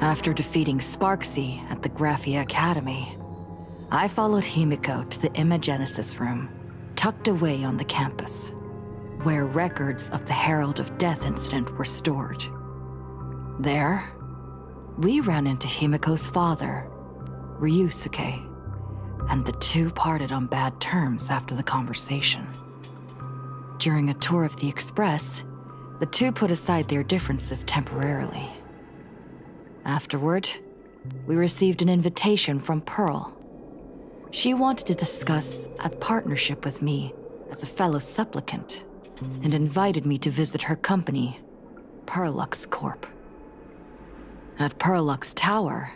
After defeating Sparksy at the Graphia Academy, I followed Himiko to the Imagenesis room, tucked away on the campus, where records of the Herald of Death incident were stored. There, we ran into Himiko's father, Ryusuke, and the two parted on bad terms after the conversation. During a tour of the Express, the two put aside their differences temporarily. Afterward, we received an invitation from Pearl. She wanted to discuss a partnership with me as a fellow supplicant, and invited me to visit her company, Perlux Corp. At Perlux Tower,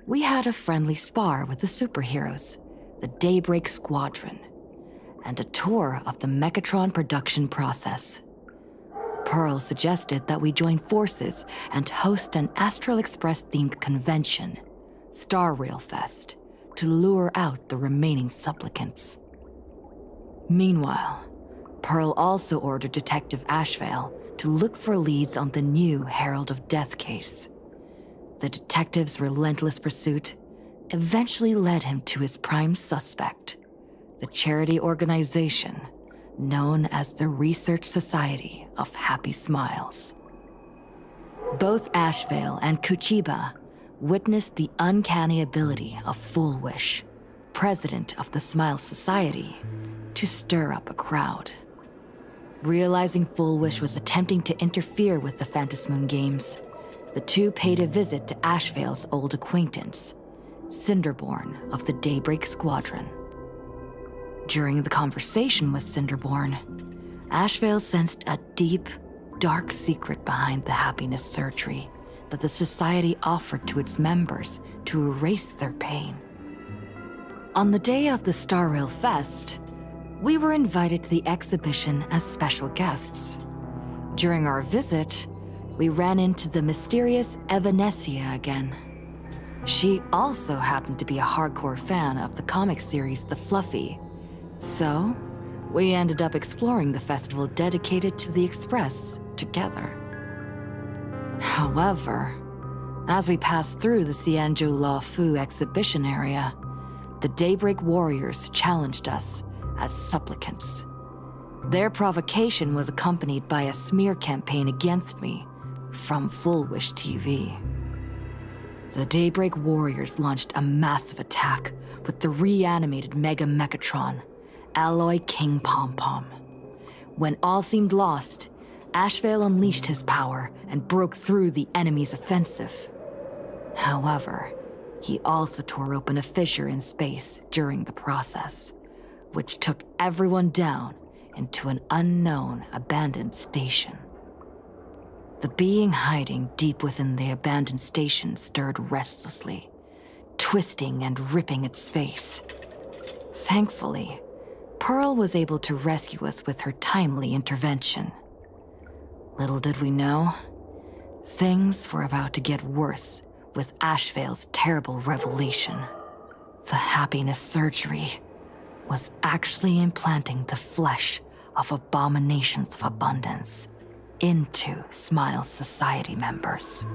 we had a friendly spar with the superheroes, the Daybreak Squadron, and a tour of the Mechatron production process. Pearl suggested that we join forces and host an Astral Express-themed convention, Star Rail Fest, to lure out the remaining supplicants. Meanwhile, Pearl also ordered Detective Ashvale to look for leads on the new Herald of Death case. The detective's relentless pursuit eventually led him to his prime suspect, the charity organization known as the Research Society of Happy Smiles. Both Ashvale and Kuchiba witnessed the uncanny ability of Full Wish, president of the Smile Society, to stir up a crowd. Realizing Full Wish was attempting to interfere with the Phantasmoon Games, the two paid a visit to Ashvale's old acquaintance, Cinderborn of the Daybreak Squadron. During the conversation with Cinderborn, Ashvale sensed a deep, dark secret behind the happiness surgery that the Society offered to its members to erase their pain. On the day of the Star Rail Fest, we were invited to the exhibition as special guests. During our visit, we ran into the mysterious Evanescia again. She also happened to be a hardcore fan of the comic series The Fluffy, so we ended up exploring the festival dedicated to the Express together. However, as we passed through the Xianzhou La Fu exhibition area, the Daybreak Warriors challenged us as supplicants. Their provocation was accompanied by a smear campaign against me from Full Wish TV. The Daybreak Warriors launched a massive attack with the reanimated Mega Mechatron, Alloy King Pom Pom. When all seemed lost, Ashvale unleashed his power and broke through the enemy's offensive. However, he also tore open a fissure in space during the process, which took everyone down into an unknown abandoned station. The being hiding deep within the abandoned station stirred restlessly, twisting and ripping its face. Thankfully, Pearl was able to rescue us with her timely intervention. Little did we know, things were about to get worse with Ashvale's terrible revelation. The happiness surgery was actually implanting the flesh of abominations of abundance into Smile Society members.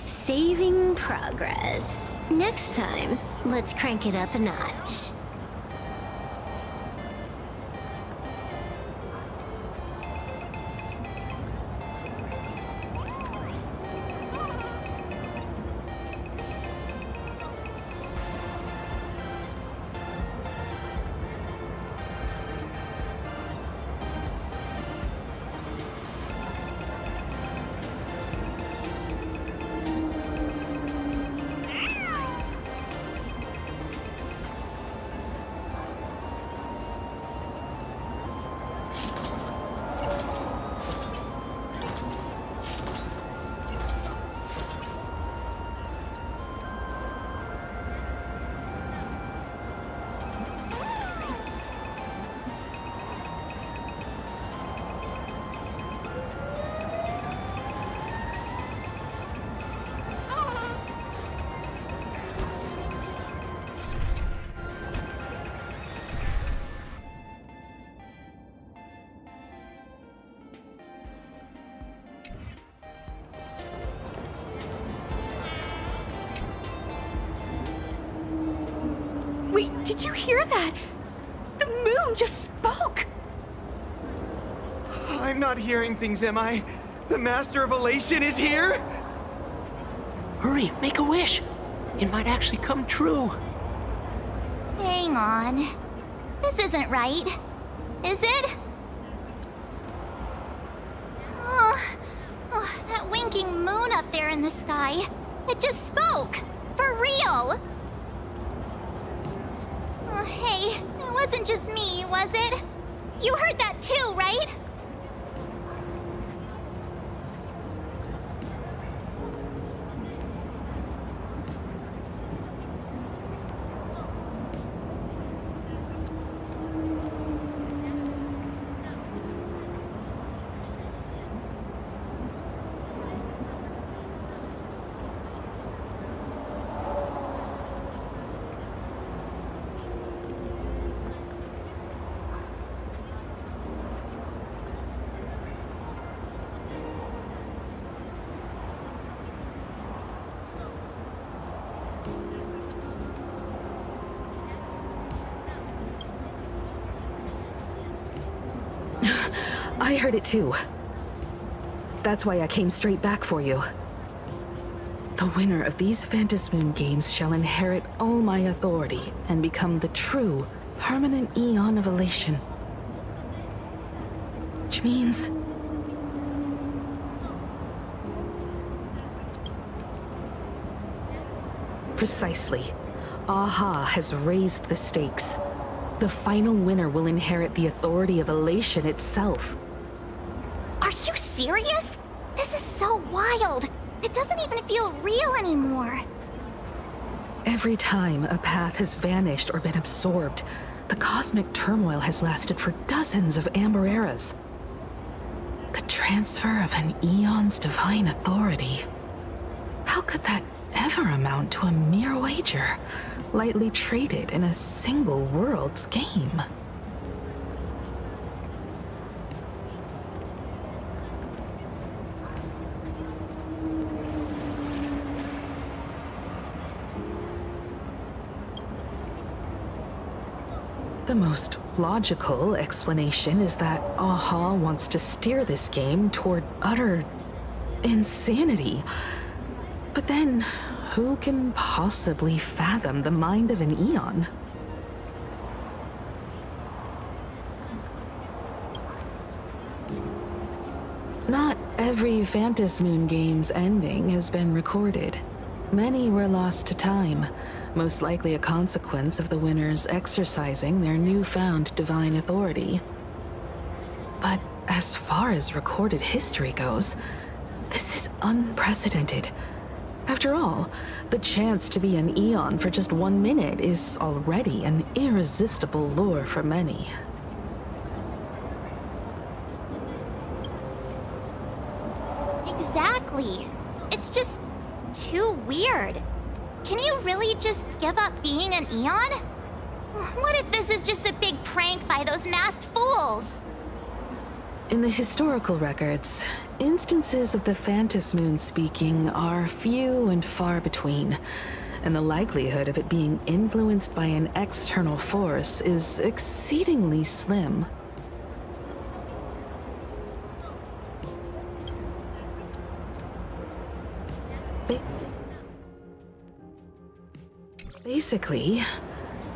Saving progress. Next time, let's crank it up a notch. Did you hear that? The moon just spoke! I'm not hearing things, am I? The Master of Elation is here? Hurry, make a wish. It might actually come true. Hang on. This isn't right. Is it? Oh, that winking moon up there in the sky. It just spoke. For real. Oh, hey, it wasn't just me, was it? You heard that too, right? I heard it too. That's why I came straight back for you. The winner of these Phantasmoon games shall inherit all my authority and become the true, permanent Eon of Elation. Which means... Precisely. Aha has raised the stakes. The final winner will inherit the authority of Elation itself. Are you serious? This is so wild. It doesn't even feel real anymore. Every time a path has vanished or been absorbed, the cosmic turmoil has lasted for dozens of Amber eras. The transfer of an Eon's divine authority. How could that ever amount to a mere wager, lightly traded in a single world's game? The most logical explanation is that Aha wants to steer this game toward utter insanity. But then, who can possibly fathom the mind of an Eon? Not every Phantasmoon game's ending has been recorded. Many were lost to time, most likely a consequence of the winners exercising their newfound divine authority. But as far as recorded history goes, this is unprecedented. After all, the chance to be an Eon for just 1 minute is already an irresistible lure for many. Exactly. It's just too weird. Can you really just give up being an Eon? What if this is just a big prank by those masked fools? In the historical records, instances of the Phantasmoon speaking are few and far between, and the likelihood of it being influenced by an external force is exceedingly slim. Basically,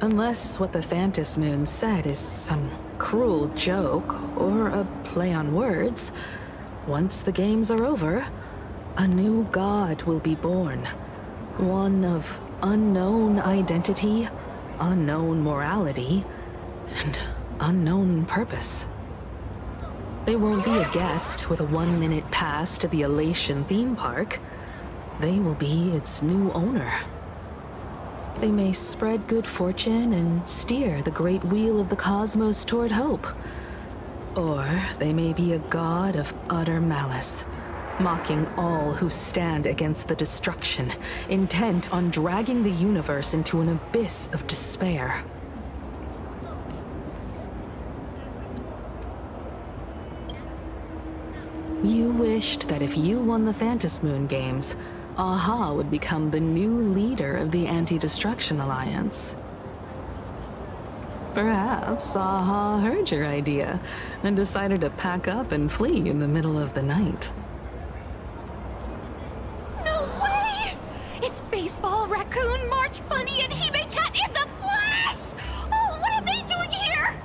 unless what the Phantasmoon said is some cruel joke or a play on words, once the games are over, a new god will be born. One of unknown identity, unknown morality, and unknown purpose. They won't be a guest with a 1-minute pass to the Elation theme park. They will be its new owner. They may spread good fortune and steer the great wheel of the cosmos toward hope. Or they may be a god of utter malice, mocking all who stand against the destruction, intent on dragging the universe into an abyss of despair. You wished that if you won the Phantasmoon games, Aha would become the new leader of the Anti-Destruction Alliance. Perhaps Aha heard your idea and decided to pack up and flee in the middle of the night. No way! It's Baseball, Raccoon, March Bunny, and Hime Cat in the flesh! Oh, what are they doing here?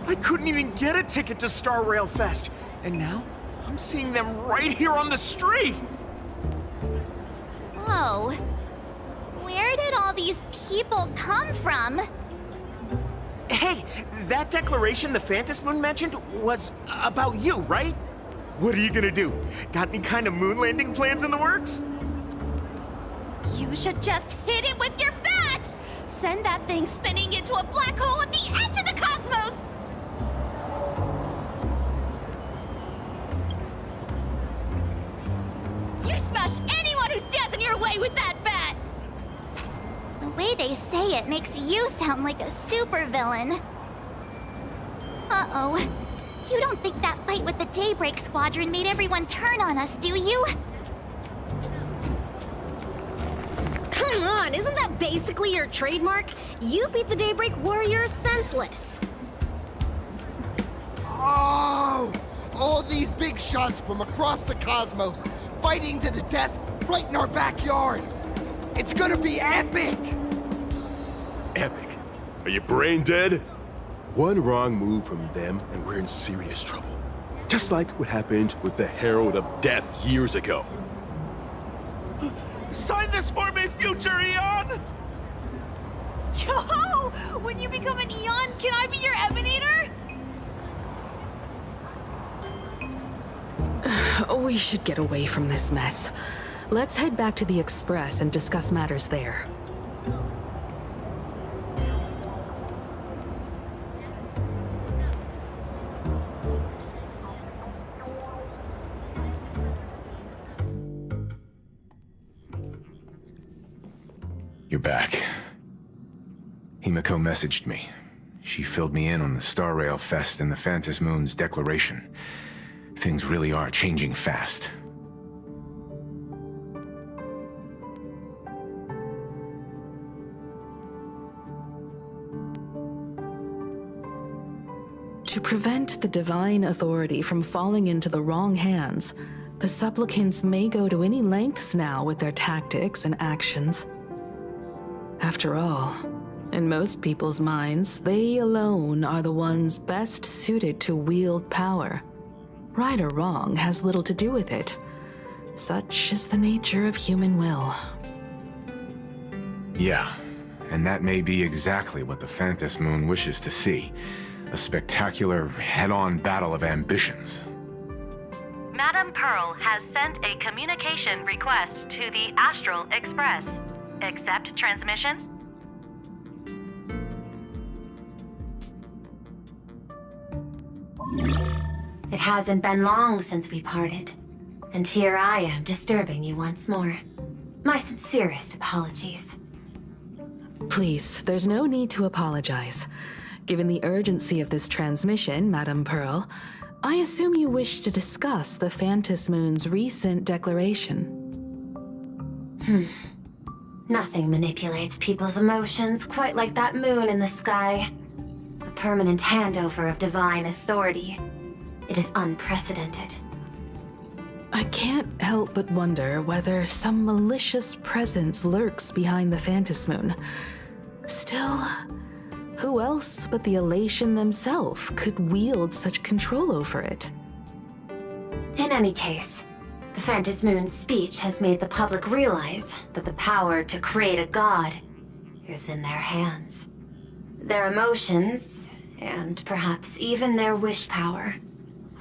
I couldn't even get a ticket to Star Rail Fest, and now I'm seeing them right here on the street! Whoa. Where did all these people come from? Hey, that declaration the Phantom Moon mentioned was about you, right? What are you gonna do? Got any kind of moon landing plans in the works? You should just hit it with your bat! Send that thing spinning into a black hole at the edge of the cosmos! You smash anyone who stands in your way with that bat! The way they say it makes you sound like a supervillain. Uh-oh. You don't think that fight with the Daybreak Squadron made everyone turn on us, do you? Come on, isn't that basically your trademark? You beat the Daybreak Warriors senseless. Oh! All these big shots from across the cosmos, fighting to the death right in our backyard. It's gonna be epic! Epic. Are you brain dead? One wrong move from them and we're in serious trouble. Just like what happened with the Herald of Death years ago. Sign this for me, future Eon! Yo! When you become an Eon, can I be your Emanator? We should get away from this mess. Let's head back to the Express and discuss matters there. You're back. Himiko messaged me. She filled me in on the Star Rail Fest and the Phantom Moon's declaration. Things really are changing fast. To prevent the divine authority from falling into the wrong hands, the supplicants may go to any lengths now with their tactics and actions. After all, in most people's minds, they alone are the ones best suited to wield power. Right or wrong has little to do with it. Such is the nature of human will. Yeah, and that may be exactly what the Phantom Moon wishes to see. A spectacular, head-on battle of ambitions. Madam Pearl has sent a communication request to the Astral Express. Accept transmission? It hasn't been long since we parted, and here I am disturbing you once more. My sincerest apologies. Please, there's no need to apologize. Given the urgency of this transmission, Madam Pearl, I assume you wish to discuss the Phantom Moon's recent declaration. Nothing manipulates people's emotions quite like that moon in the sky. A permanent handover of divine authority. It is unprecedented. I can't help but wonder whether some malicious presence lurks behind the Phantom Moon. Still, who else but the Elation themselves could wield such control over it? In any case, the Phantom Moon's speech has made the public realize that the power to create a god is in their hands. Their emotions, and perhaps even their wish power,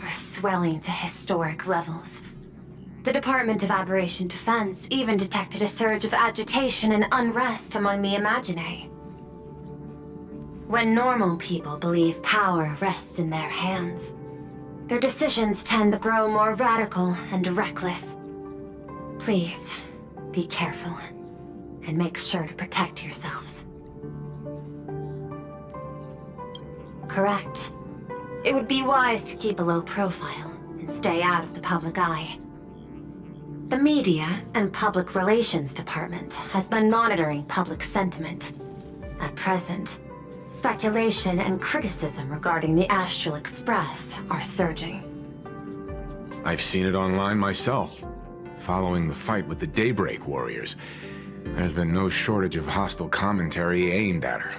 are swelling to historic levels. The Department of Aberration Defense even detected a surge of agitation and unrest among the Imaginae. When normal people believe power rests in their hands, their decisions tend to grow more radical and reckless. Please, be careful, and make sure to protect yourselves. Correct. It would be wise to keep a low profile and stay out of the public eye. The Media and Public Relations Department has been monitoring public sentiment. At present, speculation and criticism regarding the Astral Express are surging. I've seen it online myself. Following the fight with the Daybreak Warriors, there's been no shortage of hostile commentary aimed at her.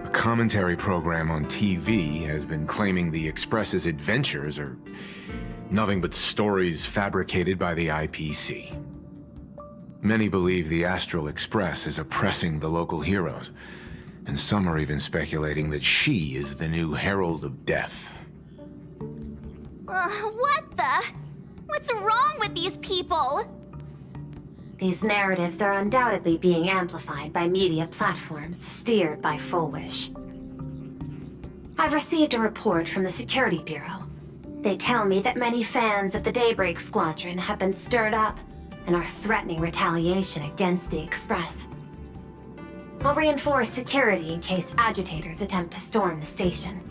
A commentary program on TV has been claiming the Express's adventures are nothing but stories fabricated by the IPC. Many believe the Astral Express is oppressing the local heroes, and some are even speculating that she is the new Herald of Death. What the? What's wrong with these people? These narratives are undoubtedly being amplified by media platforms steered by Full Wish. I've received a report from the Security Bureau. They tell me that many fans of the Daybreak Squadron have been stirred up and are threatening retaliation against the Express. I'll reinforce security in case agitators attempt to storm the station.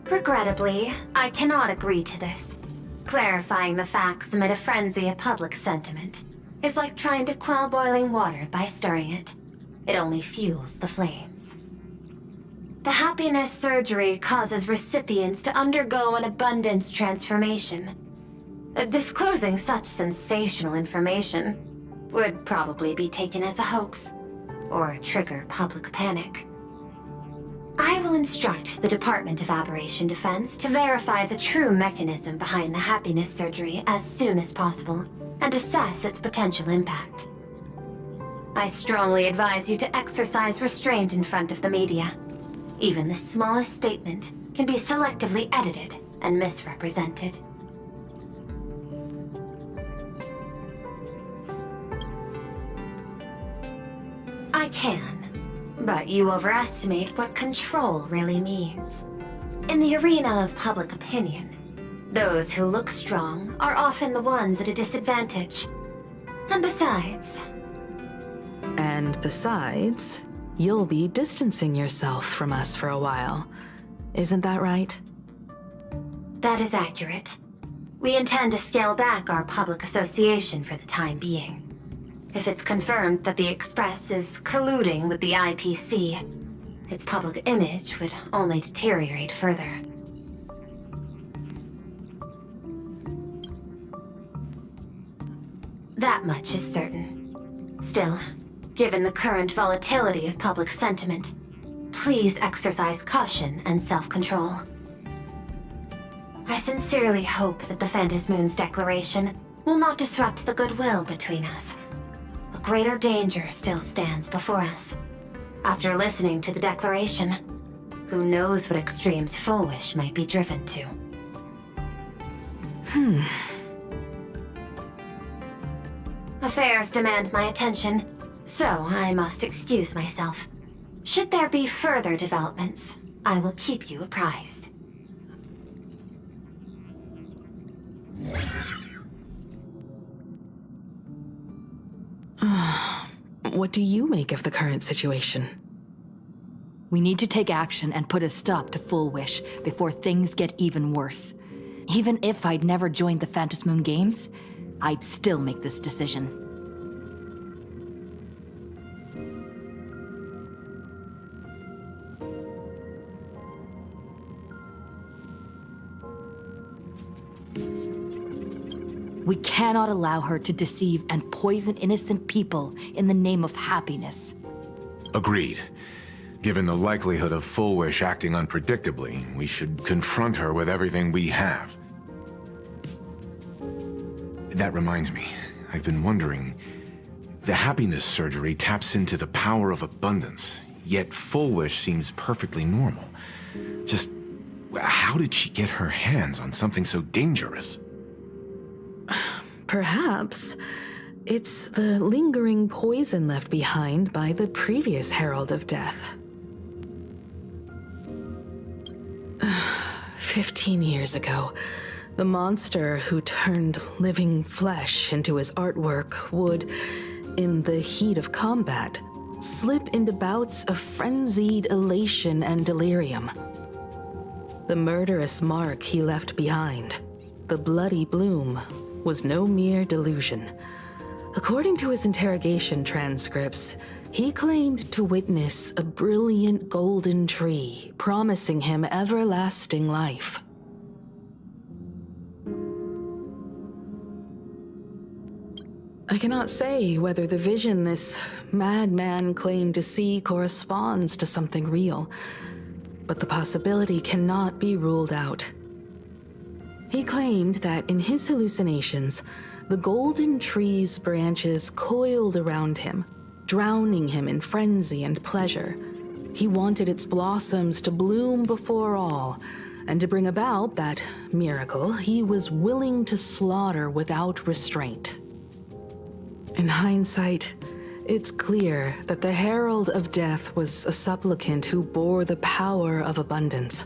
Regrettably, I cannot agree to this. Clarifying the facts amid a frenzy of public sentiment is like trying to quell boiling water by stirring it. It only fuels the flames. The happiness surgery causes recipients to undergo an abundance transformation. Disclosing such sensational information would probably be taken as a hoax, or trigger public panic. I will instruct the Department of Aberration Defense to verify the true mechanism behind the happiness surgery as soon as possible, and assess its potential impact. I strongly advise you to exercise restraint in front of the media. Even the smallest statement can be selectively edited and misrepresented. I can. But you overestimate what control really means. In the arena of public opinion, those who look strong are often the ones at a disadvantage. And besides... And besides, you'll be distancing yourself from us for a while. Isn't that right? That is accurate. We intend to scale back our public association for the time being. If it's confirmed that the Express is colluding with the IPC, its public image would only deteriorate further. That much is certain. Still, given the current volatility of public sentiment, please exercise caution and self-control. I sincerely hope that the Phantom Moon's declaration will not disrupt the goodwill between us. A greater danger still stands before us. After listening to the declaration, who knows what extremes Full Wish might be driven to. Affairs demand my attention, so I must excuse myself. Should there be further developments, I will keep you apprised. What do you make of the current situation? We need to take action and put a stop to Full Wish before things get even worse. Even if I'd never joined the Phantom Moon Games, I'd still make this decision. We cannot allow her to deceive and poison innocent people in the name of happiness. Agreed. Given the likelihood of Full Wish acting unpredictably, we should confront her with everything we have. That reminds me, I've been wondering, the happiness surgery taps into the power of abundance, yet Full Wish seems perfectly normal. Just, how did she get her hands on something so dangerous? Perhaps it's the lingering poison left behind by the previous Herald of Death. 15 years ago, the monster who turned living flesh into his artwork would, in the heat of combat, slip into bouts of frenzied elation and delirium. The murderous mark he left behind, the bloody bloom, was no mere delusion. According to his interrogation transcripts, he claimed to witness a brilliant golden tree promising him everlasting life. I cannot say whether the vision this madman claimed to see corresponds to something real, but the possibility cannot be ruled out. He claimed that in his hallucinations, the golden tree's branches coiled around him, drowning him in frenzy and pleasure. He wanted its blossoms to bloom before all, and to bring about that miracle, he was willing to slaughter without restraint. In hindsight, it's clear that the Herald of Death was a supplicant who bore the power of abundance.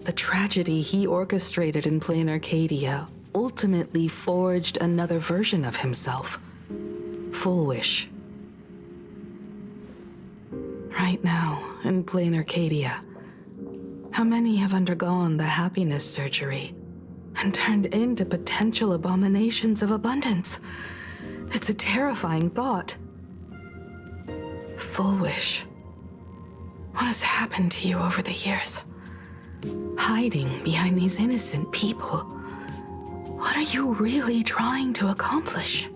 The tragedy he orchestrated in Plain Arcadia ultimately forged another version of himself, Full Wish. Right now, in Plain Arcadia, how many have undergone the happiness surgery and turned into potential abominations of abundance? It's a terrifying thought. Full Wish. What has happened to you over the years? Hiding behind these innocent people. What are you really trying to accomplish?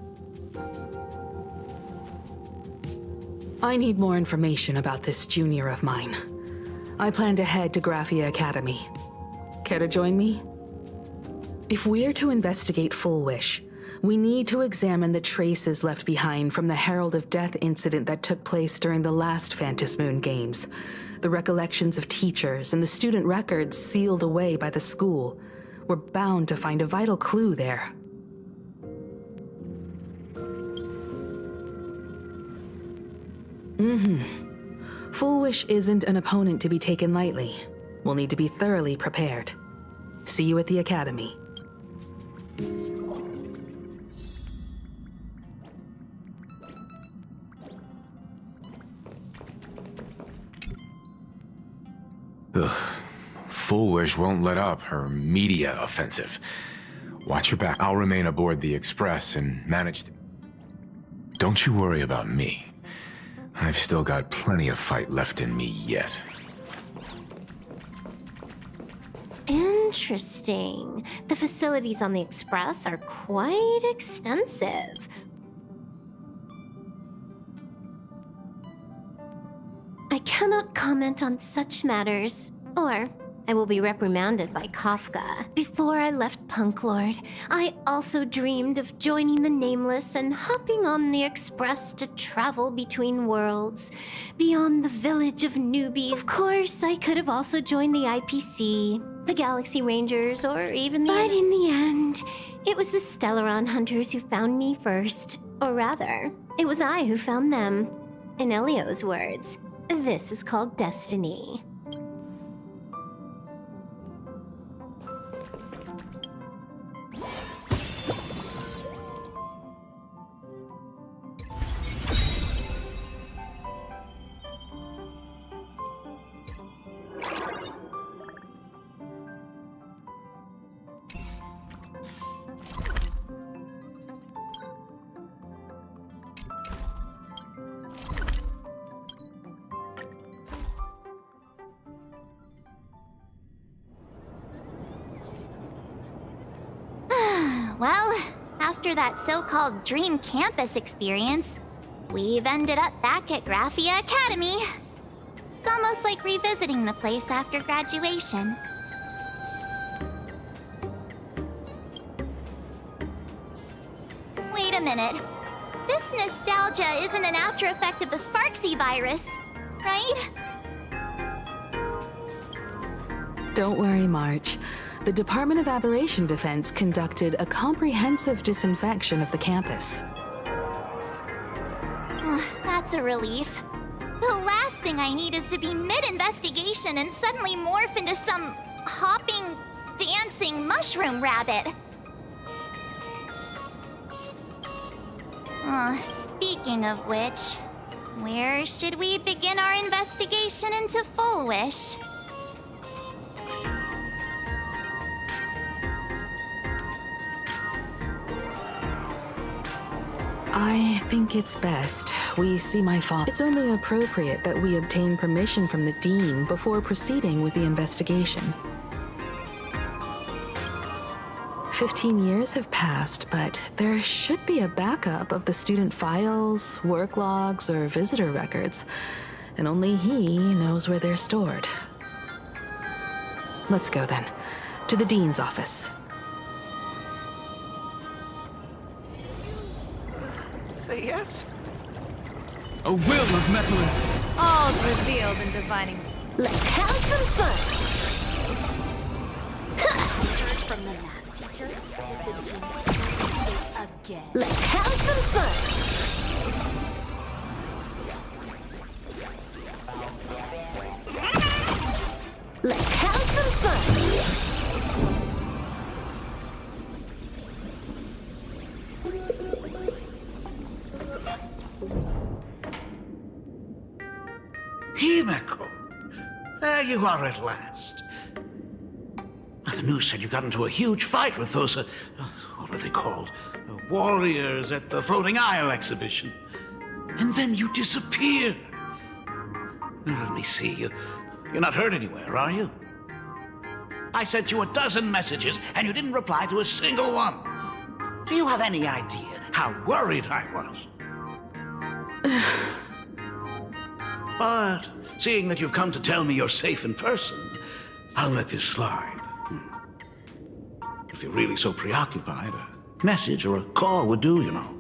I need more information about this junior of mine. I plan to head to Graphia Academy. Care to join me? If we're to investigate Full Wish, we need to examine the traces left behind from the Herald of Death incident that took place during the last Phantom Moon Games. The recollections of teachers and the student records sealed away by the school. We're bound to find a vital clue there. Full Wish isn't an opponent to be taken lightly. We'll need to be thoroughly prepared. See you at the Academy. Ugh. Full Wish won't let up her media offensive. Watch your back. I'll remain aboard the Express and manage to... Don't you worry about me. I've still got plenty of fight left in me yet. Interesting. The facilities on the Express are quite extensive. I cannot comment on such matters, or I will be reprimanded by Kafka. Before I left Punk Lord, I also dreamed of joining the Nameless and hopping on the Express to travel between worlds, beyond the village of newbies. Of course, I could have also joined the IPC, the Galaxy Rangers, or even the... But in the end, it was the Stellaron Hunters who found me first. Or rather, it was I who found them. In Elio's words, this is called destiny. Well, after that so-called dream campus experience, we've ended up back at Graphia Academy. It's almost like revisiting the place after graduation. Wait a minute. This nostalgia isn't an after effect of the Sparksy virus, right? Don't worry, March. The Department of Aberration Defense conducted a comprehensive disinfection of the campus. That's a relief. The last thing I need is to be mid-investigation and suddenly morph into some hopping, dancing mushroom rabbit. Speaking of which, where should we begin our investigation into Full Wish? I think it's best we see my father. It's only appropriate that we obtain permission from the Dean before proceeding with the investigation. 15 years have passed, but there should be a backup of the student files, work logs, or visitor records, and only he knows where they're stored. Let's go then, to the Dean's office. Say yes? A will of Metallus. All's revealed in divining. Let's have some fun! From the math teacher, the genius again. Let's have some fun! Let's have some fun! Himeko! There you are at last. The news said you got into a huge fight with those, what were they called? Warriors at the Floating Isle exhibition. And then you disappeared. Let me see. You're not hurt anywhere, are you? I sent you a dozen messages, and you didn't reply to a single one. Do you have any idea how worried I was? But seeing that you've come to tell me you're safe in person, I'll let this slide. If you're really so preoccupied, a message or a call would do, you know.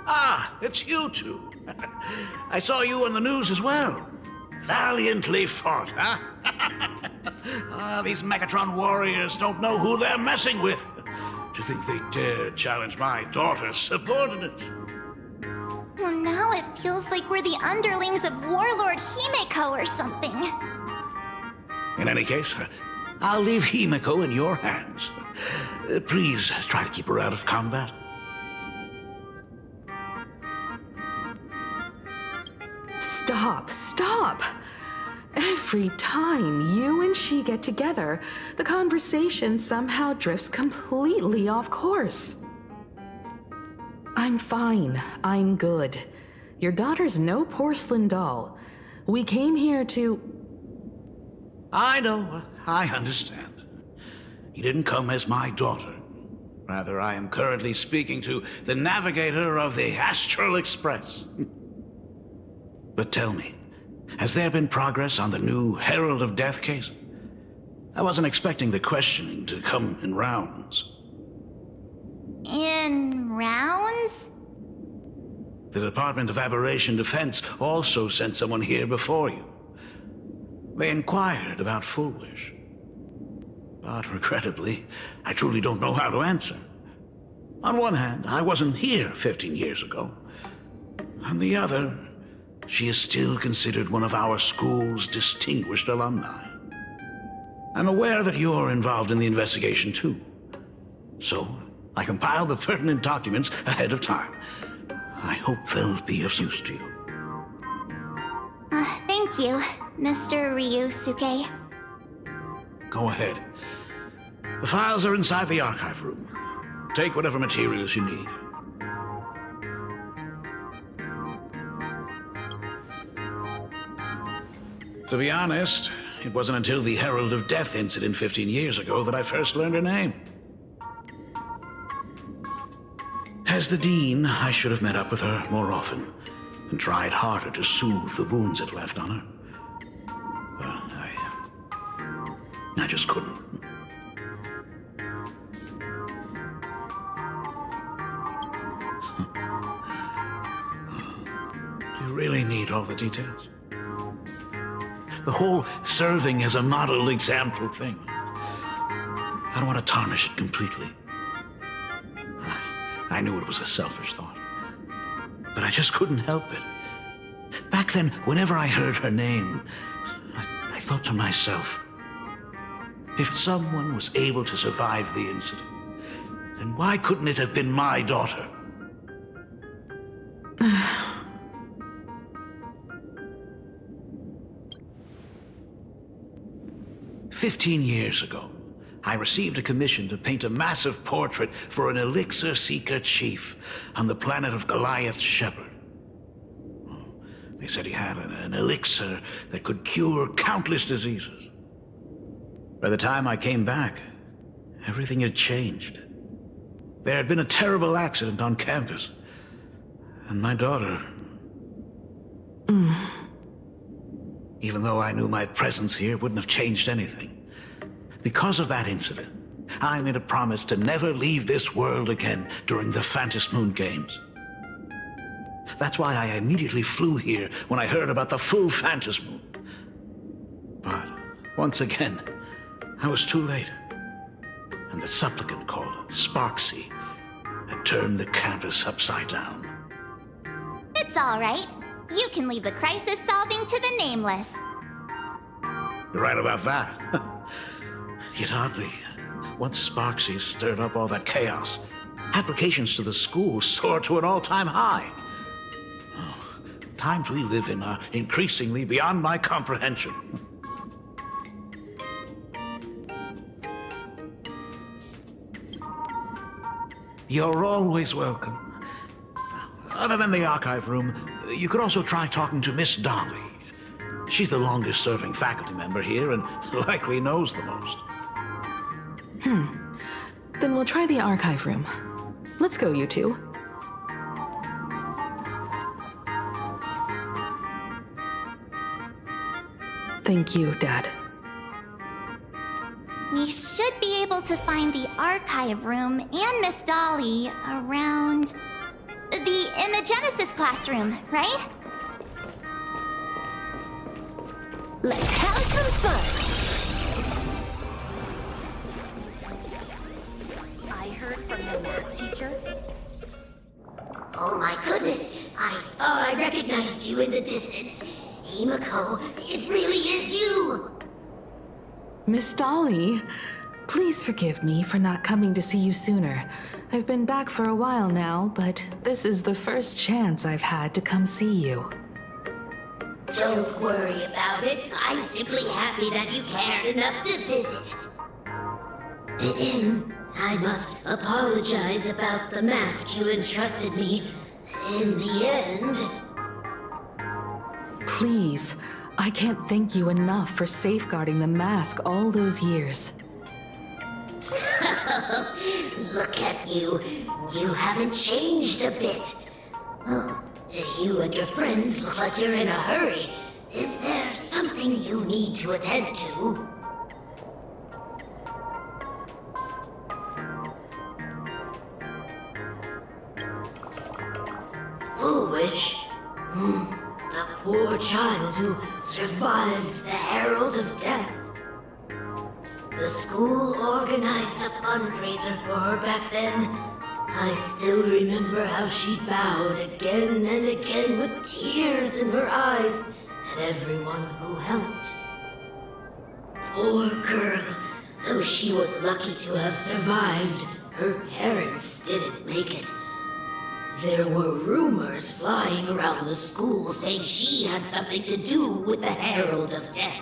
Ah, it's you two. I saw you on the news as well. Valiantly fought, huh? These Megatron warriors don't know who they're messing with. To think they dare challenge my daughter's subordinates. Well, now it feels like we're the underlings of Warlord Himeko or something. In any case, I'll leave Himeko in your hands. Please try to keep her out of combat. Stop. Every time you and she get together, the conversation somehow drifts completely off course. I'm fine. I'm good. Your daughter's no porcelain doll. We came here to... I know. I understand. You didn't come as my daughter. Rather, I am currently speaking to the navigator of the Astral Express. But tell me, has there been progress on the new Herald of Death case? I wasn't expecting the questioning to come in rounds. In rounds? The Department of Aberration Defense also sent someone here before you. They inquired about Full Wish. But regrettably, I truly don't know how to answer. On one hand, I wasn't here 15 years ago. On the other, she is still considered one of our school's distinguished alumni. I'm aware that you're involved in the investigation too. So, I compiled the pertinent documents ahead of time. I hope they'll be of use to you. Thank you, Mr. Ryusuke. Go ahead. The files are inside the archive room. Take whatever materials you need. To be honest, it wasn't until the Herald of Death incident 15 years ago that I first learned her name. As the Dean, I should have met up with her more often and tried harder to soothe the wounds it left on her. But I just couldn't. Do you really need all the details? The whole serving as a model example thing. I don't want to tarnish it completely. I knew it was a selfish thought, but I just couldn't help it. Back then, whenever I heard her name, I thought to myself, if someone was able to survive the incident, then why couldn't it have been my daughter? 15 years ago, I received a commission to paint a massive portrait for an elixir seeker chief on the planet of Goliath Shepherd. They said he had an elixir that could cure countless diseases. By the time I came back, everything had changed. There had been a terrible accident on campus, and my daughter... Even though I knew my presence here wouldn't have changed anything. Because of that incident, I made a promise to never leave this world again during the Phantom Moon Games. That's why I immediately flew here when I heard about the full Phantom Moon. But, once again, I was too late. And the supplicant called Sparksy had turned the campus upside down. It's all right. You can leave the crisis solving to the Nameless. You're right about that. Yet oddly, once Sparksy stirred up all that chaos, applications to the school soared to an all-time high. Oh, times we live in are increasingly beyond my comprehension. You're always welcome. Other than the archive room, you could also try talking to Miss Dolly. She's the longest-serving faculty member here and likely knows the most. Then we'll try the archive room. Let's go, you two. Thank you, Dad. We should be able to find the archive room and Miss Dolly around the Imagenesis classroom, right? Let's have some fun! I heard from the math teacher. Oh my goodness! I thought I recognized you in the distance. Himiko, it really is you! Miss Dolly, please forgive me for not coming to see you sooner. I've been back for a while now, but this is the first chance I've had to come see you. Don't worry about it. I'm simply happy that you cared enough to visit. I must apologize about the mask you entrusted me. In the end... Please, I can't thank you enough for safeguarding the mask all those years. Look at you. You haven't changed a bit. Oh, you and your friends look like you're in a hurry. Is there something you need to attend to? Foolish. The poor child who survived the Herald of Death. The school organized a fundraiser for her back then. I still remember how she bowed again and again with tears in her eyes at everyone who helped. Poor girl. Though she was lucky to have survived, her parents didn't make it. There were rumors flying around the school saying she had something to do with the Herald of Death.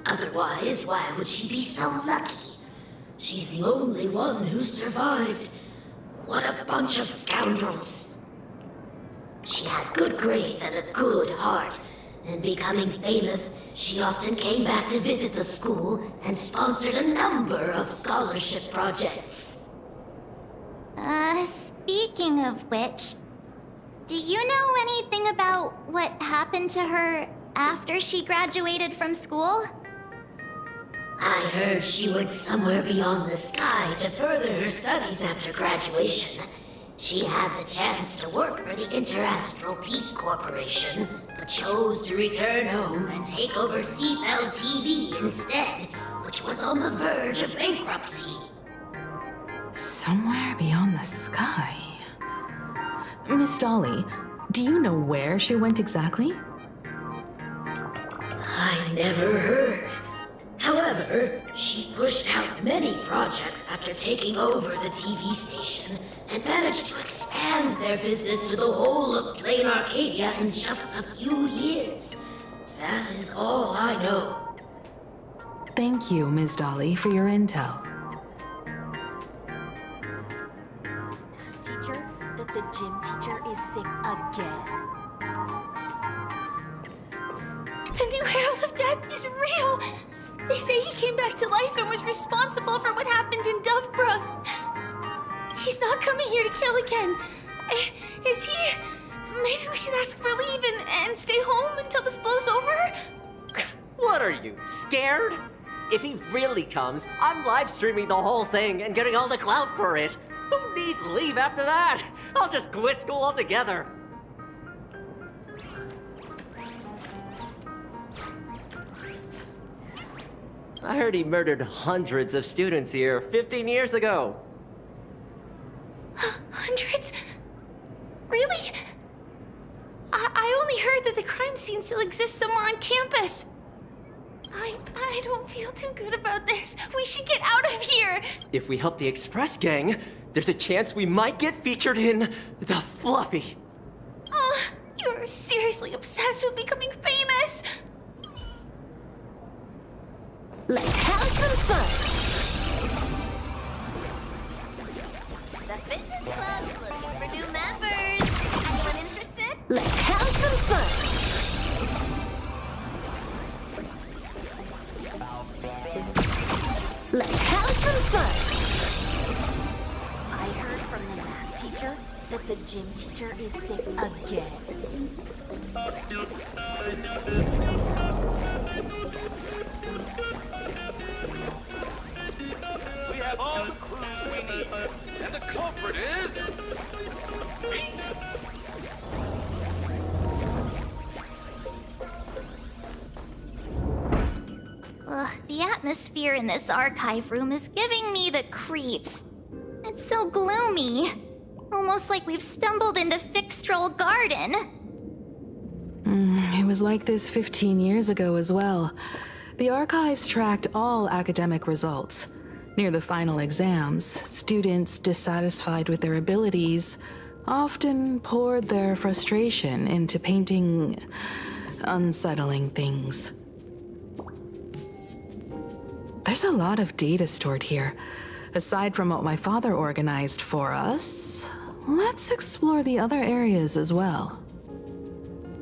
Otherwise, why would she be so lucky? She's the only one who survived. What a bunch of scoundrels. She had good grades and a good heart, and becoming famous, she often came back to visit the school and sponsored a number of scholarship projects. Speaking of which, do you know anything about what happened to her after she graduated from school? I heard she went somewhere beyond the sky to further her studies after graduation. She had the chance to work for the Interastral Peace Corporation, but chose to return home and take over Seafeld TV instead, which was on the verge of bankruptcy. Somewhere beyond the sky. Miss Dolly, do you know where she went exactly? I never heard. However, she pushed out many projects after taking over the TV station and managed to expand their business to the whole of Plain Arcadia in just a few years. That is all I know. Thank you, Ms. Dolly, for your intel. Teacher, that the gym teacher is sick again. The new Herald of Death is real! They say he came back to life and was responsible for what happened in Dovebrook. He's not coming here to kill again. Is he? Maybe we should ask for leave and stay home until this blows over? What are you, scared? If he really comes, I'm live streaming the whole thing and getting all the clout for it. Who needs leave after that? I'll just quit school altogether. I heard he murdered hundreds of students here 15 years ago. Hundreds? Really? I only heard that the crime scene still exists somewhere on campus. I don't feel too good about this. We should get out of here. If we help the Express Gang, there's a chance we might get featured in The Fluffy. Oh, you're seriously obsessed with becoming famous. Let's have some fun! The fitness club's looking for new members. Anyone interested? Let's have some fun! Let's have some fun! I heard from the math teacher that the gym teacher is sick again. We have all the clues we need, and the culprit is me. Ugh, the atmosphere in this archive room is giving me the creeps. It's so gloomy. Almost like we've stumbled into Fixtroll Garden. It was like this 15 years ago as well. The archives tracked all academic results. Near the final exams, students dissatisfied with their abilities often poured their frustration into painting unsettling things. There's a lot of data stored here. Aside from what my father organized for us, let's explore the other areas as well.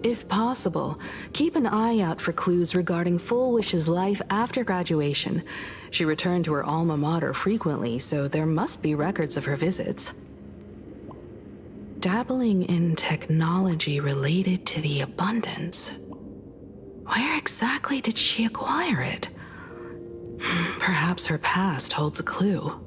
If possible, keep an eye out for clues regarding Full Wish's life after graduation. She returned to her alma mater frequently, so there must be records of her visits. Dabbling in technology related to the abundance. Where exactly did she acquire it? Perhaps her past holds a clue.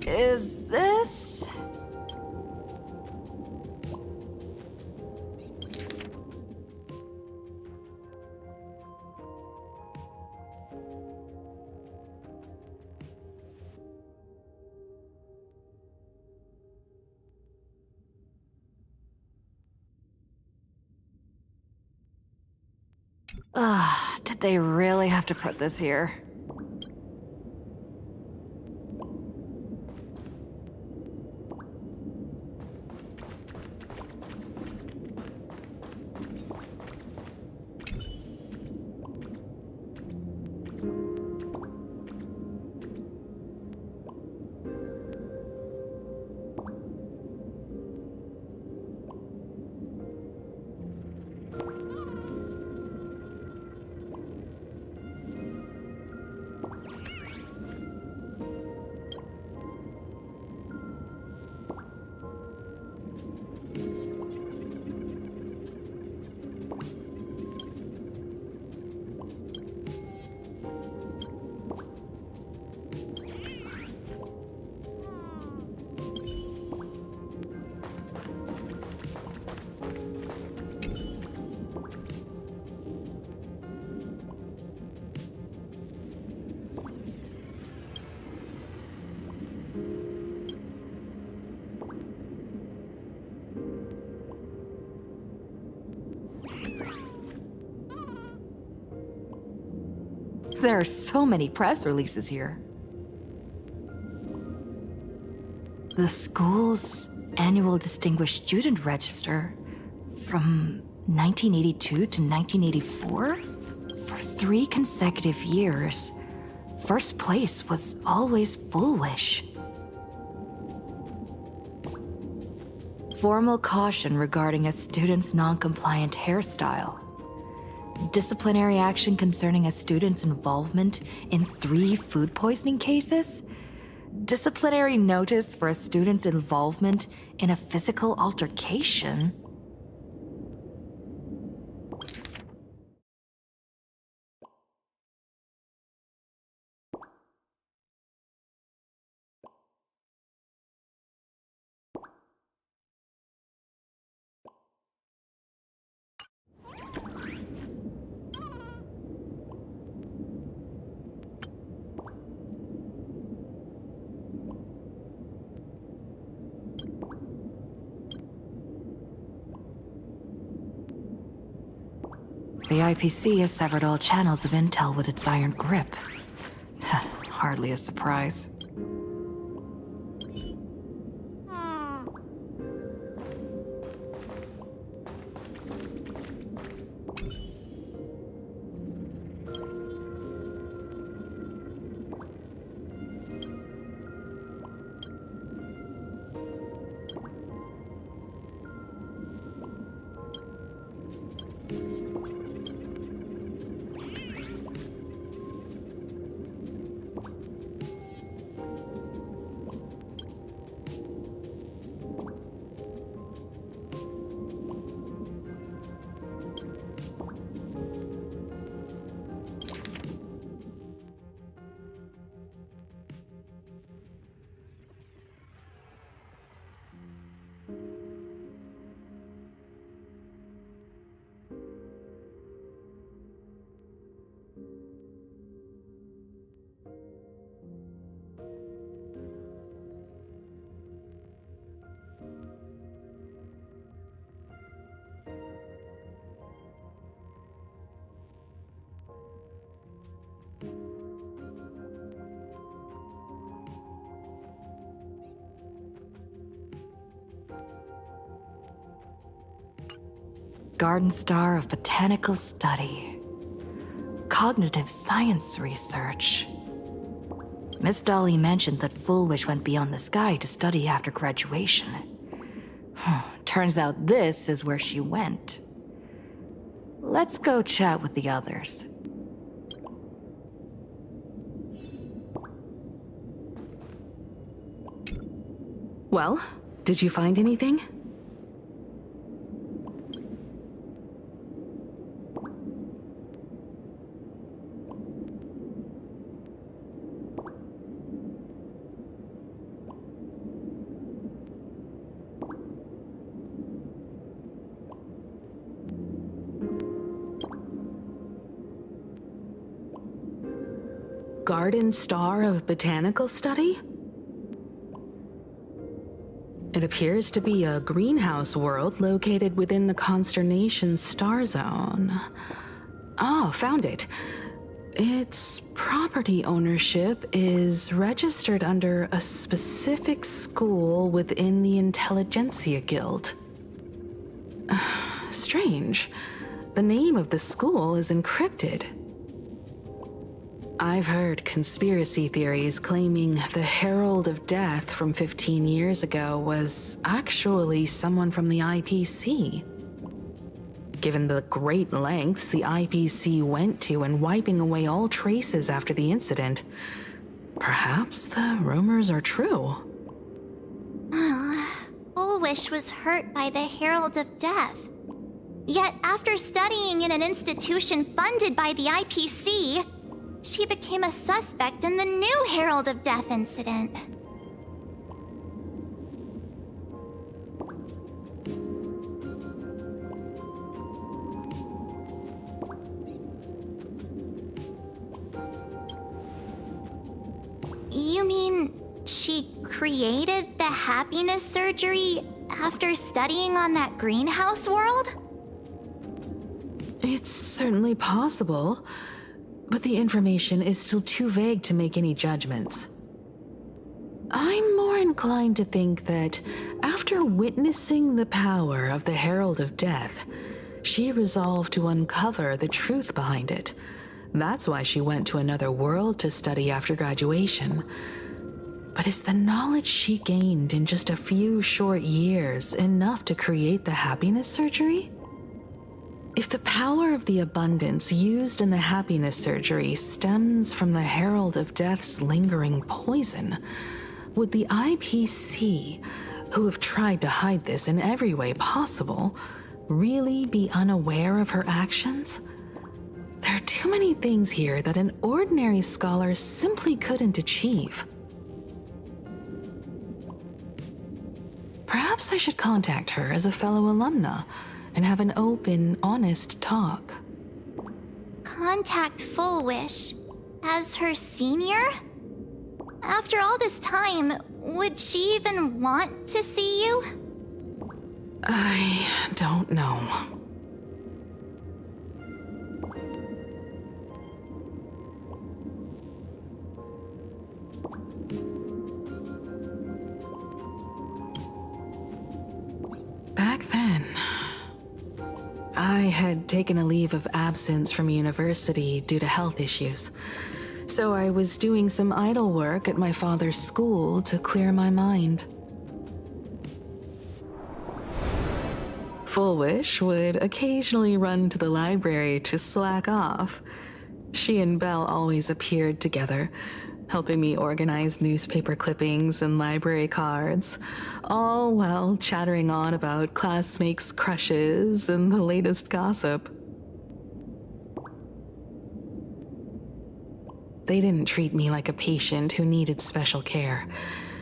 Is this? Ugh, did they really have to put this here? There are so many press releases here. the school's annual Distinguished Student Register from 1982 to 1984? For 3 consecutive years, first place was always Foolish. Formal caution regarding a student's non-compliant hairstyle. Disciplinary action concerning a student's involvement in 3 food poisoning cases. Disciplinary notice for a student's involvement in a physical altercation. The IPC has severed all channels of intel with its iron grip. Hardly a surprise. Garden Star of Botanical Study. Cognitive Science Research. Miss Dolly mentioned that Foolish went beyond the sky to study after graduation. Turns out this is where she went. Let's go chat with the others. Well, did you find anything? Garden Star of Botanical Study? It appears to be a greenhouse world located within the Consternation Star Zone. Oh, found it. Its property ownership is registered under a specific school within the Intelligentsia Guild. Strange. The name of the school is encrypted. I've heard conspiracy theories claiming the Herald of Death from 15 years ago was actually someone from the IPC. Given the great lengths the IPC went to in wiping away all traces after the incident, perhaps the rumors are true. Foolish was hurt by the Herald of Death. Yet after studying in an institution funded by the IPC, she became a suspect in the new Herald of Death incident. You mean she created the happiness surgery after studying on that greenhouse world? It's certainly possible. But the information is still too vague to make any judgments. I'm more inclined to think that after witnessing the power of the Herald of Death, she resolved to uncover the truth behind it. That's why she went to another world to study after graduation. But is the knowledge she gained in just a few short years enough to create the happiness surgery? If the power of the abundance used in the happiness surgery stems from the Herald of Death's lingering poison, would the IPC, who have tried to hide this in every way possible, really be unaware of her actions? There are too many things here that an ordinary scholar simply couldn't achieve. Perhaps I should contact her as a fellow alumna and have an open, honest talk. Contact Full Wish as her senior? After all this time, would she even want to see you? I don't know. Back then, I had taken a leave of absence from university due to health issues. So I was doing some idle work at my father's school to clear my mind. Full Wish would occasionally run to the library to slack off. She and Belle always appeared together, helping me organize newspaper clippings and library cards, all while chattering on about classmates' crushes and the latest gossip. They didn't treat me like a patient who needed special care,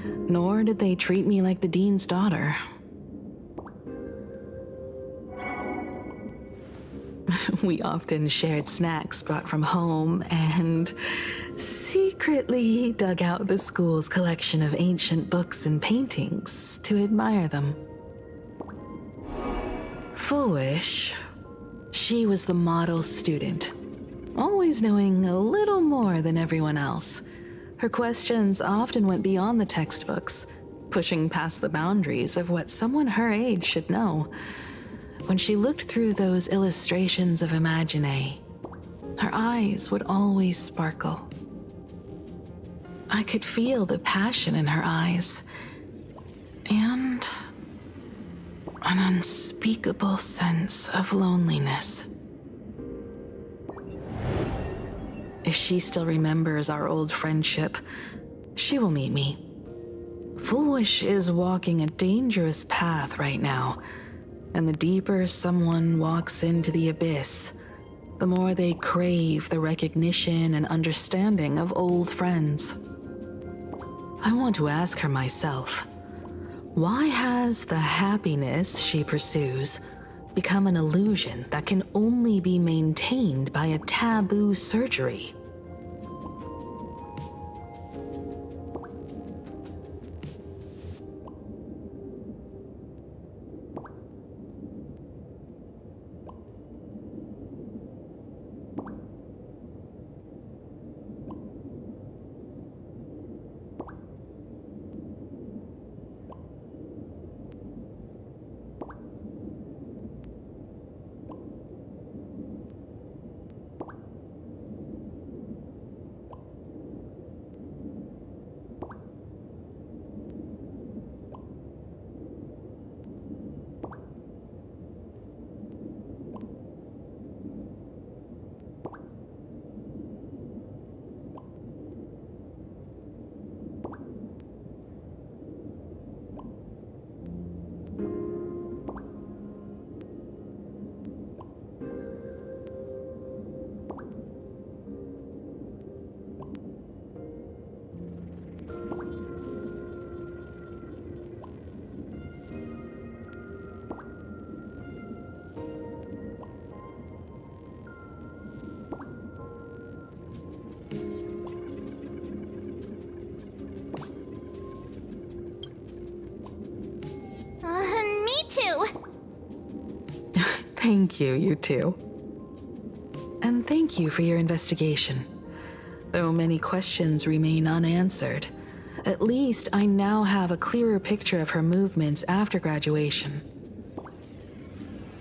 nor did they treat me like the dean's daughter. We often shared snacks brought from home and secretly dug out the school's collection of ancient books and paintings to admire them. Full Wish, she was the model student, always knowing a little more than everyone else. Her questions often went beyond the textbooks, pushing past the boundaries of what someone her age should know. When she looked through those illustrations of Imagine, her eyes would always sparkle. I could feel the passion in her eyes, and an unspeakable sense of loneliness. If she still remembers our old friendship, she will meet me. Full Wish is walking a dangerous path right now, and the deeper someone walks into the abyss, the more they crave the recognition and understanding of old friends. I want to ask her myself, why has the happiness she pursues become an illusion that can only be maintained by a taboo surgery? Me too. Thank you, you two. And thank you for your investigation. Though many questions remain unanswered, At least I now have a clearer picture of her movements after graduation.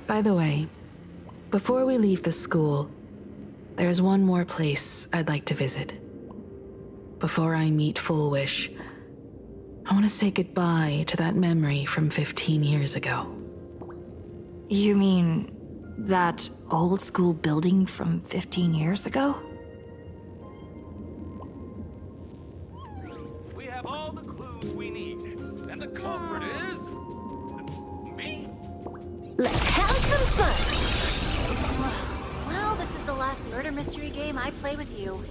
By the way, before we leave the school, there's one more place I'd like to visit. Before I meet Full Wish, I want to say goodbye to that memory from 15 years ago. You mean that old school building from 15 years ago? We have all the clues we need, and the culprit is... me? Let's have some fun! Well, this is the last murder mystery game I play with you.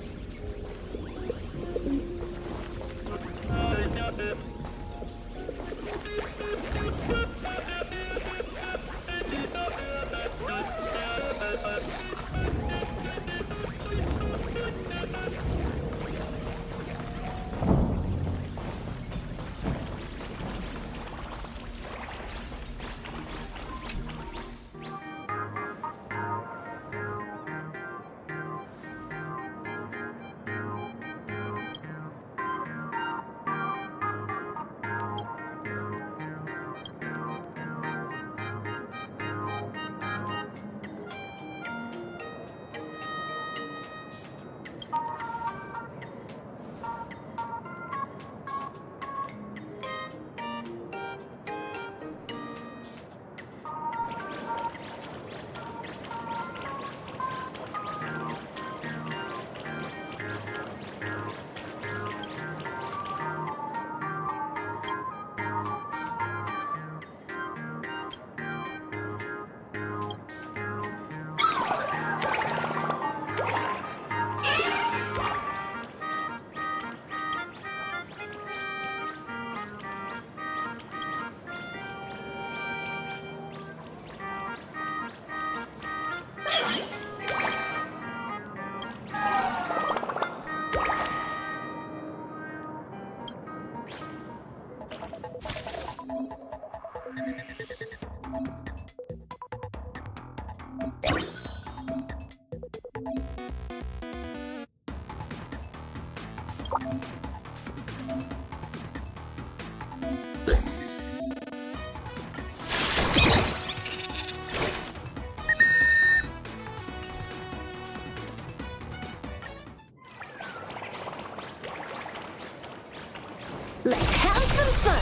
Let's have some fun!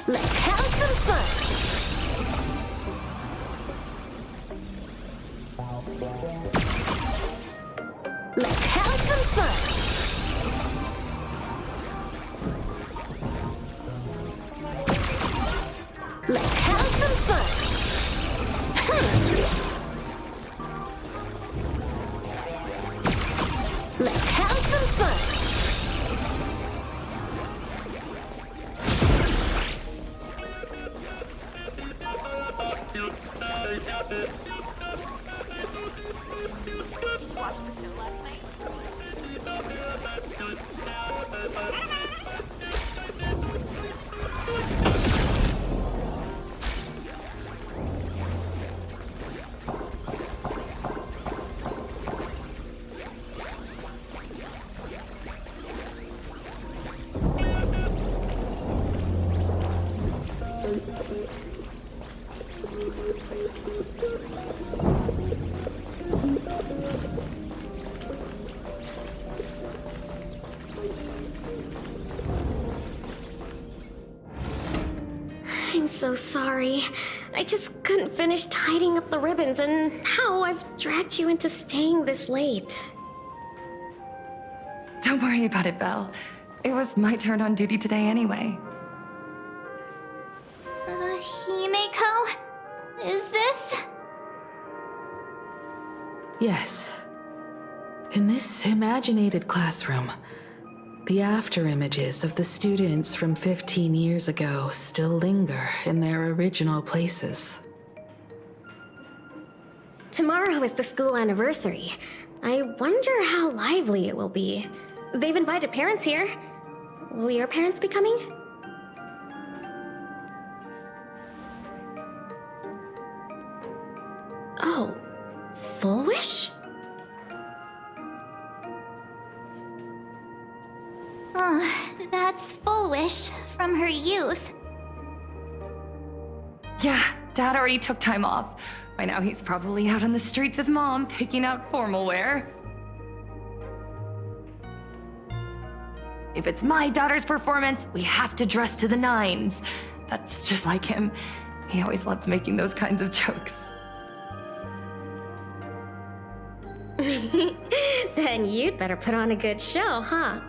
Let's have some fun! Let's have some fun! Let's have some fun! Let's have some fun! I'm so sorry. I just couldn't finish tidying up the ribbons, and now I've dragged you into staying this late. Don't worry about it, Belle. It was my turn on duty today anyway. Himeko? Is this? Yes. In this imaginated classroom, the after images of the students from 15 years ago still linger in their original places. Tomorrow is the school anniversary. I wonder how lively it will be. They've invited parents here. Will your parents be coming? Oh, Full Wish? That's Full Wish from her youth. Yeah, Dad already took time off. By now he's probably out on the streets with Mom, picking out formal wear. If it's my daughter's performance, we have to dress to the nines. That's just like him. He always loves making those kinds of jokes. Then you'd better put on a good show, huh?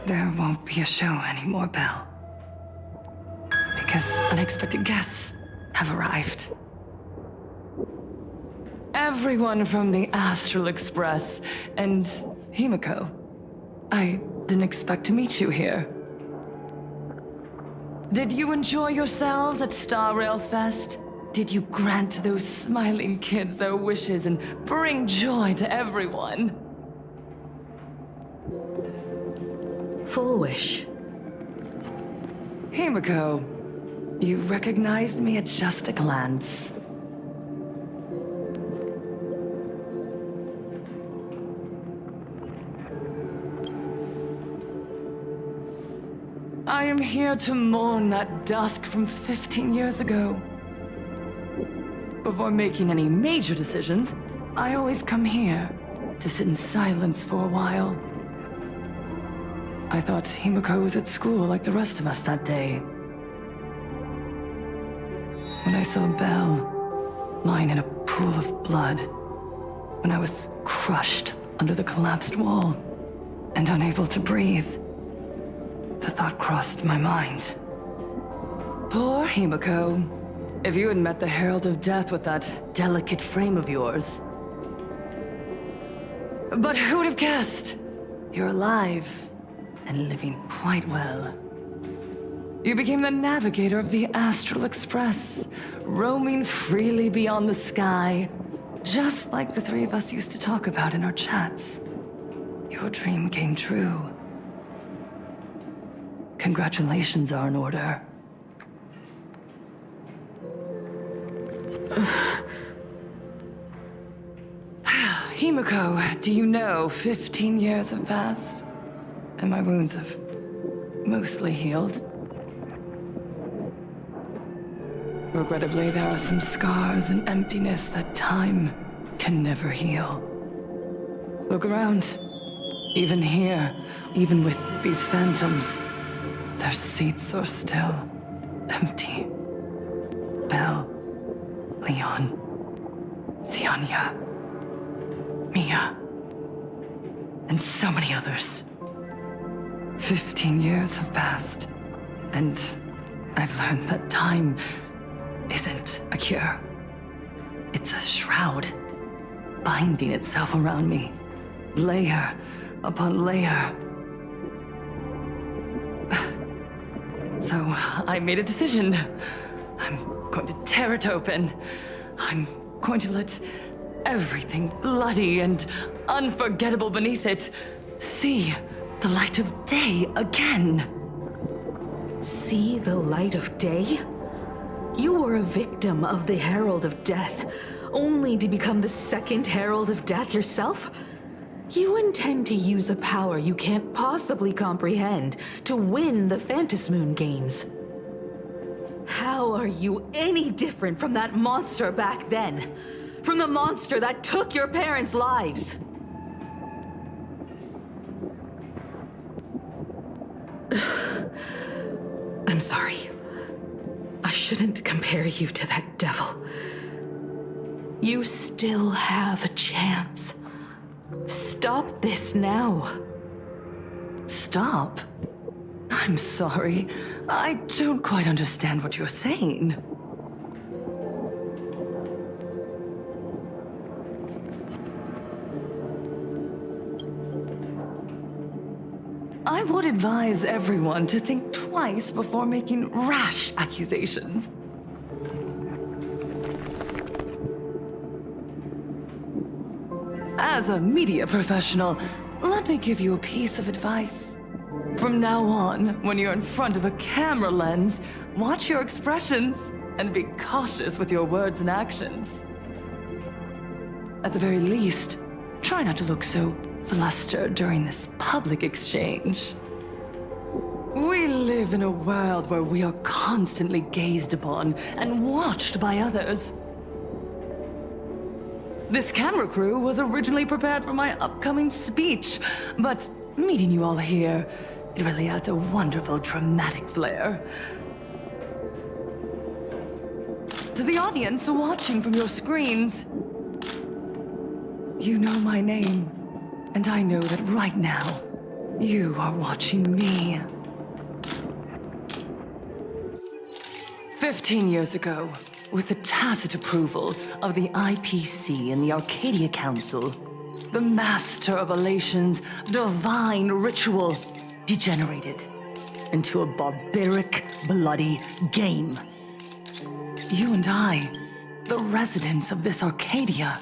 There won't be a show anymore, Belle. Because unexpected guests have arrived. Everyone from the Astral Express and Himiko. I didn't expect to meet you here. Did you enjoy yourselves at Star Rail Fest? Did you grant those smiling kids their wishes and bring joy to everyone? Full Wish. Himiko, you recognized me at just a glance. I am here to mourn that dusk from 15 years ago. Before making any major decisions, I always come here to sit in silence for a while. I thought Himiko was at school like the rest of us that day. When I saw Belle lying in a pool of blood, when I was crushed under the collapsed wall and unable to breathe, the thought crossed my mind. Poor Himiko. If you had met the Herald of Death with that delicate frame of yours. But who would have guessed? You're alive and living quite well. You became the navigator of the Astral Express, roaming freely beyond the sky, just like the three of us used to talk about in our chats. Your dream came true. Congratulations are in order. Himiko, do you know 15 years have passed? And my wounds have mostly healed. Regrettably, there are some scars and emptiness that time can never heal. Look around. Even here, even with these phantoms, their seats are still empty. Belle, Leon, Ziania, Mia, and so many others. 15 years have passed, and I've learned that time isn't a cure. It's a shroud, binding itself around me, layer upon layer. So I made a decision. I'm going to tear it open. I'm going to let everything bloody and unforgettable beneath it see the light of day again. See the light of day? You were a victim of the Herald of Death, only to become the second Herald of Death yourself? You intend to use a power you can't possibly comprehend to win the Phantasmoon Games. How are you any different from that monster back then? From the monster that took your parents' lives? I'm sorry. I shouldn't compare you to that devil. You still have a chance. Stop this now. Stop? I'm sorry. I don't quite understand what you're saying. I would advise everyone to think twice before making rash accusations. As a media professional, let me give you a piece of advice. From now on, when you're in front of a camera lens, watch your expressions and be cautious with your words and actions. At the very least, Try not to look so flustered during this public exchange. We live in a world where we are constantly gazed upon and watched by others. This camera crew was originally prepared for my upcoming speech, but meeting you all here, it really adds a wonderful dramatic flair. To the audience watching from your screens, you know my name, and I know that right now, you are watching me. 15 years ago, with the tacit approval of the IPC and the Arcadia Council, the Master of Elation's divine ritual degenerated into a barbaric, bloody game. You and I, the residents of this Arcadia,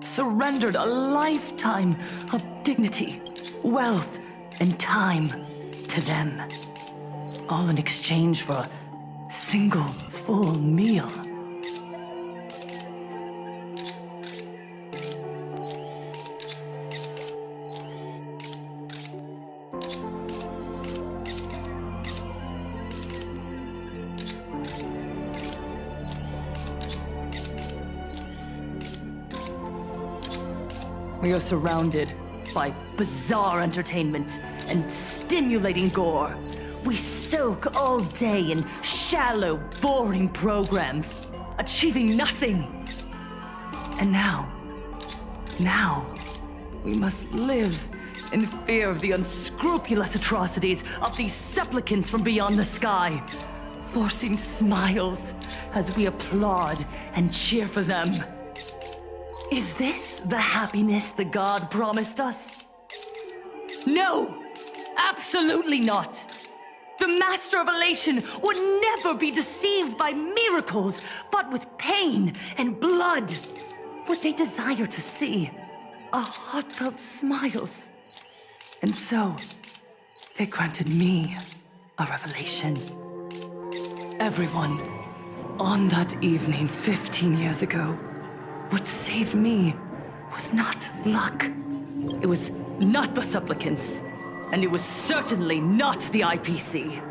surrendered a lifetime of dignity, wealth, and time to them, all in exchange for a single full meal. We are surrounded by bizarre entertainment and stimulating gore. We soak all day in shallow, boring programs, achieving nothing. And now, we must live in fear of the unscrupulous atrocities of these supplicants from beyond the sky, forcing smiles as we applaud and cheer for them. Is this the happiness the god promised us? No! Absolutely not! The Master of Elation would never be deceived by miracles, but with pain and blood. What they desire to see are heartfelt smiles. And so, they granted me a revelation. Everyone, on that evening 15 years ago, what saved me was not luck. It was not the supplicants, and it was certainly not the IPC.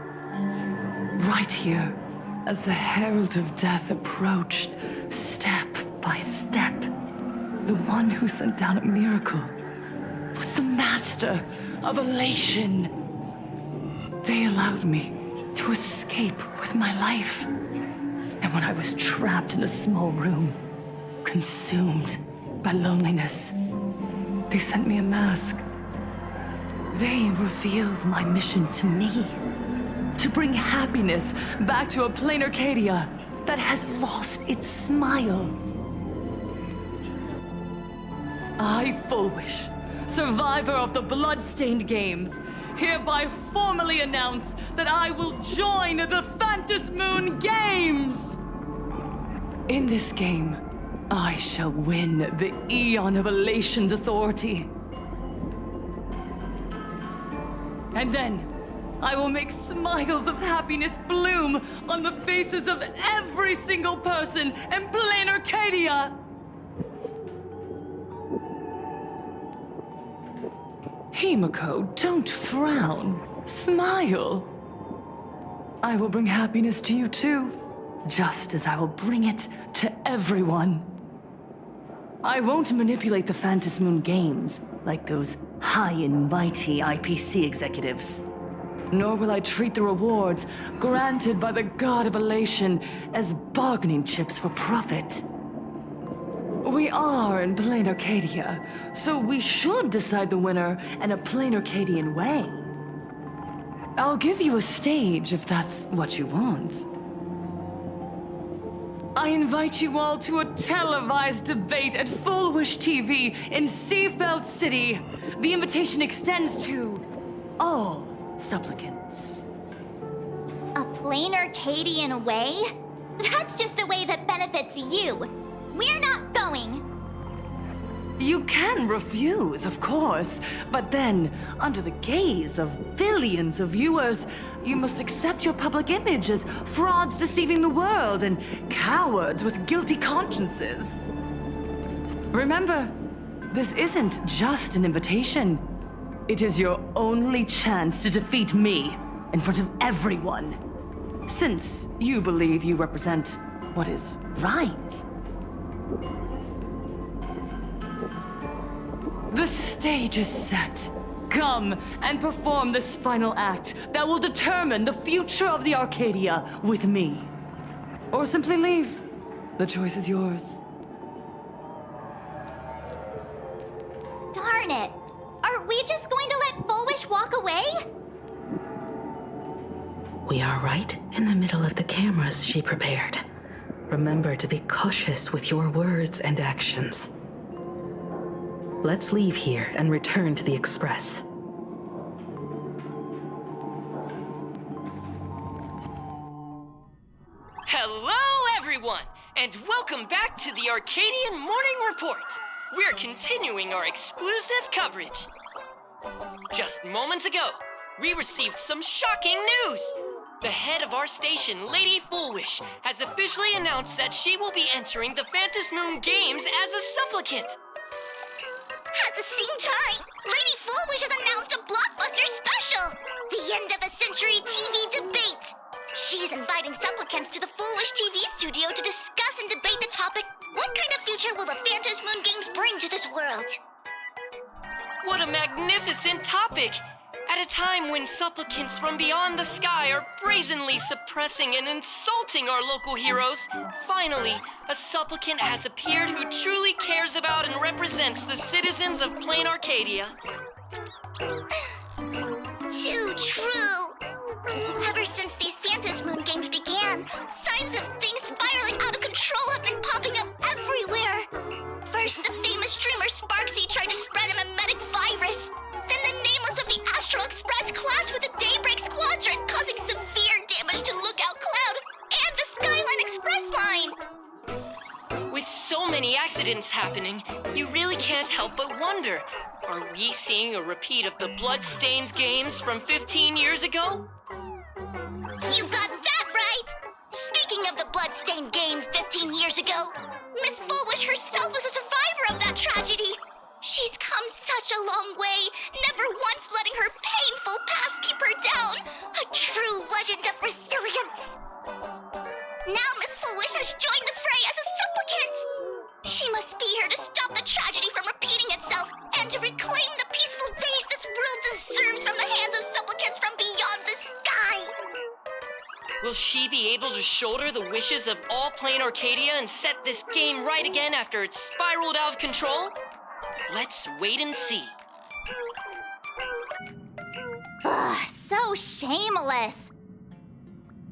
Right here, as the Herald of Death approached, step by step, the one who sent down a miracle was the Master of Elation. They allowed me to escape with my life. And when I was trapped in a small room, consumed by loneliness, they sent me a mask. They revealed my mission to me, to bring happiness back to a plain Arcadia that has lost its smile. I, Fullwish, survivor of the Bloodstained Games, hereby formally announce that I will join the Phantom Moon Games! In this game, I shall win the Eon of Elation's authority. And then, I will make smiles of happiness bloom on the faces of every single person in plain Arcadia! Himiko, don't frown. Smile. I will bring happiness to you too, just as I will bring it to everyone. I won't manipulate the Phantom Moon Games like those high and mighty IPC executives. Nor will I treat the rewards granted by the God of Elation as bargaining chips for profit. We are in plain Arcadia, so we should decide the winner in a plain Arcadian way. I'll give you a stage if that's what you want. I invite you all to a televised debate at Fullwish TV in Seafeld City. The invitation extends to all supplicants. A plain Arcadian way? That's just a way that benefits you. We're not going. You can refuse, of course, but then, under the gaze of billions of viewers, you must accept your public image as frauds deceiving the world and cowards with guilty consciences. Remember, This isn't just an invitation. It is your only chance to defeat me in front of everyone. Since you believe you represent what is right. The stage is set. Come and perform this final act that will determine the future of the Arcadia with me. Or simply leave. The choice is yours. Darn it! Are we just going to let Fullwish walk away? We are right in the middle of the cameras she prepared. Remember to be cautious with your words and actions. Let's leave here and return to the Express. Hello, everyone, and welcome back to the Arcadian Morning Report. We're continuing our exclusive coverage. Just moments ago, we received some shocking news. The head of our station, Lady Fullwish, has officially announced that she will be entering the Phantom Moon Games as a supplicant. At the same time, Lady Fullwish has announced a blockbuster special! The end of a century TV debate! She is inviting supplicants to the Fullwish TV studio to discuss and debate the topic, what kind of future will the Phantom Moon Games bring to this world? What a magnificent topic! At a time when supplicants from beyond the sky are brazenly suppressing and insulting our local heroes, finally, a supplicant has appeared who truly cares about and represents the citizens of Plain Arcadia. Too true! Ever since these Phantom Moon Games began, signs of things spiraling out of control have been popping up everywhere! First, the famous streamer Sparksy tried to spread a mimetic virus. Then the Nameless of the Astral Express clashed with the Daybreak Squadron, causing severe damage to Lookout Cloud and the Skyline Express line! With so many accidents happening, you really can't help but wonder, are we seeing a repeat of the Bloodstained games from 15 years ago? You got that right! Speaking of the Bloodstained games 15 years ago, Miss Fullwish herself was a survivor of that tragedy! She's come such a long way, never once letting her painful past keep her down. A true legend of resilience. Now Miss Fullwish has joined the fray as a supplicant. She must be here to stop the tragedy from repeating itself and to reclaim the peaceful days this world deserves from the hands of supplicants from beyond the sky. Will she be able to shoulder the wishes of all Plain Arcadia and set this game right again after it's spiraled out of control? Let's wait and see. Ugh, so shameless.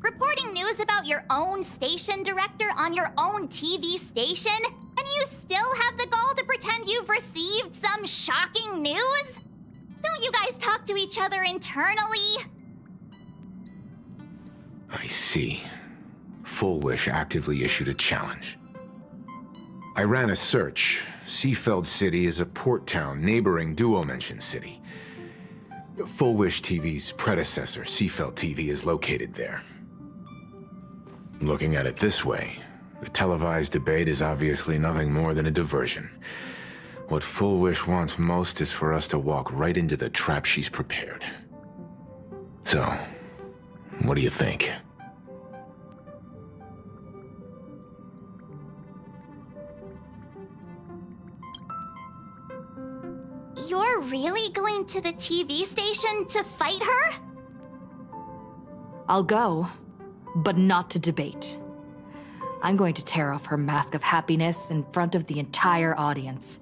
Reporting news about your own station director on your own TV station, and you still have the gall to pretend you've received some shocking news? Don't you guys talk to each other internally? I see. Fullwish actively issued a challenge. I ran a search. Seafeld City is a port town neighboring Duo-Mention City. Fullwish TV's predecessor, Seafeld TV, is located there. Looking at it this way, the televised debate is obviously nothing more than a diversion. What Fullwish wants most is for us to walk right into the trap she's prepared. So, what do you think? You're really going to the TV station to fight her? I'll go, but not to debate. I'm going to tear off her mask of happiness in front of the entire audience.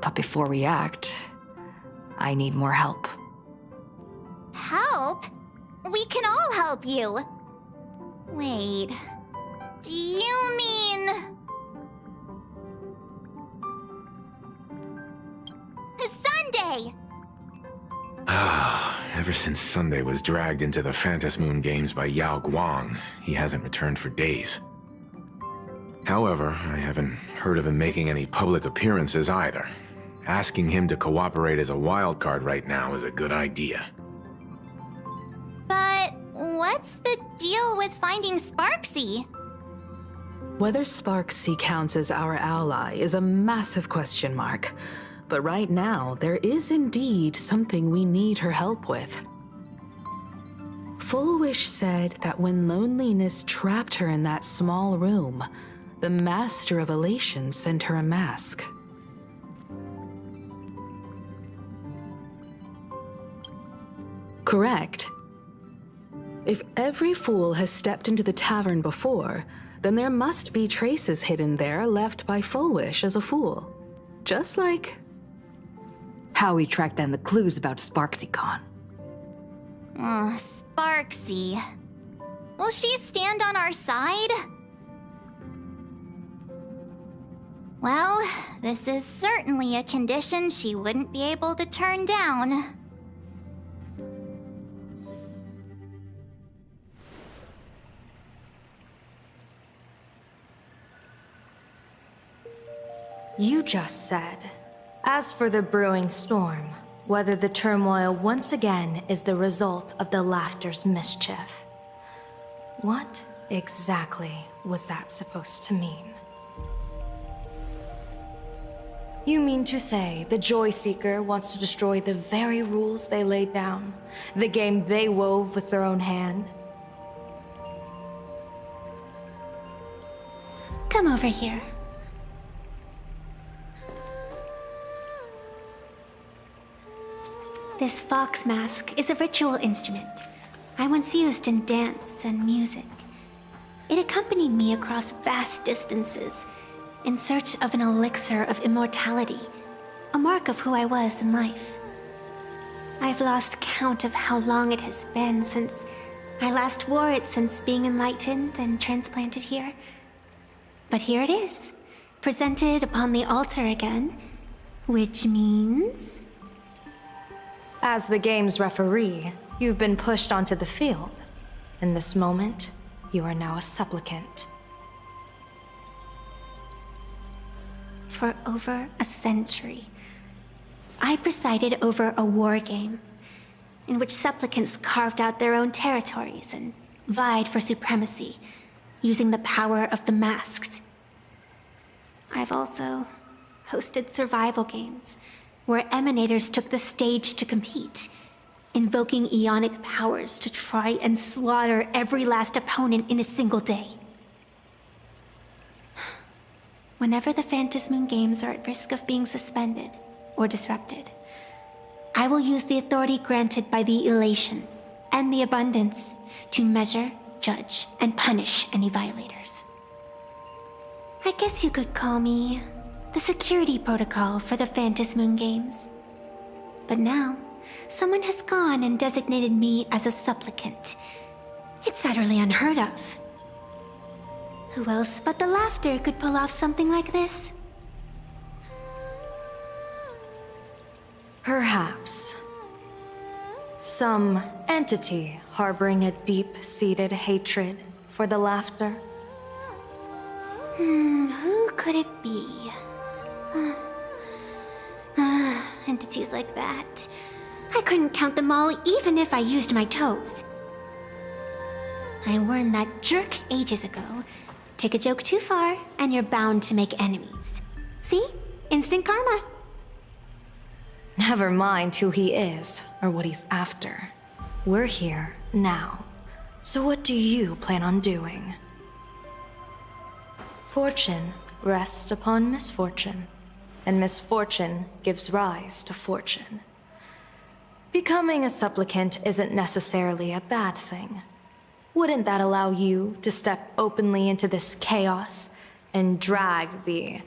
But before we act, I need more help. Help? We can all help you. Wait, do you mean... Sunday! Ever since Sunday was dragged into the Phantom Moon Games by Yao Guang, he hasn't returned for days. However, I haven't heard of him making any public appearances either. Asking him to cooperate as a wildcard right now is a good idea. But what's the deal with finding Sparksy? Whether Sparksea counts as our ally is a massive question mark, but right now there is indeed something we need her help with. Full Wish said that when loneliness trapped her in that small room, the Master of Elation sent her a mask. Correct. If every fool has stepped into the tavern before, then there must be traces hidden there left by Full Wish as a fool. Just like how we tracked down the clues about SparksyCon. Sparksy. Will she stand on our side? Well, this is certainly a condition she wouldn't be able to turn down. You just said, as for the brewing storm, whether the turmoil once again is the result of the Laughter's mischief. What exactly was that supposed to mean? You mean to say the Joy Seeker wants to destroy the very rules they laid down, the game they wove with their own hand? Come over here. This fox mask is a ritual instrument I once used in dance and music. It accompanied me across vast distances in search of an elixir of immortality, a mark of who I was in life. I've lost count of how long it has been since I last wore it since being enlightened and transplanted here. But here it is, presented upon the altar again, which means... As the game's referee, you've been pushed onto the field. In this moment, you are now a supplicant. For over a century, I presided over a war game in which supplicants carved out their own territories and vied for supremacy, using the power of the masks. I've also hosted survival games where emanators took the stage to compete, invoking eonic powers to try and slaughter every last opponent in a single day. Whenever the Phantasmoon games are at risk of being suspended or disrupted, I will use the authority granted by the Elation and the Abundance to measure, judge, and punish any violators. I guess you could call me the security protocol for the Phantasmoon games. But now, someone has gone and designated me as a supplicant. It's utterly unheard of. Who else but the Laughter could pull off something like this? Perhaps. Some entity harboring a deep-seated hatred for the Laughter. Who could it be? Entities like that. I couldn't count them all even if I used my toes. I warned that jerk ages ago. Take a joke too far, and you're bound to make enemies. See? Instant karma. Never mind who he is, or what he's after. We're here, now. So what do you plan on doing? Fortune rests upon misfortune, and misfortune gives rise to fortune. Becoming a supplicant isn't necessarily a bad thing. Wouldn't that allow you to step openly into this chaos and drag the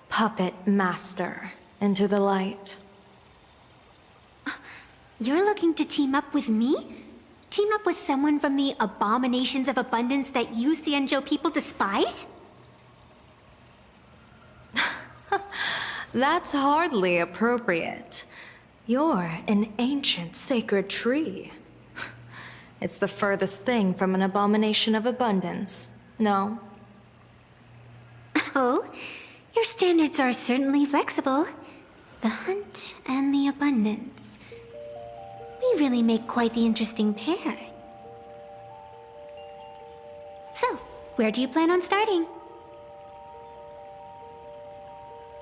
puppet master into the light? You're looking to team up with me? Team up with someone from the abominations of abundance that you Xianzhou people despise? That's hardly appropriate. You're an ancient sacred tree. It's the furthest thing from an abomination of abundance, no? Oh, your standards are certainly flexible. The hunt and the abundance. We really make quite the interesting pair. So, where do you plan on starting?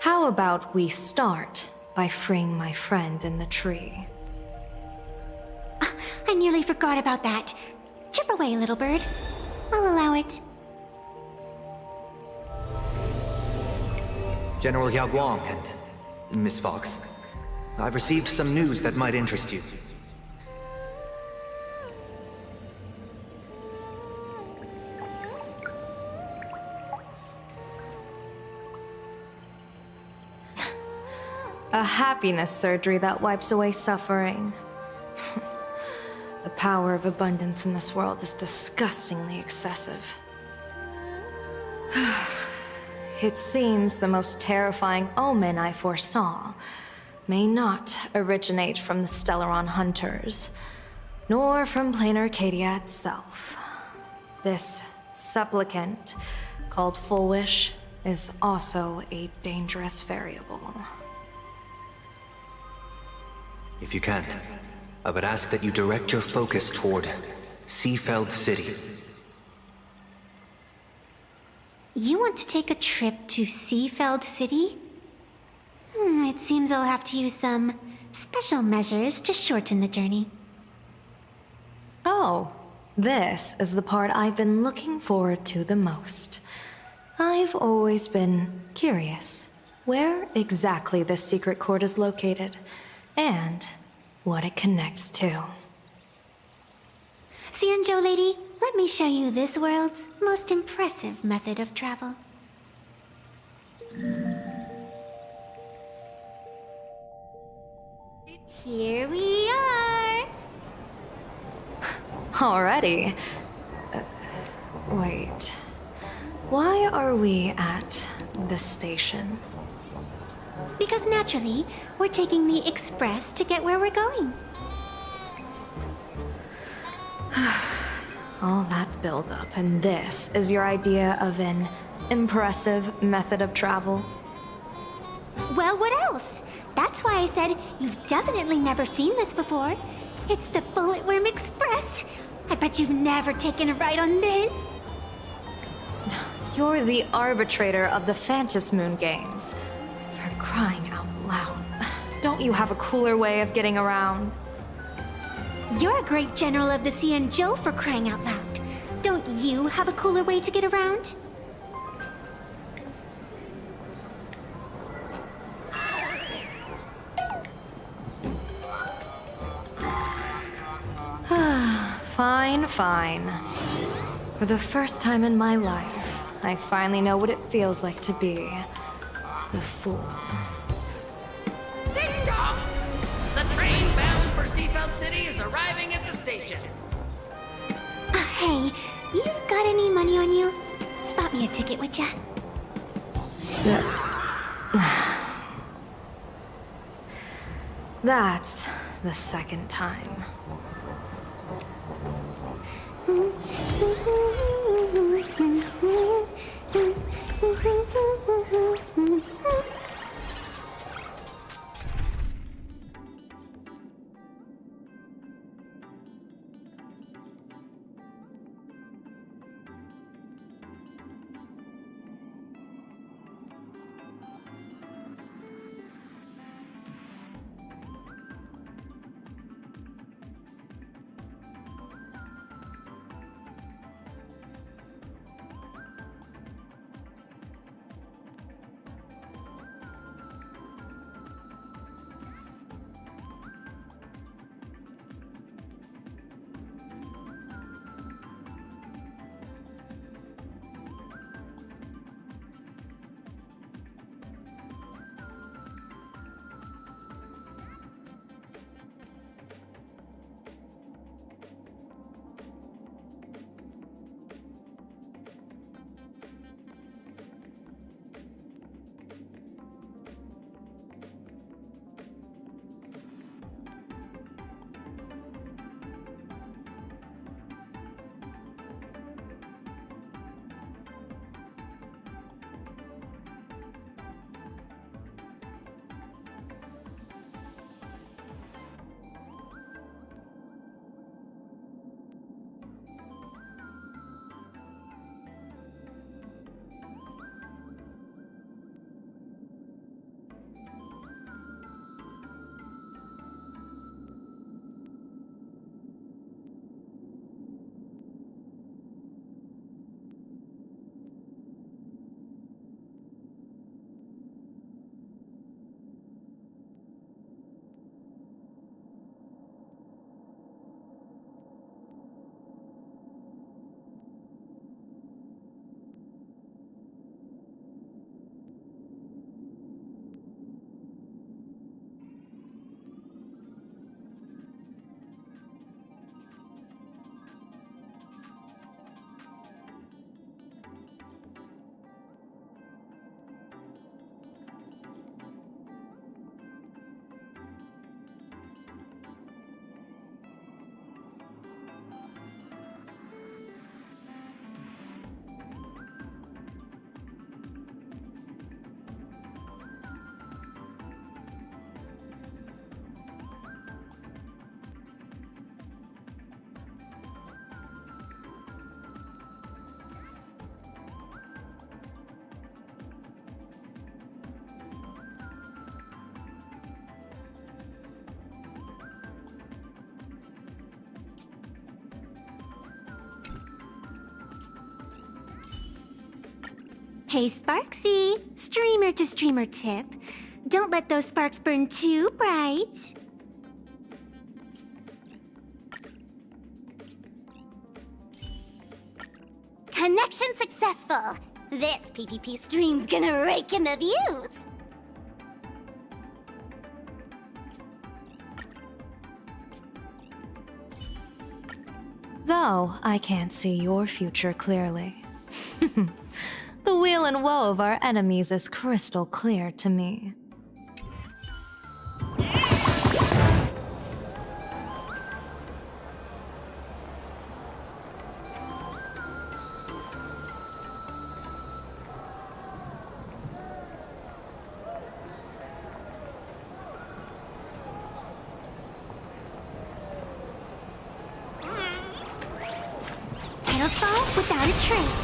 How about we start by freeing my friend in the tree? I nearly forgot about that. Chip away, little bird. I'll allow it. General Yao Guang and Miss Fox, I've received some news that might interest you. A happiness surgery that wipes away suffering. The power of abundance in this world is disgustingly excessive. It seems the most terrifying omen I foresaw may not originate from the Stellaron hunters, nor from plain Arcadia itself. This supplicant, called Full Wish, is also a dangerous variable. If you can, I would ask that you direct your focus toward Seafeld City. You want to take a trip to Seafeld City? It seems I'll have to use some special measures to shorten the journey. Oh, this is the part I've been looking forward to the most. I've always been curious where exactly this secret court is located, and what it connects to. Xianzhou lady, let me show you this world's most impressive method of travel. Here we are! Already? Wait. Why are we at the station? Because naturally, we're taking the express to get where we're going. All that buildup, and this is your idea of an impressive method of travel? Well, what else? That's why I said you've definitely never seen this before. It's the Bullet Worm Express. I bet you've never taken a ride on this. You're the arbitrator of the Phantom Moon games. For crying out loud. Don't you have a cooler way of getting around? You're a great general of the Xianzhou, for crying out loud. Don't you have a cooler way to get around? Fine, fine. For the first time in my life, I finally know what it feels like to be the fool. Ding dong! The train bound for Seafeld City is arriving at the station. Hey, you got any money on you? Spot me a ticket, would ya? That's the second time. Hey, Sparksy. Streamer to streamer tip. Don't let those sparks burn too bright. Connection successful. This PvP stream's gonna rake in the views. Though I can't see your future clearly. The weal and woe of our enemies is crystal clear to me. Pedal without a trace.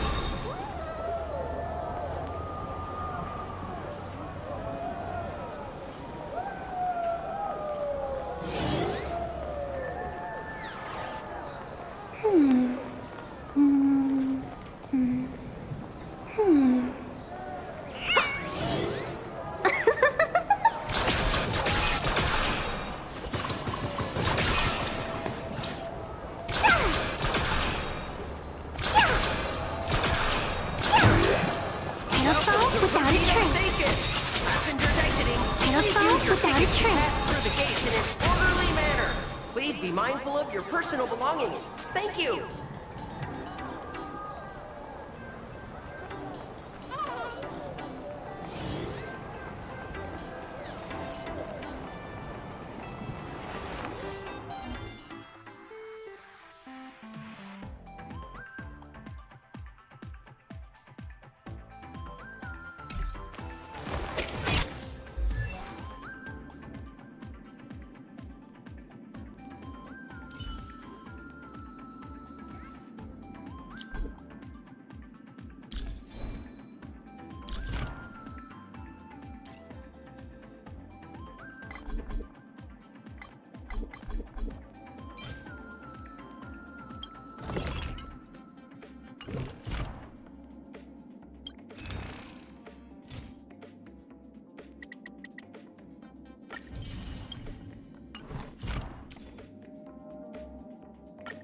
Please be mindful of your personal belongings. Thank you.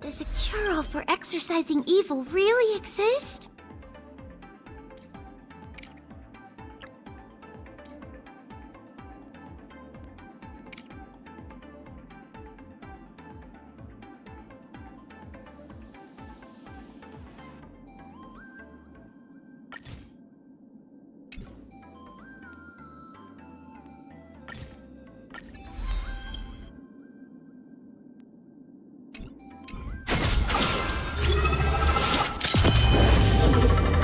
Does a cure-all for exorcising evil really exist?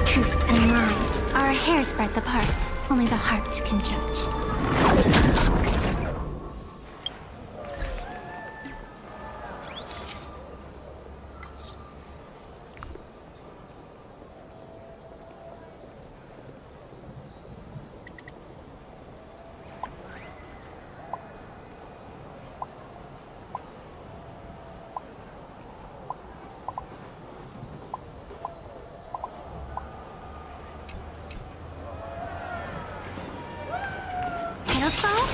Truth and lies are a hair's breadth apart. Only the heart can judge.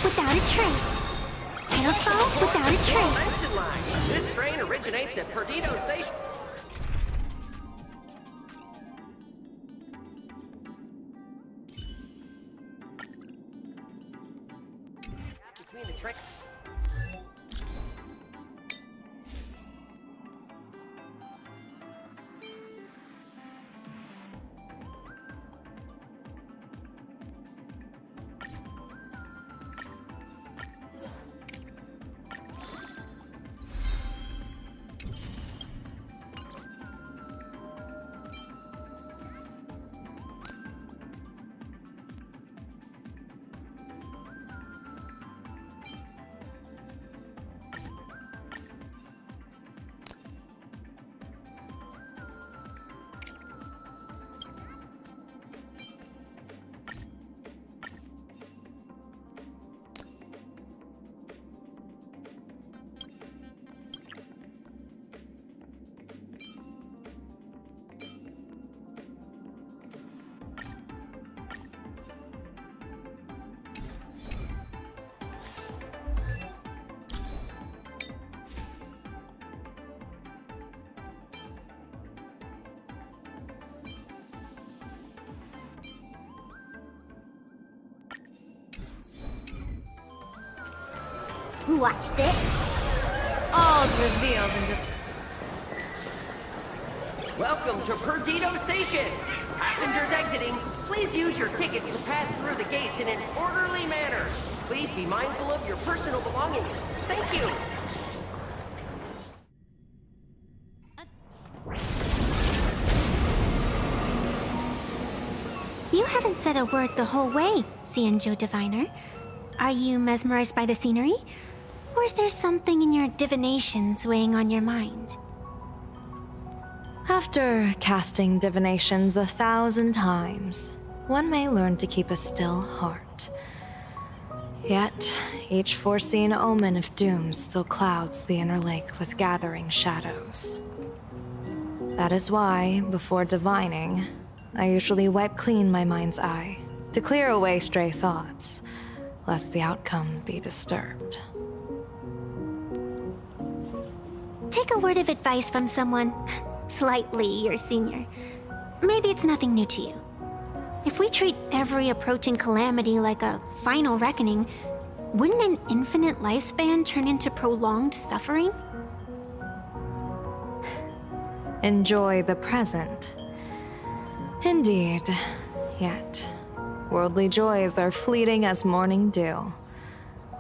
Without a trace. Pedal without a trace. Mention line. This train originates at Perdido Station. Between the train. Watch this. All's revealed in the... Welcome to Perdido Station. Passengers exiting, please use your tickets to pass through the gates in an orderly manner. Please be mindful of your personal belongings. Thank you. You haven't said a word the whole way, Xianzhou Diviner. Are you mesmerized by the scenery? Or is there something in your divinations weighing on your mind? After casting divinations 1,000 times, one may learn to keep a still heart. Yet, each foreseen omen of doom still clouds the inner lake with gathering shadows. That is why, before divining, I usually wipe clean my mind's eye to clear away stray thoughts, lest the outcome be disturbed. Take a word of advice from someone slightly your senior. Maybe it's nothing new to you. If we treat every approaching calamity like a final reckoning, wouldn't an infinite lifespan turn into prolonged suffering? Enjoy the present. Indeed, yet worldly joys are fleeting as morning dew,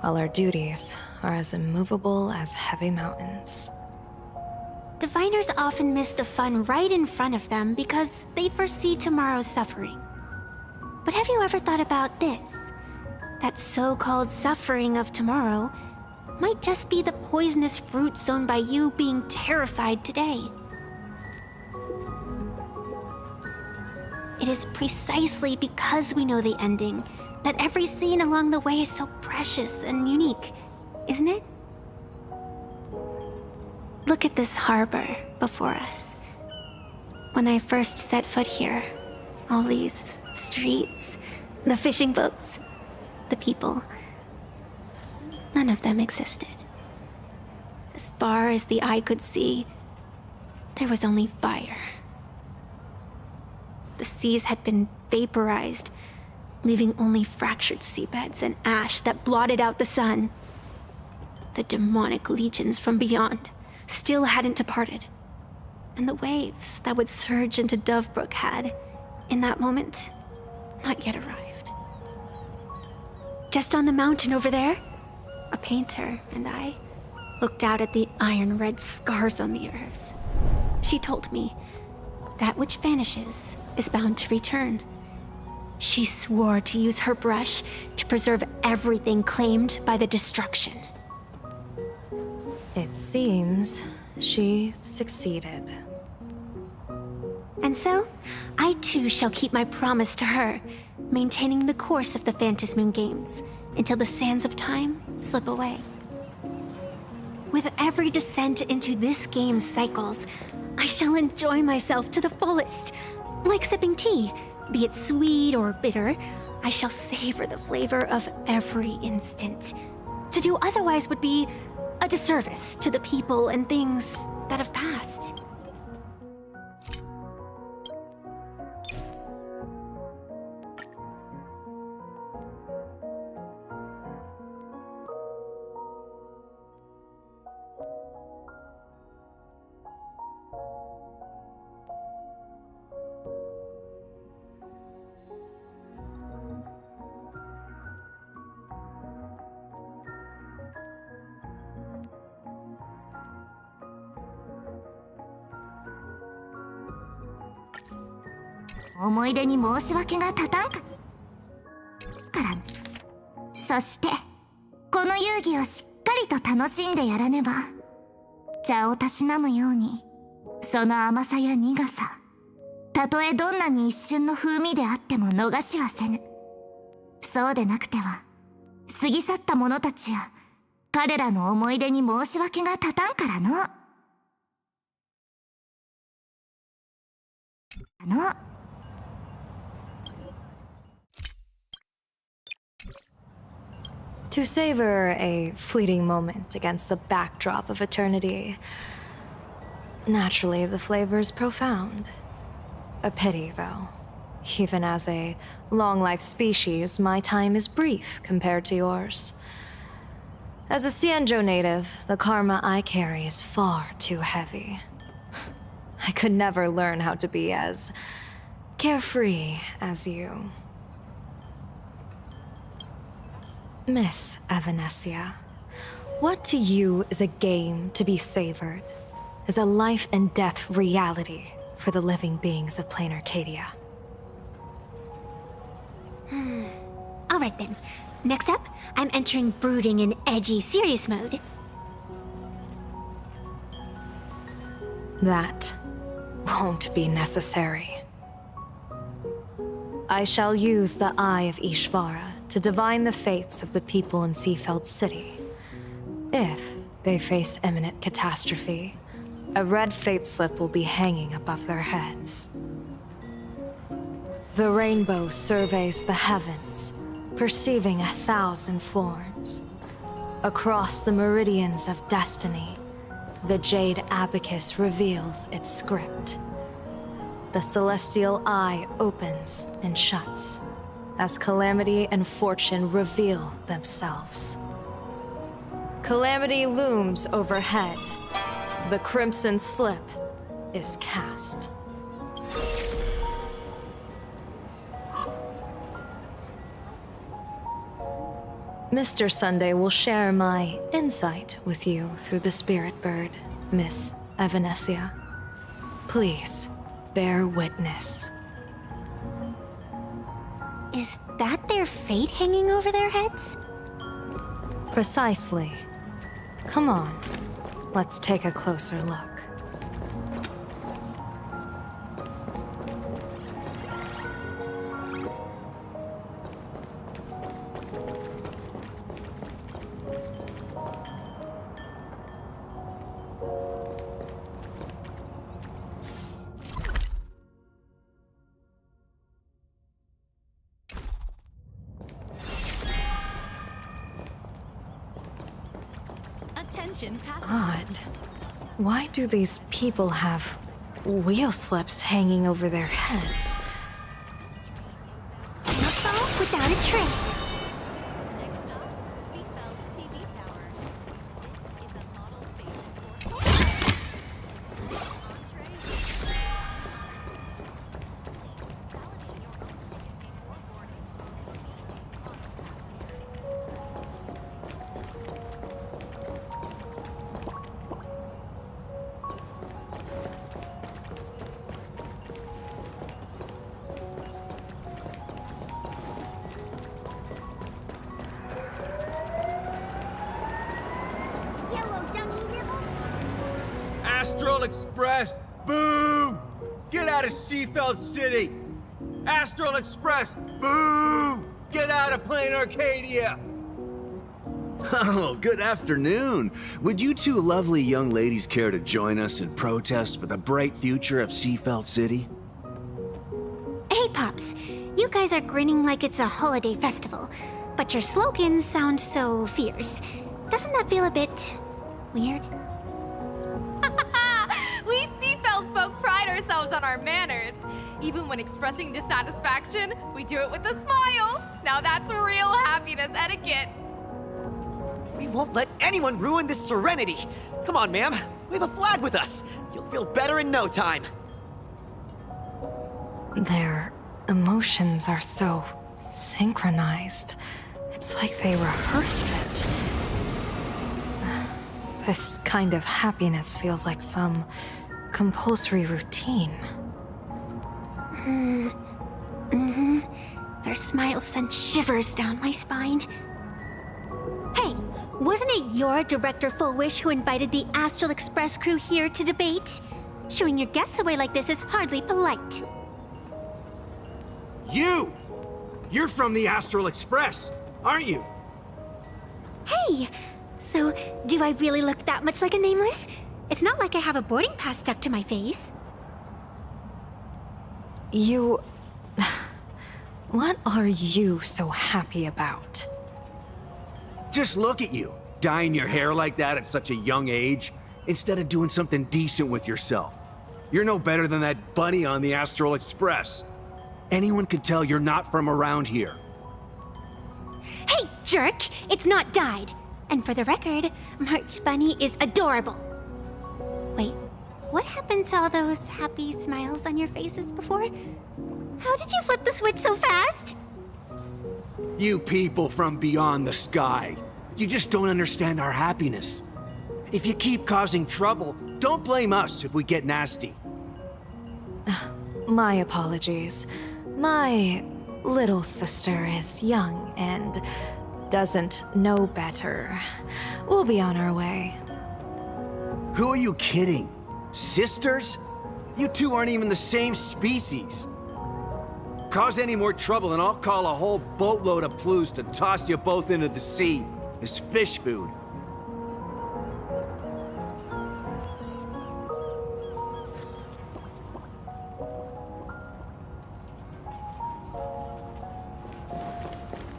while our duties are as immovable as heavy mountains. Diviners often miss the fun right in front of them because they foresee tomorrow's suffering. But have you ever thought about this? That so-called suffering of tomorrow might just be the poisonous fruit sown by you being terrified today. It is precisely because we know the ending that every scene along the way is so precious and unique, isn't it? Look at this harbor before us. When I first set foot here, all these streets, the fishing boats, the people, none of them existed. As far as the eye could see, there was only fire. The seas had been vaporized, leaving only fractured seabeds and ash that blotted out the sun. The demonic legions from beyond still hadn't departed, and the waves that would surge into Dovebrook had, in that moment, not yet arrived. Just on the mountain over there, a painter and I looked out at the iron-red scars on the earth. She told me, that which vanishes is bound to return. She swore to use her brush to preserve everything claimed by the destruction. It seems she succeeded. And so, I too shall keep my promise to her, maintaining the course of the Phantasmoon Games until the sands of time slip away. With every descent into this game's cycles, I shall enjoy myself to the fullest. Like sipping tea, be it sweet or bitter, I shall savor the flavor of every instant. To do otherwise would be a disservice to the people and things that have passed.思い出に申し訳が立たんから。そしてこの遊戯をしっかりと楽しんでやらねば、茶をたしなむようにその甘さや苦さ、たとえどんなに一瞬の風味であっても逃しはせぬ。そうでなくては過ぎ去った者たちや彼らの思い出に申し訳が立たんからの。To savor a fleeting moment against the backdrop of eternity. Naturally, the flavor is profound. A pity, though. Even as a long-life species, my time is brief compared to yours. As a Cianjo native, the karma I carry is far too heavy. I could never learn how to be as carefree as you. Miss Evanescia, what to you is a game to be savored, is a life and death reality for the living beings of plain Arcadia? Alright then. Next up, I'm entering brooding and edgy serious mode. That won't be necessary. I shall use the Eye of Ishvara to divine the fates of the people in Seafeld City. If they face imminent catastrophe, a red fate slip will be hanging above their heads. The rainbow surveys the heavens, perceiving 1,000 forms. Across the meridians of destiny, the jade abacus reveals its script. The celestial eye opens and shuts as calamity and fortune reveal themselves. Calamity looms overhead. The crimson slip is cast. Mr. Sunday will share my insight with you through the spirit bird, Miss Evanescia. Please, bear witness. Is that their fate hanging over their heads? Precisely. Come on, let's take a closer look. Odd. Why do these people have wheel slips hanging over their heads? Not off without a trace. Astral Express! Boo! Get out of Seafeld City! Astral Express! Boo! Get out of plain Arcadia! Oh, good afternoon. Would you two lovely young ladies care to join us in protest for the bright future of Seafeld City? Hey, Pops. You guys are grinning like it's a holiday festival, but your slogans sound so fierce. Doesn't that feel a bit weird? We Seafeld folk pride ourselves on our manners. Even when expressing dissatisfaction, we do it with a smile. Now that's real happiness etiquette. We won't let anyone ruin this serenity. Come on, ma'am. We have a flag with us. You'll feel better in no time. Their emotions are so synchronized. It's like they rehearsed it. This kind of happiness feels like some compulsory routine. Their smile sent shivers down my spine. Hey, wasn't it your Director Fullwish who invited the Astral Express crew here to debate? Shooing your guests away like this is hardly polite. You! You're from the Astral Express, aren't you? Hey! So, do I really look that much like a nameless? It's not like I have a boarding pass stuck to my face. You... What are you so happy about? Just look at you, dyeing your hair like that at such a young age, instead of doing something decent with yourself. You're no better than that bunny on the Astral Express. Anyone could tell you're not from around here. Hey, jerk! It's not dyed. And for the record, March Bunny is adorable. Wait, what happened to all those happy smiles on your faces before? How did you flip the switch so fast? You people from beyond the sky. You just don't understand our happiness. If you keep causing trouble, don't blame us if we get nasty. My apologies. My little sister is young and doesn't know better. We'll be on our way. Who are you kidding? Sisters? You two aren't even the same species. Cause any more trouble and I'll call a whole boatload of Ploos to toss you both into the sea as fish food.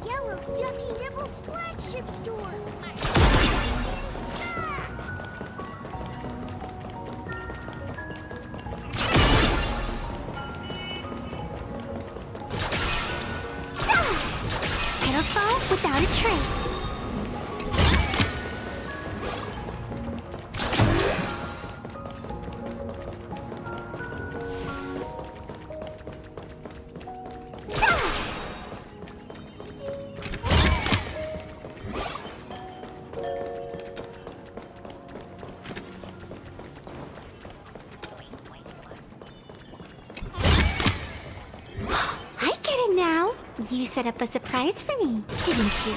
Yellow Ducky Nibble's flagship store. It'll fall without a trace. I get it now. You set up a surprise for me, didn't you?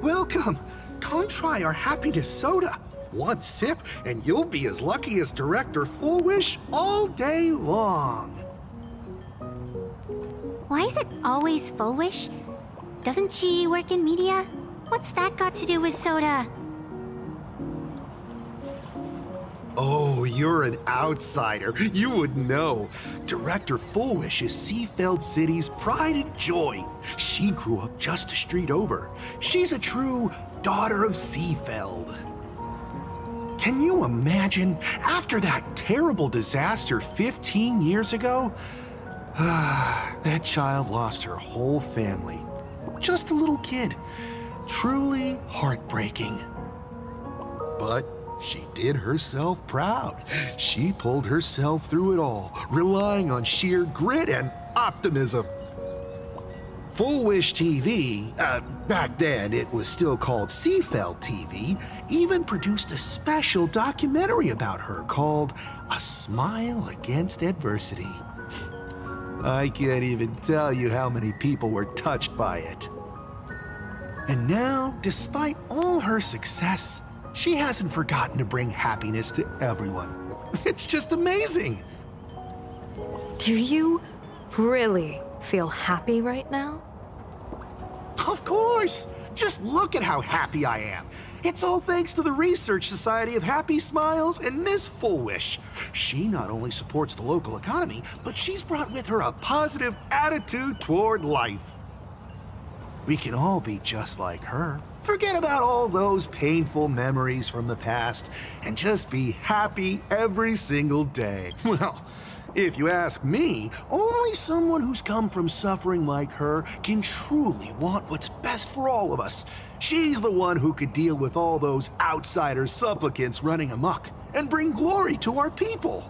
Welcome! Come try our happiness soda. One sip, and you'll be as lucky as Director Full Wish all day long. Why is it always Full Wish? Doesn't she work in media? What's that got to do with soda? Oh, you're an outsider. You would know. Director Full Wish is Seafeld City's pride and joy. She grew up just a street over. She's a true daughter of Seafeld. Can you imagine, after that terrible disaster 15 years ago? That child lost her whole family. Just a little kid. Truly heartbreaking. But she did herself proud. She pulled herself through it all, relying on sheer grit and optimism. Full Wish TV, back then it was still called Seafeld TV, even produced a special documentary about her called A Smile Against Adversity. I can't even tell you how many people were touched by it. And now, despite all her success, she hasn't forgotten to bring happiness to everyone. It's just amazing. Do you really feel happy right now? Of course! Just look at how happy I am. It's all thanks to the Research Society of Happy Smiles and Miss Full Wish. She not only supports the local economy, but she's brought with her a positive attitude toward life. We can all be just like her. Forget about all those painful memories from the past and just be happy every single day. Well, if you ask me, only someone who's come from suffering like her can truly want what's best for all of us. She's the one who could deal with all those outsider supplicants running amok and bring glory to our people.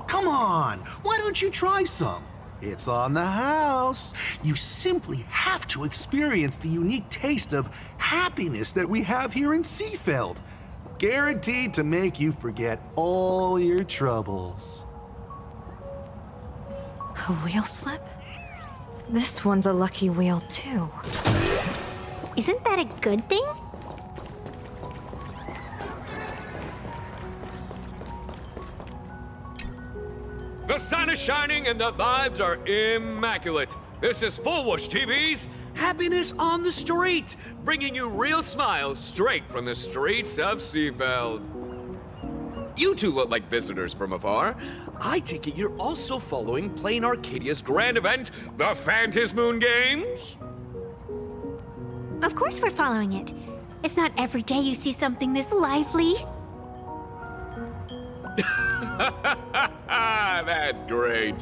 Come on, why don't you try some? It's on the house. You simply have to experience the unique taste of happiness that we have here in Seafeld. Guaranteed to make you forget all your troubles. A wheel slip? This one's a lucky wheel, too. Isn't that a good thing? The sun is shining and the vibes are immaculate. This is Full Whoosh TV's Happiness on the Street, bringing you real smiles straight from the streets of Seafeld. You two look like visitors from afar. I take it you're also following Plain Arcadia's grand event, the Phantasmoon Games? Of course we're following it. It's not every day you see something this lively. That's great.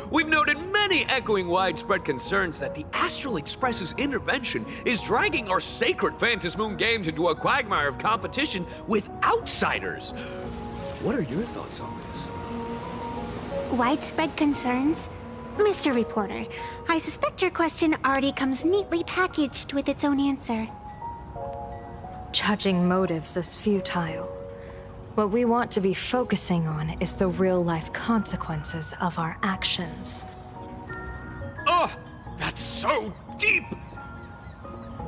We've noted many echoing widespread concerns that the Astral Express's intervention is dragging our sacred Phantasmoon Games into a quagmire of competition with outsiders. What are your thoughts on this? Widespread concerns? Mr. Reporter, I suspect your question already comes neatly packaged with its own answer. Judging motives is futile. What we want to be focusing on is the real-life consequences of our actions. Oh, that's so deep!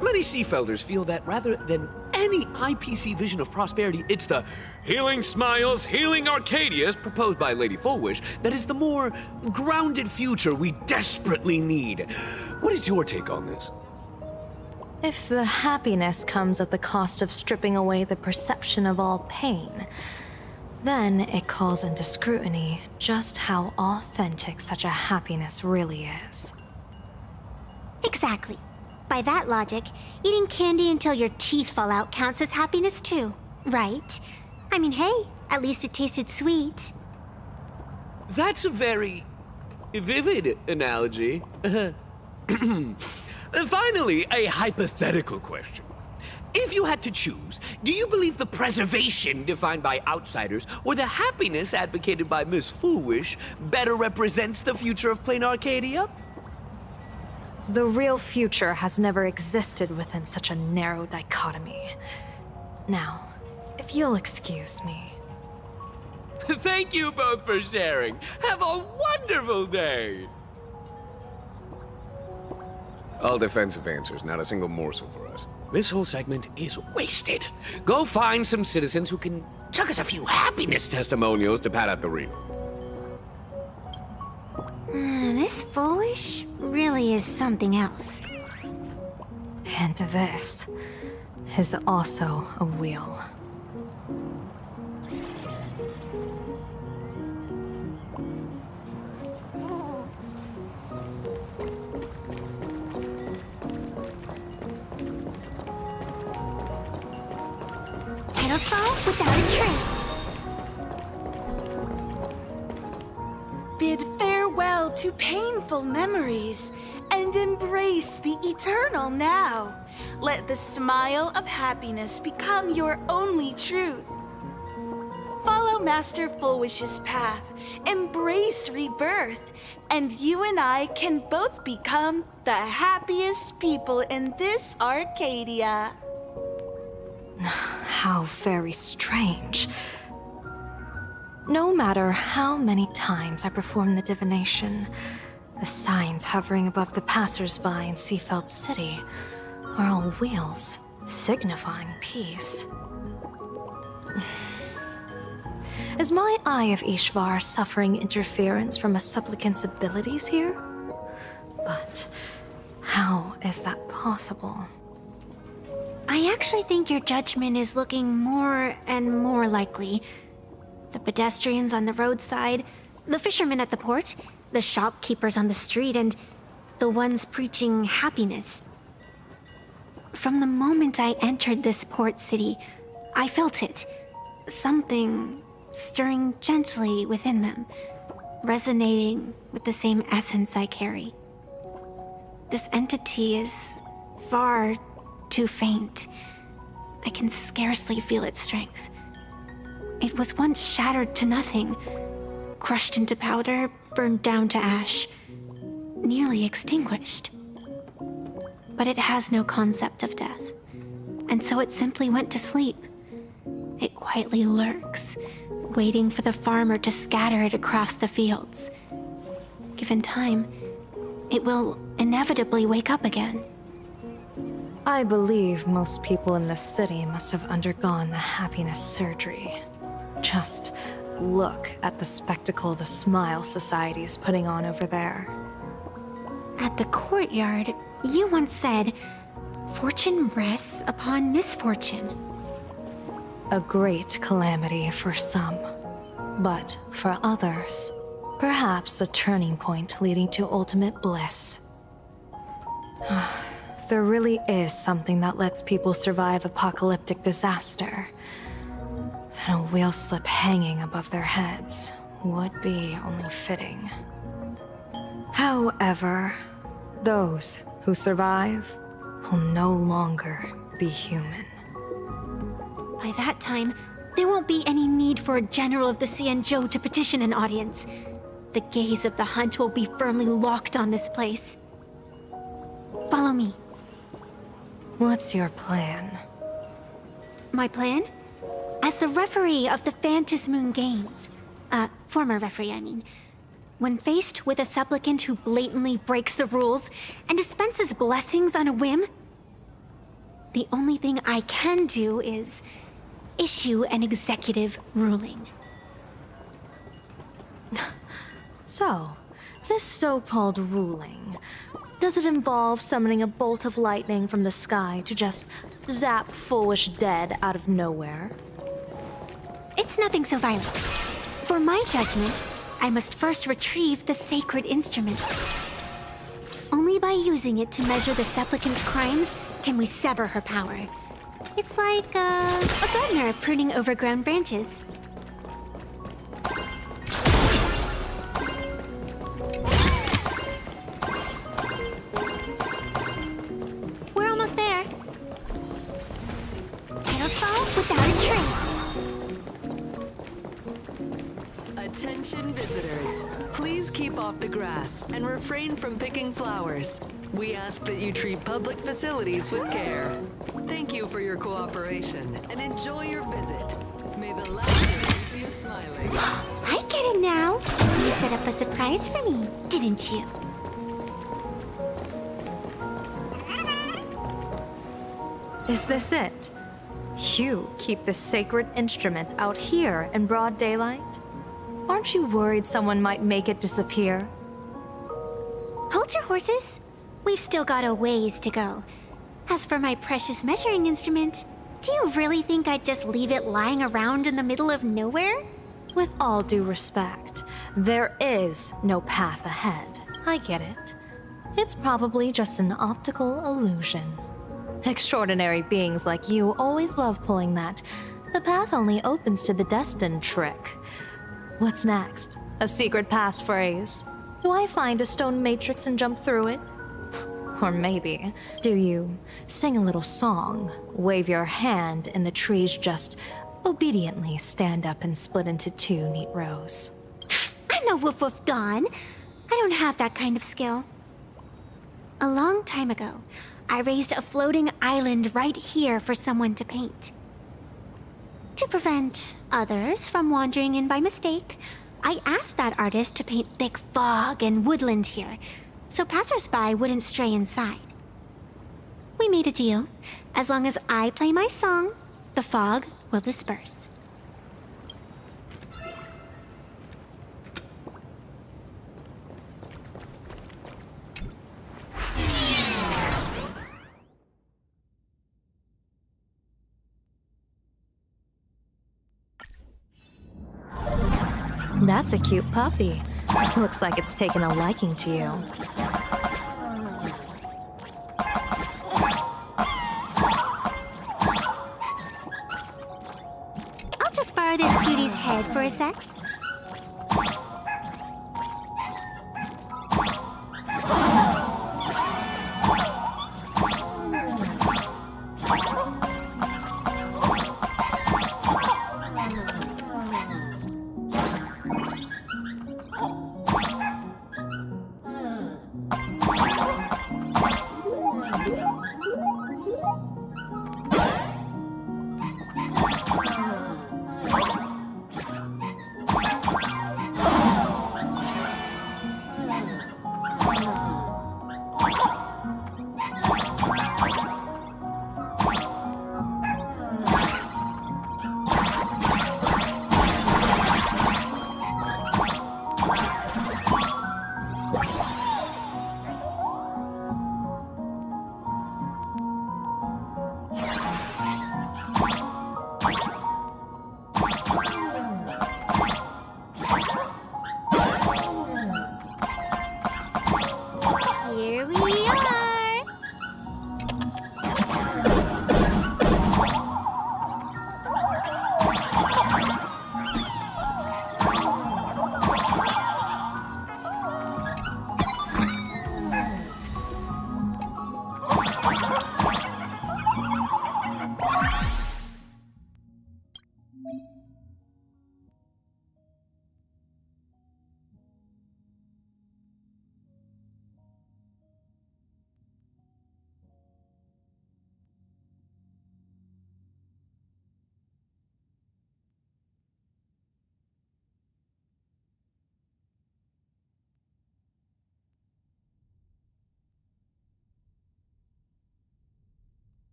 Many Seafelders feel that rather than any IPC vision of prosperity, it's the healing smiles, healing Arcadias proposed by Lady Fullwish that is the more grounded future we desperately need. What is your take on this? If the happiness comes at the cost of stripping away the perception of all pain, then it calls into scrutiny just how authentic such a happiness really is. Exactly. By that logic, eating candy until your teeth fall out counts as happiness too, right? I mean, hey, at least it tasted sweet. That's a very vivid analogy. Finally, a hypothetical question. If you had to choose, do you believe the preservation defined by outsiders or the happiness advocated by Miss Foolish better represents the future of Plain Arcadia? The real future has never existed within such a narrow dichotomy. Now, if you'll excuse me. Thank you both for sharing. Have a wonderful day! All defensive answers, not a single morsel for us. This whole segment is wasted. Go find some citizens who can chuck us a few happiness testimonials to pad out the reel. This Foolish really is something else. And this is also a wheel. Fall without a trace. Bid farewell to painful memories and embrace the eternal now. Let the smile of happiness become your only truth. Follow Master Fullwish's path, embrace rebirth, and you and I can both become the happiest people in this Arcadia. How very strange. No matter how many times I perform the divination, the signs hovering above the passers-by in Seafeld City are all wheels, signifying peace. Is my Eye of Ishvar suffering interference from a supplicant's abilities here? But how is that possible? I actually think your judgment is looking more and more likely. The pedestrians on the roadside, the fishermen at the port, the shopkeepers on the street, and the ones preaching happiness. From the moment I entered this port city, I felt it. Something stirring gently within them, resonating with the same essence I carry. This entity is far too faint. I can scarcely feel its strength. It was once shattered to nothing, crushed into powder, burned down to ash, nearly extinguished. But it has no concept of death, and so it simply went to sleep. It quietly lurks, waiting for the farmer to scatter it across the fields. Given time, it will inevitably wake up again. I believe most people in this city must have undergone the happiness surgery. Just look at the spectacle the Smile Society is putting on over there. At the courtyard, you once said, "Fortune rests upon misfortune." A great calamity for some, but for others, perhaps a turning point leading to ultimate bliss. If there really is something that lets people survive apocalyptic disaster, then a wheel slip hanging above their heads would be only fitting. However, those who survive will no longer be human. By that time, there won't be any need for a general of the Xianzhou to petition an audience. The gaze of the hunt will be firmly locked on this place. Follow me. What's your plan? My plan? As the referee of the Phantasmoon Games, former referee, I mean, when faced with a supplicant who blatantly breaks the rules and dispenses blessings on a whim, the only thing I can do is issue an executive ruling. So, this so-called ruling, does it involve summoning a bolt of lightning from the sky to just zap Foolish dead out of nowhere? It's nothing so violent. For my judgment, I must first retrieve the sacred instrument. Only by using it to measure the supplicant's crimes can we sever her power. It's like a gardener pruning overgrown branches. We're almost there. Pedestal without a trace. Attention visitors. Please keep off the grass and refrain from picking flowers. We ask that you treat public facilities with care. Thank you for your cooperation and enjoy your visit. May the last leave you smiling. I get it now. You set up a surprise for me, didn't you? Is this it? You keep this sacred instrument out here in broad daylight? Aren't you worried someone might make it disappear? Hold your horses. We've still got a ways to go. As for my precious measuring instrument, do you really think I'd just leave it lying around in the middle of nowhere? With all due respect, there is no path ahead. I get it. It's probably just an optical illusion. Extraordinary beings like you always love pulling that "the path only opens to the destined" trick. What's next? A secret passphrase? Do I find a stone matrix and jump through it? Or maybe, do you sing a little song, wave your hand, and the trees just obediently stand up and split into two neat rows? I'm no Woof Woof Dawn. I don't have that kind of skill. A long time ago, I raised a floating island right here for someone to paint. To prevent others from wandering in by mistake, I asked that artist to paint thick fog and woodland here, so passersby wouldn't stray inside. We made a deal. As long as I play my song, the fog will disperse. That's a cute puppy. Looks like it's taken a liking to you. I'll just borrow this cutie's head for a sec. Here we are!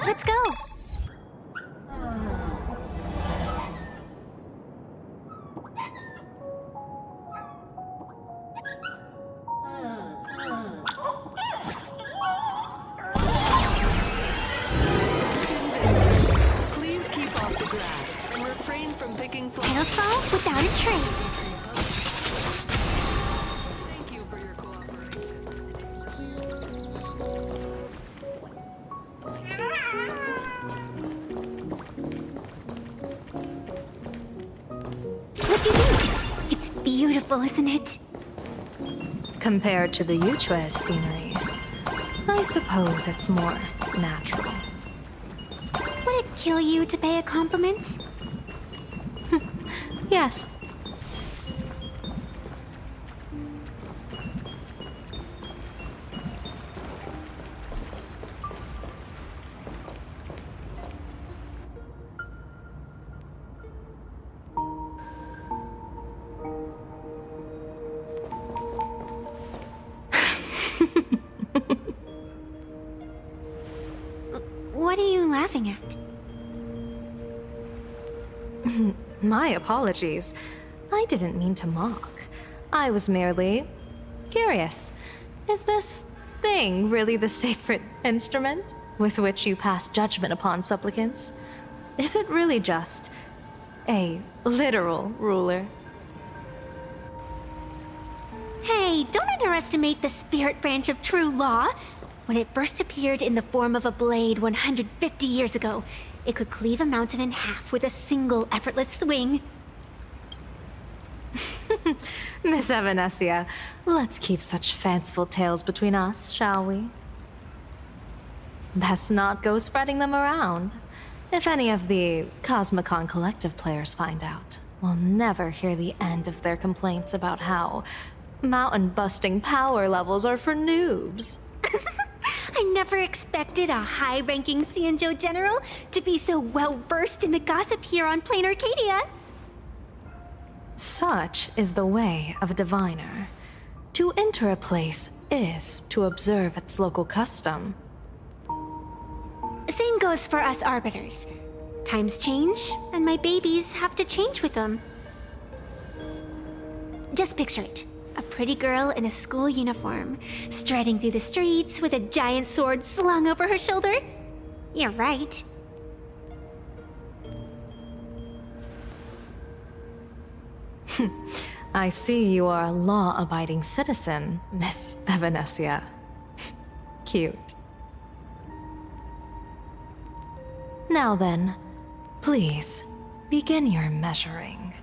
Let's go! Please keep off the grass and refrain from picking flowers. Pedestal without a trace. Thank you for your cooperation. What do you think? It's beautiful, isn't it? Compared to the Yuchue scenery, I suppose it's more natural. Would it kill you to pay a compliment? Yes. What are you laughing at? My apologies. I didn't mean to mock. I was merely curious. Is this thing really the sacred instrument with which you pass judgment upon supplicants? Is it really just a literal ruler? Hey, don't underestimate the spirit branch of true law. When it first appeared in the form of a blade 150 years ago, it could cleave a mountain in half with a single effortless swing. Miss Evanesia, let's keep such fanciful tales between us, shall we? Best not go spreading them around. If any of the Cosmicon Collective players find out, we'll never hear the end of their complaints about how mountain-busting power levels are for noobs. I never expected a high-ranking Xianzhou general to be so well-versed in the gossip here on Plain Arcadia. Such is the way of a diviner. To enter a place is to observe its local custom. Same goes for us arbiters. Times change, and my babies have to change with them. Just picture it. A pretty girl in a school uniform, striding through the streets with a giant sword slung over her shoulder. You're right. I see you are a law-abiding citizen, Miss Evanesia. Cute. Now then, please, begin your measuring.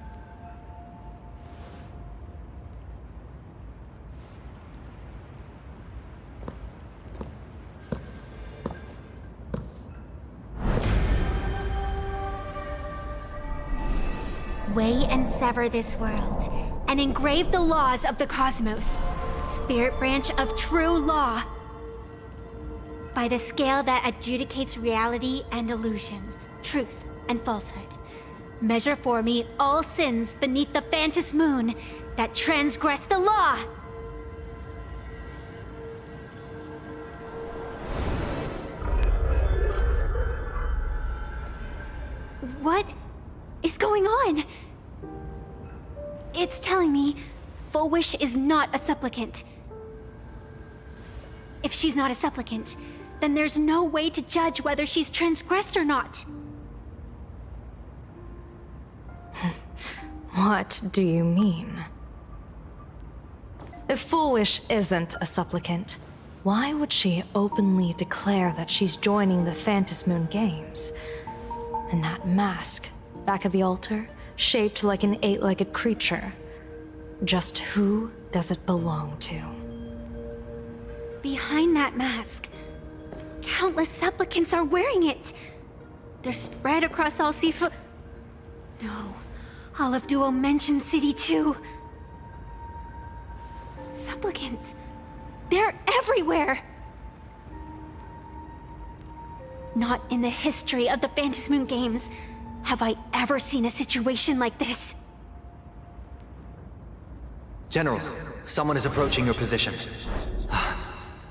Weigh and sever this world, and engrave the laws of the cosmos. Spirit branch of true law. By the scale that adjudicates reality and illusion, truth and falsehood. Measure for me all sins beneath the Phantom moon that transgress the law. What is going on? It's telling me Full Wish is not a supplicant. If she's not a supplicant, then there's no way to judge whether she's transgressed or not. What do you mean? If Full Wish isn't a supplicant, why would she openly declare that she's joining the Phantasmoon Games? And that mask, back of the altar, shaped like an 8-legged creature. Just who does it belong to? Behind that mask, countless supplicants are wearing it. They're spread across all Seafood. No, all of Duo mentioned City too. Supplicants, they're everywhere. Not in the history of the Phantasmoon Games have I ever seen a situation like this. General, someone is approaching your position.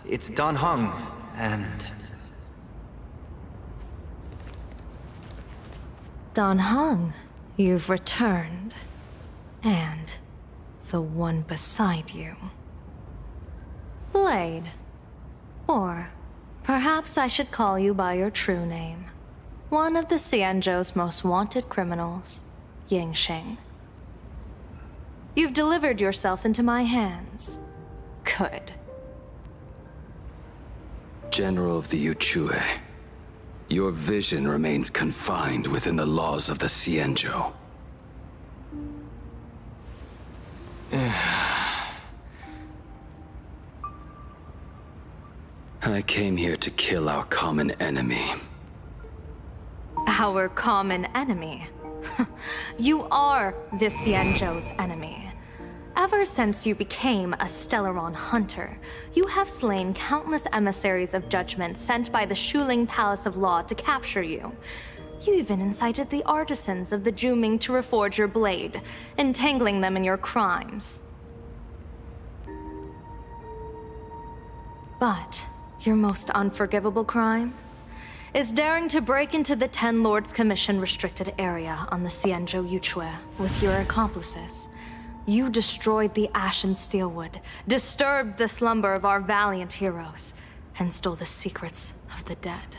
It's Dan Heng, and... Dan Heng, you've returned. And the one beside you. Blade. Or perhaps I should call you by your true name. One of the Xianzhou's most wanted criminals, Yingxing. You've delivered yourself into my hands. Good. General of the Yuchue, your vision remains confined within the laws of the Xianzhou. I came here to kill our common enemy. Our common enemy? You are the Xianzhou's enemy. Ever since you became a Stellaron hunter, you have slain countless emissaries of judgment sent by the Shuling Palace of Law to capture you. You even incited the artisans of the Juming to reforge your blade, entangling them in your crimes. But your most unforgivable crime is daring to break into the Ten Lords Commission restricted area on the Xianzhou Yuchue with your accomplices. You destroyed the Ashen Steelwood, disturbed the slumber of our valiant heroes, and stole the secrets of the dead.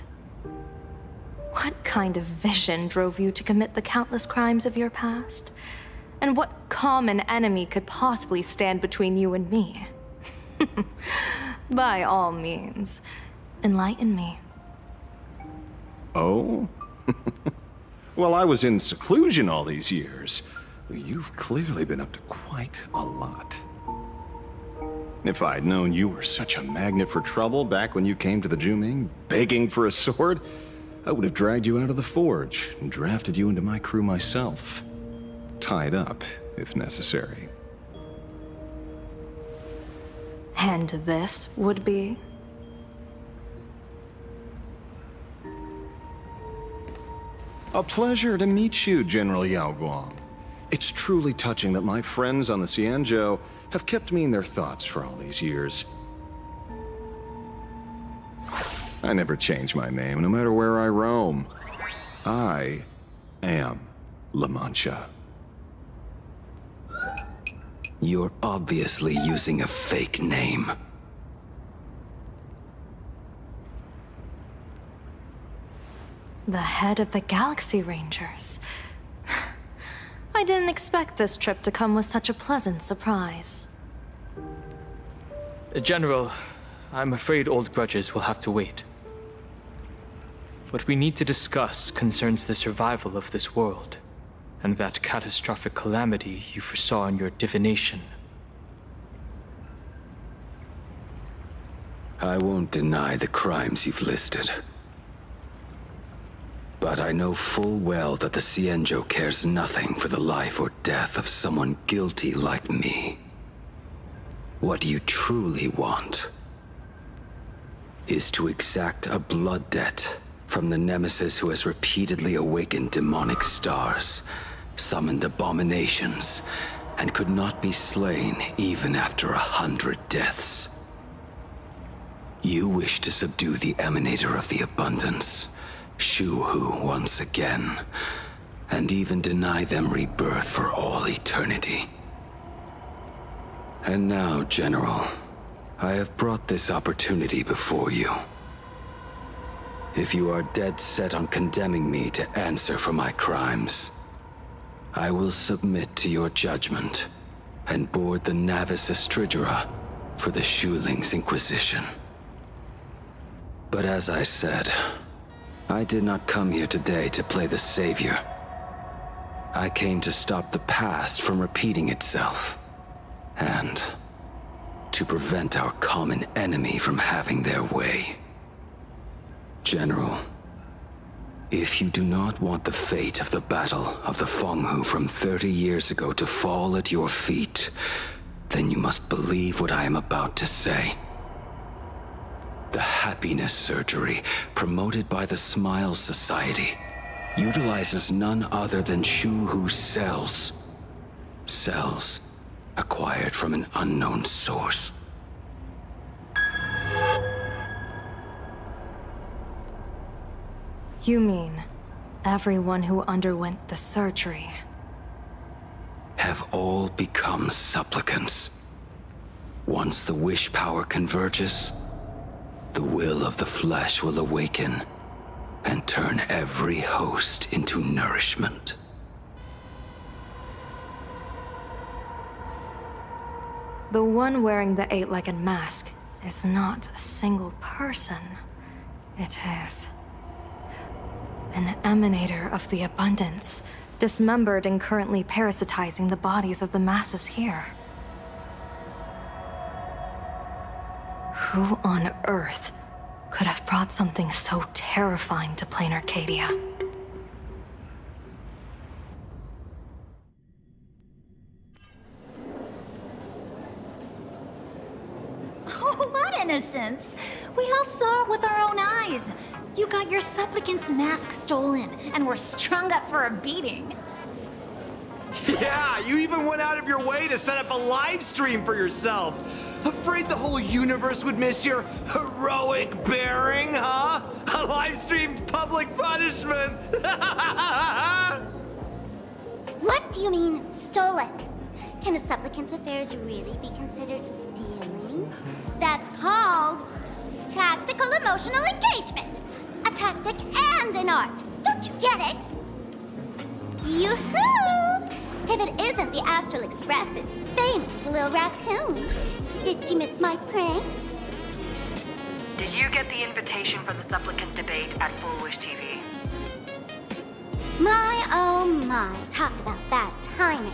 What kind of vision drove you to commit the countless crimes of your past? And what common enemy could possibly stand between you and me? By all means, enlighten me. Oh? Well, I was in seclusion all these years. You've clearly been up to quite a lot. If I'd known you were such a magnet for trouble back when you came to the Juming, begging for a sword, I would have dragged you out of the forge and drafted you into my crew myself. Tied up, if necessary. And this would be? A pleasure to meet you, General Yao Guang. It's truly touching that my friends on the Xianzhou have kept me in their thoughts for all these years. I never change my name, no matter where I roam. I am La Mancha. You're obviously using a fake name. The head of the Galaxy Rangers. I didn't expect this trip to come with such a pleasant surprise. General, I'm afraid old grudges will have to wait. What we need to discuss concerns the survival of this world, and that catastrophic calamity you foresaw in your divination. I won't deny the crimes you've listed. But I know full well that the Xianzhou cares nothing for the life or death of someone guilty like me. What you truly want is to exact a blood debt from the nemesis who has repeatedly awakened demonic stars, summoned abominations, and could not be slain even after 100 deaths. You wish to subdue the emanator of the abundance, Shu-Hu, once again, and even deny them rebirth for all eternity. And now, General, I have brought this opportunity before you. If you are dead set on condemning me to answer for my crimes, I will submit to your judgment and board the Navis Astridera for the Shuling's Inquisition. But as I said, I did not come here today to play the savior. I came to stop the past from repeating itself, and to prevent our common enemy from having their way. General, if you do not want the fate of the Battle of the Fenghu from 30 years ago to fall at your feet, then you must believe what I am about to say. The happiness surgery promoted by the Smile Society utilizes none other than Shuhu's cells. Cells acquired from an unknown source. You mean everyone who underwent the surgery Have all become supplicants. Once the wish power converges, the will of the flesh will awaken and turn every host into nourishment. The one wearing the eight-legged mask is not a single person. It is an emanator of the abundance, dismembered and currently parasitizing the bodies of the masses here. Who on earth could have brought something so terrifying to plain Arcadia? Oh, what innocence! We all saw it with our own eyes. You got your supplicant's mask stolen, and were strung up for a beating. Yeah, you even went out of your way to set up a live stream for yourself. Afraid the whole universe would miss your heroic bearing, huh? A live streamed public punishment. What do you mean, stolen? Can a supplicant's affairs really be considered stealing? That's called tactical emotional engagement. A tactic and an art. Don't you get it? Yoo-hoo! If it isn't the Astral Express's famous little raccoon. Did you miss my pranks? Did you get the invitation for the supplicant debate at Full Wish TV? My, oh my, talk about bad timing.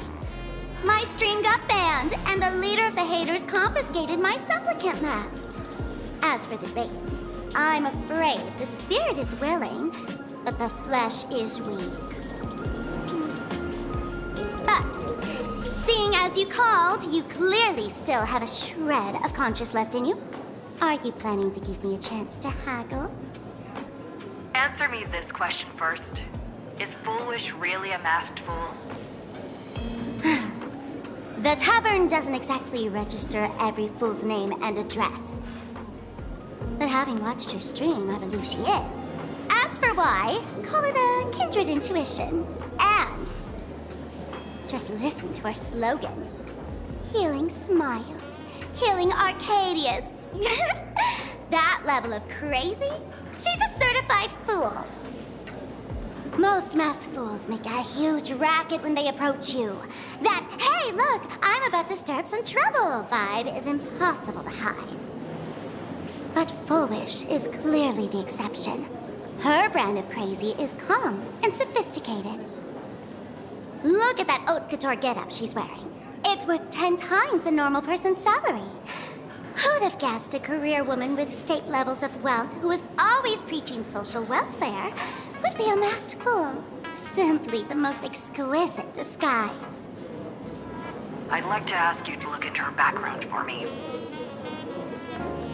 My stream got banned, and the leader of the haters confiscated my supplicant mask. As for the debate, I'm afraid the spirit is willing, but the flesh is weak. But, seeing as you called, you clearly still have a shred of conscience left in you. Are you planning to give me a chance to haggle? Answer me this question first. Is Full Wish really a masked fool? The tavern doesn't exactly register every fool's name and address. But having watched her stream, I believe she is. As for why, call it a kindred intuition. And just listen to our slogan. Healing smiles, healing Arcadias. That level of crazy? She's a certified fool. Most masked fools make a huge racket when they approach you. That, hey, look, I'm about to stir up some trouble vibe is impossible to hide. But Full Wish is clearly the exception. Her brand of crazy is calm and sophisticated. Look at that haute couture getup she's wearing. It's worth 10 times a normal person's salary. Who'd have guessed a career woman with state levels of wealth who was always preaching social welfare would be a masked fool? Simply the most exquisite disguise. I'd like to ask you to look into her background for me.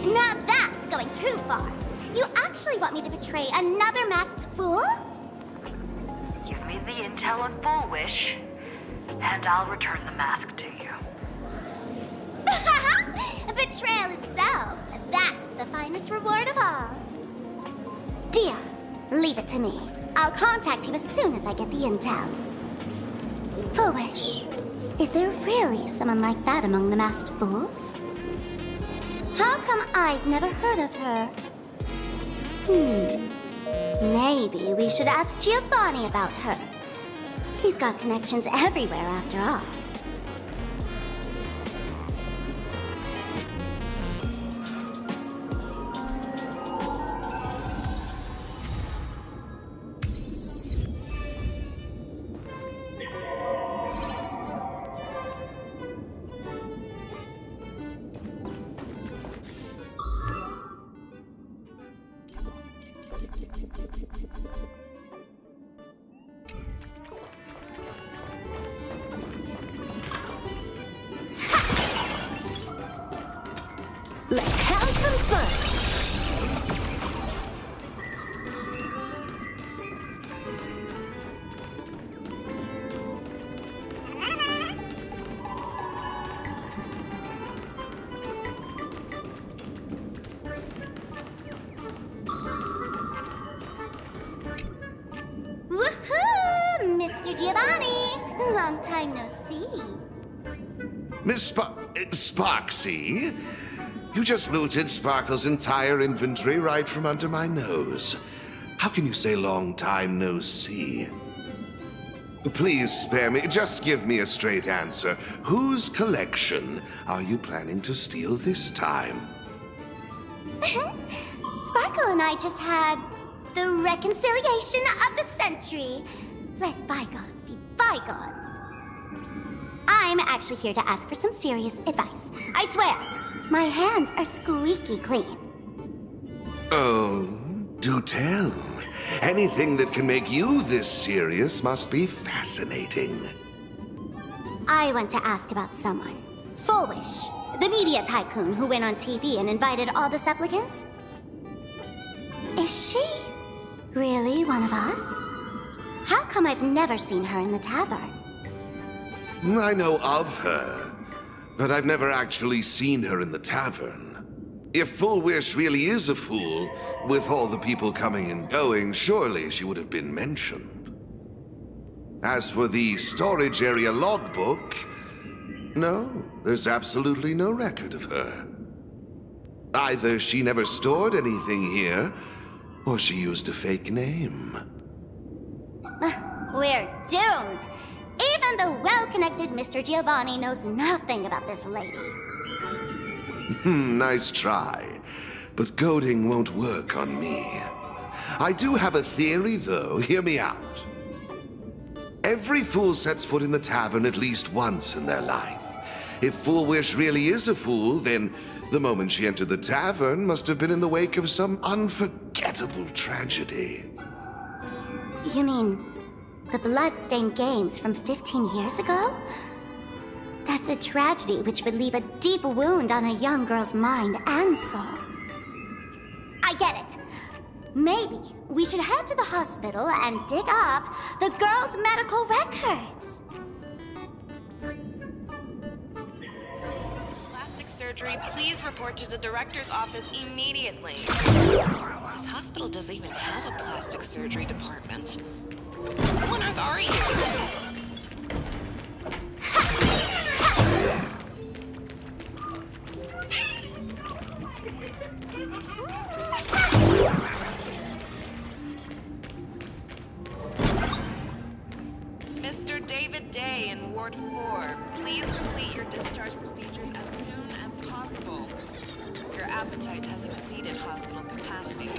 Now that's going too far. You actually want me to betray another masked fool? Give me the intel on Full Wish, and I'll return the mask to you. Betrayal itself. That's the finest reward of all. Deal. Leave it to me. I'll contact you as soon as I get the intel. Full Wish. Is there really someone like that among the masked fools? How come I've never heard of her? Maybe we should ask Giovanni about her. He's got connections everywhere after all. Let's have some fun! Woohoo! Mr. Giovanni! Long time no see. Miss Sparksy? You just looted Sparkle's entire inventory right from under my nose. How can you say long time no see? Please spare me. Just give me a straight answer. Whose collection are you planning to steal this time? Sparkle and I just had the reconciliation of the century. Let bygones be bygones. I'm actually here to ask for some serious advice. I swear, my hands are squeaky clean. Oh, do tell. Anything that can make you this serious must be fascinating. I want to ask about someone. Fullwish, the media tycoon who went on TV and invited all the supplicants. Is she really one of us? How come I've never seen her in the tavern? I know of her, but I've never actually seen her in the tavern. If Fullwish really is a fool, with all the people coming and going, surely she would have been mentioned. As for the storage area logbook, no, there's absolutely no record of her. Either she never stored anything here, or she used a fake name. We're doomed. Even the well-connected Mr. Giovanni knows nothing about this lady. Nice try. But goading won't work on me. I do have a theory, though. Hear me out. Every fool sets foot in the tavern at least once in their life. If Fullwish really is a fool, then the moment she entered the tavern must have been in the wake of some unforgettable tragedy. You mean the blood-stained games from 15 years ago? That's a tragedy which would leave a deep wound on a young girl's mind and soul. I get it. Maybe we should head to the hospital and dig up the girl's medical records. Plastic surgery, please report to the director's office immediately. This hospital doesn't even have a plastic surgery department. Who on earth are you? Mr. David Day in Ward 4, please complete your discharge procedures as soon as possible. Your appetite has exceeded hospital capacity.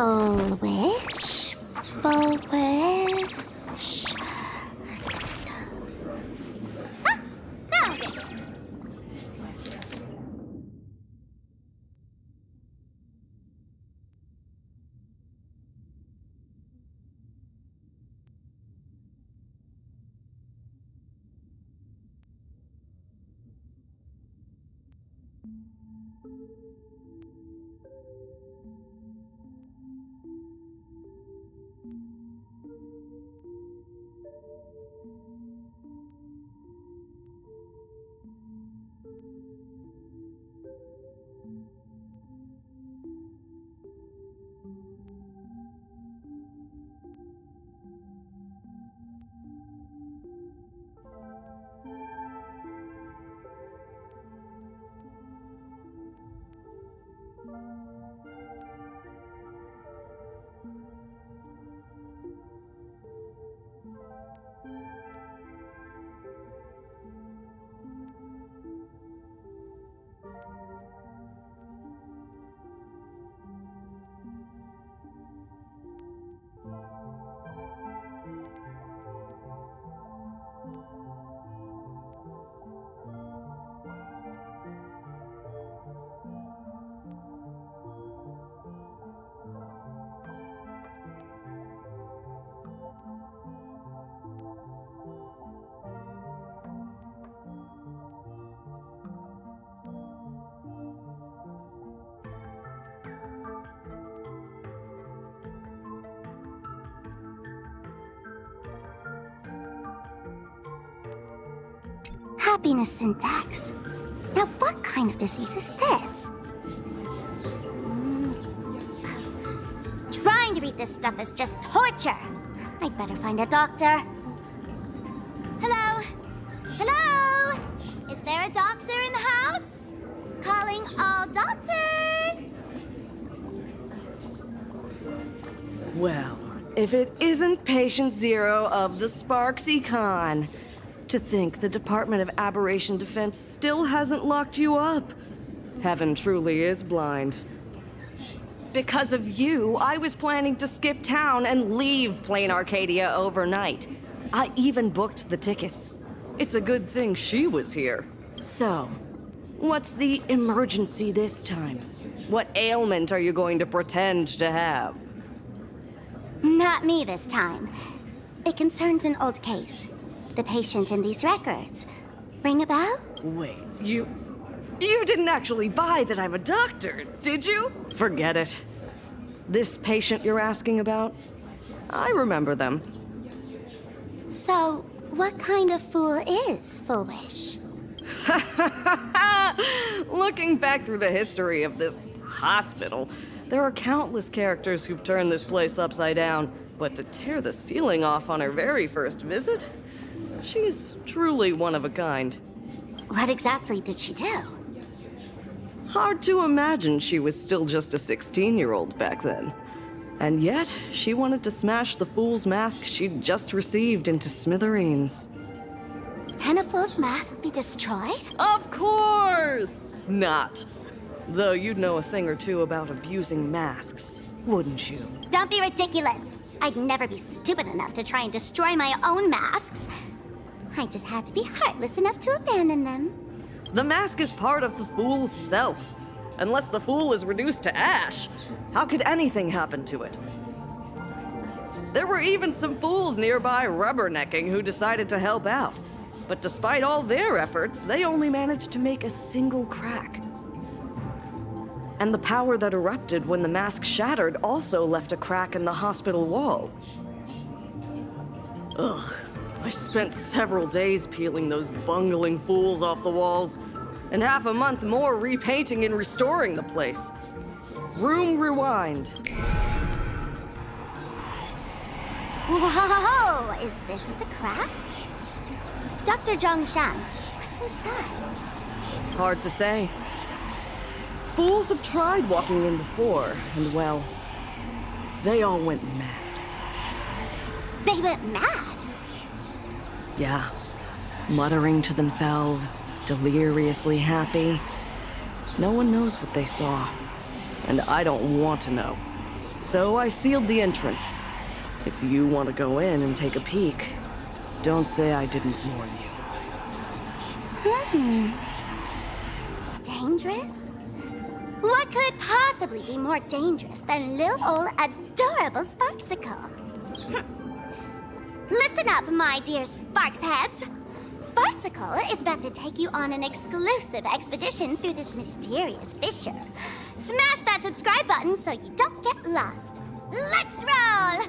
Full wish. Full wish. Ah! Found it! Happiness syntax. Now what kind of disease is this? Trying to read this stuff is just torture. I'd better find a doctor. Hello? Hello? Is there a doctor in the house? Calling all doctors! Well, if it isn't Patient Zero of the Sparksy Con. To think the Department of Aberration Defense still hasn't locked you up. Heaven truly is blind. Because of you, I was planning to skip town and leave Plain Arcadia overnight. I even booked the tickets. It's a good thing she was here. So, what's the emergency this time? What ailment are you going to pretend to have? Not me this time. It concerns an old case. The patient in these records. Ring a bell? Wait, you didn't actually buy that I'm a doctor, did you? Forget it. This patient you're asking about? I remember them. So, what kind of fool is Full Wish? Looking back through the history of this hospital, there are countless characters who've turned this place upside down. But to tear the ceiling off on her very first visit? She's truly one of a kind. What exactly did she do? Hard to imagine she was still just a 16-year-old back then. And yet, she wanted to smash the fool's mask she'd just received into smithereens. Can a fool's mask be destroyed? Of course not! Though you'd know a thing or two about abusing masks, wouldn't you? Don't be ridiculous! I'd never be stupid enough to try and destroy my own masks. I just had to be heartless enough to abandon them. The mask is part of the fool's self. Unless the fool is reduced to ash, how could anything happen to it? There were even some fools nearby rubbernecking who decided to help out. But despite all their efforts, they only managed to make a single crack. And the power that erupted when the mask shattered also left a crack in the hospital wall. Ugh. I spent several days peeling those bungling fools off the walls, and half a month more repainting and restoring the place. Room rewind. Whoa! Is this the crack? Dr. Zhongshan, what's inside? Hard to say. Fools have tried walking in before, and well, they all went mad. They went mad? Yeah, muttering to themselves, deliriously happy. No one knows what they saw, and I don't want to know. So I sealed the entrance. If you want to go in and take a peek, don't say I didn't warn you. Dangerous? What could possibly be more dangerous than little old adorable Sparksicle? Listen up, my dear Sparks heads. Sparksicle is about to take you on an exclusive expedition through this mysterious fissure. Smash that subscribe button so you don't get lost. Let's roll!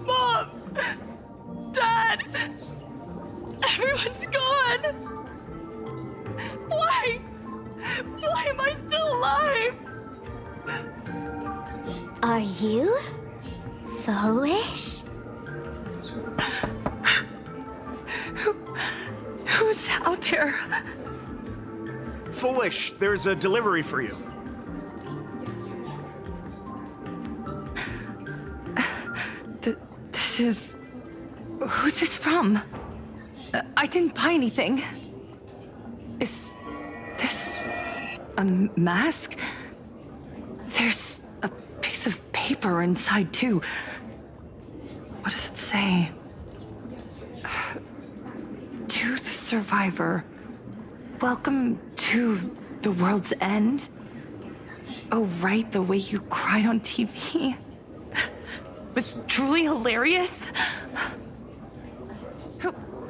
Mom! Dad! Everyone's gone! Why? Why am I still alive? Are you foolish? Who's out there? Foolish, there's a delivery for you. This is... Who's this from? I didn't buy anything. Is this a mask? There's a piece of paper inside, too. What does it say? To the survivor. Welcome to the world's end. Oh, right, the way you cried on TV. Was truly hilarious.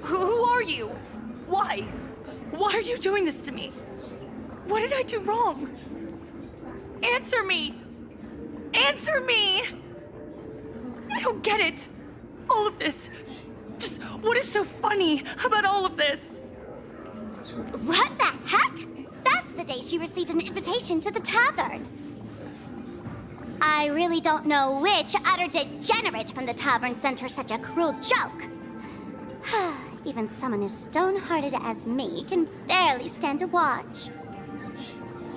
Who are you? Why? Why are you doing this to me? What did I do wrong? Answer me! Answer me! I don't get it. All of this. Just what is so funny about all of this? What the heck? That's the day she received an invitation to the tavern. I really don't know which utter degenerate from the tavern sent her such a cruel joke. Even someone as stone-hearted as me can barely stand to watch.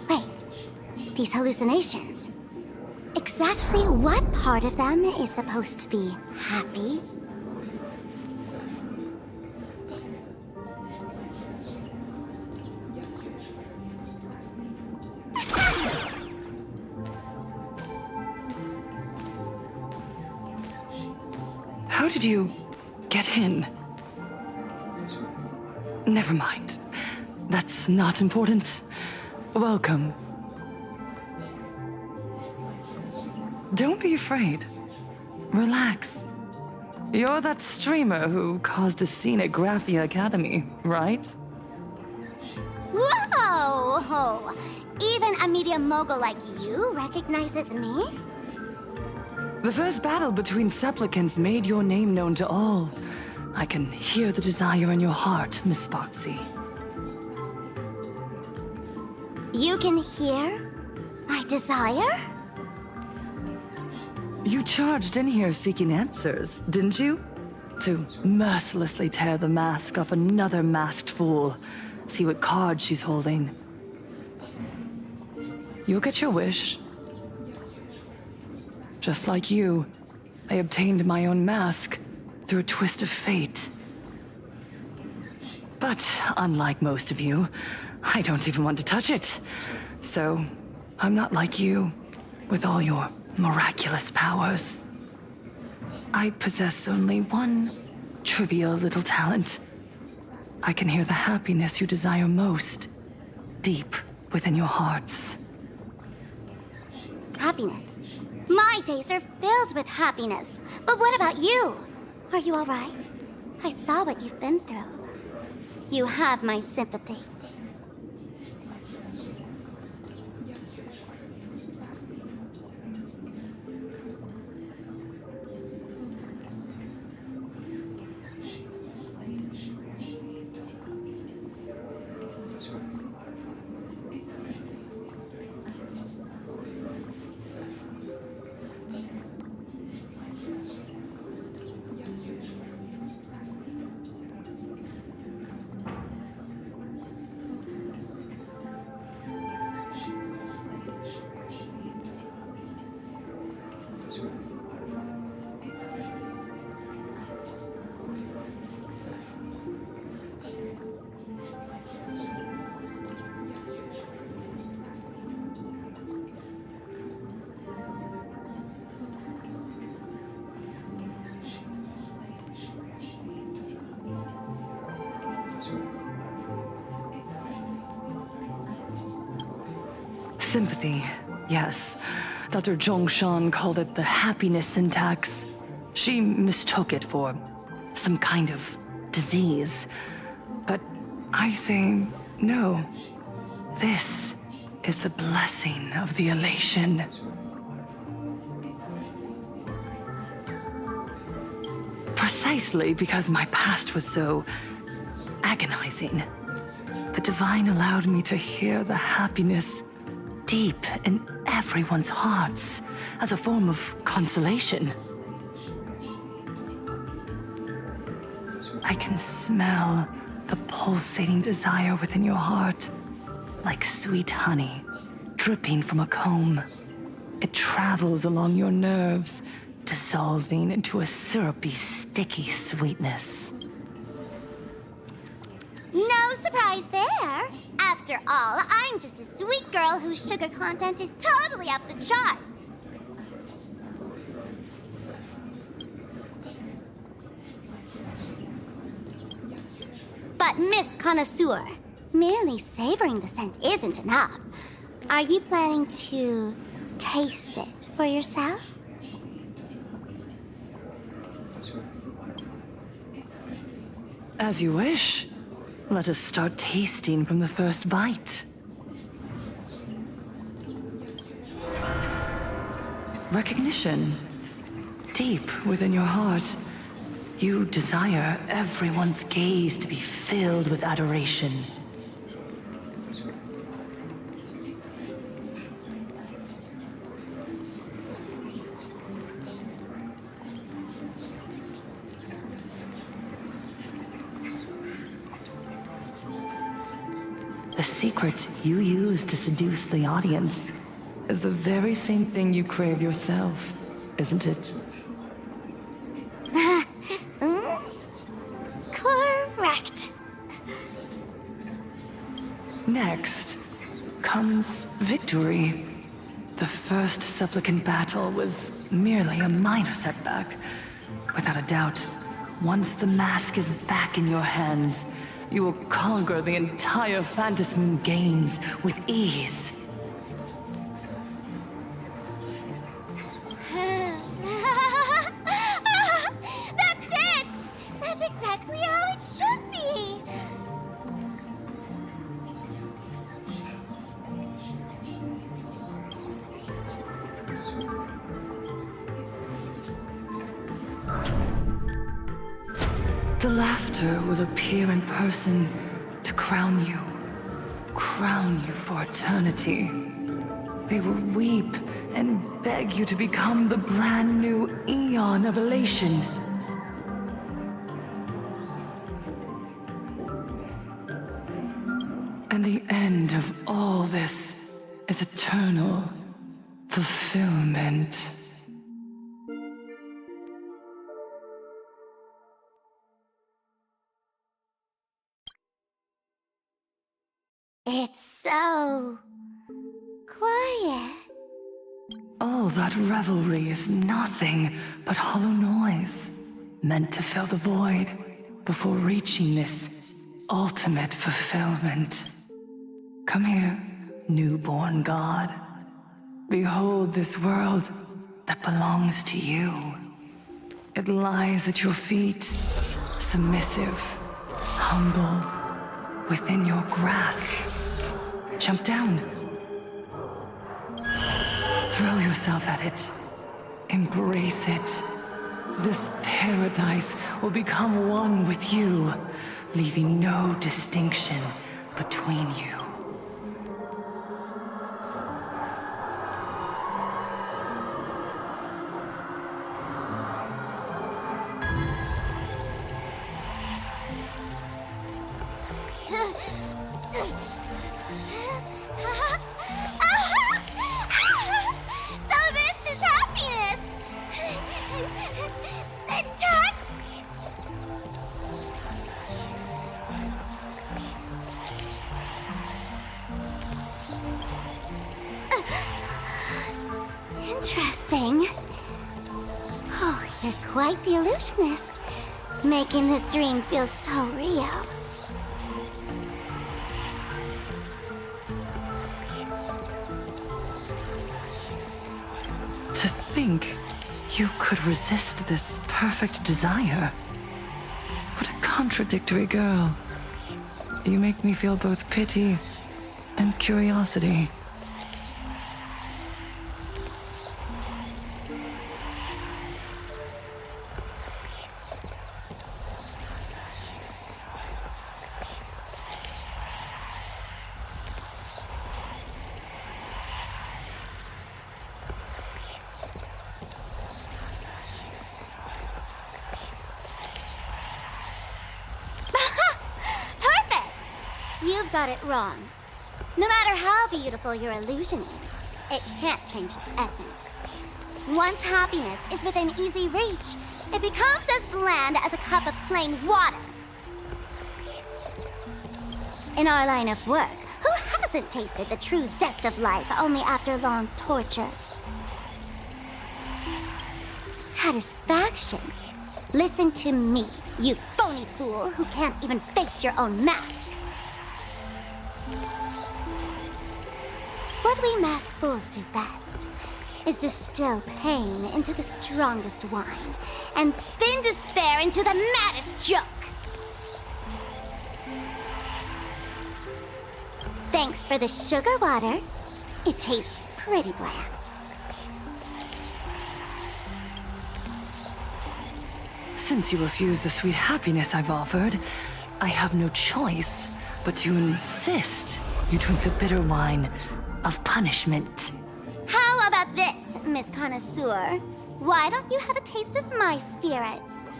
Wait, these hallucinations. Exactly what part of them is supposed to be happy? How did you get in? Never mind. That's not important. Welcome. Don't be afraid. Relax. You're that streamer who caused a scene at Graphia Academy, right? Whoa! Even a media mogul like you recognizes me? The first battle between supplicants made your name known to all. I can hear the desire in your heart, Miss Sparksy. You can hear my desire? You charged in here seeking answers, didn't you? To mercilessly tear the mask off another masked fool. See what card she's holding. You'll get your wish. Just like you, I obtained my own mask through a twist of fate. But unlike most of you, I don't even want to touch it. So, I'm not like you, with all your miraculous powers. I possess only one trivial little talent. I can hear the happiness you desire most, deep within your hearts. Happiness. My days are filled with happiness. But what about you? Are you all right? I saw what you've been through. You have my sympathy. Sympathy, yes. Dr. Zhongshan called it the happiness syntax. She mistook it for some kind of disease. But I say no. This is the blessing of the elation. Precisely because my past was so agonizing. The Divine allowed me to hear the happiness deep in everyone's hearts as a form of consolation. I can smell the pulsating desire within your heart, like sweet honey dripping from a comb. It travels along your nerves, dissolving into a syrupy, sticky sweetness. No surprise there. After all, I'm just a sweet girl whose sugar content is totally off the charts. But Miss Connoisseur, merely savoring the scent isn't enough. Are you planning to taste it for yourself? As you wish. Let us start tasting from the first bite. Recognition. Deep within your heart, you desire everyone's gaze to be filled with adoration. The secret you use to seduce the audience is the very same thing you crave yourself, isn't it? Correct. Next comes victory. The first supplicant battle was merely a minor setback. Without a doubt, once the mask is back in your hands, you will conquer the entire Phantasm Games with ease. That's it! That's exactly how it should be! The laughter will appear in person to crown you for eternity. They will weep and beg you to become the brand new Eon of Elation. And the end of all this is eternal fulfillment. It's so quiet. All that revelry is nothing but hollow noise, meant to fill the void before reaching this ultimate fulfillment. Come here, newborn god. Behold this world that belongs to you. It lies at your feet, submissive, humble, within your grasp. Jump down. Throw yourself at it. Embrace it. This paradise will become one with you, leaving no distinction between you. So this is happiness! Syntax! Interesting. Oh, you're quite the illusionist, making this dream feel so real. think you could resist this perfect desire? What a contradictory girl. You make me feel both pity and curiosity. You've got it wrong. No matter how beautiful your illusion is, it can't change its essence. Once happiness is within easy reach, it becomes as bland as a cup of plain water. In our line of work, who hasn't tasted the true zest of life only after long torture? Satisfaction. Listen to me, you phony fool who can't even face your own mask. What we masked fools do best is distill pain into the strongest wine and spin despair into the maddest joke. Thanks for the sugar water. It tastes pretty bland. Since you refuse the sweet happiness I've offered, I have no choice but to insist you drink the bitter wine of punishment. How about this, Miss Connoisseur? Why don't you have a taste of my spirits?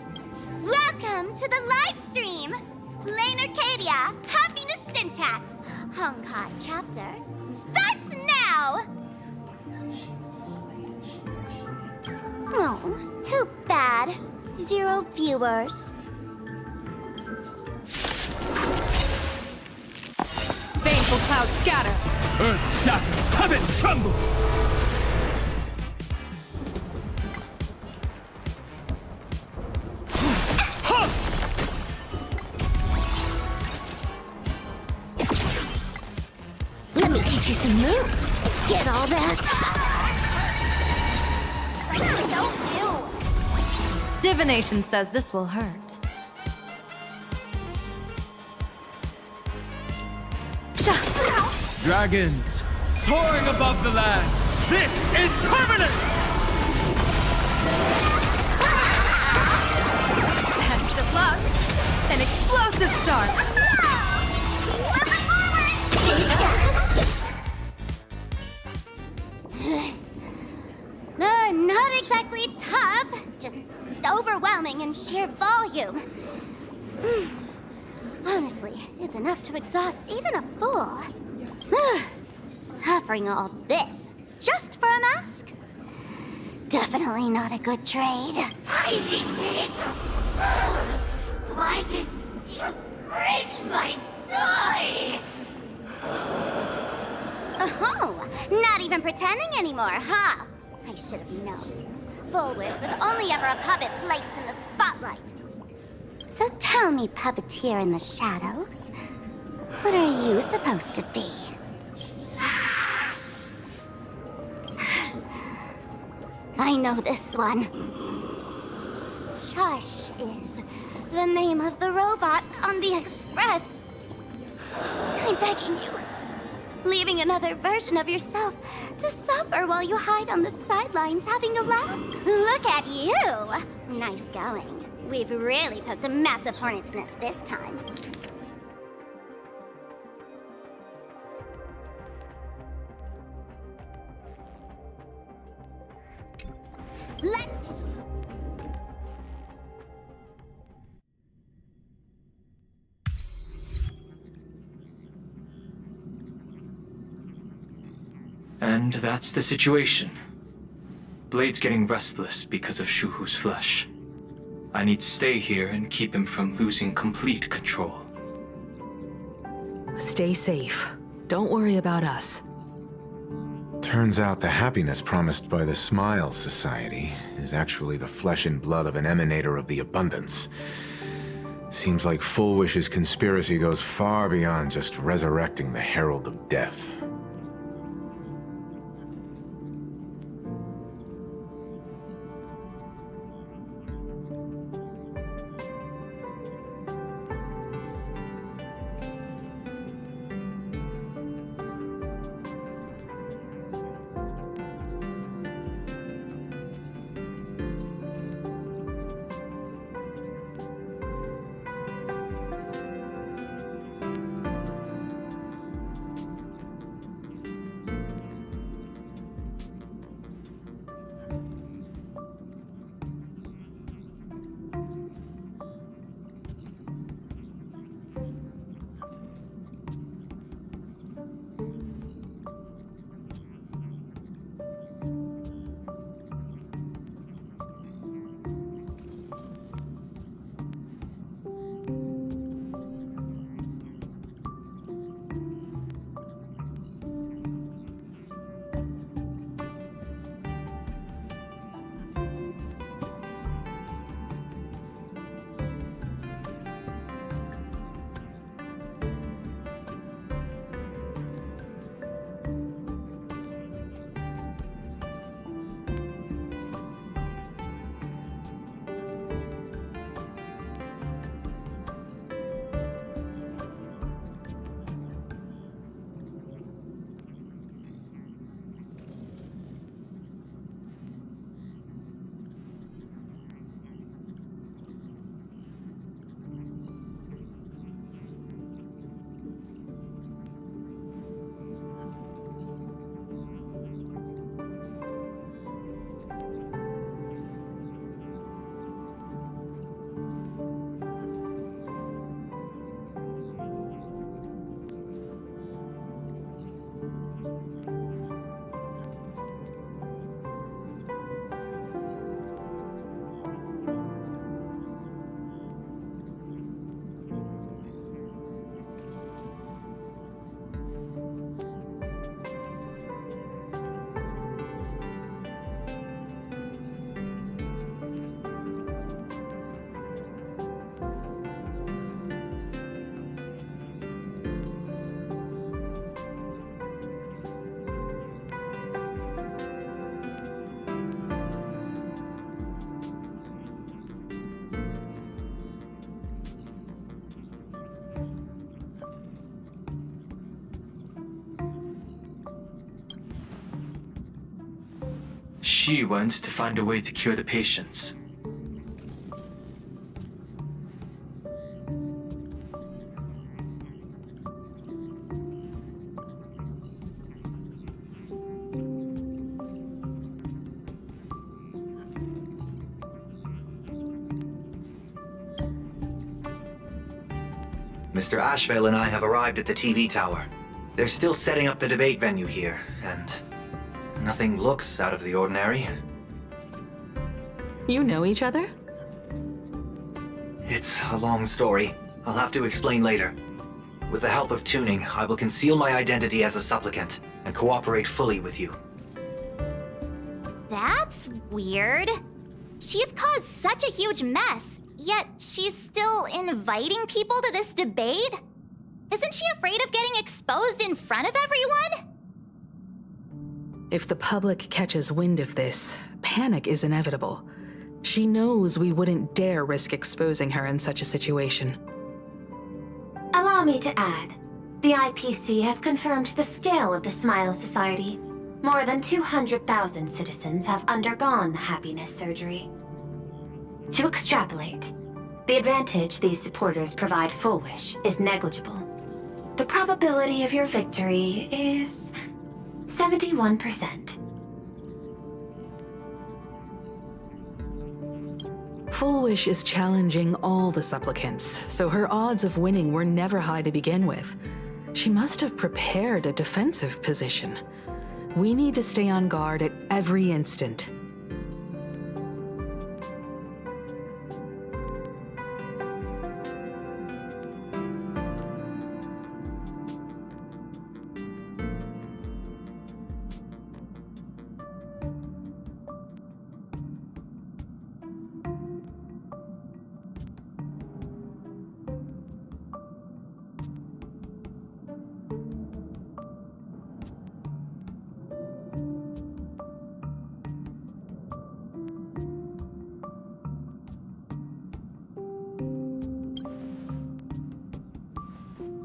Welcome to the live stream! Plain Arcadia, Happiness Syntax, Hong Kong chapter, starts now! Oh, too bad. 0 viewers. Baneful clouds scatter. Earth shatters, heaven trembles! Let me teach you some moves. Get all that? Divination says this will hurt. Dragons, soaring above the lands. This is permanent! Best of luck. An explosive start. Not exactly tough, just overwhelming in sheer volume. Honestly, it's enough to exhaust even a fool. Suffering all this just for a mask? Definitely not a good trade. Tiny little fool! Why didn't you break my toy? Oh, not even pretending anymore, huh? I should have known. Full Wish was only ever a puppet placed in the spotlight. So tell me, puppeteer in the shadows, what are you supposed to be? I know this one. Shush is the name of the robot on the express. I'm begging you. Leaving another version of yourself to suffer while you hide on the sidelines having a laugh. Look at you! Nice going. We've really poked a massive hornet's nest this time. And that's the situation. Blade's getting restless because of Shuhu's flesh. I need to stay here and keep him from losing complete control. Stay safe. Don't worry about us. Turns out the happiness promised by the Smile Society is actually the flesh and blood of an emanator of the abundance. Seems like Full Wish's conspiracy goes far beyond just resurrecting the Herald of Death. she went to find a way to cure the patients. Mr. Ashvale and I have arrived at the TV tower. They're still setting up the debate venue here, and nothing looks out of the ordinary. You know each other? It's a long story. I'll have to explain later. With the help of tuning, I will conceal my identity as a supplicant and cooperate fully with you. That's weird. She's caused such a huge mess, yet she's still inviting people to this debate? Isn't she afraid of getting exposed in front of everyone? If the public catches wind of this, panic is inevitable. She knows we wouldn't dare risk exposing her in such a situation. Allow me to add, the IPC has confirmed the scale of the Smile Society. More than 200,000 citizens have undergone the happiness surgery. To extrapolate, the advantage these supporters provide Full Wish is negligible. The probability of your victory is 71%. Full Wish is challenging all the supplicants, so her odds of winning were never high to begin with. She must have prepared a defensive position. We need to stay on guard at every instant.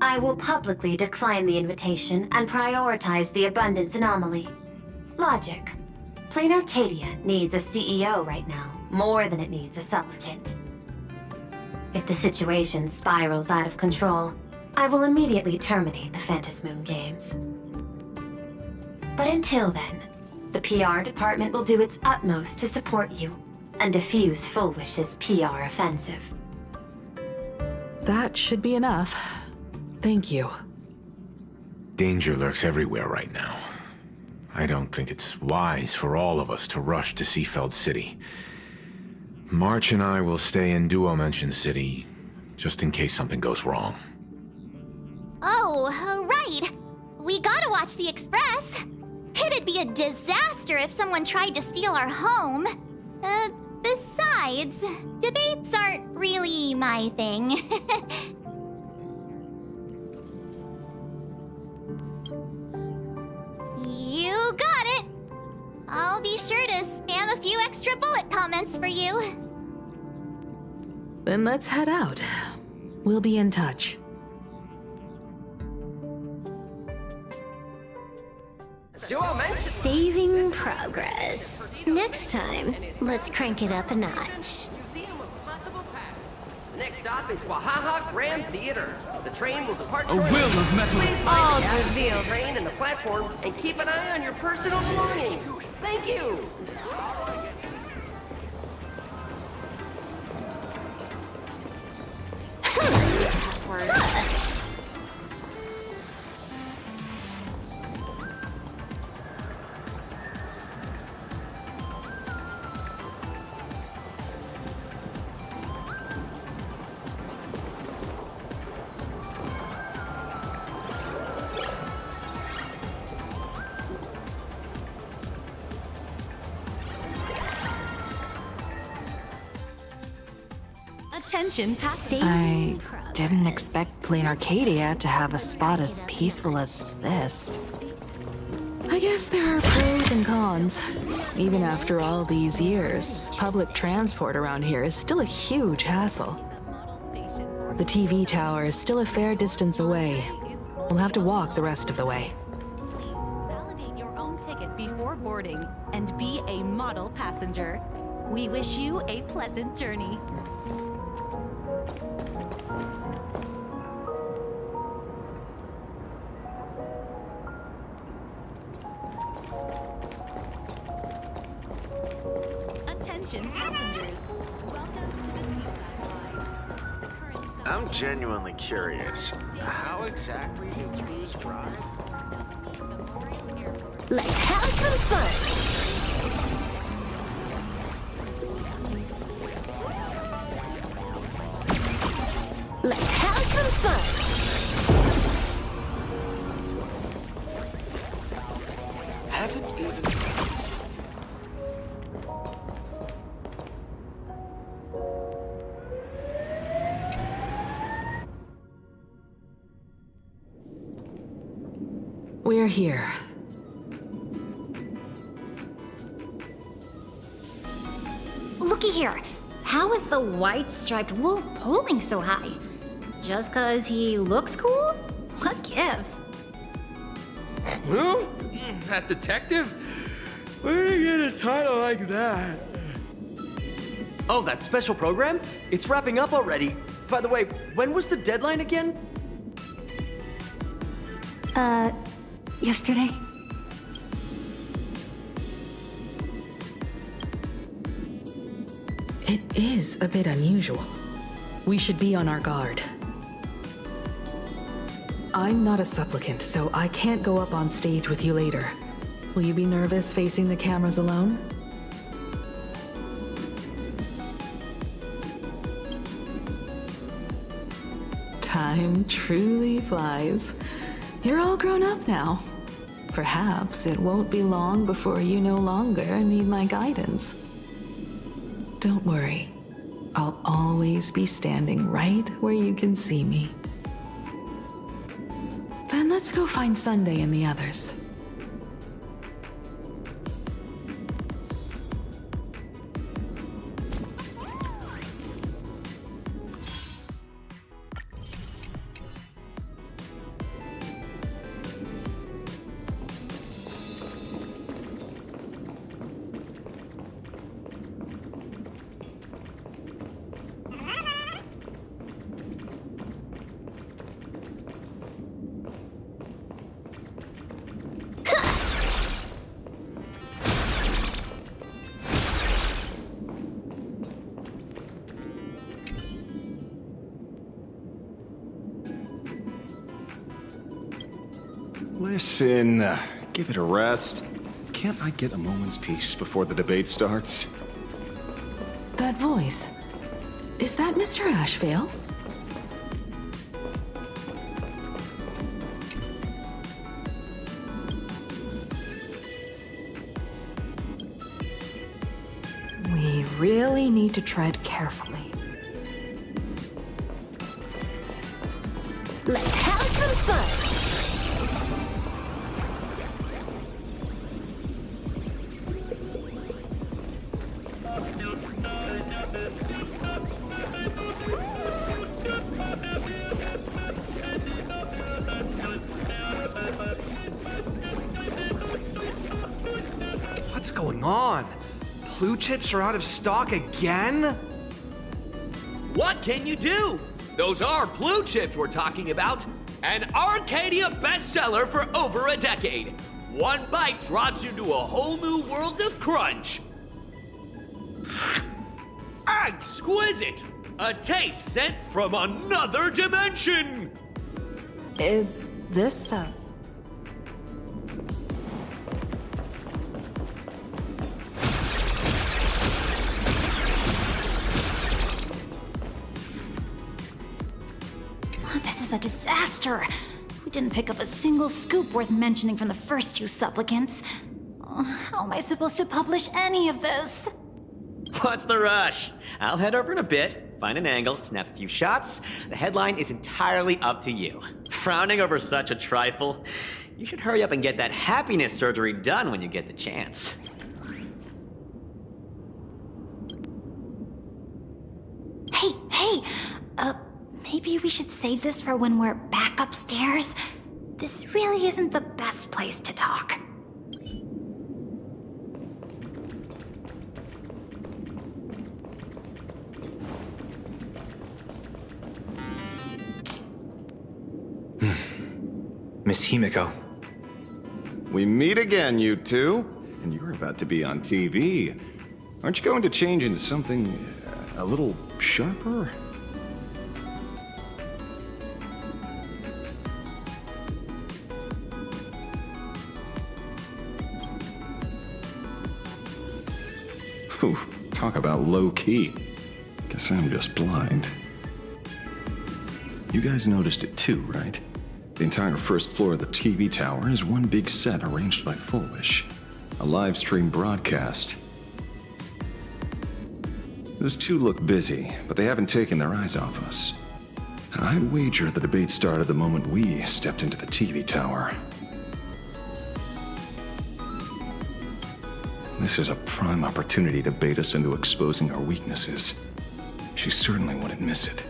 I will publicly decline the invitation and prioritize the abundance anomaly. Logic. Plain Arcadia needs a CEO right now, more than it needs a supplicant. If the situation spirals out of control, I will immediately terminate the Phantasmoon Games. But until then, the PR department will do its utmost to support you and defuse Full Wish's PR offensive. That should be enough. Thank you. Danger lurks everywhere right now. I don't think it's wise for all of us to rush to Seafeld City. March and I will stay in Duomension City, just in case something goes wrong. Oh, right. We gotta watch the Express. It'd be a disaster if someone tried to steal our home. Besides, debates aren't really my thing. You got it! I'll be sure to spam a few extra bullet comments for you. Then let's head out. We'll be in touch. Saving progress. Next time, let's crank it up a notch. Next stop is Wahaha Grand Theater. The train will depart A will of metal. Please mind the train and the platform, and keep an eye on your personal belongings. Thank you. Password. Attention, I didn't expect Plain Arcadia to have a spot as peaceful as this. I guess there are pros and cons. Even after all these years, public transport around here is still a huge hassle. The TV tower is still a fair distance away. We'll have to walk the rest of the way. Validate your own ticket before boarding and be a model passenger. We wish you a pleasant journey. Attention passengers. Welcome to the Seaside Line. I'm genuinely curious. How exactly do crews drive? Let's have some fun! Let's have some fun! Haven't even... We're here. Looky here. How is the white striped wolf pulling so high? Just 'cause he looks cool? What gives? Who? That detective? Where did he get a title like that? Oh, that special program? It's wrapping up already. By the way, when was the deadline again? Yesterday? It is a bit unusual. We should be on our guard. I'm not a supplicant, so I can't go up on stage with you later. Will you be nervous facing the cameras alone? Time truly flies. You're all grown up now. Perhaps it won't be long before you no longer need my guidance. Don't worry. I'll always be standing right where you can see me. Then let's go find Sunday and the others. Listen, give it a rest. Can't I get a moment's peace before the debate starts? That voice. Is that Mr. Ashvale? We really need to tread carefully. Let's have some fun! What's going on? Blue chips are out of stock again? What can you do? Those are blue chips we're talking about. An Arcadia bestseller for over a decade. One bite drops you into a whole new world of crunch. Exquisite! A taste sent from another dimension! Is this a... This is a disaster. We didn't pick up a single scoop worth mentioning from the first two supplicants. How am I supposed to publish any of this? What's the rush? I'll head over in a bit, find an angle, snap a few shots. The headline is entirely up to you. Frowning over such a trifle? You should hurry up and get that happiness surgery done when you get the chance. Hey, maybe we should save this for when we're back upstairs? This really isn't the best place to talk. Miss Himiko. We meet again, you two. And you're about to be on TV. Aren't you going to change into something a little sharper? Whew, talk about low-key. Guess I'm just blind. You guys noticed it too, right? The entire first floor of the TV tower is one big set arranged by Foolish. A live stream broadcast. Those two look busy, but they haven't taken their eyes off us. I'd wager the debate started the moment we stepped into the TV tower. This is a prime opportunity to bait us into exposing our weaknesses. She certainly wouldn't miss it.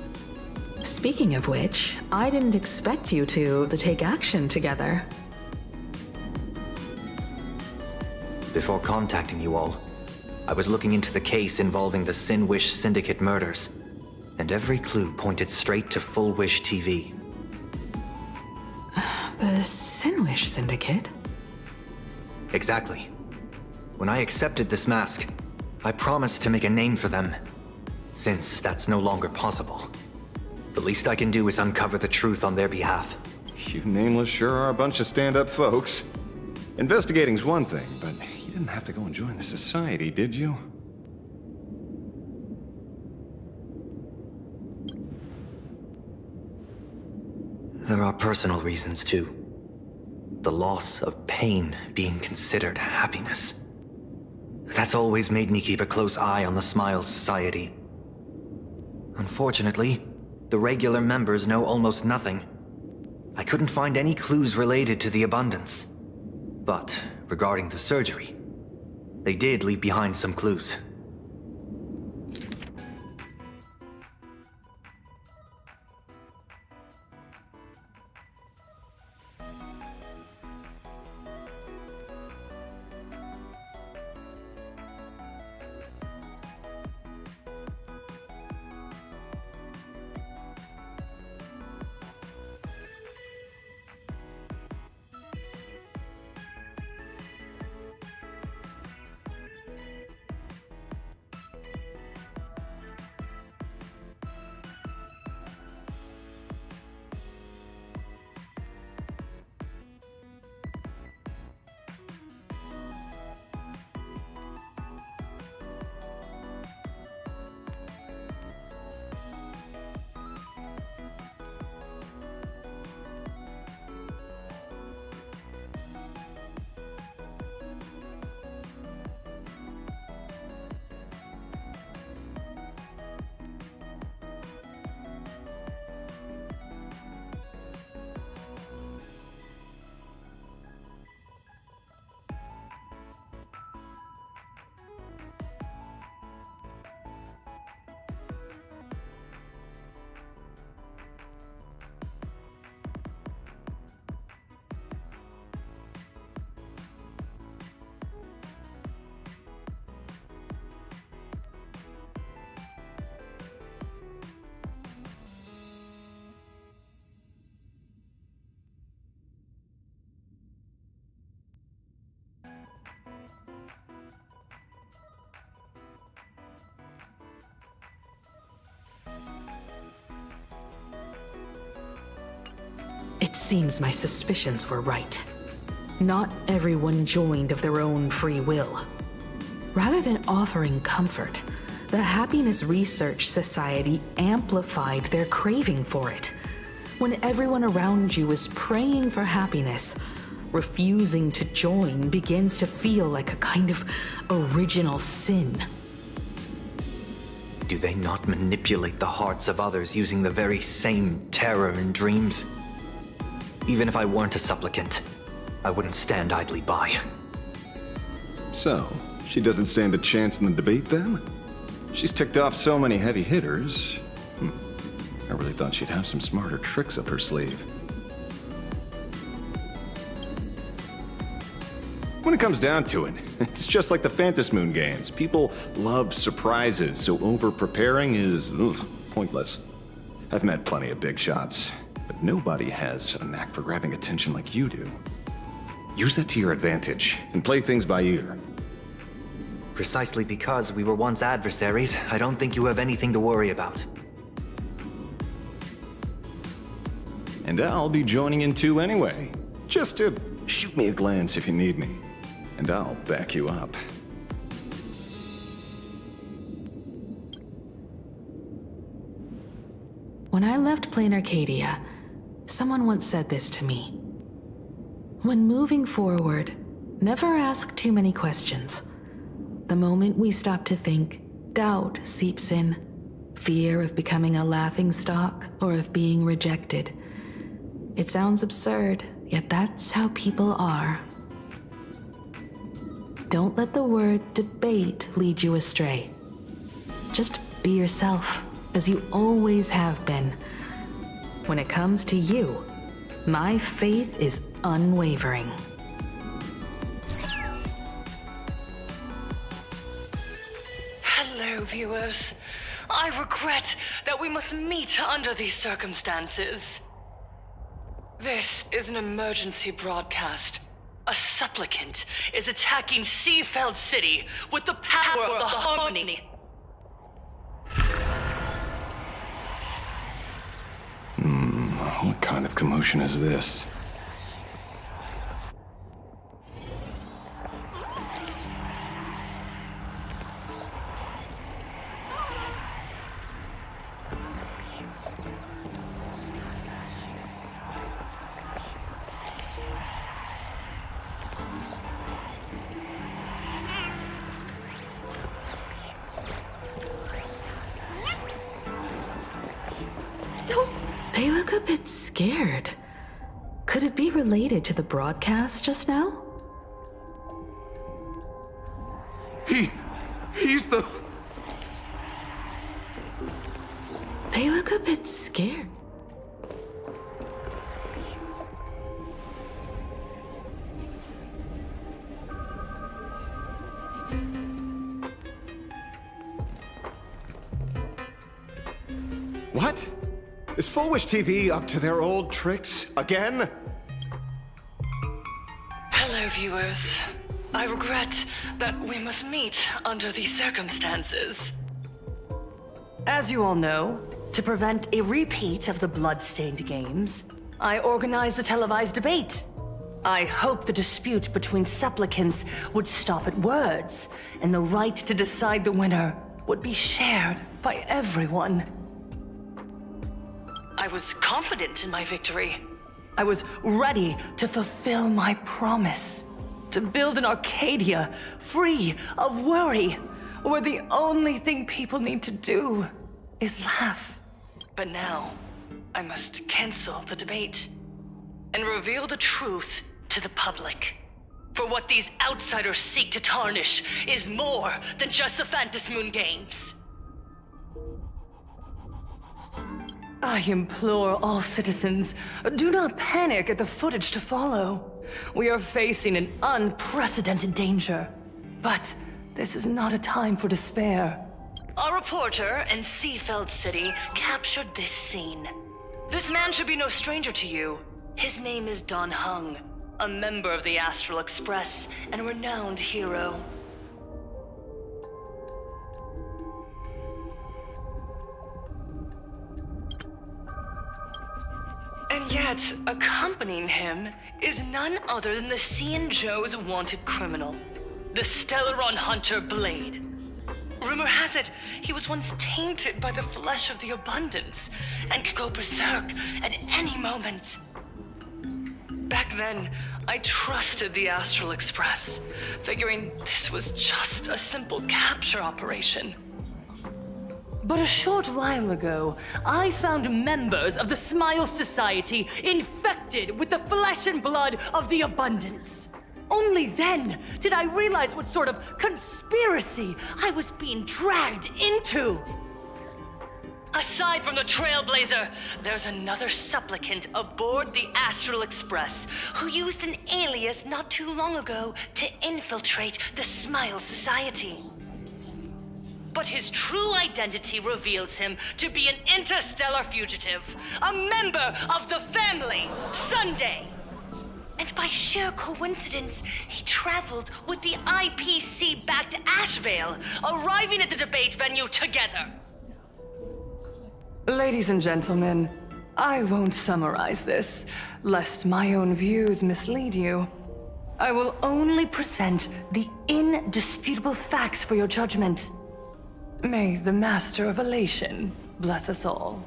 Speaking of which, I didn't expect you two to take action together. Before contacting you all, I was looking into the case involving the Sin Wish Syndicate murders, and every clue pointed straight to Full Wish TV. The Sin Wish Syndicate? Exactly. When I accepted this mask, I promised to make a name for them. Since that's no longer possible, the least I can do is uncover the truth on their behalf. You nameless sure are a bunch of stand-up folks. Investigating's one thing, but you didn't have to go and join the society, did you? There are personal reasons, too. The loss of pain being considered happiness. That's always made me keep a close eye on the Smile Society. Unfortunately, the regular members know almost nothing. I couldn't find any clues related to the abundance. But regarding the surgery, they did leave behind some clues. It seems my suspicions were right. Not everyone joined of their own free will. Rather than offering comfort, the Happiness Research Society amplified their craving for it. When everyone around you is praying for happiness, refusing to join begins to feel like a kind of original sin. Do they not manipulate the hearts of others using the very same terror and dreams? Even if I weren't a supplicant, I wouldn't stand idly by. So, she doesn't stand a chance in the debate then? She's ticked off so many heavy hitters. I really thought she'd have some smarter tricks up her sleeve. When it comes down to it, it's just like the Phantom Moon games. People love surprises, so over-preparing is pointless. I've met plenty of big shots, but nobody has a knack for grabbing attention like you do. Use that to your advantage, and play things by ear. Precisely because we were once adversaries, I don't think you have anything to worry about. And I'll be joining in too anyway. Just to shoot me a glance if you need me, and I'll back you up. When I left Plain Arcadia, someone once said this to me. When moving forward, never ask too many questions. The moment we stop to think, doubt seeps in. Fear of becoming a laughingstock or of being rejected. It sounds absurd, yet that's how people are. Don't let the word debate lead you astray. Just be yourself, as you always have been. When it comes to you, my faith is unwavering. Hello, viewers. I regret that we must meet under these circumstances. This is an emergency broadcast. A supplicant is attacking Seafeld City with the power of the Harmony. What kind of commotion is this? They look a bit scared. Could it be related to the broadcast just now? He's the... They look a bit scared. What? Is Full Wish TV up to their old tricks again? Hello, viewers. I regret that we must meet under these circumstances. As you all know, to prevent a repeat of the blood-stained games, I organized a televised debate. I hoped the dispute between supplicants would stop at words, and the right to decide the winner would be shared by everyone. I was confident in my victory. I was ready to fulfill my promise. To build an Arcadia free of worry, where the only thing people need to do is laugh. But now, I must cancel the debate and reveal the truth to the public. For what these outsiders seek to tarnish is more than just the Phantom Moon games. I implore all citizens, do not panic at the footage to follow. We are facing an unprecedented danger. But this is not a time for despair. Our reporter in Seafeld City captured this scene. This man should be no stranger to you. His name is Don Hung, a member of the Astral Express and a renowned hero. And yet, accompanying him is none other than the Cian Joe's wanted criminal, the Stellaron hunter Blade. Rumor has it, he was once tainted by the flesh of the Abundance, and could go berserk at any moment. Back then, I trusted the Astral Express, figuring this was just a simple capture operation. But a short while ago, I found members of the Smile Society infected with the flesh and blood of the Abundance. Only then did I realize what sort of conspiracy I was being dragged into. Aside from the Trailblazer, there's another supplicant aboard the Astral Express who used an alias not too long ago to infiltrate the Smile Society. But his true identity reveals him to be an interstellar fugitive, a member of the family, Sunday. And by sheer coincidence, he traveled with the IPC back to Ashvale, arriving at the debate venue together. Ladies and gentlemen, I won't summarize this, lest my own views mislead you. I will only present the indisputable facts for your judgment. May the Master of Elation bless us all.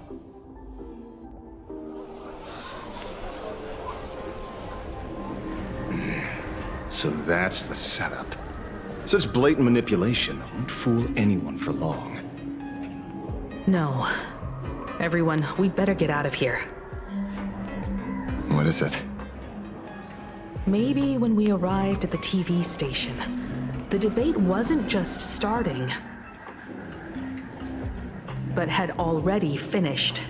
So that's the setup. Such blatant manipulation won't fool anyone for long. No. Everyone, we'd better get out of here. What is it? Maybe when we arrived at the TV station, the debate wasn't just starting, but had already finished.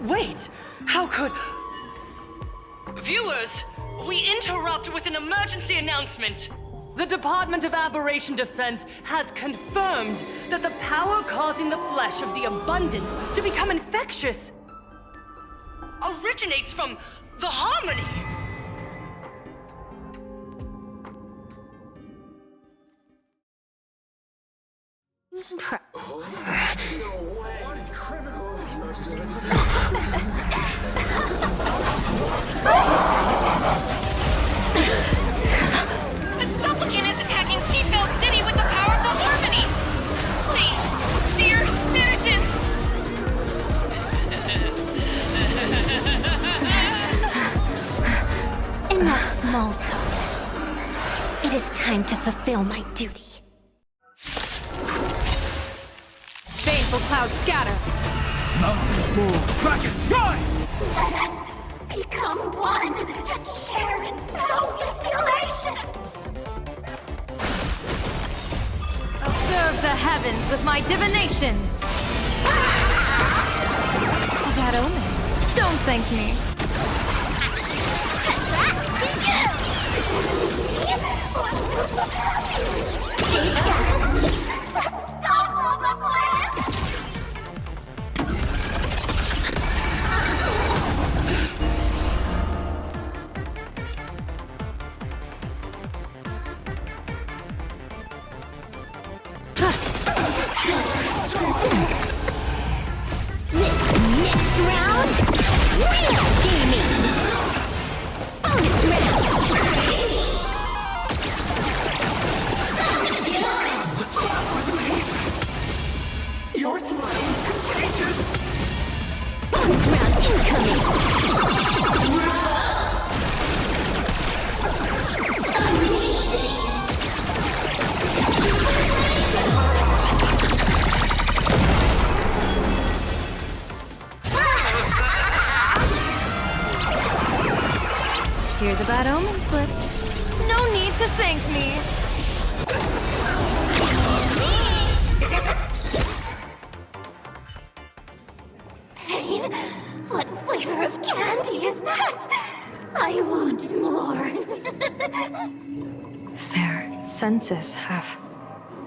Wait! How could... Viewers, we interrupt with an emergency announcement. The Department of Aberration Defense has confirmed that the power causing the flesh of the abundance to become infectious originates from the Harmony. The supplicant is attacking Seafield City with the power of the Harmony! Please, dear citizens! Enough small talk. It is time to fulfill my duty. Baneful clouds scatter! Mountains move! Kraken, rise! Let us become one and share in boundless elation! I'll serve the heavens with my divinations! That omen. Don't thank me. Let's do some happiness! Let's stop all the blast! This next round, real gaming. Bonus round. Your smile is contagious! Bonus round incoming. Here's a bad omen slip. No need to thank me. Pain? What flavor of candy is that? I want more. Their senses have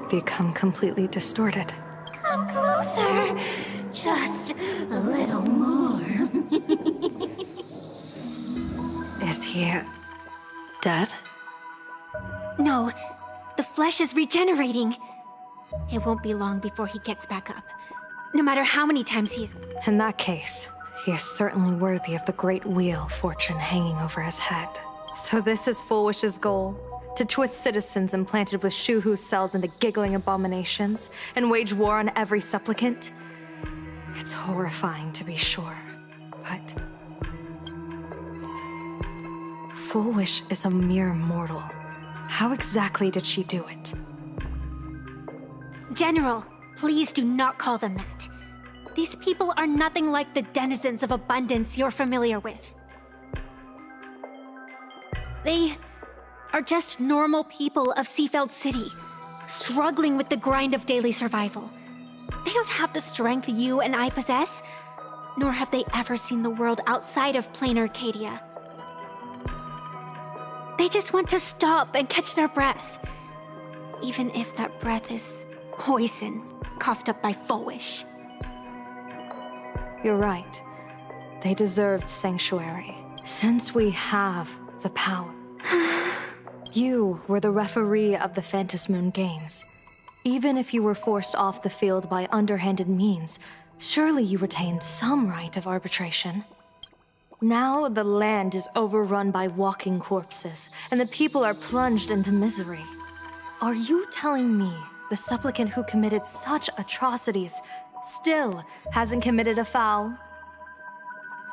become completely distorted. Come closer. Just a little more. Is he dead? No, the flesh is regenerating. It won't be long before he gets back up. No matter how many times he's... In that case, he is certainly worthy of the great wheel fortune hanging over his head. So this is Fulwish's goal? To twist citizens implanted with Shuhu cells into giggling abominations and wage war on every supplicant? It's horrifying to be sure, but... Fulwish is a mere mortal. How exactly did she do it? General, please do not call them that. These people are nothing like the denizens of abundance you're familiar with. They are just normal people of Seafield City, struggling with the grind of daily survival. They don't have the strength you and I possess, nor have they ever seen the world outside of plain Arcadia. They just want to stop and catch their breath. even if that breath is poison coughed up by Foolish. You're right. They deserved sanctuary. Since we have the power. You were the referee of the Phantom Moon Games. Even if you were forced off the field by underhanded means, surely you retained some right of arbitration. Now the land is overrun by walking corpses, and the people are plunged into misery. Are you telling me the supplicant who committed such atrocities still hasn't committed a foul?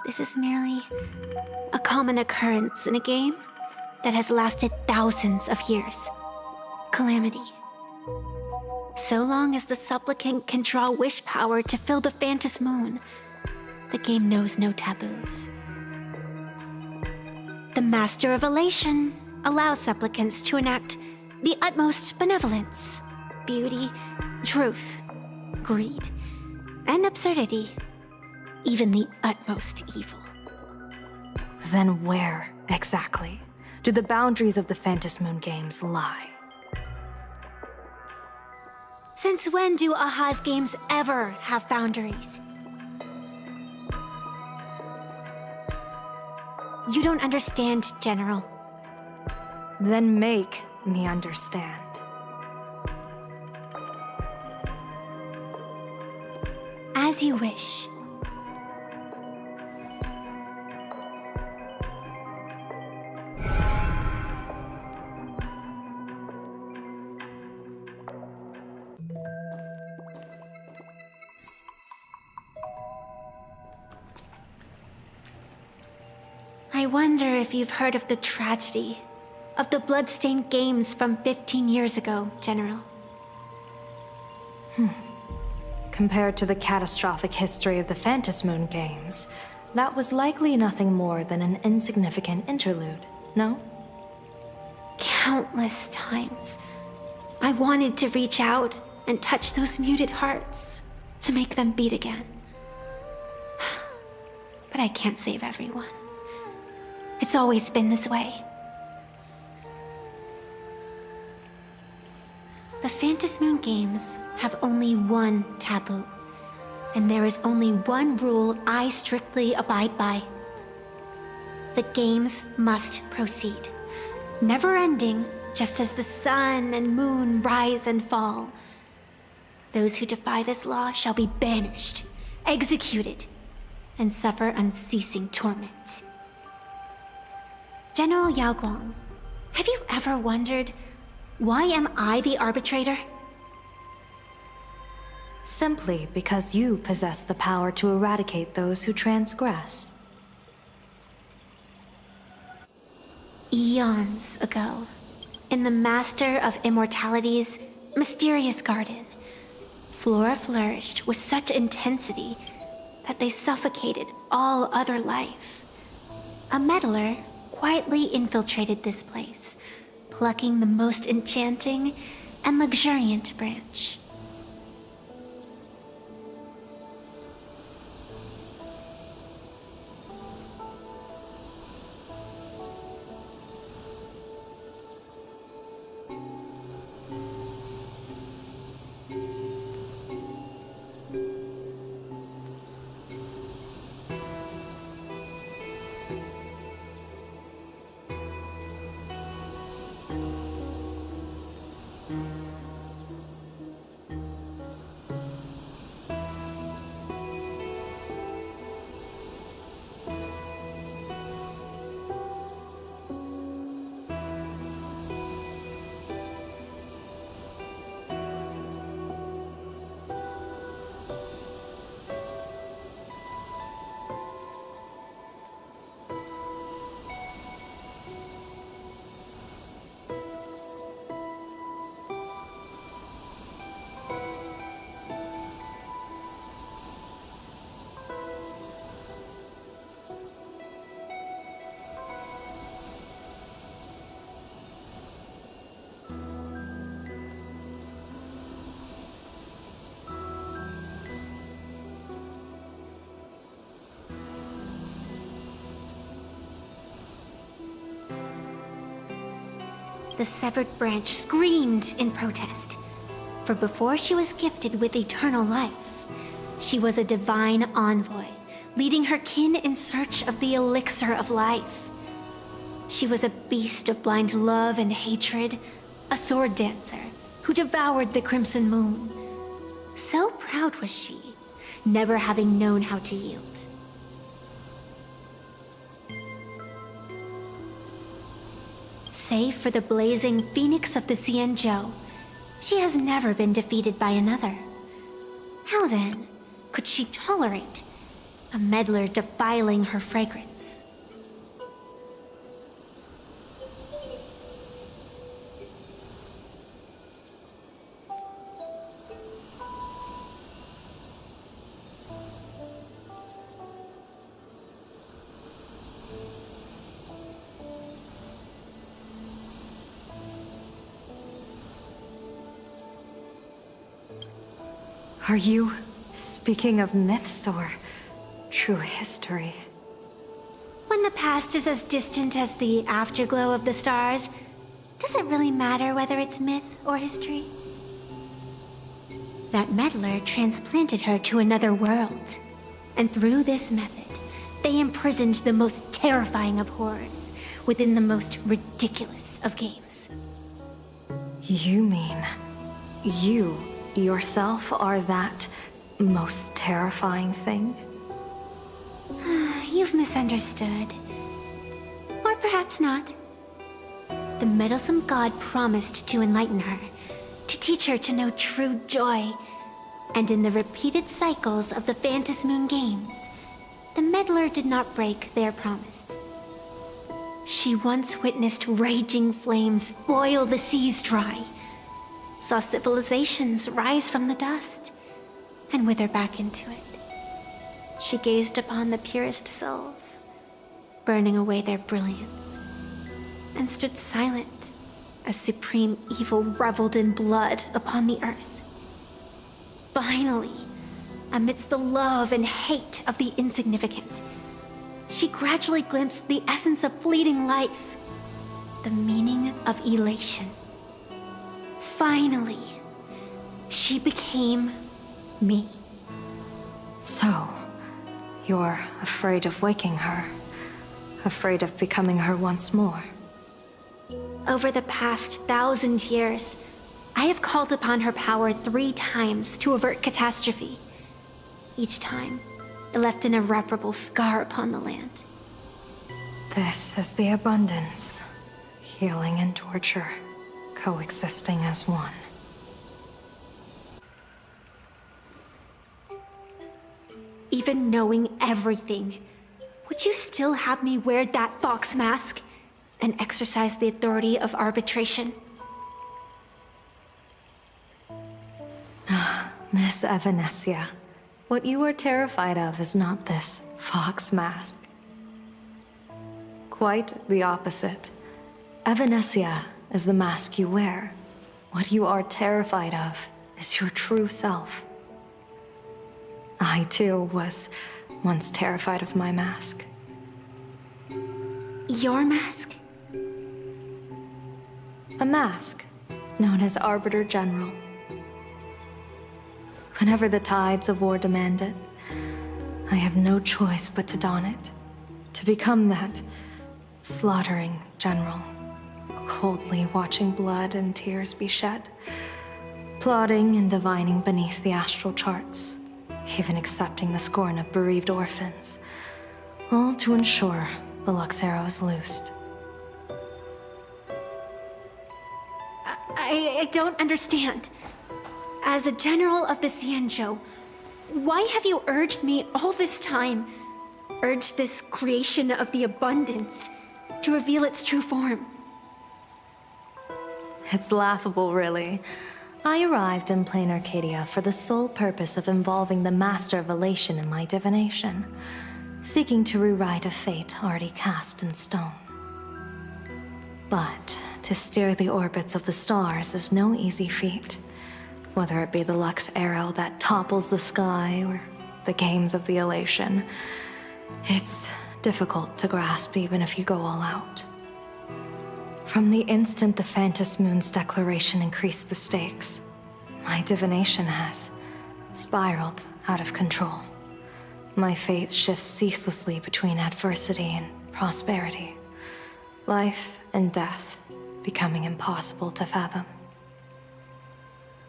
This is merely a common occurrence in a game that has lasted thousands of years. Calamity. So long as the supplicant can draw wish power to fill the Phantom Moon, the game knows no taboos. The Master of Elation allows supplicants to enact the utmost benevolence, beauty, truth, greed, and absurdity, even the utmost evil. Then where, exactly, do the boundaries of the Phantom Moon Games lie? Since when do Aha's games ever have boundaries? You don't understand, General. Then make me understand. As you wish. I wonder if you've heard of the tragedy of the Bloodstained Games from 15 years ago, General. Compared to the catastrophic history of the Phantom Moon Games, that was likely nothing more than an insignificant interlude, no? Countless times, I wanted to reach out and touch those muted hearts, to make them beat again. But I can't save everyone. It's always been this way. The Phantom Moon Games have only one taboo, and there is only one rule I strictly abide by. The games must proceed, never ending, just as the sun and moon rise and fall. Those who defy this law shall be banished, executed, and suffer unceasing torment. General Yao Guang, have you ever wondered, why am I the arbitrator? Simply because you possess the power to eradicate those who transgress. Eons ago, in the Master of Immortality's mysterious garden, flora flourished with such intensity that they suffocated all other life. A meddler quietly infiltrated this place, plucking the most enchanting and luxuriant branch. The severed branch screamed in protest. For before she was gifted with eternal life, she was a divine envoy, leading her kin in search of the elixir of life. She was a beast of blind love and hatred, a sword dancer who devoured the crimson moon. So proud was she, never having known how to yield. Save for the blazing phoenix of the Xianzhou, she has never been defeated by another. How then could she tolerate a meddler defiling her fragrance? Are you speaking of myths or true history? When the past is as distant as the afterglow of the stars, does it really matter whether it's myth or history? That meddler transplanted her to another world, and through this method, they imprisoned the most terrifying of horrors within the most ridiculous of games. You mean you yourself are that most terrifying thing? You've misunderstood. Or perhaps not. The meddlesome god promised to enlighten her, to teach her to know true joy. And in the repeated cycles of the Phantasmoon games, the meddler did not break their promise. She once witnessed raging flames boil the seas dry, saw civilizations rise from the dust and wither back into it. She gazed upon the purest souls, burning away their brilliance, and stood silent as supreme evil reveled in blood upon the earth. Finally, amidst the love and hate of the insignificant, she gradually glimpsed the essence of fleeting life, the meaning of elation. Finally, she became me. So, you're afraid of waking her, afraid of becoming her once more. Over the past 1,000 years, I have called upon her power 3 times to avert catastrophe. Each time, it left an irreparable scar upon the land. This is the abundance, healing and torture, coexisting as one. Even knowing everything, would you still have me wear that fox mask and exercise the authority of arbitration? Miss Evanescia, what you are terrified of is not this fox mask. Quite the opposite. Evanescia is the mask you wear. What you are terrified of is your true self. I, too, was once terrified of my mask. Your mask? A mask known as Arbiter General. Whenever the tides of war demand it, I have no choice but to don it, to become that slaughtering general, coldly watching blood and tears be shed, plotting and divining beneath the astral charts, even accepting the scorn of bereaved orphans, all to ensure the Luxero is loosed. I don't understand. As a general of the Xianzhou, why have you urged me all this time, urged this creation of the abundance, to reveal its true form? It's laughable, really. I arrived in plain Arcadia for the sole purpose of involving the Master of Elation in my divination, seeking to rewrite a fate already cast in stone. But to steer the orbits of the stars is no easy feat, whether it be the Lux arrow that topples the sky or the games of the Elation. It's difficult to grasp even if you go all out. From the instant the Phantom Moon's declaration increased the stakes, my divination has spiraled out of control. My fate shifts ceaselessly between adversity and prosperity. Life and death becoming impossible to fathom.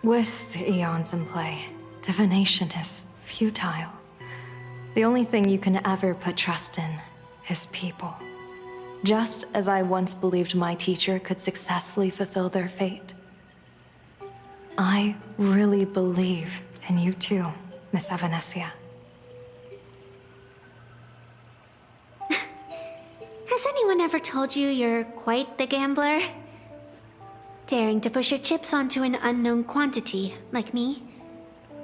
With the eons in play, divination is futile. The only thing you can ever put trust in is people. Just as I once believed my teacher could successfully fulfill their fate. I really believe in you too, Miss Evanesia. Has anyone ever told you you're quite the gambler? Daring to push your chips onto an unknown quantity, like me?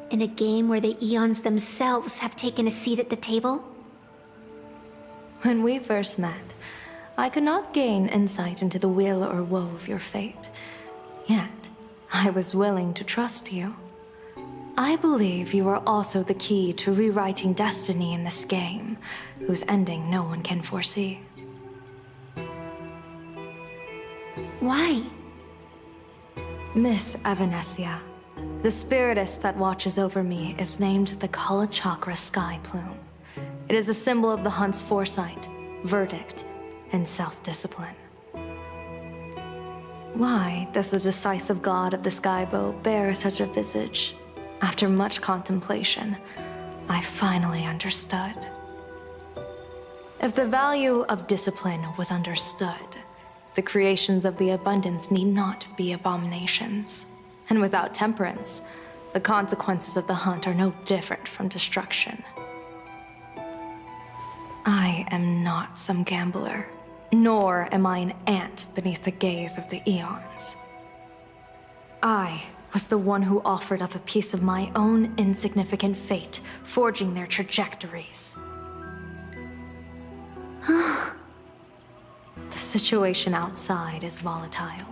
In a game where the eons themselves have taken a seat at the table? When we first met, I could not gain insight into the will or woe of your fate. Yet, I was willing to trust you. I believe you are also the key to rewriting destiny in this game, whose ending no one can foresee. Why? Miss Evanesia, the spiritess that watches over me is named the Kala Chakra Sky Plume. It is a symbol of the hunt's foresight, verdict, and self-discipline. Why does the decisive god of the skybow bear such a visage? After much contemplation, I finally understood. If the value of discipline was understood, the creations of the abundance need not be abominations. And without temperance, the consequences of the hunt are no different from destruction. I am not some gambler, nor am I an ant beneath the gaze of the eons. I was the one who offered up a piece of my own insignificant fate, forging their trajectories. The situation outside is volatile.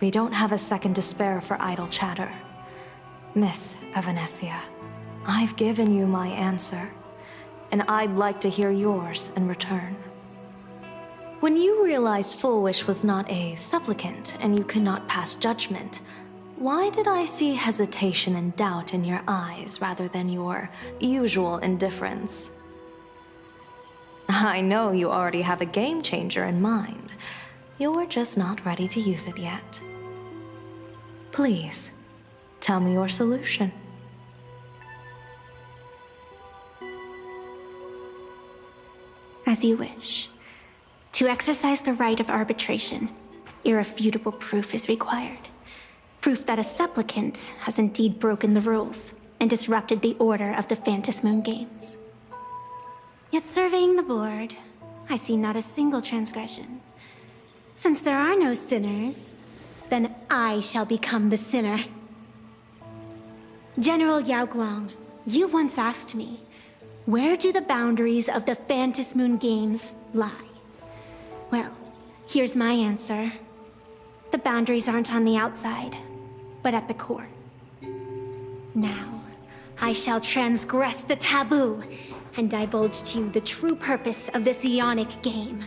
We don't have a second to spare for idle chatter. Miss Evanesia, I've given you my answer, and I'd like to hear yours in return. When you realized Fullwish was not a supplicant and you could not pass judgment, why did I see hesitation and doubt in your eyes rather than your usual indifference? I know you already have a game changer in mind. You're just not ready to use it yet. Please, tell me your solution. As you wish. To exercise the right of arbitration, irrefutable proof is required. Proof that a supplicant has indeed broken the rules and disrupted the order of the Phantom Moon Games. Yet surveying the board, I see not a single transgression. Since there are no sinners, then I shall become the sinner. General Yao Guang, you once asked me, where do the boundaries of the Phantom Moon Games lie? Well, here's my answer. The boundaries aren't on the outside, but at the core. Now, I shall transgress the taboo and divulge to you the true purpose of this Ionic game.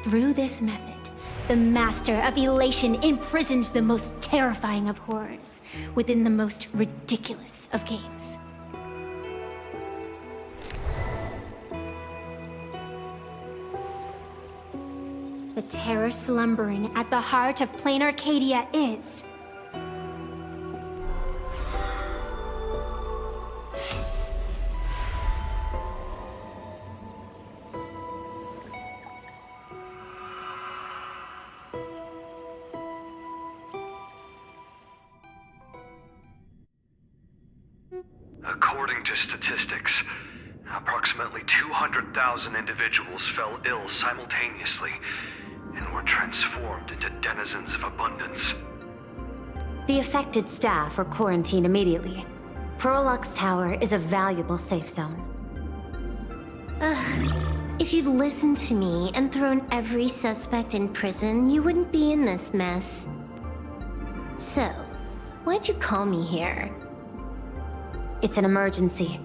Through this method, the Master of Elation imprisoned the most terrifying of horrors within the most ridiculous of games. The terror slumbering at the heart of plain Arcadia is... According to statistics, approximately 200,000 individuals fell ill simultaneously and were transformed into denizens of abundance. The affected staff are quarantined immediately. Prolux Tower is a valuable safe zone. If you'd listened to me and thrown every suspect in prison, you wouldn't be in this mess. So, why'd you call me here? It's an emergency.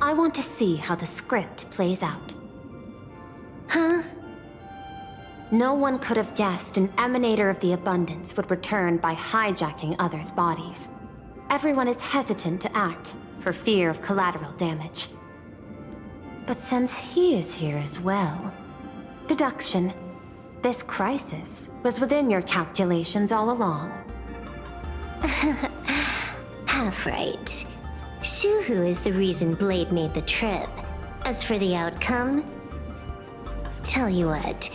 I want to see how the script plays out. Huh? No one could have guessed an emanator of the abundance would return by hijacking others' bodies. Everyone is hesitant to act for fear of collateral damage. But since he is here as well, deduction. This crisis was within your calculations all along. Half right. Shuhu is the reason Blade made the trip. As for the outcome, tell you what,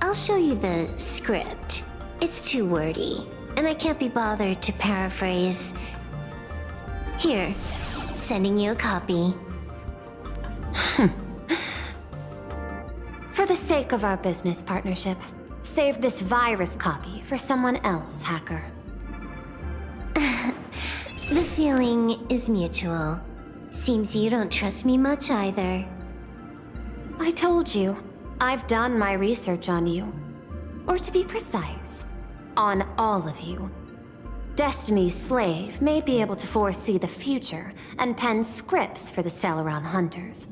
I'll show you the script. It's too wordy, and I can't be bothered to paraphrase. Here, sending you a copy. For the sake of our business partnership, save this virus copy for someone else, hacker. The feeling is mutual. Seems you don't trust me much either. I told you, I've done my research on you. Or to be precise, on all of you. Destiny's slave may be able to foresee the future and pen scripts for the Stellaron hunters.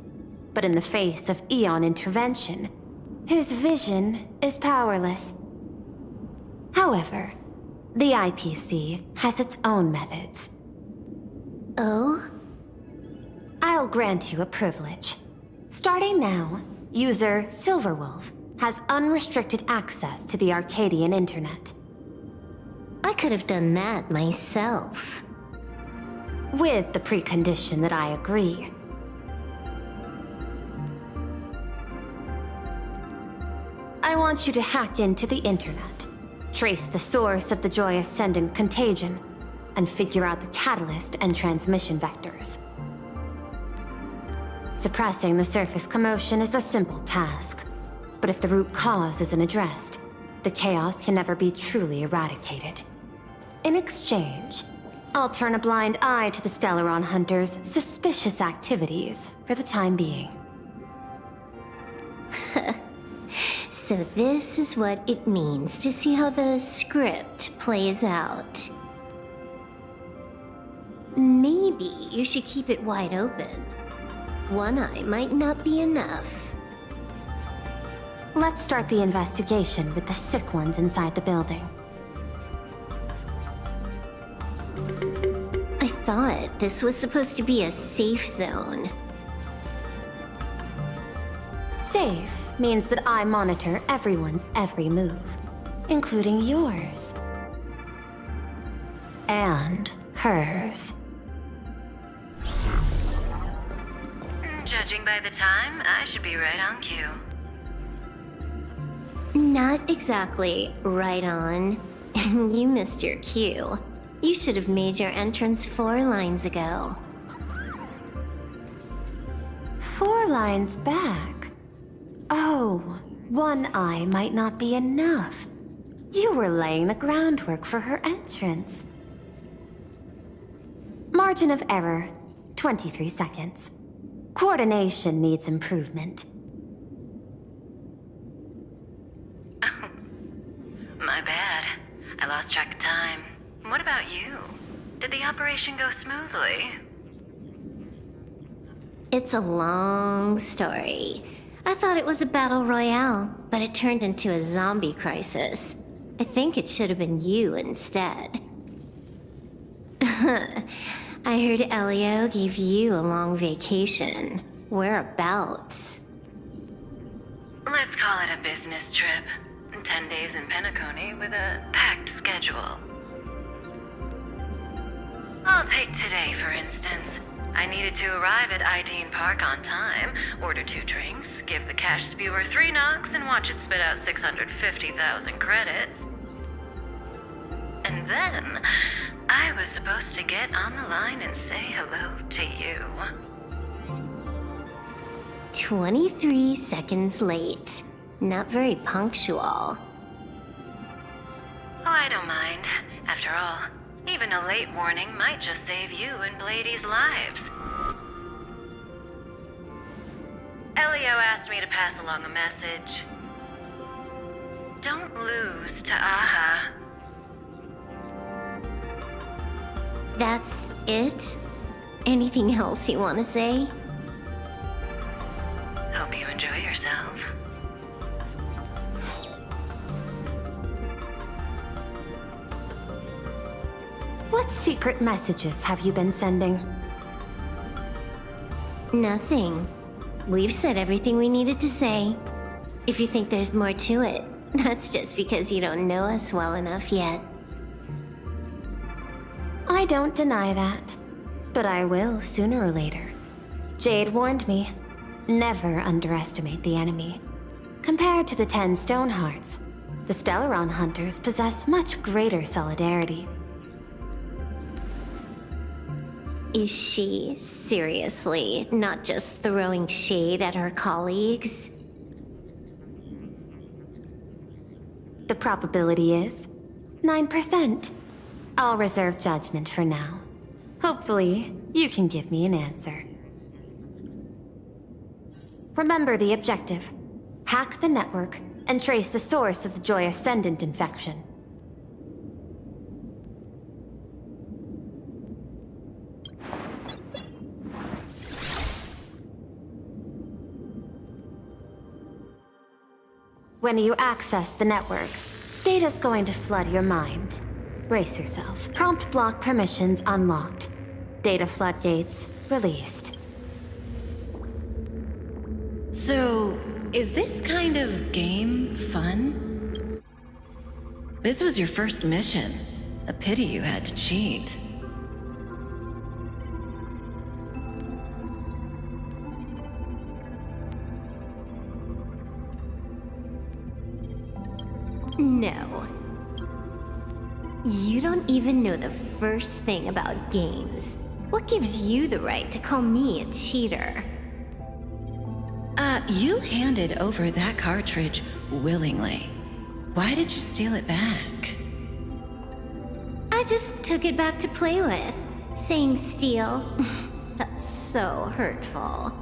But in the face of Eon intervention, his vision is powerless. However, the IPC has its own methods. Oh? I'll grant you a privilege. Starting now, user Silverwolf has unrestricted access to the Arcadian internet. I could have done that myself. With the precondition that I agree. I want you to hack into the internet, trace the source of the Joy Ascendant contagion, and figure out the catalyst and transmission vectors. Suppressing the surface commotion is a simple task, but if the root cause isn't addressed, the chaos can never be truly eradicated. In exchange, I'll turn a blind eye to the Stellaron hunters' suspicious activities for the time being. So this is what it means to see how the script plays out. Maybe you should keep it wide open. One eye might not be enough. Let's start the investigation with the sick ones inside the building. I thought this was supposed to be a safe zone. Safe means that I monitor everyone's every move, including yours. And hers. Judging by the time, I should be right on cue. Not exactly right on. You missed your cue. You should have made your entrance 4 lines ago. 4 lines back? Oh, one eye might not be enough. You were laying the groundwork for her entrance. Margin of error, 23 seconds. Coordination needs improvement. My bad. I lost track of time. What about you? Did the operation go smoothly? It's a long story. I thought it was a battle royale, but it turned into a zombie crisis. I think it should have been you instead. I heard Elio gave you a long vacation. Whereabouts? Let's call it a business trip. 10 days in Penacony with a packed schedule. I'll take today, for instance. I needed to arrive at Ideen Park on time, order 2 drinks, give the cash spewer 3 knocks, and watch it spit out 650,000 credits. And then, I was supposed to get on the line and say hello to you. 23 seconds late. Not very punctual. Oh, I don't mind. After all, even a late warning might just save you and Blady's lives. Elio asked me to pass along a message. Don't lose to Aha. That's it? Anything else you want to say? Hope you enjoy yourself. What secret messages have you been sending? Nothing. We've said everything we needed to say. If you think there's more to it, that's just because you don't know us well enough yet. I don't deny that. But I will sooner or later. Jade warned me. Never underestimate the enemy. Compared to the 10 Stonehearts, the Stellaron hunters possess much greater solidarity. Is she seriously not just throwing shade at her colleagues? The probability is 9%. I'll reserve judgment for now. Hopefully, you can give me an answer. Remember the objective. Hack the network and trace the source of the Joy Ascendant infection. When you access the network, data's going to flood your mind. Brace yourself. Prompt block permissions unlocked. Data floodgates released. So, is this kind of game fun? This was your first mission. A pity you had to cheat. No. You don't even know the first thing about games. What gives you the right to call me a cheater? You handed over that cartridge willingly. Why did you steal it back? I just took it back to play with. Saying steal, that's so hurtful.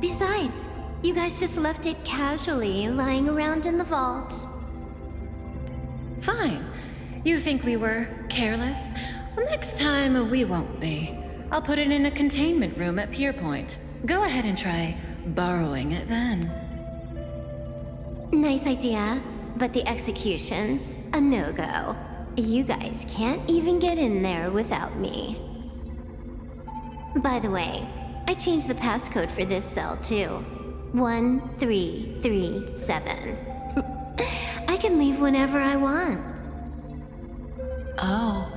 Besides, you guys just left it casually lying around in the vault. Fine. You think we were careless? Well, next time we won't be. I'll put it in a containment room at Pierpoint. Go ahead and try borrowing it then. Nice idea, but the execution's a no-go. You guys can't even get in there without me. By the way, I changed the passcode for this cell too. 1337. I can leave whenever I want. Oh.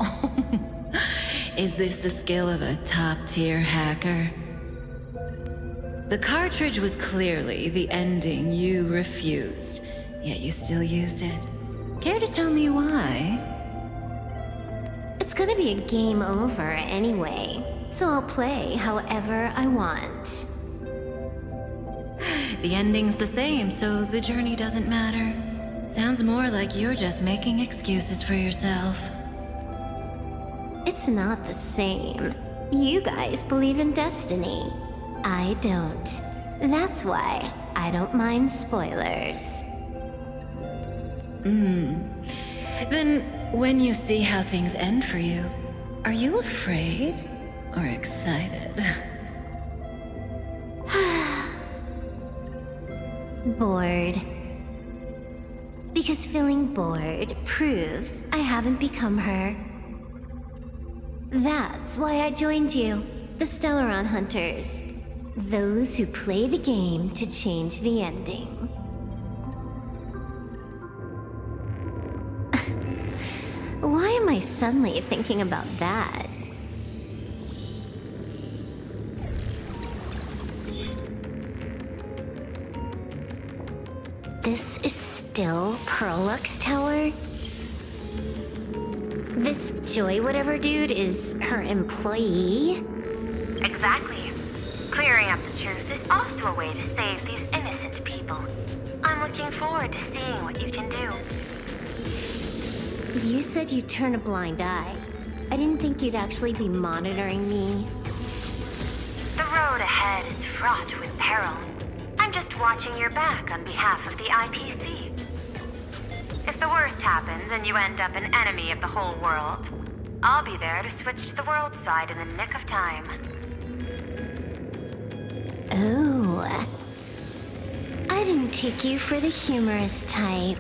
Is this the skill of a top-tier hacker? The cartridge was clearly the ending you refused, yet you still used it. Care to tell me why? It's gonna be a game over anyway, so I'll play however I want. The ending's the same, so the journey doesn't matter. Sounds more like you're just making excuses for yourself. It's not the same. You guys believe in destiny. I don't. That's why I don't mind spoilers. Then, when you see how things end for you, are you afraid or excited? Bored. Because feeling bored proves I haven't become her. That's why I joined you, the Stellaron Hunters. Those who play the game to change the ending. Why am I suddenly thinking about that? This is still Pearlux Tower? This Joy whatever dude is her employee? Exactly. Clearing up the truth is also a way to save these innocent people. I'm looking forward to seeing what you can do. You said you'd turn a blind eye. I didn't think you'd actually be monitoring me. The road ahead is fraught with peril. I'm just watching your back on behalf of the IPC. If the worst happens and you end up an enemy of the whole world, I'll be there to switch to the world side in the nick of time. Oh. I didn't take you for the humorous type.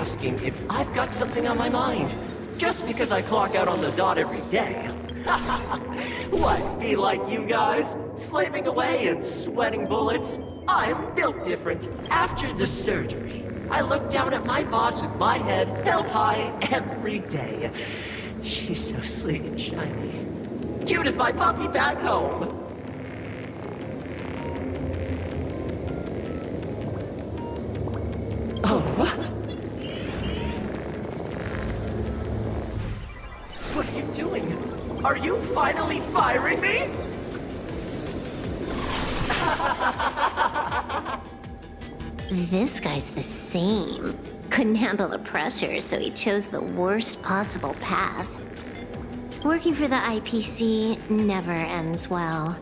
asking if I've got something on my mind, just because I clock out on the dot every day. What, be like you guys? Slaving away and sweating bullets? I'm built different. After the surgery, I look down at my boss with my head held high every day. She's so sleek and shiny. Cute as my puppy back home. Oh, what are you doing? Are you finally firing me? This guy's the same. Couldn't handle the pressure, so he chose the worst possible path. Working for the IPC never ends well.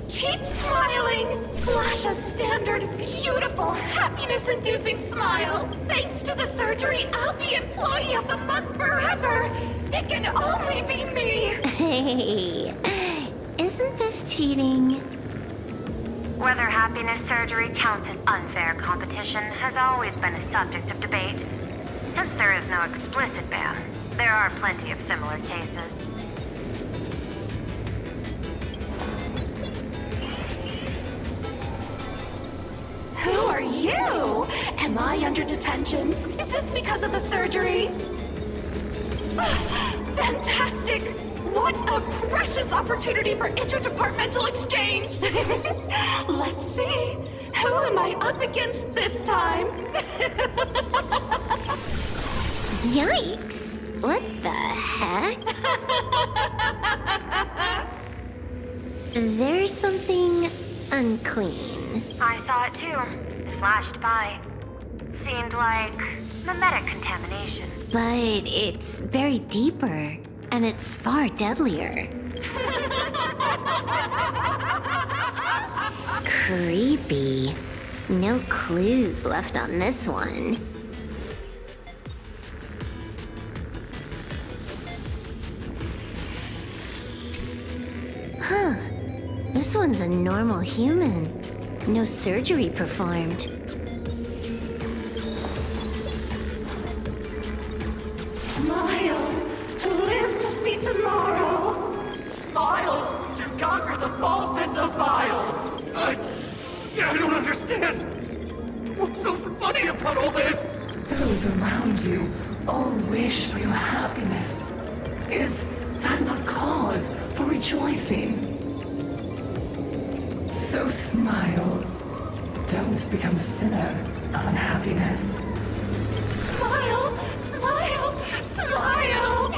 Keep smiling! Flash a standard, beautiful, happiness-inducing smile! Thanks to the surgery, I'll be Employee of the Month forever! It can only be me! Hey, isn't this cheating? Whether happiness surgery counts as unfair competition has always been a subject of debate. Since there is no explicit ban, there are plenty of similar cases. Who are you? Am I under detention? Is this because of the surgery? Fantastic! What a precious opportunity for interdepartmental exchange! Let's see. Who am I up against this time? Yikes! What the heck? There's something unclean. I saw it too. It flashed by. Seemed like mimetic contamination. But it's buried deeper, and it's far deadlier. Creepy. No clues left on this one. Huh. This one's a normal human. No surgery performed. Smile to live to see tomorrow. Smile to conquer the false and the vile. I don't understand. What's so funny about all this? Those around you all wish for your happiness. Is that not cause for rejoicing? So smile. Don't become a sinner of unhappiness. Smile, smile, smile.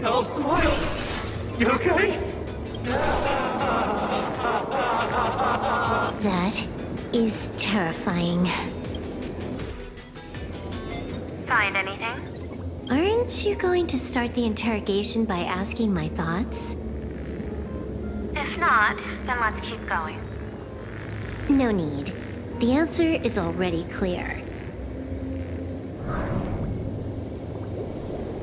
Oh, smile. You okay? That is terrifying. Find anything? Aren't you going to start the interrogation by asking my thoughts? If not, then let's keep going. No need. The answer is already clear.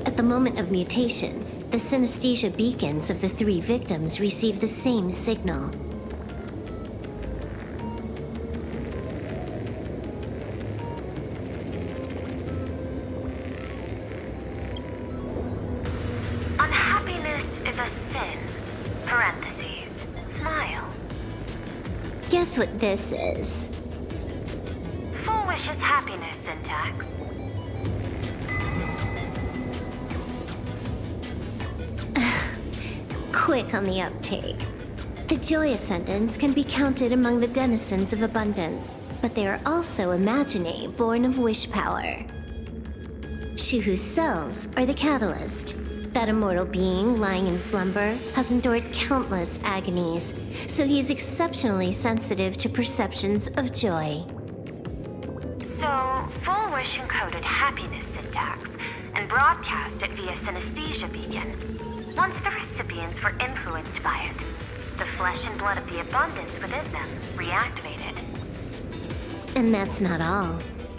At the moment of mutation, the synesthesia beacons of the 3 victims receive the same signal. Unhappiness is a sin. Parentheses. Smile. Guess what this is? Full wish is happiness syntax. Quick on the uptake. The Joy Ascendants can be counted among the denizens of abundance, but they are also imaginae born of wish power. Shuhu's cells are the catalyst. That immortal being lying in slumber has endured countless agonies, so he is exceptionally sensitive to perceptions of joy. So, full wish encoded happiness syntax and broadcast it via synesthesia beacon. Once the recipients were influenced by it, the flesh and blood of the abundance within them reactivated. And that's not all.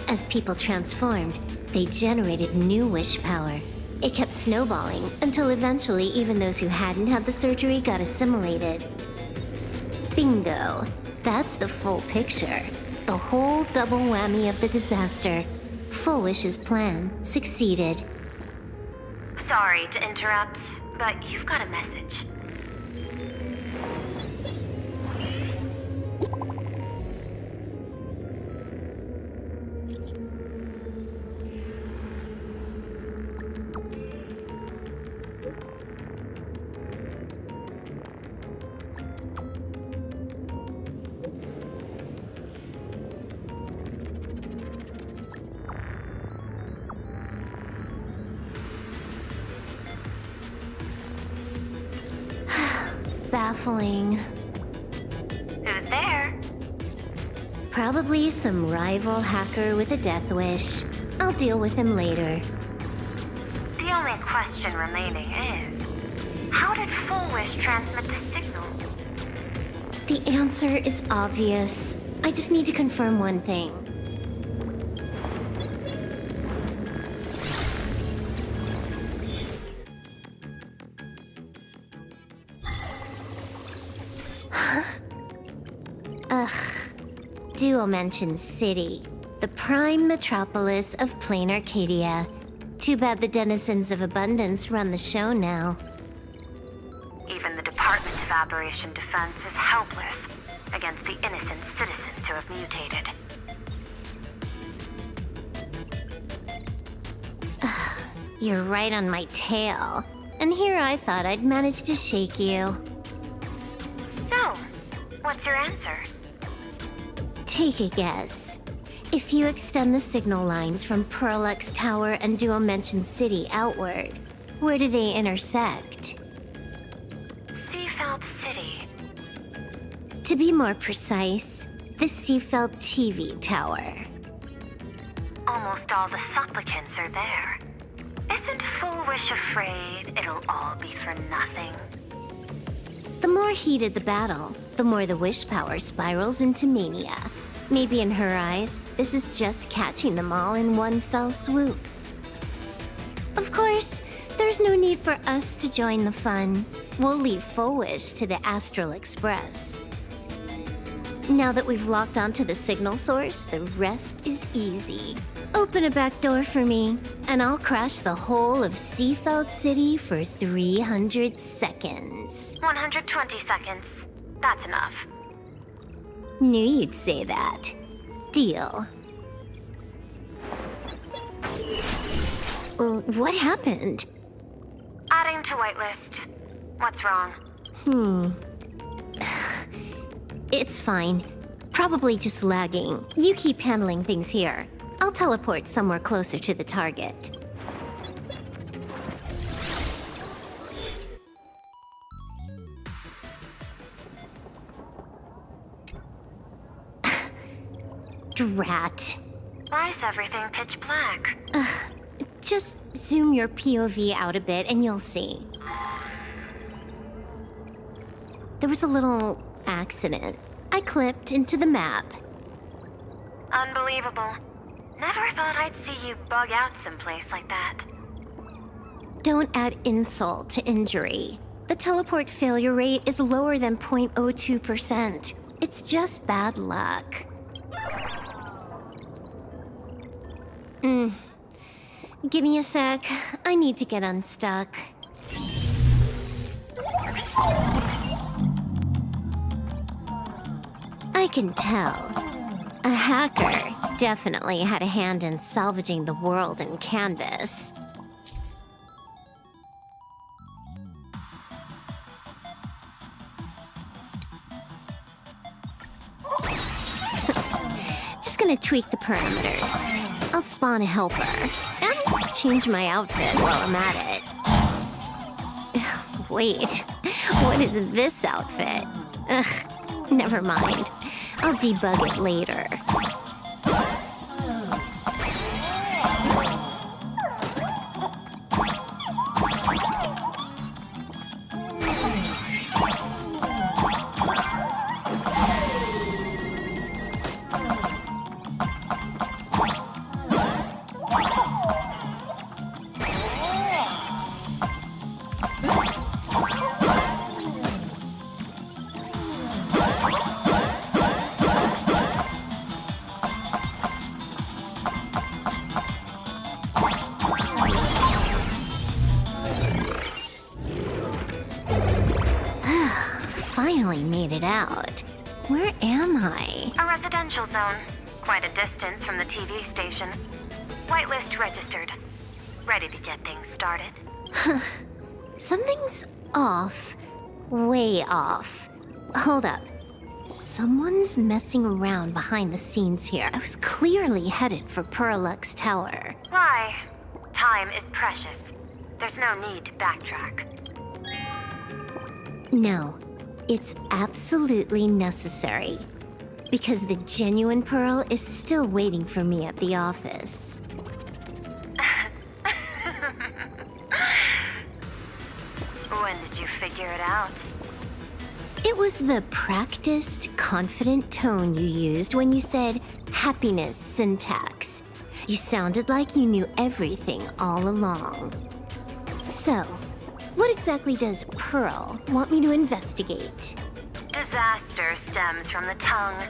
As people transformed, they generated new wish power. It kept snowballing until eventually even those who hadn't had the surgery got assimilated. Bingo. That's the full picture. The whole double whammy of the disaster. Full Wish's plan succeeded. Sorry to interrupt, but you've got a message. Baffling. Who's there? Probably some rival hacker with a death wish. I'll deal with him later. The only question remaining is, how did Full Wish transmit the signal? The answer is obvious. I just need to confirm one thing. Dual-Mention City, the prime metropolis of Plain Arcadia. Too bad the denizens of Abundance run the show now. Even the Department of Aberration Defense is helpless against the innocent citizens who have mutated. You're right on my tail. And here I thought I'd manage to shake you. So, what's your answer? Take a guess. If you extend the signal lines from Pearl-X Tower and Dual-Mention City outward, where do they intersect? Seafeld City. To be more precise, the Seafeld TV Tower. Almost all the supplicants are there. Isn't Full Wish afraid it'll all be for nothing? The more heated the battle, the more the wish power spirals into mania. Maybe in her eyes, this is just catching them all in one fell swoop. Of course, there's no need for us to join the fun. We'll leave Full Wish to the Astral Express. Now that we've locked onto the signal source, the rest is easy. Open a back door for me, and I'll crash the whole of Seafeld City for 300 seconds. 120 seconds. That's enough. Knew you'd say that. Deal. What happened? Adding to whitelist. What's wrong? It's fine. Probably just lagging. You keep handling things here. I'll teleport somewhere closer to the target. Drat. Why is everything pitch black? Just zoom your POV out a bit and you'll see. There was a little accident. I clipped into the map. Unbelievable. Never thought I'd see you bug out someplace like that. Don't add insult to injury. The teleport failure rate is lower than 0.02%. It's just bad luck. Give me a sec. I need to get unstuck. I can tell. A hacker definitely had a hand in salvaging the world in Canvas. Just gonna tweak the parameters. I'll spawn a helper and change my outfit while I'm at it. Wait, what is this outfit? Ugh, never mind. I'll debug it later. Where am I? A residential zone. Quite a distance from the TV station. Whitelist registered. Ready to get things started. Something's off. Way off. Hold up. Someone's messing around behind the scenes here. I was clearly headed for Perlux Tower. Why? Time is precious. There's no need to backtrack. No, it's absolutely necessary. Because the genuine Pearl is still waiting for me at the office. When did you figure it out? It was the practiced, confident tone you used when you said happiness syntax. You sounded like you knew everything all along. So, what exactly does Pearl want me to investigate? Disaster stems from the tongue.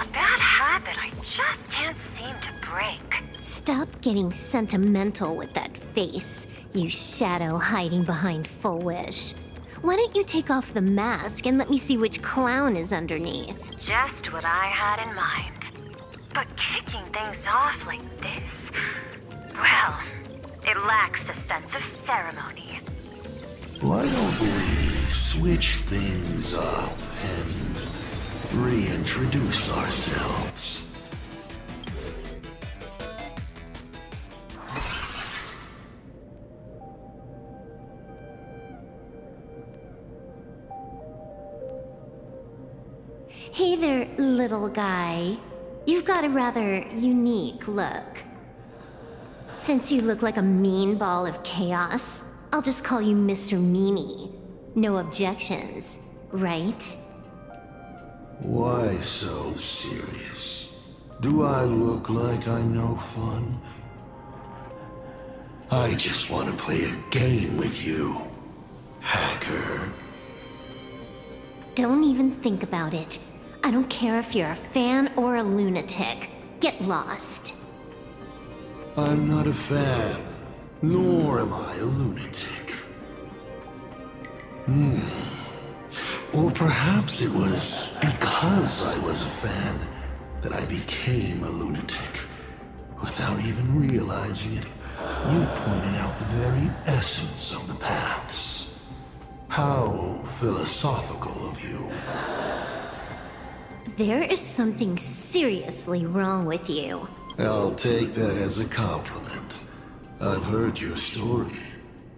A bad habit I just can't seem to break. Stop getting sentimental with that face, you shadow hiding behind Full Wish. Why don't you take off the mask and let me see which clown is underneath? Just what I had in mind. But kicking things off like this, well, it lacks a sense of ceremony. Why don't we switch things up and reintroduce ourselves? Hey there, little guy. You've got a rather unique look. Since you look like a mean ball of chaos, I'll just call you Mr. Meanie. No objections, right? Why so serious? Do I look like I'm no fun? I just want to play a game with you, hacker. Don't even think about it. I don't care if you're a fan or a lunatic. Get lost. I'm not a fan, nor am I a lunatic. Or perhaps it was because I was a fan that I became a lunatic. Without even realizing it, you've pointed out the very essence of the paths. How philosophical of you. There is something seriously wrong with you. I'll take that as a compliment. I've heard your story,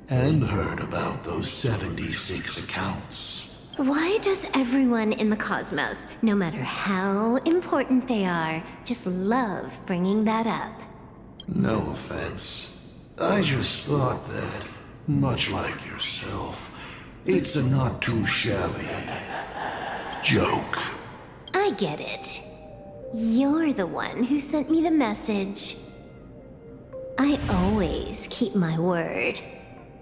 and heard about those 76 accounts. Why does everyone in the cosmos, no matter how important they are, just love bringing that up? No offense. I just thought that, much like yourself, it's a not too shabby joke. I get it. You're the one who sent me the message. I always keep my word.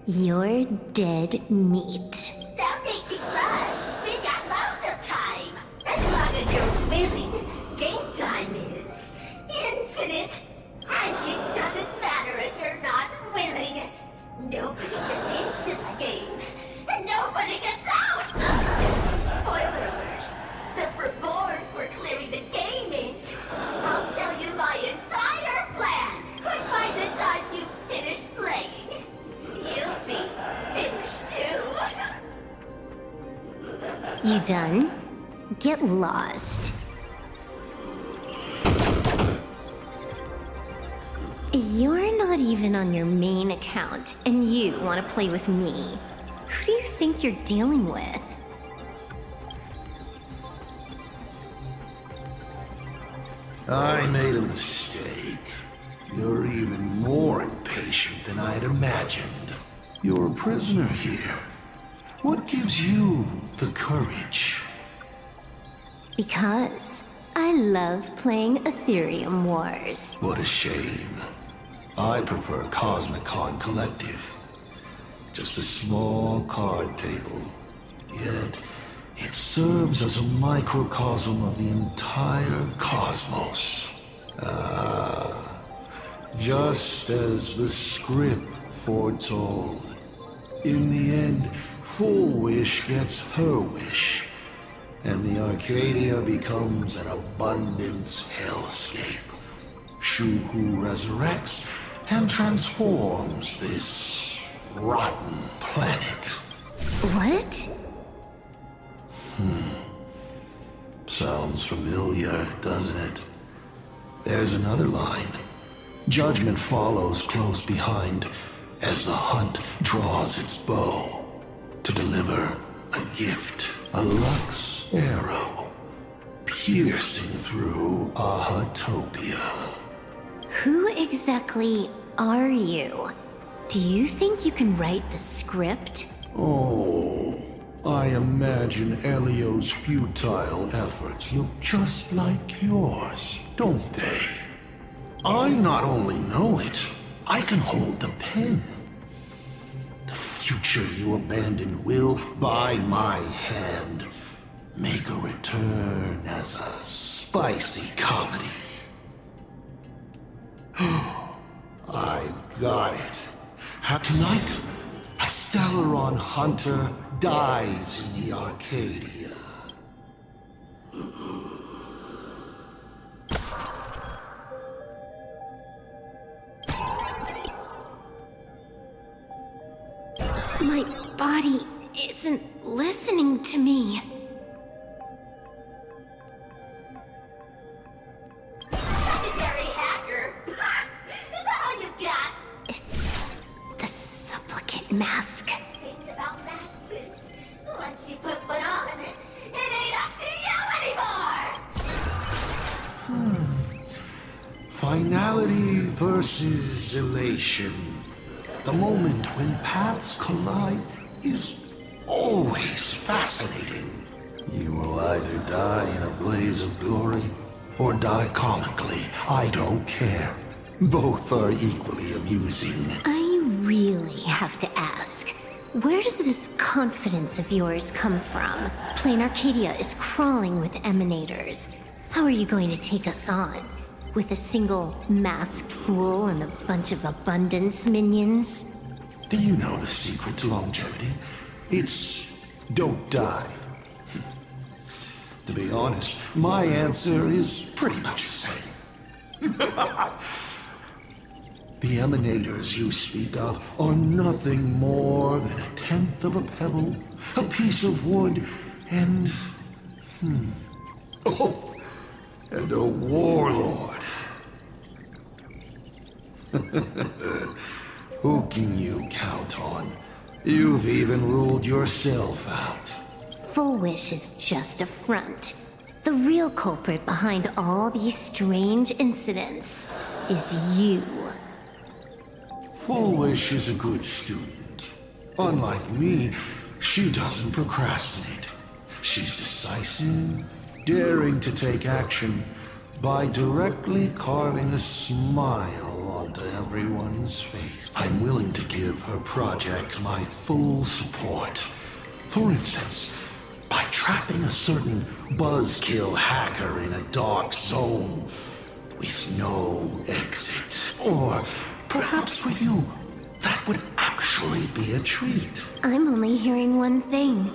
You're dead meat. Stop making rush. We got loads of time. As long as you're willing, game time is infinite. And it doesn't matter if you're not willing. Nobody gets into the game, and nobody gets out. Spoiler alert. The reward for clearing the game is, I'll tell you my entire plan. But by the time you finish playing, you'll be finished too. You done? Get lost. You're not even on your main account, and you want to play with me. Who do you think you're dealing with? I made a mistake. You're even more impatient than I'd imagined. You're a prisoner here. What gives you the courage? Because I love playing Ethereum Wars. What a shame. I prefer Cosmicon Collective. Just a small card table. Yet, it serves as a microcosm of the entire cosmos. Just as the script foretold. In the end, Full Wish gets her wish. and the Arcadia becomes an abundance hellscape. Shu-Hu resurrects and transforms this rotten planet. What? Sounds familiar, doesn't it? There's another line. Judgment follows close behind as the hunt draws its bow to deliver a gift, a Lux arrow, piercing through Ahatopia. Who exactly are you? Do you think you can write the script? Oh, I imagine Elio's futile efforts look just like yours, don't they? I not only know it, I can hold the pen. The future you abandoned will, by my hand, make a return as a spicy comedy. I've got it. Tonight, a Stellaron hunter dies in the Arcadia. My body isn't listening to me. Secondary hacker! Is that all you got? It's the supplicant mask. Thinking about masks is, once you put one on, it ain't up to you anymore! Finality versus elation. The moment when paths collide is always fascinating. You will either die in a blaze of glory or die comically. I don't care. Both are equally amusing. I really have to ask, where does this confidence of yours come from? Plain Arcadia is crawling with emanators. How are you going to take us on? With a single masked fool and a bunch of abundance minions? Do you know the secret to longevity? It's don't die. To be honest, my answer is pretty much the same. The emanators you speak of are nothing more than a tenth of a pebble, a piece of wood, and... Oh, and a warlord. Who can you count on? You've even ruled yourself out. Full Wish is just a front. The real culprit behind all these strange incidents is you. Full Wish is a good student. Unlike me, she doesn't procrastinate. She's decisive, daring to take action by directly carving a smile onto everyone's face. I'm willing to give her project my full support. For instance, by trapping a certain buzzkill hacker in a dark zone with no exit. Or perhaps for you, that would actually be a treat. I'm only hearing one thing.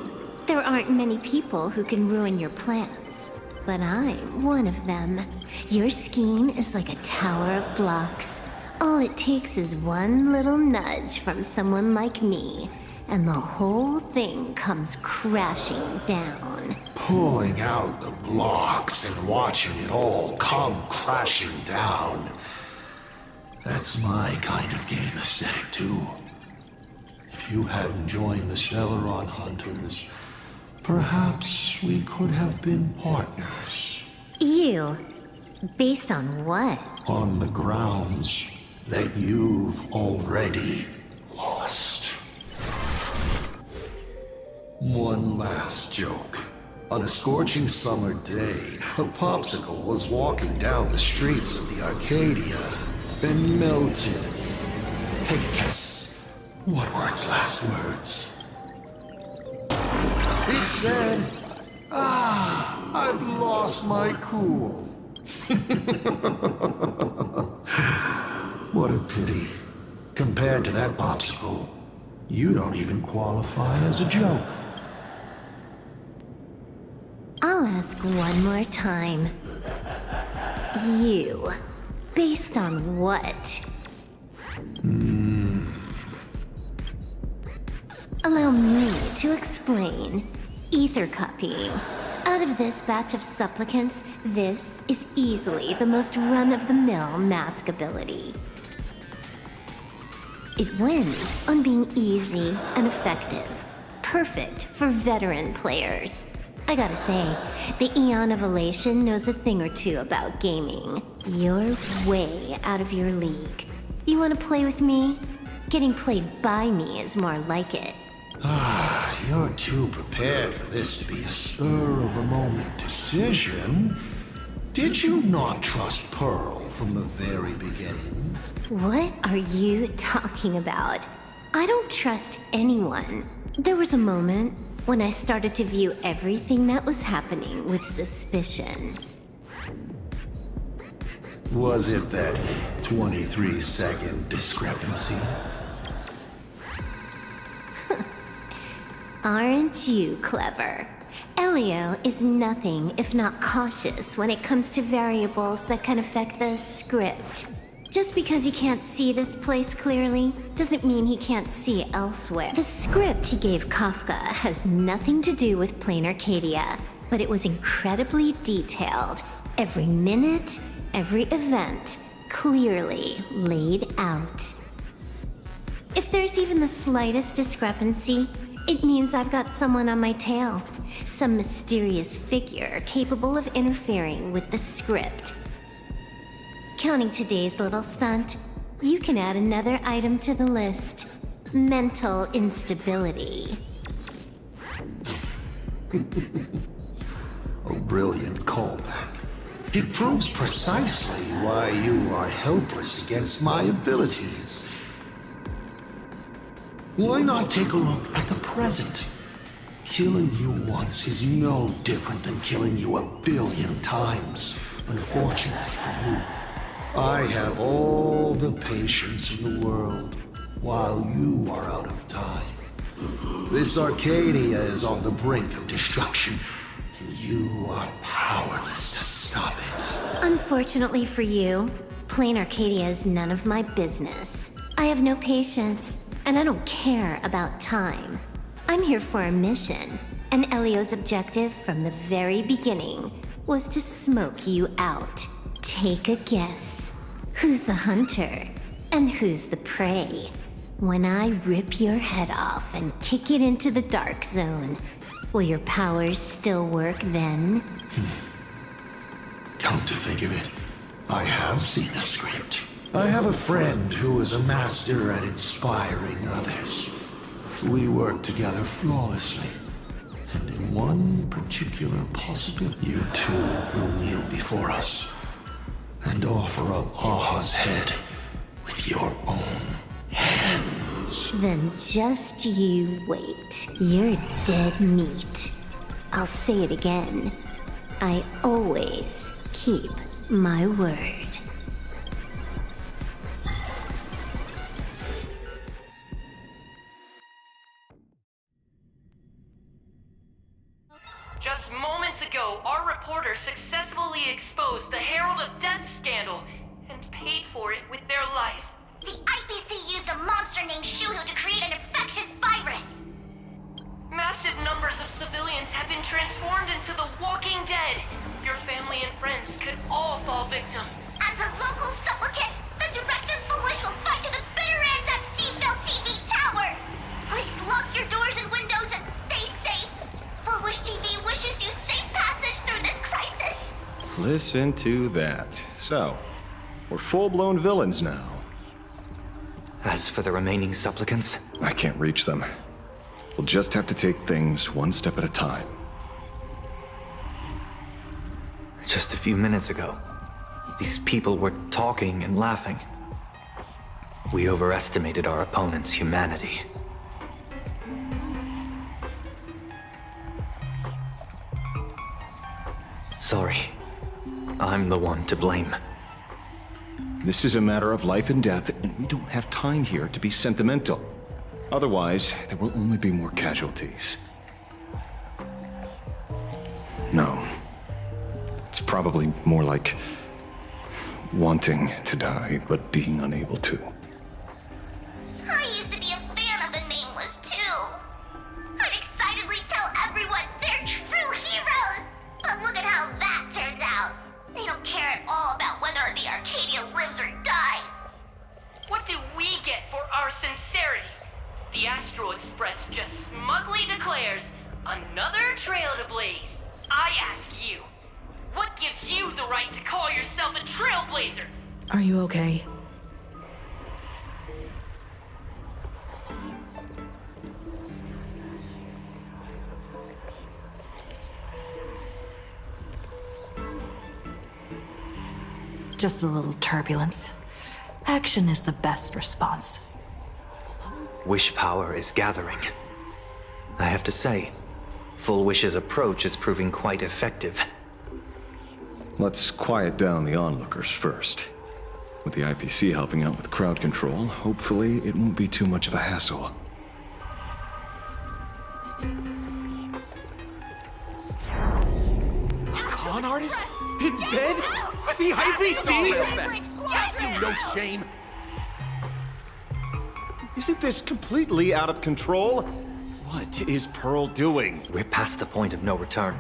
There aren't many people who can ruin your plans, but I'm one of them. Your scheme is like a tower of blocks. All it takes is one little nudge from someone like me, and the whole thing comes crashing down. Pulling out the blocks and watching it all come crashing down. That's my kind of game aesthetic, too. If you hadn't joined the Stellaron Hunters, perhaps we could have been partners. You? Based on what? On the grounds that you've already lost. One last joke. On a scorching summer day, a popsicle was walking down the streets of the Arcadia, then melted. Take a guess. What were its last words? It said, I've lost my cool. What a pity. Compared to that popsicle, you don't even qualify as a joke. ask one more time. You. Based on what? Allow me to explain. Ether copying. Out of this batch of supplicants, this is easily the most run-of-the-mill mask ability. It wins on being easy and effective. Perfect for veteran players. I gotta say, the Eon of Elation knows a thing or two about gaming. You're way out of your league. You wanna play with me? Getting played by me is more like it. You're too prepared for this to be a spur-of-the-moment decision. Did you not trust Pearl from the very beginning? What are you talking about? I don't trust anyone. There was a moment when I started to view everything that was happening with suspicion. Was it that 23-second discrepancy? Aren't you clever? Elio is nothing if not cautious when it comes to variables that can affect the script. Just because he can't see this place clearly, doesn't mean he can't see elsewhere. The script he gave Kafka has nothing to do with Plain Arcadia, but it was incredibly detailed. Every minute, every event, clearly laid out. If there's even the slightest discrepancy, it means I've got someone on my tail. Some mysterious figure capable of interfering with the script. Counting today's little stunt, you can add another item to the list. Mental instability. A brilliant callback. It proves precisely why you are helpless against my abilities. Why not take a look at the present? Killing you once is no different than killing you 1,000,000,000 times. Unfortunately for you, I have all the patience in the world, while you are out of time. This Arcadia is on the brink of destruction, and you are powerless to stop it. Unfortunately for you, Plain Arcadia is none of my business. I have no patience, and I don't care about time. I'm here for a mission, and Elio's objective from the very beginning was to smoke you out. Take a guess. Who's the hunter, and who's the prey? When I rip your head off and kick it into the dark zone, will your powers still work then? Come to think of it, I have seen a script. I have a friend who is a master at inspiring others. We work together flawlessly. And in one particular possibility, you two will kneel before us and offer up Aha's head with your own hands. Then just you wait. You're dead meat. I'll say it again. I always keep my word. Just moments ago, our reporter successfully exposed the Herald of Death scandal and paid for it with their life. The IPC used a monster named Shuhu to create an infectious virus! Massive numbers of civilians have been transformed into the Walking Dead. Your family and friends could all fall victim. As a local supplicant, the Director Foolish will fight to the bitter end at Seafell TV Tower! Please lock your doors and windows and stay safe! Foolish TV wishes you safe passage through this crisis! Listen to that. So, we're full-blown villains now. As for the remaining supplicants, I can't reach them. We'll just have to take things one step at a time. just a few minutes ago, these people were talking and laughing. We overestimated our opponent's humanity. Sorry. I'm the one to blame. This is a matter of life and death, and we don't have time here to be sentimental. Otherwise, there will only be more casualties. No, probably more like wanting to die, but being unable to. I used to be a fan of the Nameless, too. I'd excitedly tell everyone they're true heroes. But look at how that turned out. They don't care at all about whether the Arcadia lives or dies. What do we get for our sincerity? The Astral Express just smugly declares another trail to blaze. I ask you, what gives you the right to call yourself a trailblazer? Are you okay? Just a little turbulence. Action is the best response. Wish power is gathering. I have to say, Full Wish's approach is proving quite effective. Let's quiet down the onlookers first. With the IPC helping out with crowd control, hopefully it won't be too much of a hassle. A con artist? In bed? With the IPC? You no shame. Isn't this completely out of control? What is Pearl doing? We're past the point of no return.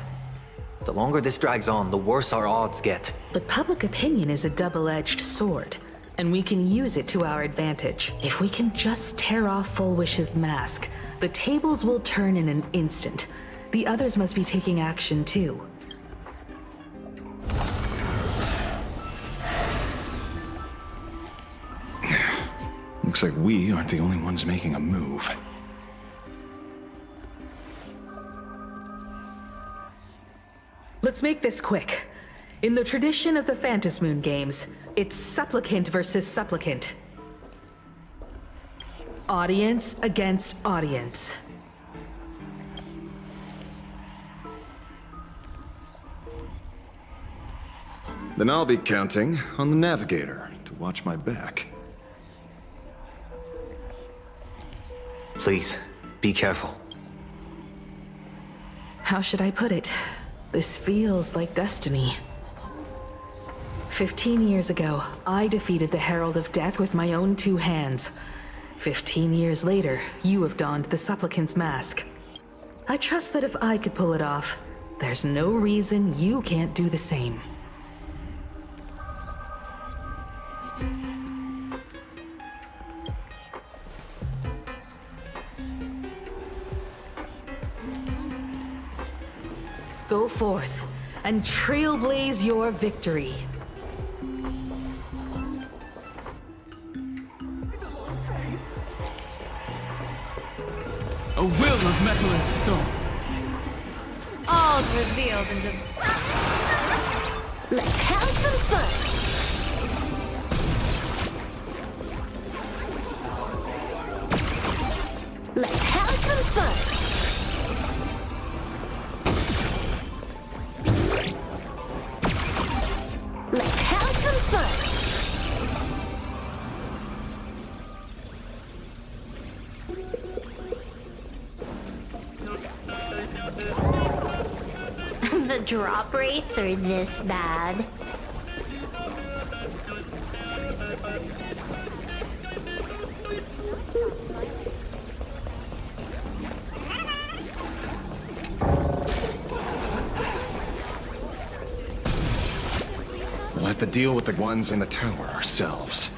The longer this drags on, the worse our odds get. But public opinion is a double-edged sword, and we can use it to our advantage. If we can just tear off Full Wish's mask, the tables will turn in an instant. The others must be taking action too. Looks like we aren't the only ones making a move. Let's make this quick. In the tradition of the Phantasmoon games, it's supplicant versus supplicant. Audience against audience. Then I'll be counting on the navigator to watch my back. Please, be careful. How should I put it? This feels like destiny. 15 years ago, I defeated the Herald of Death with my own 2 hands. 15 years later, you have donned the Supplicant's mask. I trust that if I could pull it off, there's no reason you can't do the same. Go forth and trailblaze your victory. A will of metal and stone. All's revealed in the... Let's have some fun. Let's have some fun. Let's have some fun. The drop rates are this bad. We'll have to deal with the ones in the tower ourselves.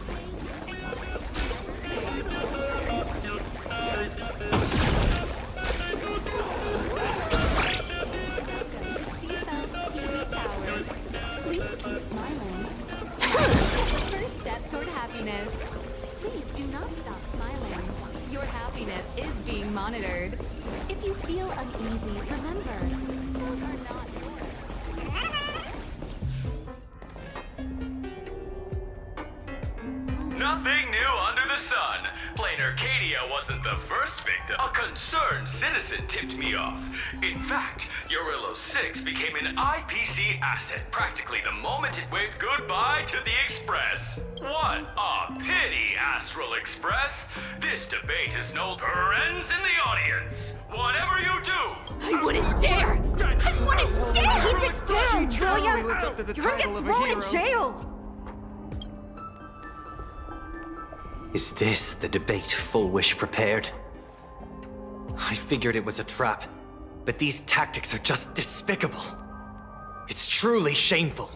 Please keep smiling. First step toward happiness. Please do not stop smiling. Your happiness is being monitored. If you feel uneasy, remember, those are not yours. Nothing new under the sun. Plain Arcadia wasn't the first victim. A concerned citizen tipped me off. In fact, Urillo 6 became an IPC asset practically the moment it waved goodbye to the Express. What a pity, Astral Express. This debate is no friends in the audience. Whatever you do, I wouldn't dare! I wouldn't dare! Keep it down, will ya? You're gonna get thrown in jail! Is this the debate Full Wish prepared? I figured it was a trap, but these tactics are just despicable. It's truly shameful.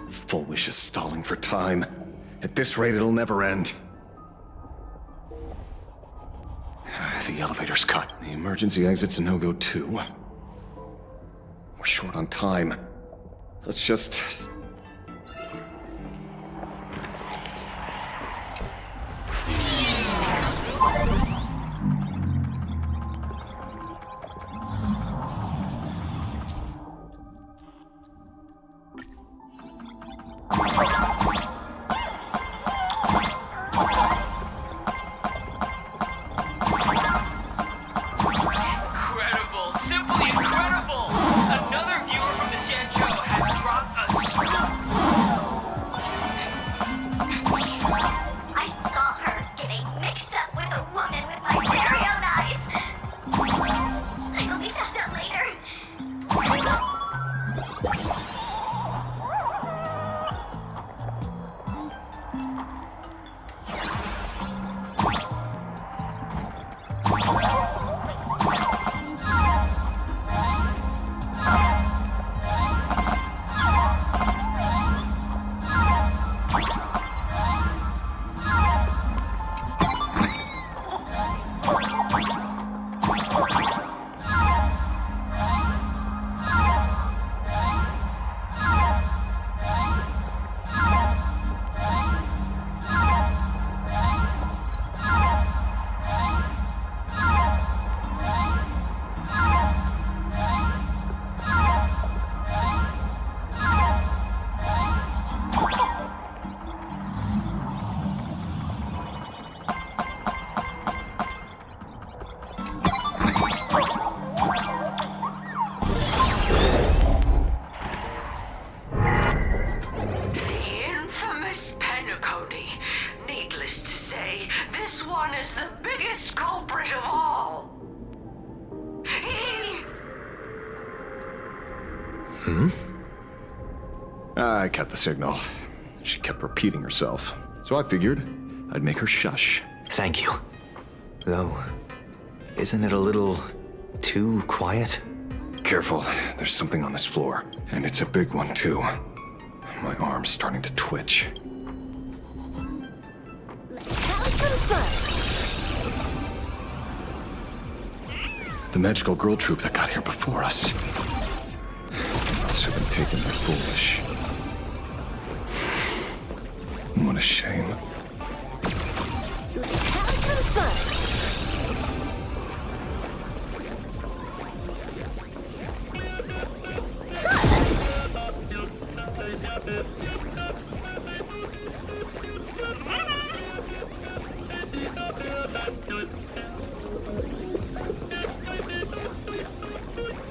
Full Wish is stalling for time. At this rate, it'll never end. The elevator's cut. The emergency exit's a no-go too. We're short on time. Let's just... incredible, simply incredible! Another viewer from the Xianzhou has dropped a scoop. I saw her getting mixed up with a woman with my very own eyes. I hope we found out later. The infamous Penacony. Needless to say, this one is the biggest culprit of all. I cut the signal. She kept repeating herself. So I figured I'd make her shush. Thank you. Though, isn't it a little too quiet? Careful, there's something on this floor. And it's a big one, too. My arm's starting to twitch. Have some fun. The magical girl troop that got here before us. Must have been taken by Foolish. What a shame. Have some fun.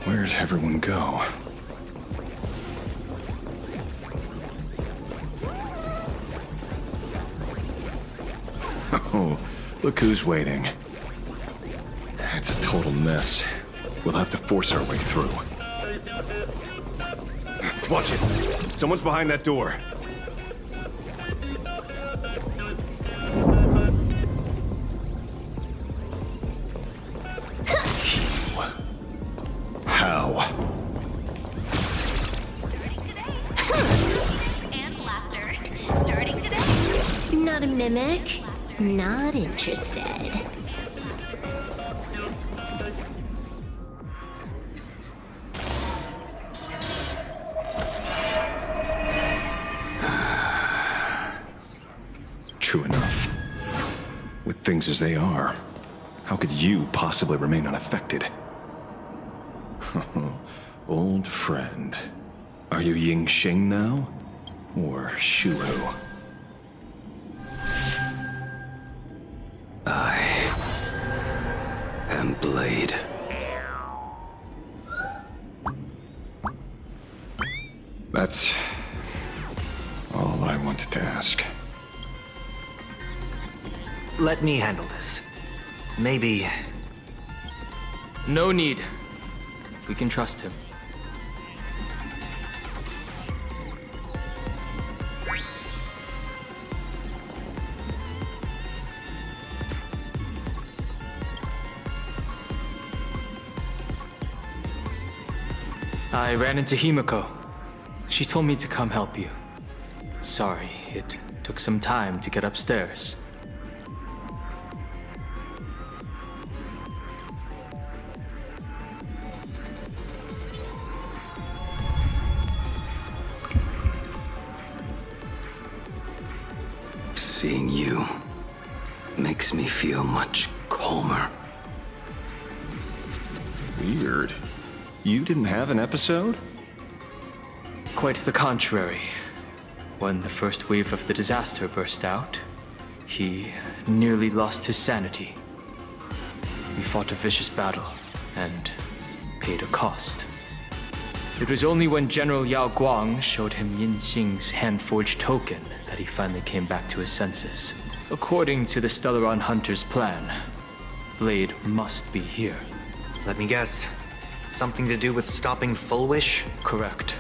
Where'd everyone go? Oh, look who's waiting. It's a total mess. We'll have to force our way through. Watch it! Someone's behind that door. How? And laughter. Starting today. Not a mimic. Not interested. True enough. With things as they are, how could you possibly remain unaffected? Old friend. Are you Ying Xing now? Or Shuhu? I am Blade. That's all I wanted to ask. Let me handle this. Maybe... No need. We can trust him. I ran into Himiko. She told me to come help you. Sorry, it took some time to get upstairs. Seeing you makes me feel much calmer. Weird. You didn't have an episode? Quite the contrary. When the first wave of the disaster burst out, he nearly lost his sanity. We fought a vicious battle and paid a cost. It was only when General Yao Guang showed him Yin Xing's hand-forged token that he finally came back to his senses. According to the Stellaron Hunter's plan, Blade must be here. Let me guess. Something to do with stopping Full Wish? Correct.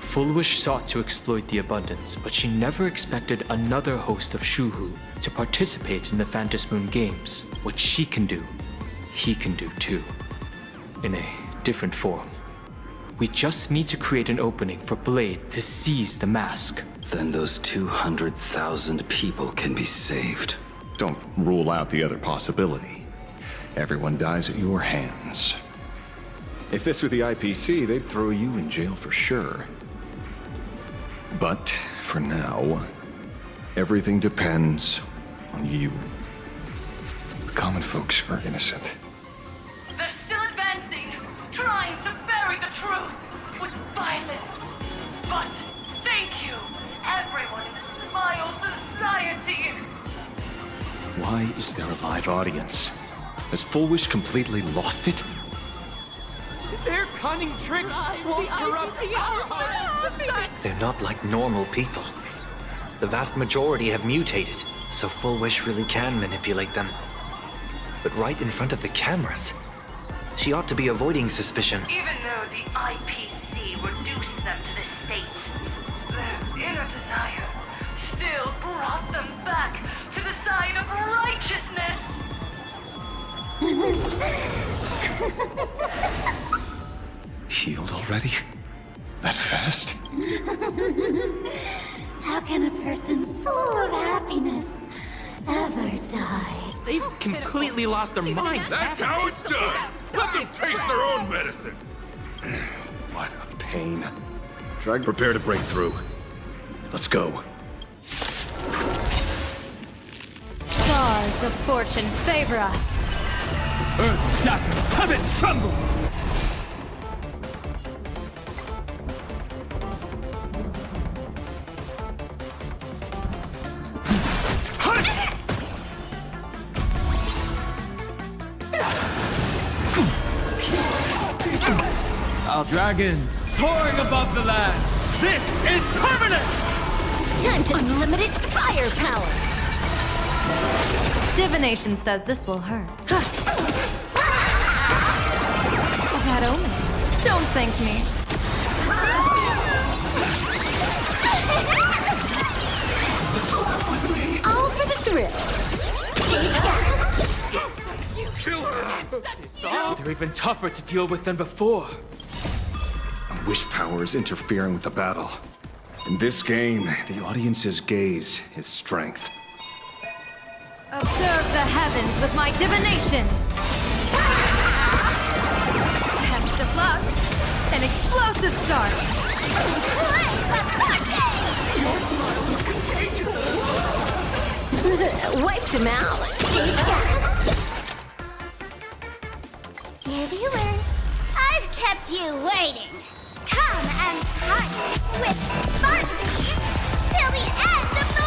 Full Wish sought to exploit the abundance, but she never expected another host of Shuhu to participate in the Phantom Moon Games. What she can do, he can do too. In a different form. We just need to create an opening for Blade to seize the mask. Then those 200,000 people can be saved. Don't rule out the other possibility. Everyone dies at your hands. If this were the IPC, they'd throw you in jail for sure. But for now, everything depends on you. The common folks are innocent. They're still advancing, trying to bury the truth with violence. But thank you, everyone in the Smile Society. Why is there a live audience? Has Full Wish completely lost it? Their cunning tricks won't corrupt our hearts. They're not like normal people. The vast majority have mutated, so Full Wish really can manipulate them. But right in front of the cameras, she ought to be avoiding suspicion. Even though the IPC reduced them to this state, their inner desire still brought them back to the side of righteousness. Healed already? That fast? How can a person full of happiness ever die? They've completely lost their minds. That's how it's done. Let them taste their own medicine. What a pain. Drag, prepare to break through. Let's go. Stars of fortune favor us. Earth shatters, heaven trembles. Our dragons soaring above the lands. This is permanent! Time to unlimited firepower! Divination says this will hurt. That omen. Don't thank me. All for the thrill. Kill her! They're even tougher to deal with than before. Wish power is interfering with the battle. In this game, the audience's gaze is strength. Observe the heavens with my divinations. Test of luck. An explosive start. Your smile is contagious. Wiped him out. Dear viewers, I've kept you waiting. Come fun and fun with Sparky till the end of the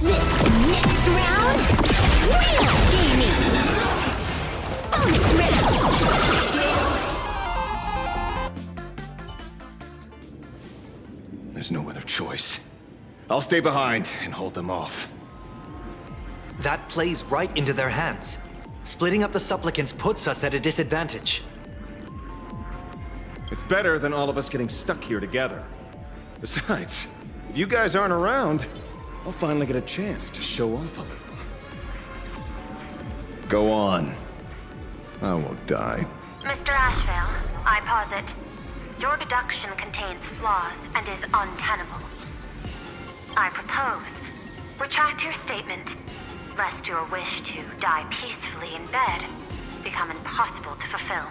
This next round, real gaming. Bonus round. There's no other choice. I'll stay behind and hold them off. That plays right into their hands. Splitting up the supplicants puts us at a disadvantage. It's better than all of us getting stuck here together. Besides, if you guys aren't around, I'll finally get a chance to show off a little. Go on. I won't die. Mr. Ashvale, I posit, your deduction contains flaws and is untenable. I propose, retract your statement, lest your wish to die peacefully in bed become impossible to fulfill.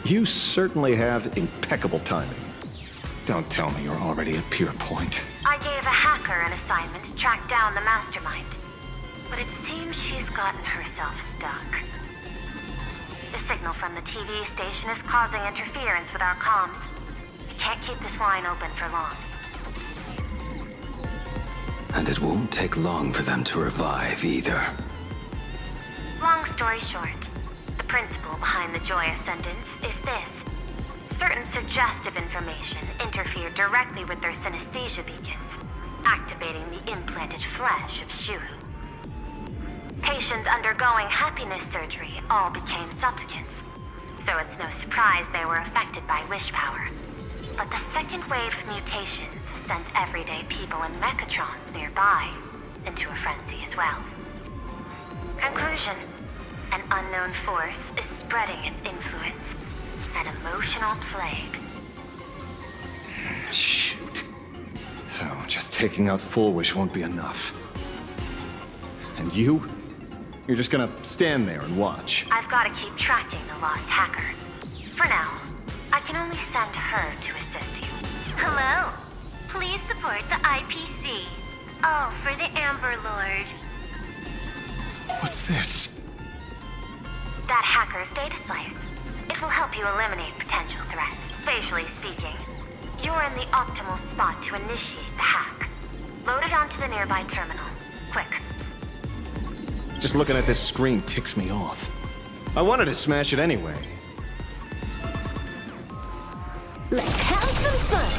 You certainly have impeccable timing. Don't tell me you're already at Pier Point. I gave a hacker an assignment to track down the mastermind, but it seems she's gotten herself stuck. The signal from the TV station is causing interference with our comms. We can't keep this line open for long. And it won't take long for them to revive either. Long story short, the principle behind the Joy Ascendance is this. Certain suggestive information interfered directly with their synesthesia beacons, activating the implanted flesh of Shuhu. Patients undergoing happiness surgery all became supplicants, so it's no surprise they were affected by wish power. But the second wave of mutations sent everyday people and mechatrons nearby into a frenzy as well. Conclusion: an unknown force is spreading its influence. An emotional plague. Shoot. So, just taking out Full Wish won't be enough. And you? You're just gonna stand there and watch. I've got to keep tracking the lost hacker. For now, I can only send her to assist you. Hello. Please support the IPC. All for the Amber Lord. What's this? That hacker's data slice. It will help you eliminate potential threats. Spatially speaking, you're in the optimal spot to initiate the hack. Load it onto the nearby terminal. Quick. Just looking at this screen ticks me off. I wanted to smash it anyway. Let's have some fun.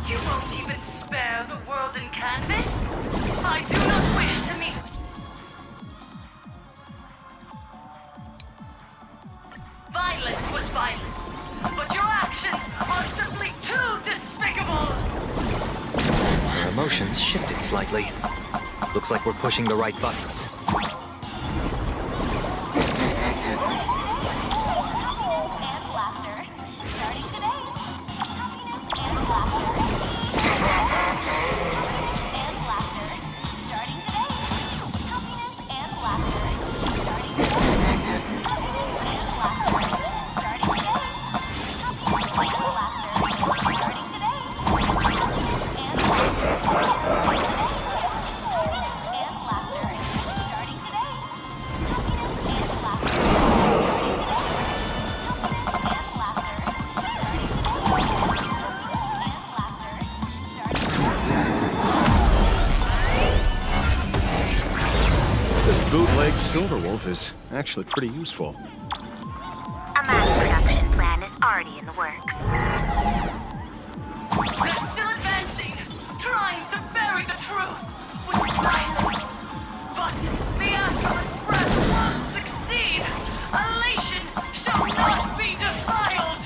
You won't even spare the world in canvas? I do not wish to meet. Violence was violence, but your actions are simply too despicable! Our emotions shifted slightly. Looks like we're pushing the right buttons. Bootleg Silverwolf is actually pretty useful. A mass production plan is already in the works. They're still advancing, trying to bury the truth with silence. But the Astral Express will succeed. Elation shall not be defiled.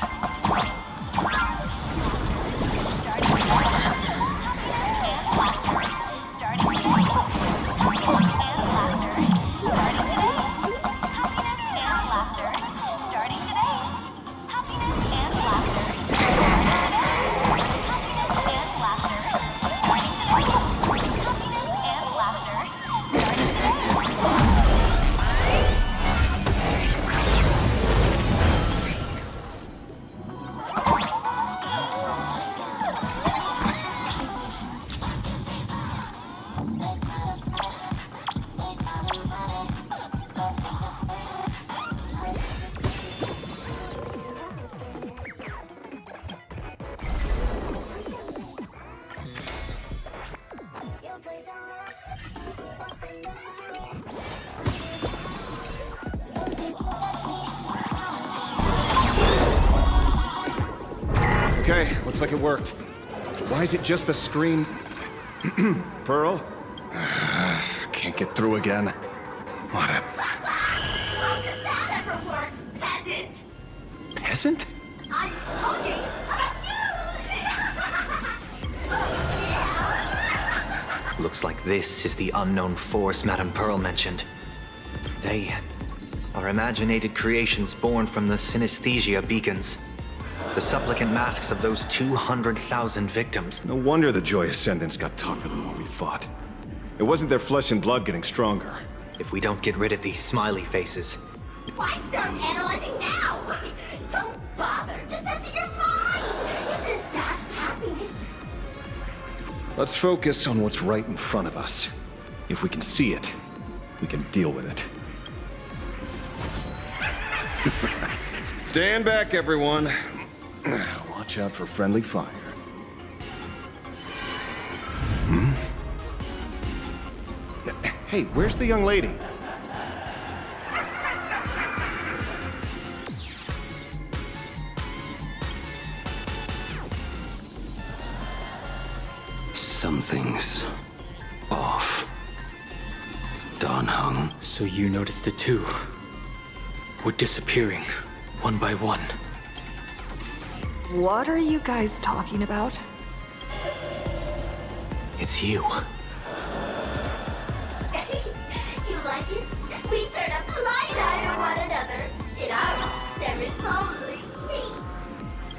Okay, looks like it worked. Why is it just the screen? Pearl? Can't get through again. What a... How does that ever work, peasant? peasant? I'm talking about you! Looks like this is the unknown force Madame Pearl mentioned. They are imaginated creations born from the synesthesia beacons. The supplicant masks of those 200,000 victims. No wonder the Joy Ascendants got tougher the more we fought. It wasn't their flesh and blood getting stronger. If we don't get rid of these smiley faces... Why start analyzing now? Don't bother. Just enter your mind. Isn't that happiness? Let's focus on what's right in front of us. If we can see it, we can deal with it. Stand back, everyone. Watch out for friendly fire. Hmm? Hey, where's the young lady? Something's off. Dan Heng. So you noticed it too. We're disappearing, one by one. What are you guys talking about? It's you. Do you like it? We turn a blind eye to one another. In our box, there is only me.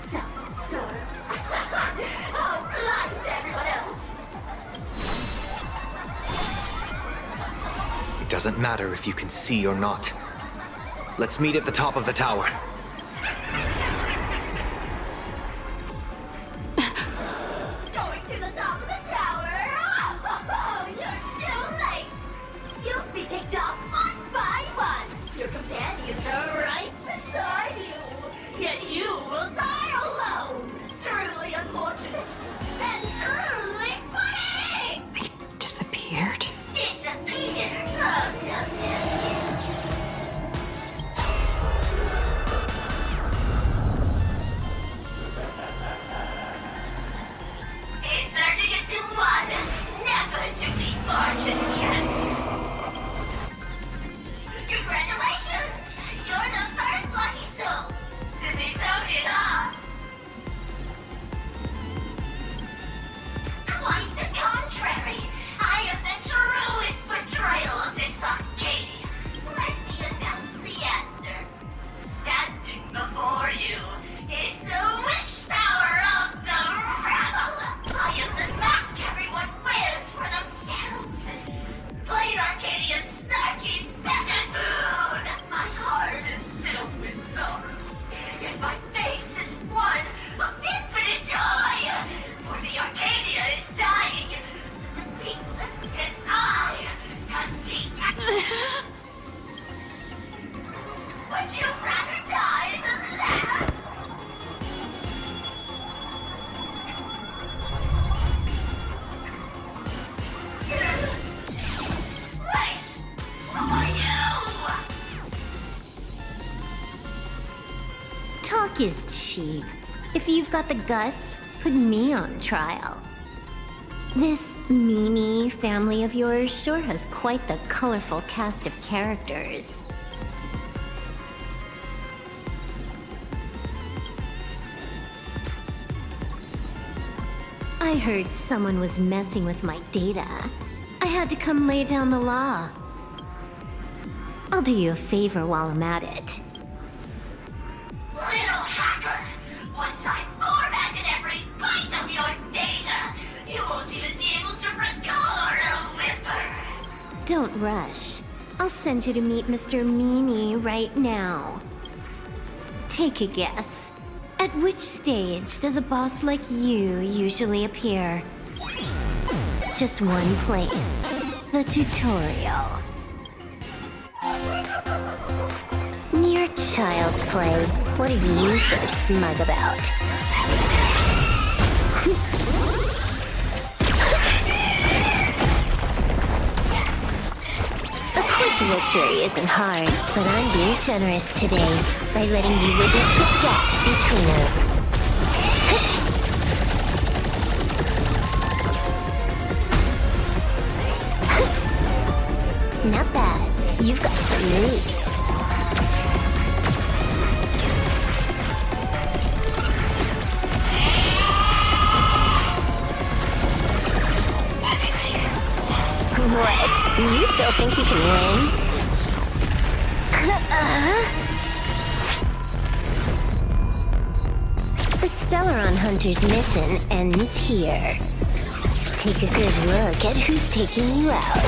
Self-absorbed. Oh, blind to everyone else. It doesn't matter if you can see or not. Let's meet at the top of the tower. Going to the top of the tower. Oh, you're too late. You'll be picked off one by one. Your companions are right beside you. Yet you will die alone. Truly unfortunate. And truly funny. They disappeared? Disappeared. Oh, no, no. It's 30 to 1. Never to be fortune yet. Congratulations! You're the first lucky soul to be voted off. Quite the contrary. I am the truest portrayal of this Arcadia. Let me announce the answer. Standing before you is the wish power of the rebel. I am the mask everyone wears for themselves. Plain Arcadia's starky better moon. My heart is filled with sorrow, yet my face is one of infinite joy. For the Arcadia is dying. The people and I can be. Would you rather die than live? Wait! Who are you? Talk is cheap. If you've got the guts, put me on trial. This meanie family of yours sure has quite the colorful cast of characters. I heard someone was messing with my data. I had to come lay down the law. I'll do you a favor while I'm at it. Little hacker! Once I formatted every byte of your data, you won't even be able to record a whimper! Don't rush. I'll send you to meet Mr. Meanie right now. Take a guess. At which stage does a boss like you usually appear? Just one place. The tutorial. Mere child's play. What are you so smug about? A quick victory isn't hard, but I'm being generous today by letting you witness the gap between us. Not bad. You've got some moves. What? You still think you can win? The Stellar Hunter's mission ends here. Take a good look at who's taking you out.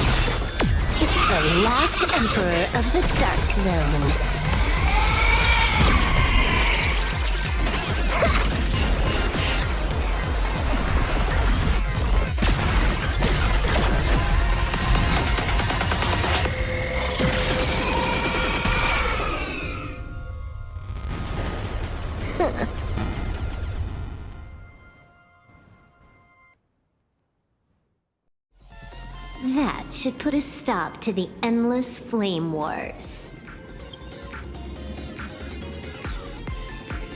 It's the last Emperor of the Dark Zone. That should put a stop to the endless flame wars.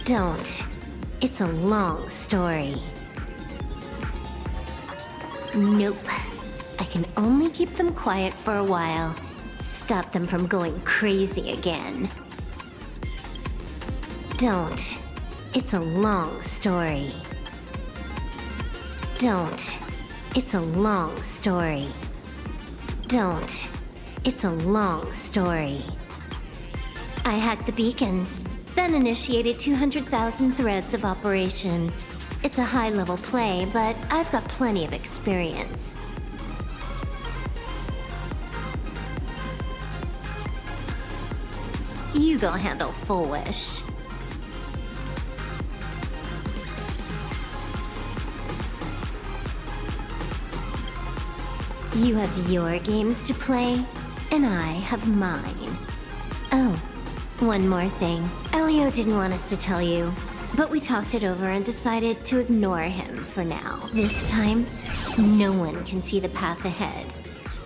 Don't. It's a long story. Nope. I can only keep them quiet for a while. Stop them from going crazy again. Don't. It's a long story. Don't. It's a long story. Don't. It's a long story. I hacked the beacons, then initiated 200,000 threads of operation. It's a high-level play, but I've got plenty of experience. You go handle Full Wish. You have your games to play, and I have mine. Oh, one more thing. Elio didn't want us to tell you, but we talked it over and decided to ignore him for now. This time, no one can see the path ahead.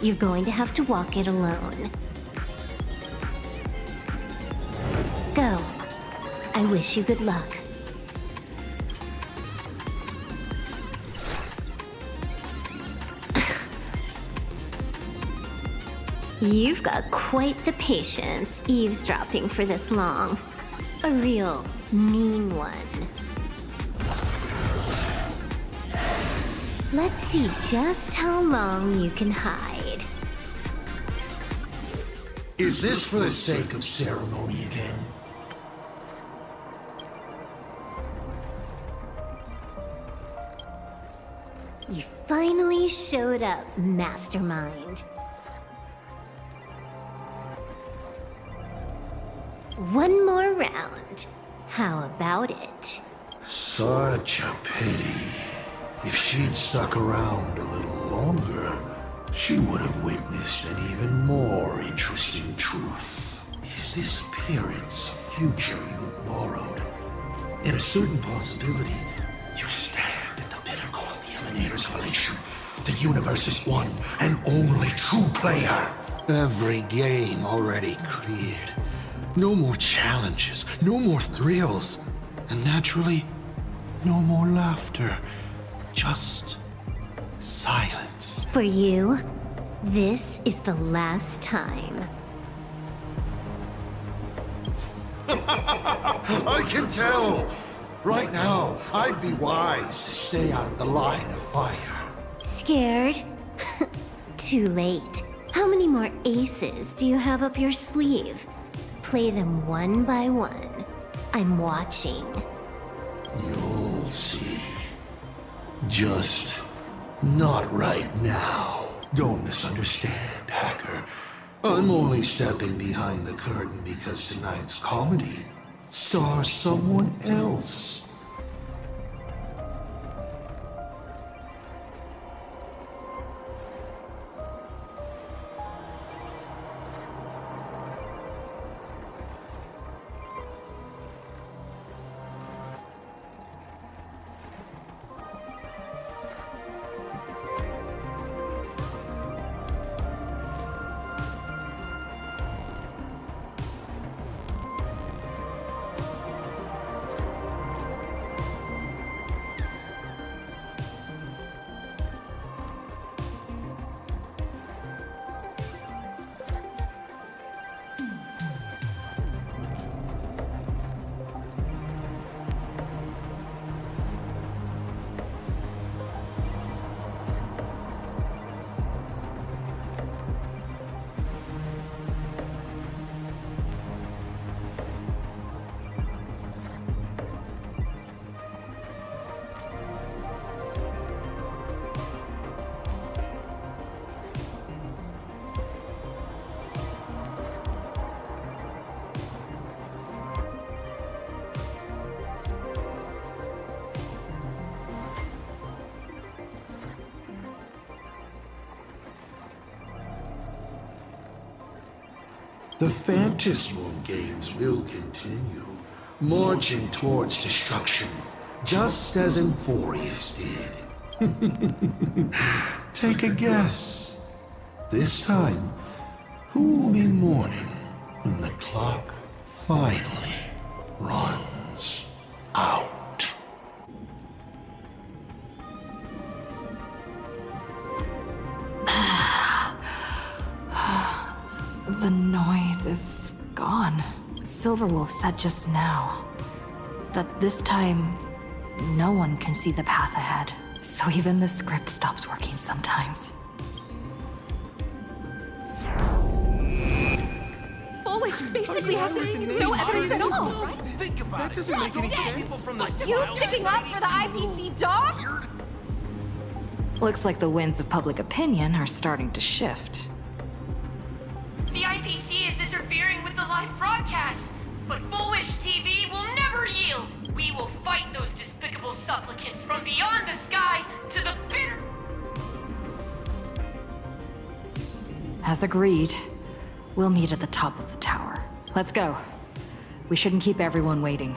You're going to have to walk it alone. Go. I wish you good luck. You've got quite the patience eavesdropping for this long. A real mean one. Let's see just how long you can hide. Is this for the sake of ceremony again? You finally showed up, Mastermind. One more round. How about it? Such a pity. If she'd stuck around a little longer, she would have witnessed an even more interesting truth. Is this appearance a future you borrowed? In a certain possibility, you stand at the pinnacle of the Emanator's revelation. The universe's one and only true player. Every game already cleared. No more challenges, no more thrills, and naturally, no more laughter. Just silence. For you, this is the last time. I can tell. Right now, I'd be wise to stay out of the line of fire. Scared? Too late. How many more aces do you have up your sleeve? Play them one by one. I'm watching. You'll see. Just not right now. Don't misunderstand, hacker. I'm only stepping behind the curtain because tonight's comedy stars someone else. The Phantasmal games will continue, marching towards destruction, just as Euphorius did. Take a guess. This time, who will be mourning when the clock finally runs out? The noise is gone. Silverwolf said just now that this time no one can see the path ahead. So even the script stops working sometimes. Foolish basically has no evidence at all. Think about that doesn't make any sense. From the You sticking up for the IPC dogs? Looks like the winds of public opinion are starting to shift. The IPC is interfering with the live broadcast, but Foolish TV will never yield. We will fight those despicable supplicants from beyond the sky to the bitter... As agreed, we'll meet at the top of the tower. Let's go. We shouldn't keep everyone waiting.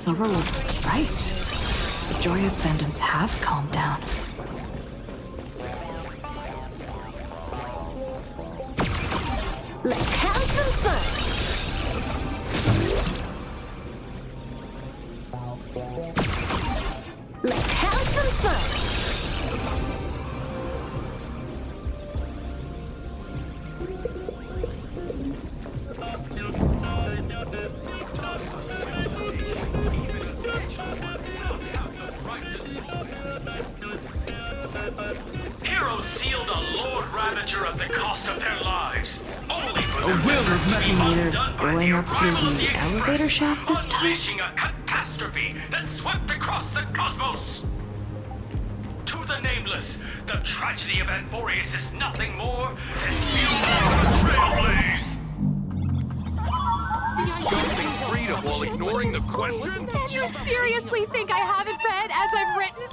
Silverwolf is right. The Joy Ascendants have calmed down. Let's have some fun! Let's have some fun! Heroes sealed a Lord Ravager at the cost of their lives. Only for A will of metal going up through the elevator shaft this time? unleashing a catastrophe that swept across the cosmos. To the nameless, the tragedy of Euphorius is nothing more than trailblaze. Discussing freedom while ignoring the question? You seriously think I haven't read as I've written?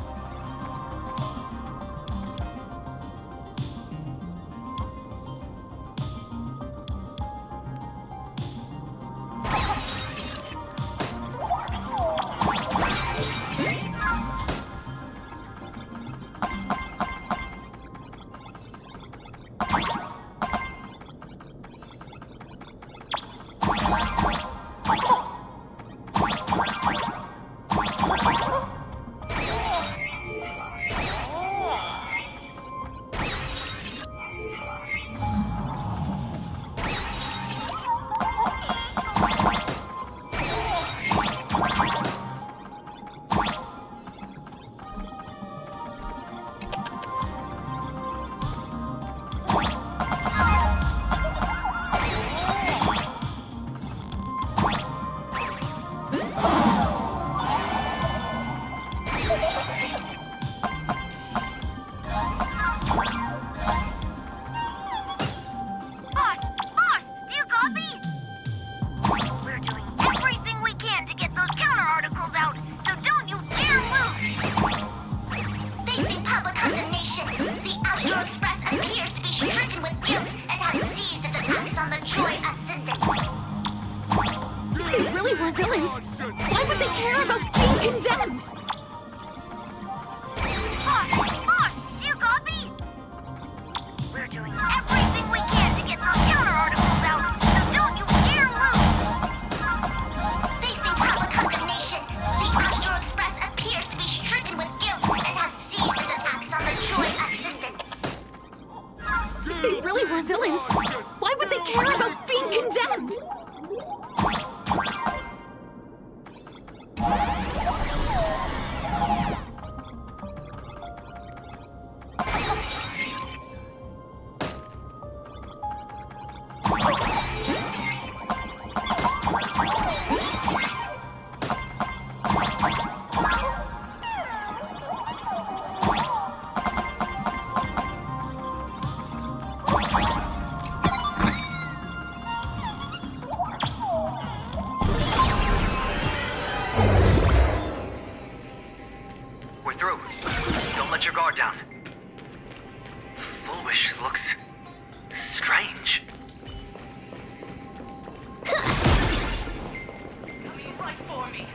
me.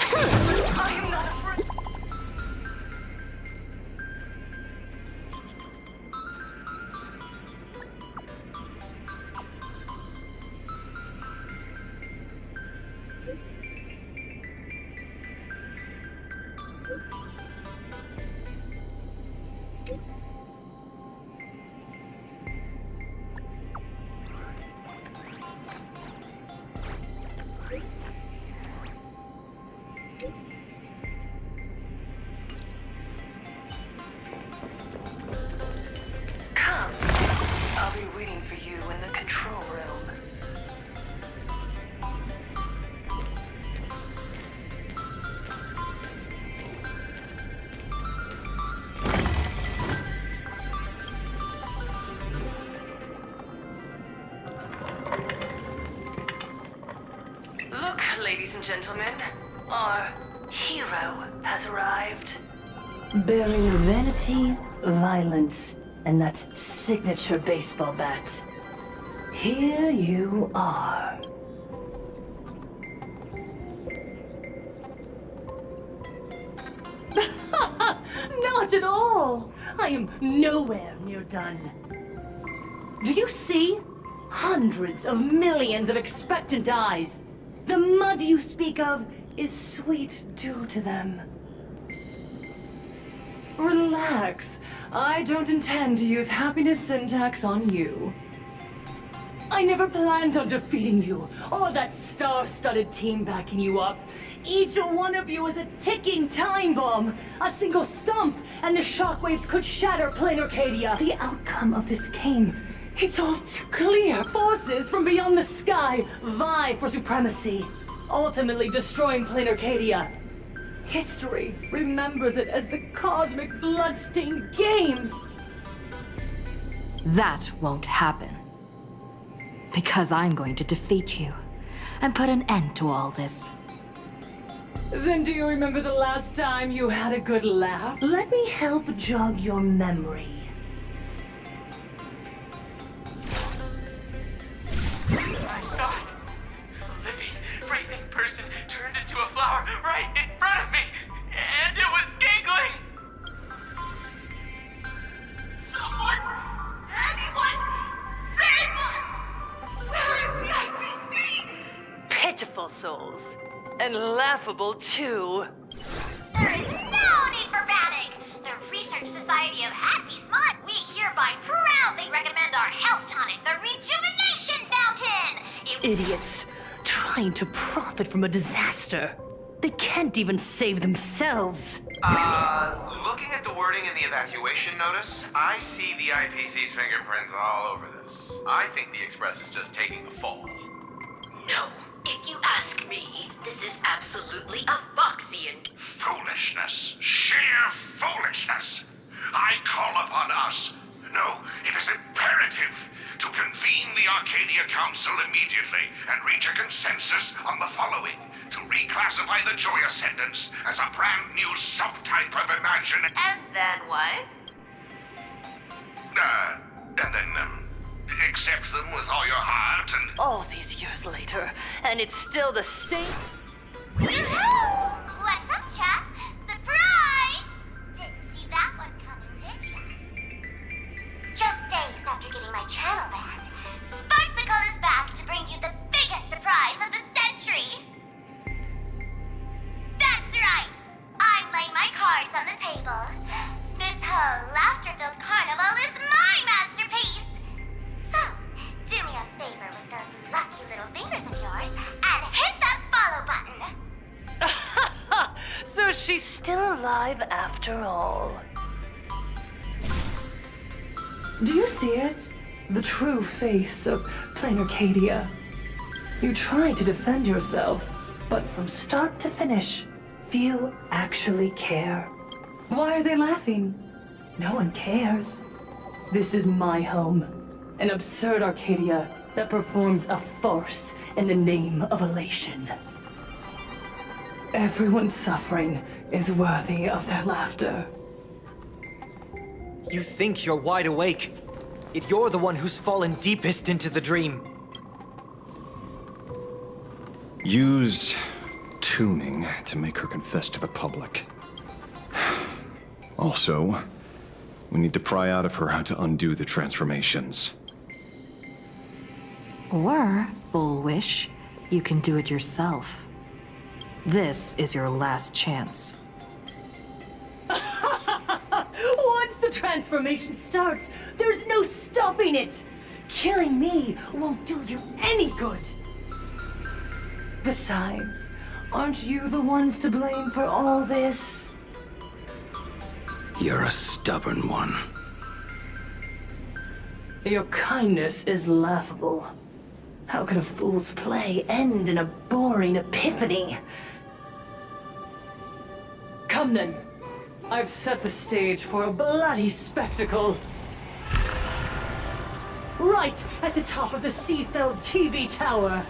I am not afraid. Come. I'll be waiting for you in the control room. Look, ladies and gentlemen, our hero has arrived. Bearing vanity, violence, and that signature baseball bat. Here you are. Not at all! I am nowhere near done. Do you see? Hundreds of millions of expectant eyes. The mud you speak of is sweet dew to them. Relax. I don't intend to use happiness syntax on you. I never planned on defeating you, or that star-studded team backing you up. Each one of you is a ticking time bomb. A single stump, and the shockwaves could shatter plain Arcadia. The outcome of this game, it's all too clear. Forces from beyond the sky vie for supremacy, ultimately destroying plain Arcadia. History remembers it as the cosmic blood-stained games. That won't happen. Because I'm going to defeat you and put an end to all this. Then do you remember the last time you had a good laugh? Let me help jog your memory. I saw it. A living, breathing person turned into a flower right in front of me, and it was giggling. Someone, anyone, save us! Where is the IPC? Pitiful souls. And laughable, too. There is no need for panic! The Research Society of Happy Smart, we hereby proudly recommend our health tonic, the Rejuvenation Fountain! Idiots, trying to profit from a disaster. They can't even save themselves. Looking at the wording in the evacuation notice, I see the IPC's fingerprints all over this. I think the Express is just taking the fall. No. If you ask me, this is absolutely a Foxian. Foolishness. Sheer foolishness. I call upon us. No, it is imperative to convene the Arcadia Council immediately and reach a consensus on the following. To reclassify the Joy Ascendants as a brand new subtype of Imagine... And then what? And then, accept them with all your heart and... All these years later, and it's still the same... Woohoo! What's up, chap? Surprise! Didn't see that one coming, did ya? Just days after getting my channel banned, Sparksicle is back to bring you the biggest surprise of the century! That's right! I'm laying my cards on the table. This whole laughter-filled carnival is my masterpiece! So, do me a favor with those lucky little fingers of yours and hit that follow button! So she's still alive after all. Do you see it? The true face of plain Arcadia. You tried to defend yourself, but from start to finish, few actually care. Why are they laughing? No one cares. This is my home. An absurd Arcadia that performs a farce in the name of elation. Everyone's suffering is worthy of their laughter. You think you're wide awake, yet you're the one who's fallen deepest into the dream. Use tuning to make her confess to the public. Also, we need to pry out of her how to undo the transformations. Or, Full Wish, you can do it yourself. This is your last chance. Once the transformation starts, there's no stopping it! Killing me won't do you any good! Besides, aren't you the ones to blame for all this? You're a stubborn one. Your kindness is laughable. How can a fool's play end in a boring epiphany? Come then. I've set the stage for a bloody spectacle. Right at the top of the Seafeld TV tower.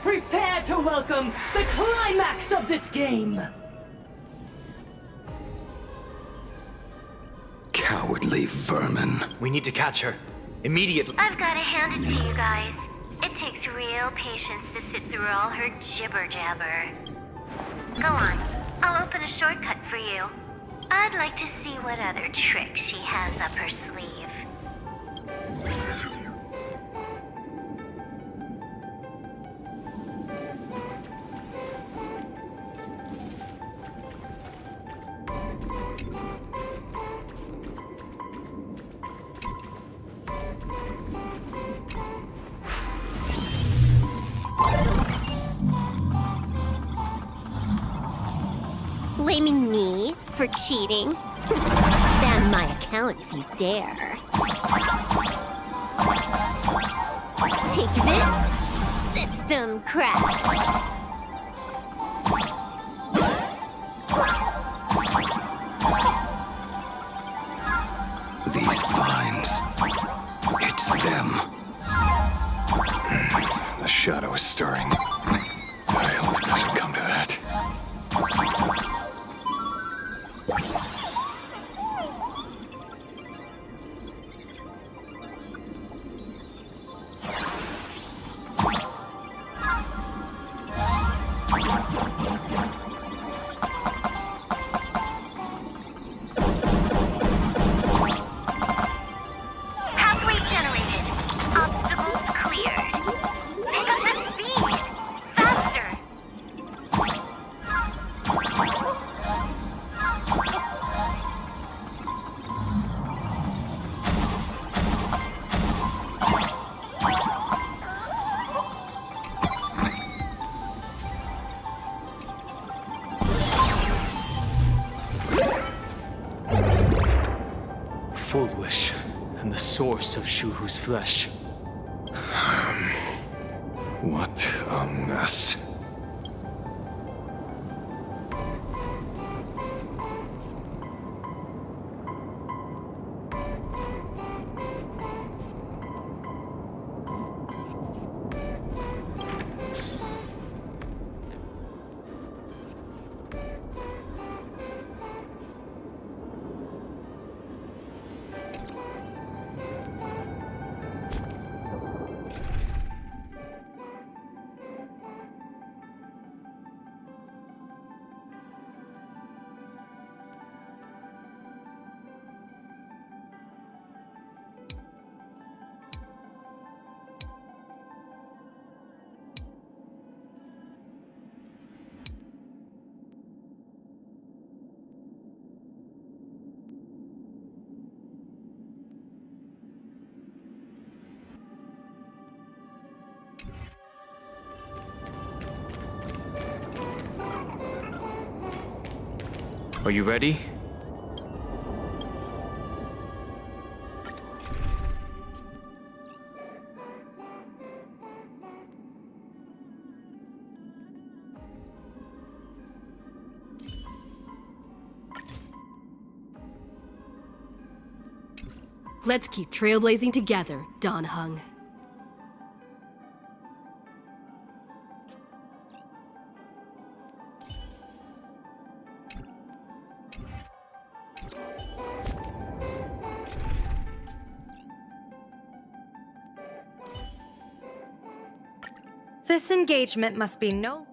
Prepare to welcome the climax of this game! Cowardly vermin. We need to catch her. Immediately. I've got to hand it to you guys. It takes real patience to sit through all her jibber-jabber. Go on. I'll open a shortcut for you. I'd like to see what other tricks she has up her sleeve. Blaming me for cheating? Ban my account if you dare. Take this, system crash. These vines. It's them. The shadow is stirring. I hope it doesn't come to that. Pathway generated. Obstacles cleared. Pick up the speed. Faster. Full Wish, and the source of Shuhu's flesh. What a mess. Are you ready? Let's keep trailblazing together, Don Hung. This engagement must be no...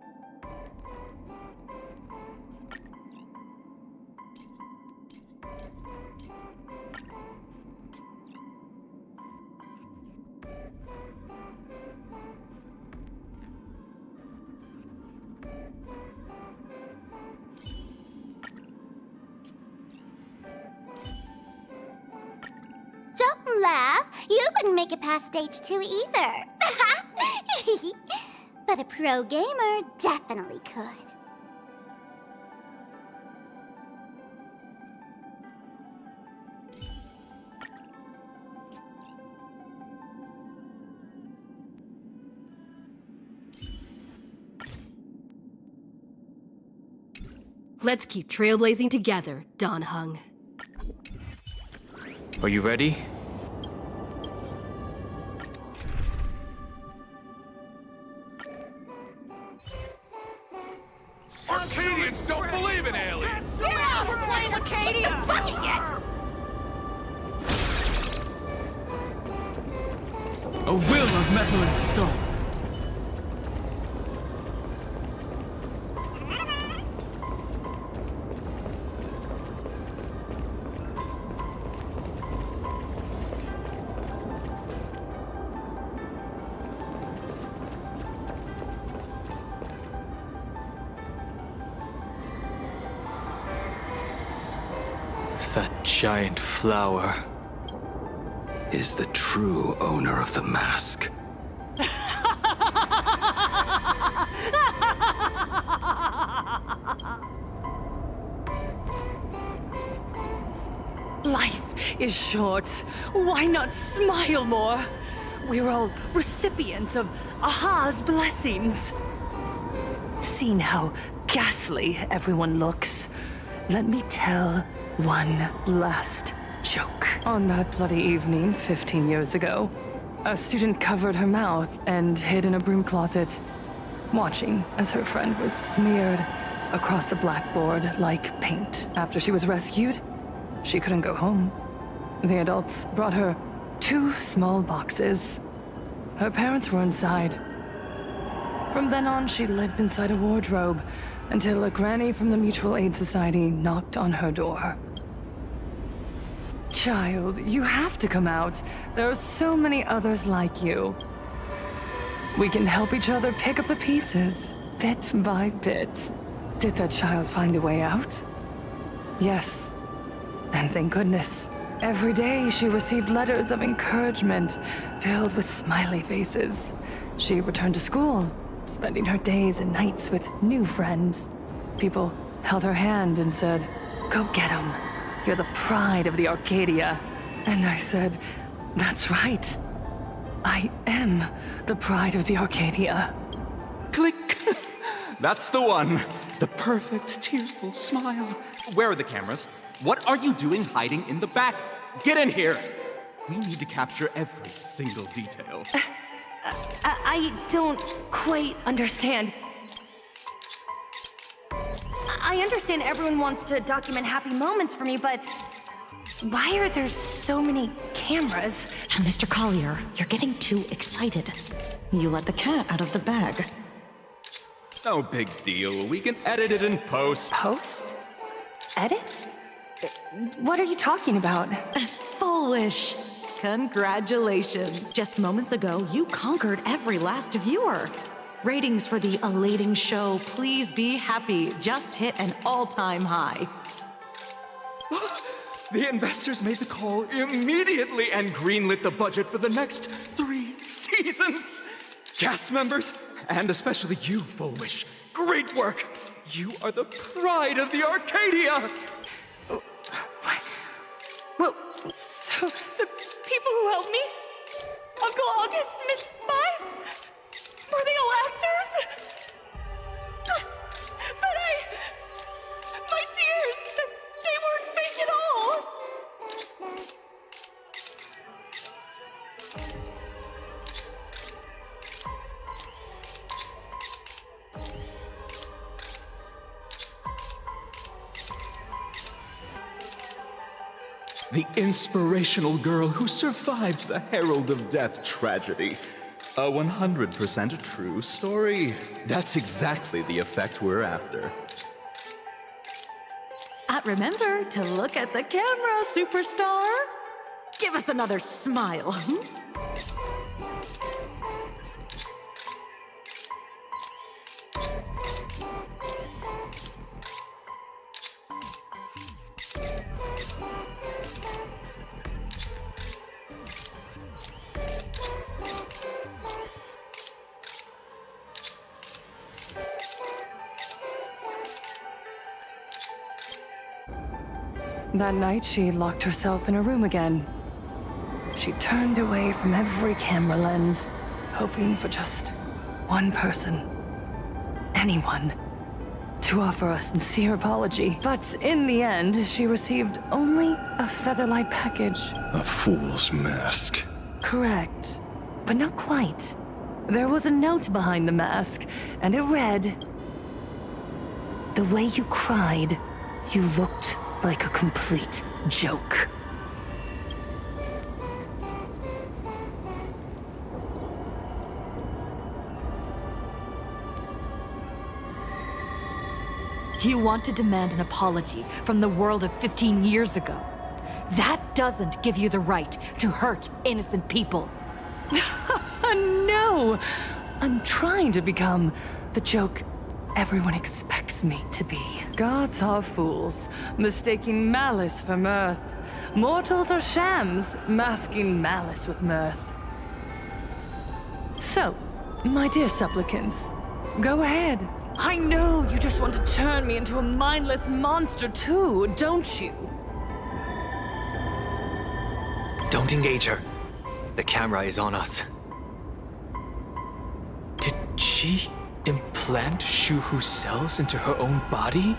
Don't laugh. You wouldn't make it past stage 2 either. But a pro gamer definitely could. Let's keep trailblazing together, Don Hung. Are you ready? Arcadians don't believe in aliens! Get out of playing Acadia! Bucket yet! A will of metal and stone. That giant flower is the true owner of the mask. Life is short. Why not smile more? We're all recipients of Aha's blessings. Seeing how ghastly everyone looks, let me tell one last joke. On that bloody evening 15 years ago, a student covered her mouth and hid in a broom closet, watching as her friend was smeared across the blackboard like paint. After she was rescued, she couldn't go home. The adults brought her 2 small boxes. Her parents were inside. From then on, she lived inside a wardrobe until a granny from the Mutual Aid Society knocked on her door. Child, you have to come out. There are so many others like you. We can help each other pick up the pieces, bit by bit. Did that child find a way out? Yes. And thank goodness. Every day she received letters of encouragement filled with smiley faces. She returned to school, spending her days and nights with new friends. People held her hand and said, "Go get 'em. You're the pride of the Arcadia." And I said, "That's right. I am the pride of the Arcadia." Click! That's the one. The perfect, tearful smile. Where are the cameras? What are you doing hiding in the back? Get in here! We need to capture every single detail. I don't quite understand. I understand everyone wants to document happy moments for me, but why are there so many cameras? Mr. Collier, you're getting too excited. You let the cat out of the bag. No big deal. We can edit it in post. Post? Edit? What are you talking about? Foolish. Congratulations. Just moments ago, you conquered every last viewer. Ratings for the elating show, Please Be Happy, just hit an all-time high. The investors made the call immediately and greenlit the budget for the next 3 seasons. Cast members, and especially you, Foolish. Great work. You are the pride of the Arcadia. Well, so the people who helped me? Uncle August, Miss Spy? Were they all actors? But my tears, they weren't fake at all. The inspirational girl who survived the Herald of Death tragedy. A 100% true story. That's exactly the effect we're after. Remember to look at the camera, superstar. Give us another smile. That night, she locked herself in her room again. She turned away from every camera lens, hoping for just one person, anyone, to offer a sincere apology. But in the end, she received only a featherlight package. A fool's mask. Correct, but not quite. There was a note behind the mask, and it read, "The way you cried, you looked like a complete joke." You want to demand an apology from the world of 15 years ago. That doesn't give you the right to hurt innocent people. No! I'm trying to become the joke everyone expects me to be. Gods are fools, mistaking malice for mirth. Mortals are shams, masking malice with mirth. So, my dear supplicants, go ahead. I know you just want to turn me into a mindless monster too, don't you? Don't engage her. The camera is on us. Did she implant Shu-Hu's cells into her own body?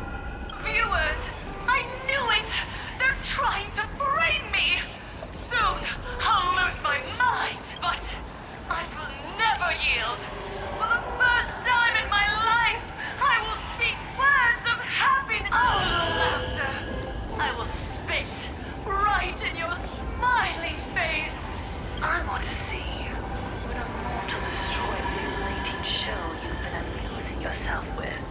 Viewers, I knew it! They're trying to frame me! Soon, I'll lose my mind, but I will never yield. For the first time in my life, I will speak words of happiness. Oh, laughter! I will spit right in your smiling face. I want to see you when a mortal destroys the elating show you've been amusing yourself with.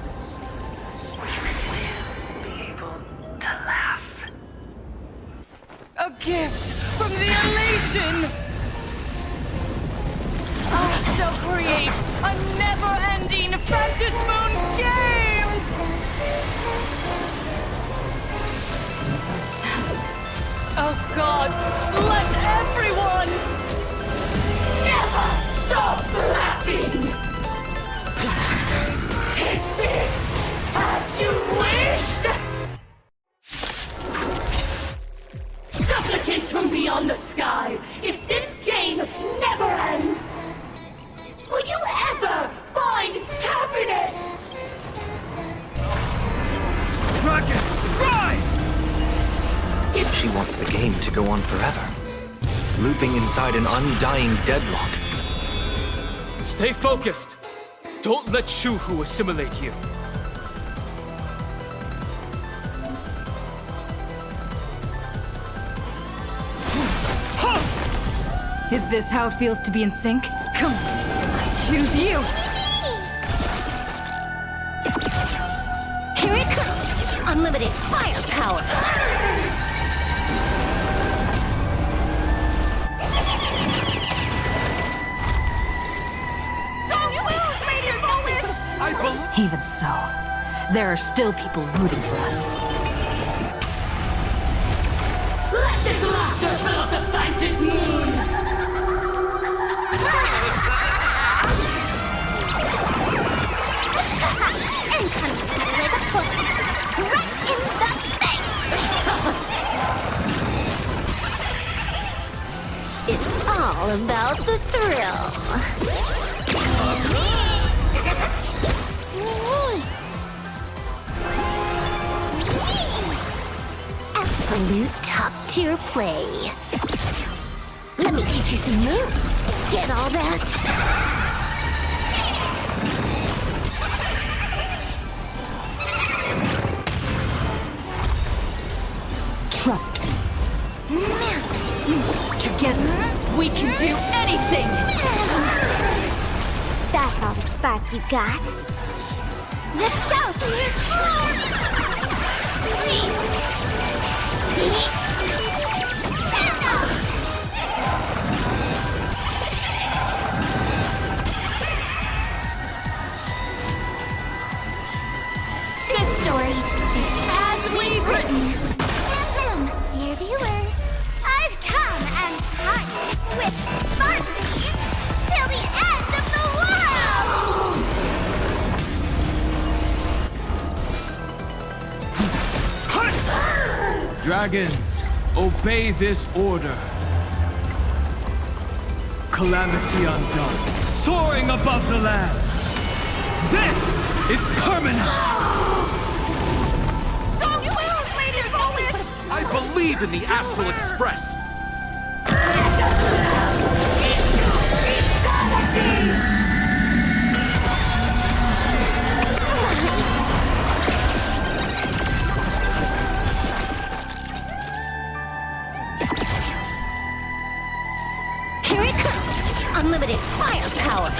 Will you still be able to laugh? A gift from the elation! I shall create a never-ending Phantasmoon Games! Oh gods, let everyone never stop laughing! Is this as you wished? Supplicants from beyond the sky, if this game never ends, will you ever find happiness? Dragon, rise! She wants the game to go on forever, looping inside an undying deadlock. Stay focused. Don't let Shu-Hu assimilate you. Is this how it feels to be in sync? Come on, I choose you! Here it comes! Unlimited firepower! Don't lose, Lady Foolish! Even so, there are still people rooting for us. Let this laughter fill up the Phantasmoon! And comes with a foot right in the face! It's all about the thrill. Absolute top-tier play. Let me teach you some moves. Get all that? Trust me. Together, we can do anything! That's all the spark you got. Let's show! This story is as we've written. Dear viewers, I've come and parted with Sparky till the end of the world! Dragons, obey this order. Calamity undone, soaring above the lands. This is permanence! Don't you lose, Lady Foolish! I believe in the Astral Express! Here it comes! Unlimited firepower!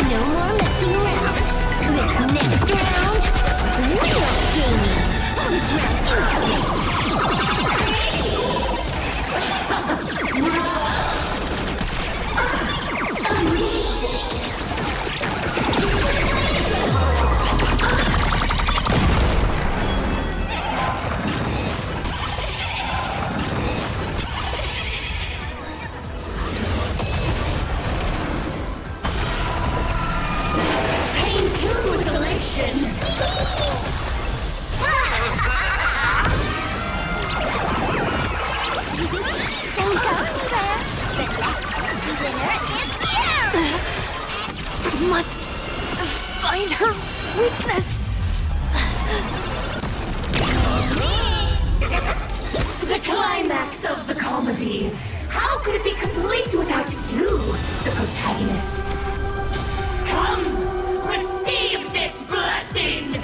No more messing around! This next round, real gaming! Bonus round incoming! Must find her weakness. The climax of the comedy. How could it be complete without you, the protagonist? Come, receive this blessing!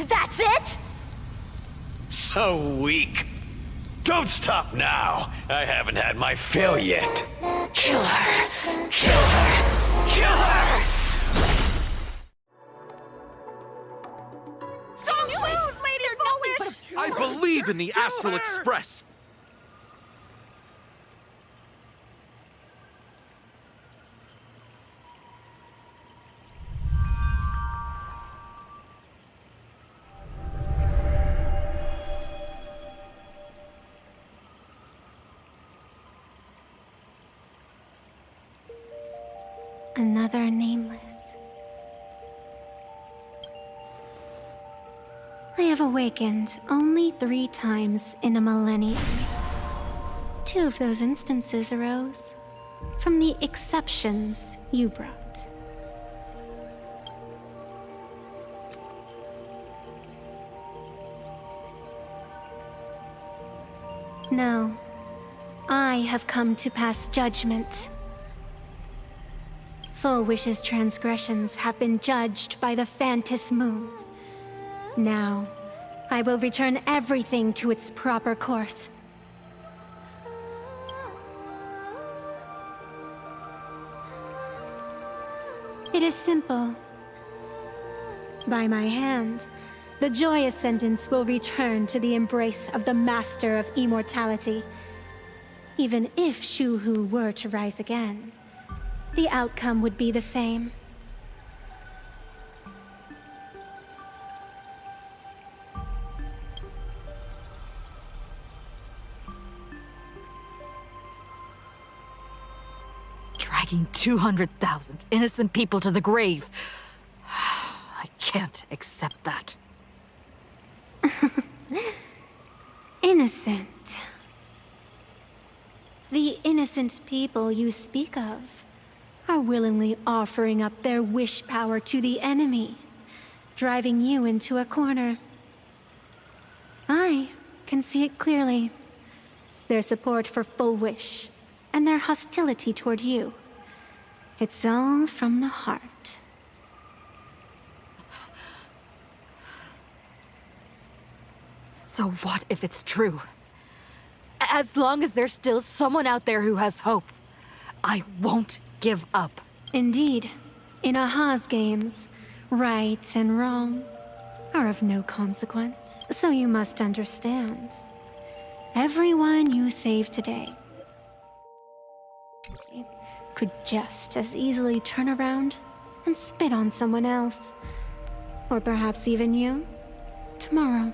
That's it? So weak. Don't stop now. I haven't had my fill yet. Kill her! Kill her! Kill her! Don't you lose, Lady Foolish! I believe in the Astral Express! Another nameless. I have awakened only 3 times in a millennium. 2 of those instances arose from the exceptions you brought. No, I have come to pass judgment. Full Wish's transgressions have been judged by the Phantom Moon. Now, I will return everything to its proper course. It is simple. By my hand, the Joy Ascendants will return to the embrace of the Master of Immortality. Even if Shu-Hu were to rise again, the outcome would be the same. Dragging 200,000 innocent people to the grave. I can't accept that. Innocent. The innocent people you speak of are willingly offering up their wish power to the enemy, driving you into a corner. I can see it clearly. Their support for Full Wish, and their hostility toward you. It's all from the heart. So what if it's true? As long as there's still someone out there who has hope, I won't give up. Indeed, in Aha's games, right and wrong are of no consequence. So you must understand. Everyone you save today could just as easily turn around and spit on someone else. Or perhaps even you, tomorrow.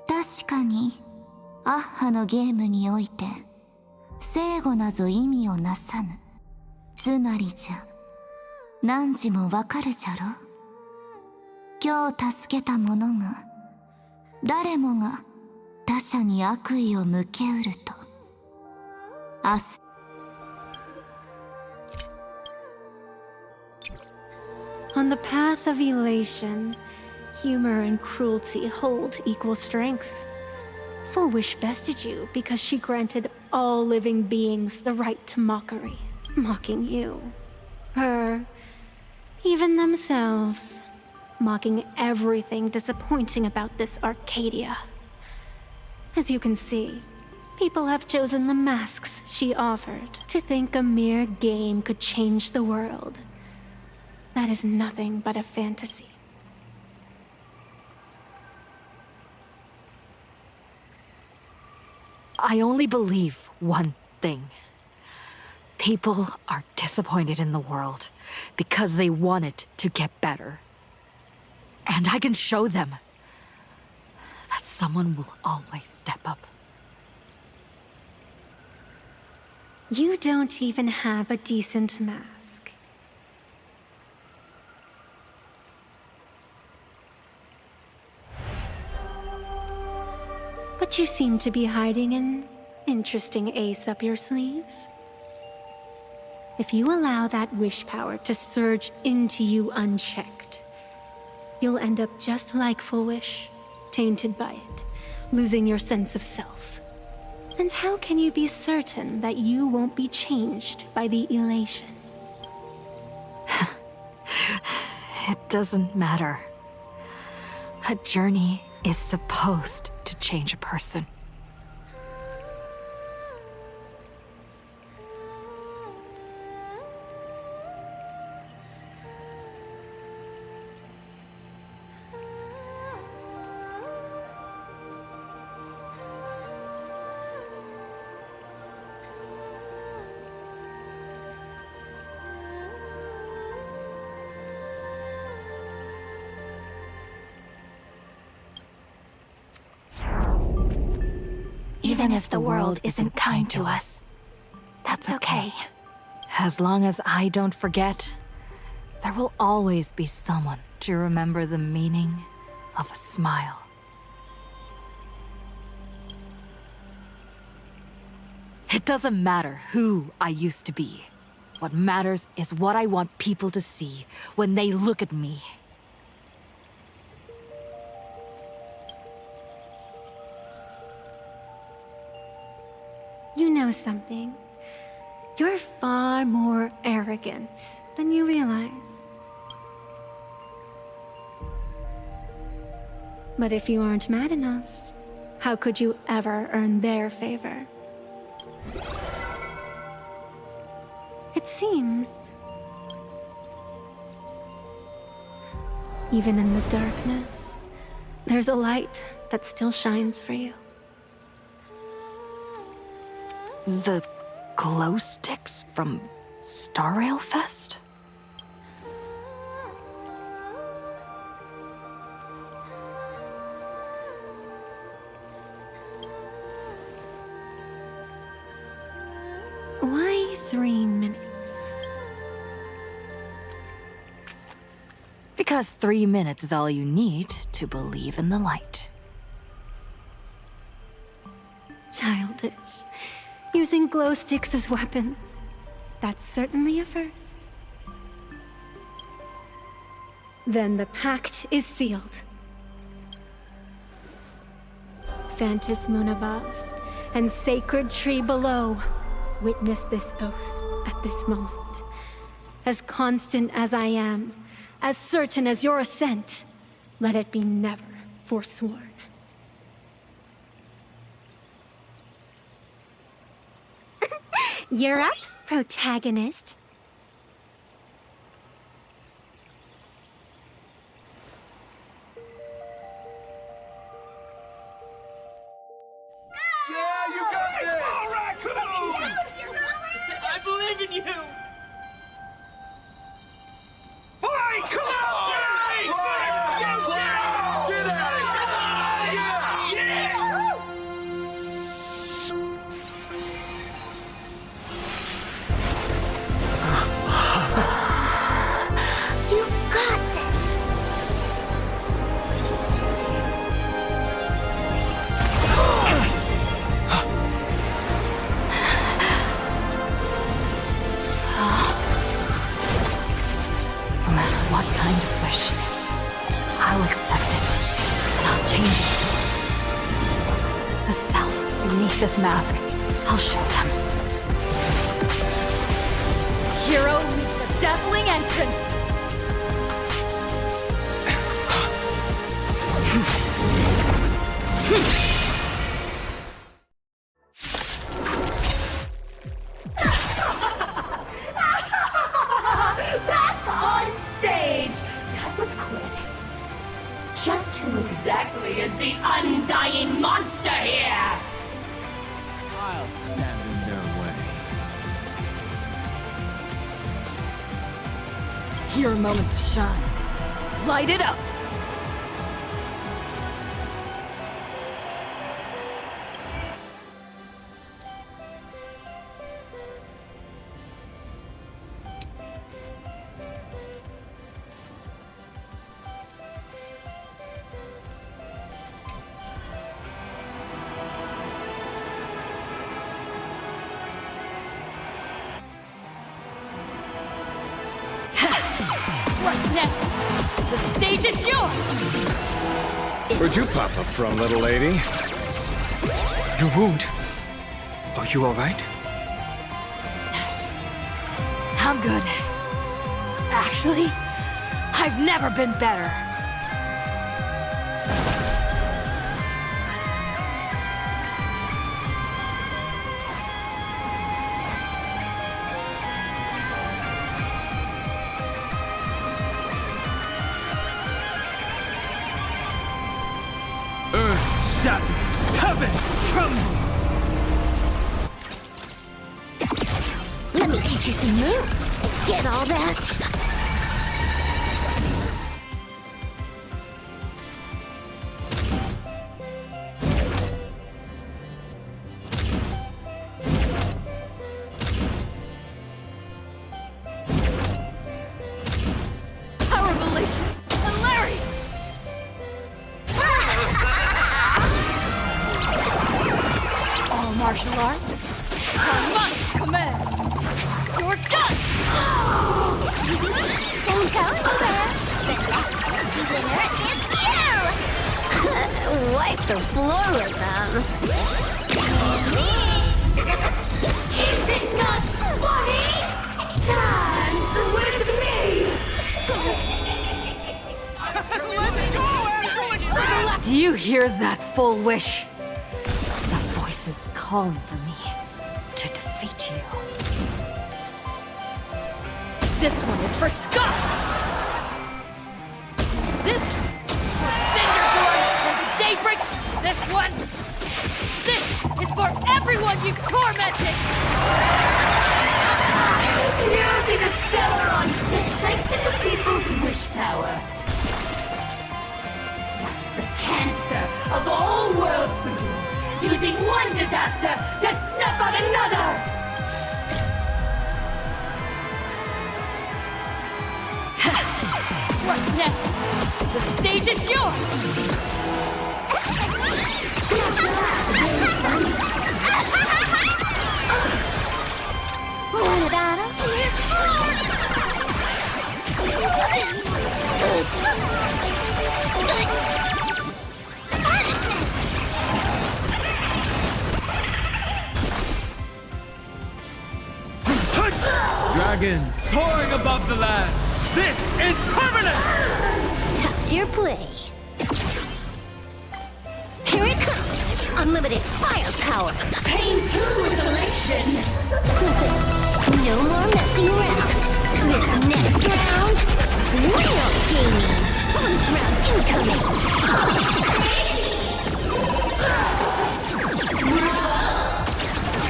確かに、アッハのゲームにおいて、正誤なぞ意味をなさぬ。つまりじゃ、汝もわかるじゃろ。今日助けた者が、誰もが他者に悪意を向けうると。明日。On the path of elation, humor and cruelty hold equal strength. Foolish bested you because she granted all living beings the right to mockery, mocking you, her, even themselves, mocking everything disappointing about this Arcadia. As you can see, people have chosen the masks she offered to think a mere game could change the world. That is nothing but a fantasy. I only believe one thing. People are disappointed in the world because they want it to get better. And I can show them that someone will always step up. You don't even have a decent mask. But you seem to be hiding an interesting ace up your sleeve. If you allow that wish power to surge into you unchecked, you'll end up just like Foolish, tainted by it, losing your sense of self. And how can you be certain that you won't be changed by the elation? It doesn't matter. A journey is supposed to change a person. Even if the world isn't kind to us, that's okay. As long as I don't forget, there will always be someone to remember the meaning of a smile. It doesn't matter who I used to be. What matters is what I want people to see when they look at me. You know something? You're far more arrogant than you realize. But if you aren't mad enough, how could you ever earn their favor? It seems, even in the darkness, there's a light that still shines for you. The glow sticks from Star Rail Fest? Why 3 minutes? Because 3 minutes is all you need to believe in the light. Childish. Using glow sticks as weapons. That's certainly a first. Then the pact is sealed. Phantus moon above and sacred tree below, witness this oath at this moment. As constant as I am, as certain as your ascent, let it be never forsworn. You're up, protagonist. you! Fine! Come on! Fine! Fine! Get out of here! Yeah! You got this! No matter what kind of wish, I'll accept it, and I'll change it. The self beneath this mask, I'll show them. Hero meets the dazzling entrance. Back on stage! That was quick. Just who exactly is the undying monster here? I'll stand in their way. Your moment to shine. Light it up. What next? The stage is yours! Where'd you pop up from, little lady? Your wound. Are you alright? I'm good. Actually, I've never been better. Earth shatters, heaven trembles! Let me teach you some moves. Get all that? Power release! Hilarious! All martial arts? Harmonic command! You're done! Don't go anywhere. The next lucky winner is you! Wipe the floor with them. Is it not funny? Dance with me! Do you hear that, full wish? The voice is calling for me to defeat you. This one is for Scott! This for Cinderborn when the day breaks! This one! This is for everyone you tormented! Using the Stelleron to siphon the people's wish power. That's the cancer of all worlds for you. Using one disaster to snuff out another! What's next? The stage is yours! What about him? Dragon soaring above the lands! This is permanent! Tuck to your play. Here it comes! Unlimited firepower! Pain 2 is elation! No more messing around! This next round, real gaming! Bonus round incoming!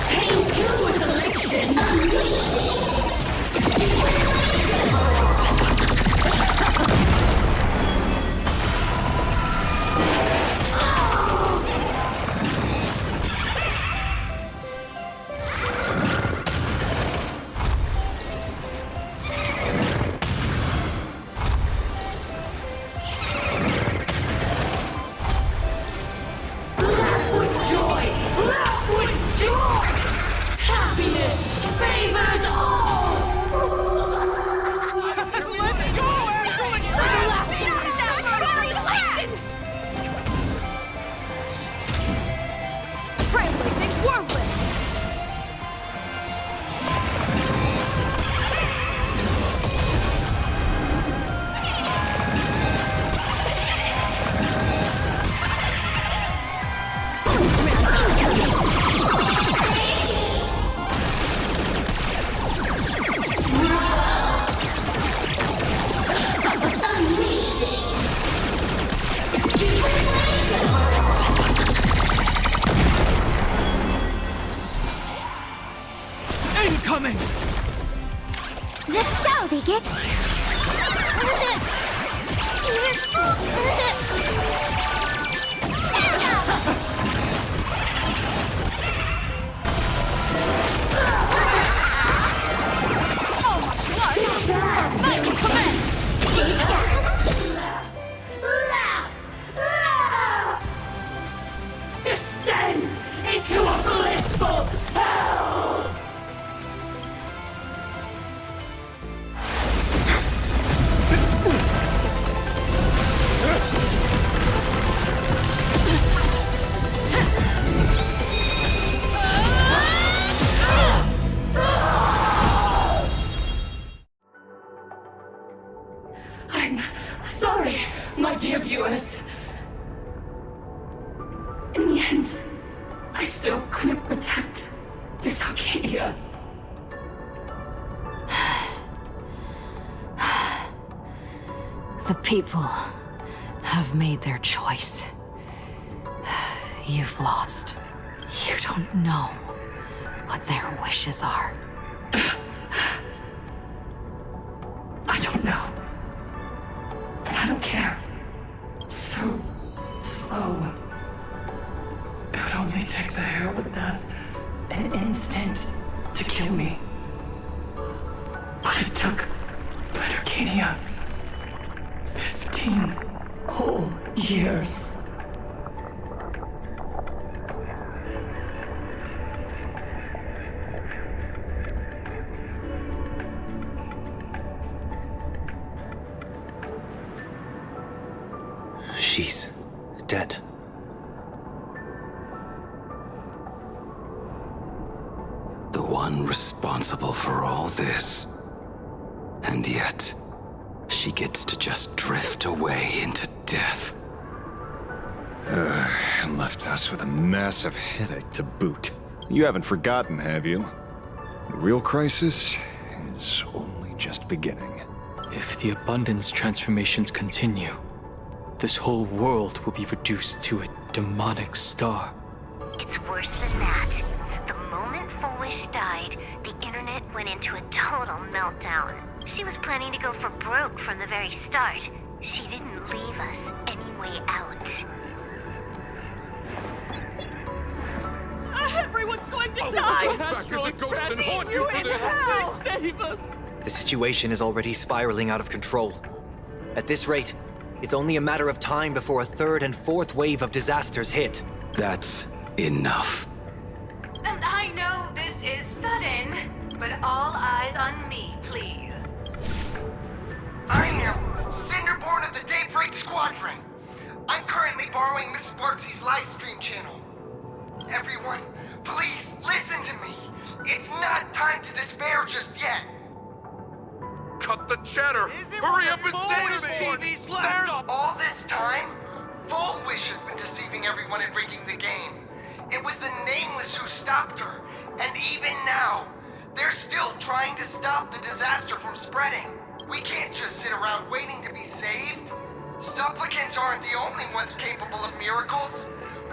Pain 2 is elation! Incoming! The show begin. Descend into a blissful hell! I'm sorry, my dear viewers. In the end, I still couldn't protect this Arcadia. The people have made their choice. You've lost. You don't know what their wishes are. I don't know. And I don't care. So slow. It would only take the herald of death an instant to kill me. But it took Red Arcadia 15 whole years. She's dead. The one responsible for all this. And yet, she gets to just drift away into death. And left us with a massive headache to boot. You haven't forgotten, have you? The real crisis is only just beginning. If the abundance transformations continue, this whole world will be reduced to a demonic star. It's worse than that. The moment Fullwish died, the internet went into a total meltdown. She was planning to go for broke from the very start. She didn't leave us any way out. Everyone's going to die! Come back as a ghost and haunt you for this! Please save us! The situation is already spiraling out of control. At this rate, it's only a matter of time before a third and fourth wave of disasters hit. That's enough. I know this is sudden, but all eyes on me, please. I am Cinderborn of the Daybreak Squadron. I'm currently borrowing Miss Sparksy's live stream channel. Everyone, please listen to me. It's not time to despair just yet. Cut the chatter! Hurry up and save me! There's all this time, Fullwish has been deceiving everyone and rigging the game. It was the Nameless who stopped her, and even now, they're still trying to stop the disaster from spreading. We can't just sit around waiting to be saved. Supplicants aren't the only ones capable of miracles.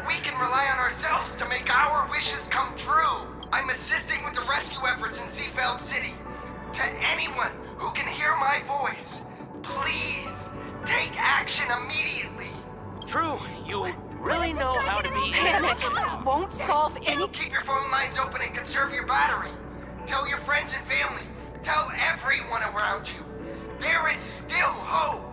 We can rely on ourselves to make our wishes come true. I'm assisting with the rescue efforts in Seafeld City. To anyone who can hear my voice, please take action immediately. True, you really know how to be... Panic won't solve any... Keep your phone lines open and conserve your battery. Tell your friends and family. Tell everyone around you. There is still hope.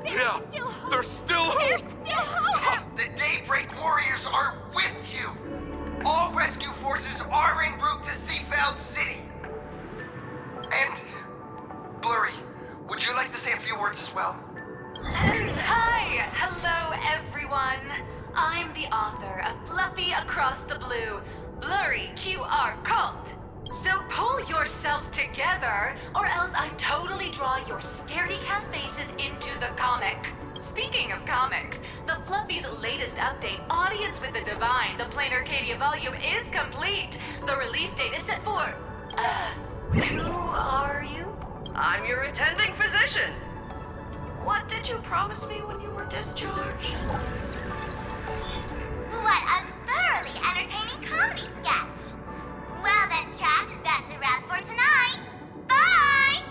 There's still hope! There's still hope! The Daybreak Warriors are with you. All rescue forces are en route to Seafeld City. And, Blurry, would you like to say a few words as well? Hi! Hello, everyone! I'm the author of Fluffy Across the Blue, Blurry QR Cult. So pull yourselves together, or else I totally draw your scaredy cat faces into the comic. Speaking of comics, the Fluffy's latest update, Audience with the Divine, the Plain Arcadia volume, is complete. The release date is set for... who are you? I'm your attending physician. What did you promise me when you were discharged? What a thoroughly entertaining comedy sketch! Well then, chat, that's a wrap for tonight. Bye!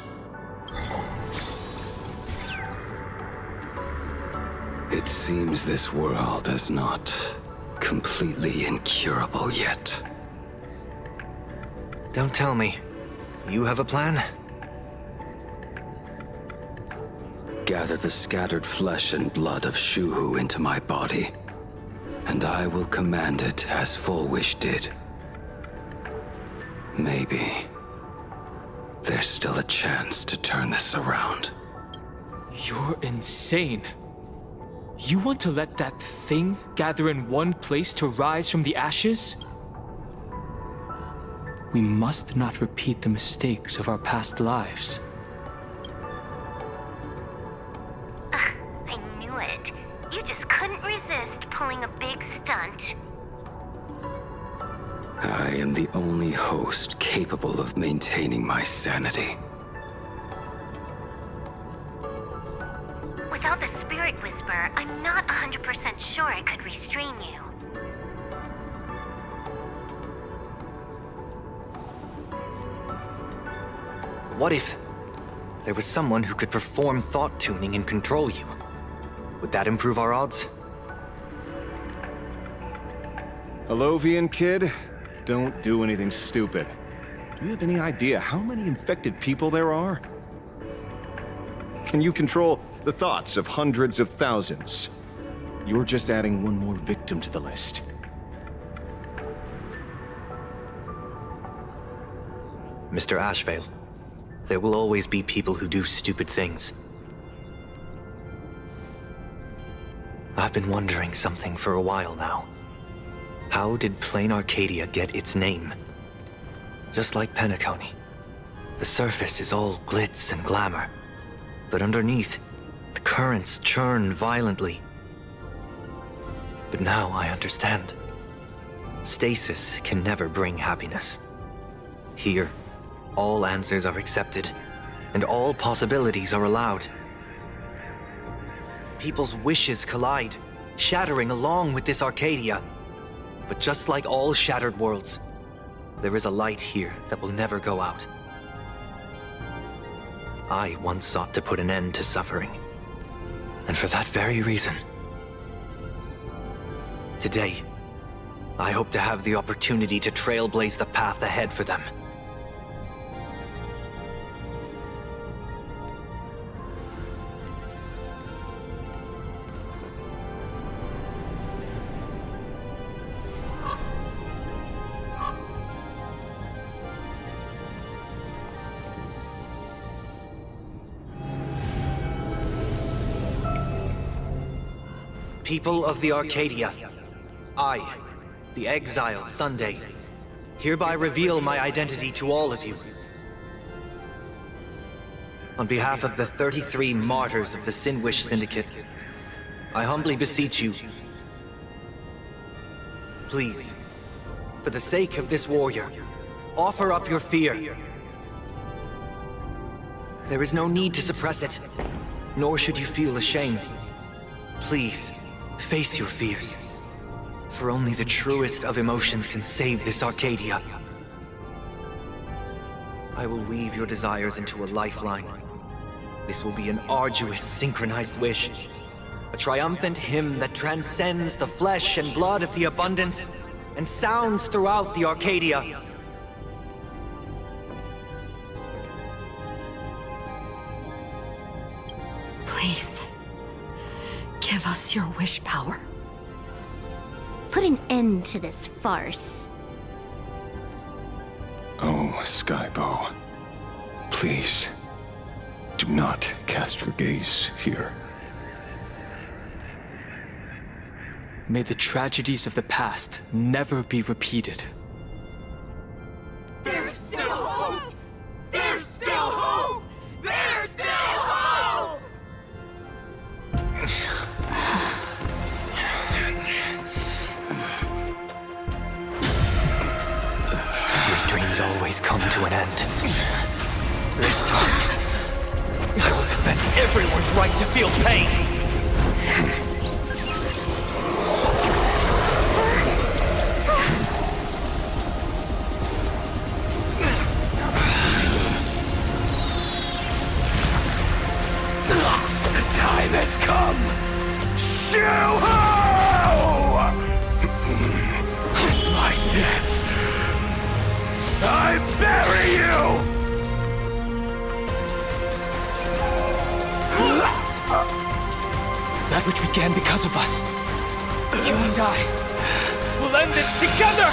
It seems this world is not completely incurable yet. Don't tell me. You have a plan? Gather the scattered flesh and blood of Shuhu into my body, and I will command it as Full Wish did. Maybe there's still a chance to turn this around. You're insane. You want to let that thing gather in one place to rise from the ashes? We must not repeat the mistakes of our past lives. I knew it. You just couldn't resist pulling a big stunt. I am the only host capable of maintaining my sanity. Without the Spirit Whisper, I'm not 100% sure I could restrain you. What if there was someone who could perform thought tuning and control you? Would that improve our odds? Alovian kid, don't do anything stupid. Do you have any idea how many infected people there are? Can you control the thoughts of hundreds of thousands? You're just adding one more victim to the list. Mr. Ashvale, there will always be people who do stupid things. I've been wondering something for a while now. How did Plain Arcadia get its name? Just like Penacony, the surface is all glitz and glamour, but underneath, the currents churn violently. But now I understand. Stasis can never bring happiness. Here, all answers are accepted, and all possibilities are allowed. People's wishes collide, shattering along with this Arcadia. But just like all shattered worlds, there is a light here that will never go out. I once sought to put an end to suffering, and for that very reason, today, I hope to have the opportunity to trailblaze the path ahead for them. People of the Arcadia, I, the Exile Sunday, hereby reveal my identity to all of you. On behalf of the 33 martyrs of the Sinwish Syndicate, I humbly beseech you, please, for the sake of this warrior, offer up your fear. There is no need to suppress it, nor should you feel ashamed. Please, face your fears, for only the truest of emotions can save this Arcadia. I will weave your desires into a lifeline. This will be an arduous, synchronized wish, a triumphant hymn that transcends the flesh and blood of the abundance and sounds throughout the Arcadia. Please. Give us your wish power. Put an end to this farce. Oh, Skybow. Please, do not cast your gaze here. May the tragedies of the past never be repeated. There's still hope! There's still hope! There's still hope! Your dreams always come to an end. This time, I will defend everyone's right to fear. feel pain. The time has come! Shoo-ho! My death! I bury you! That which began because of us. You and I will end this together!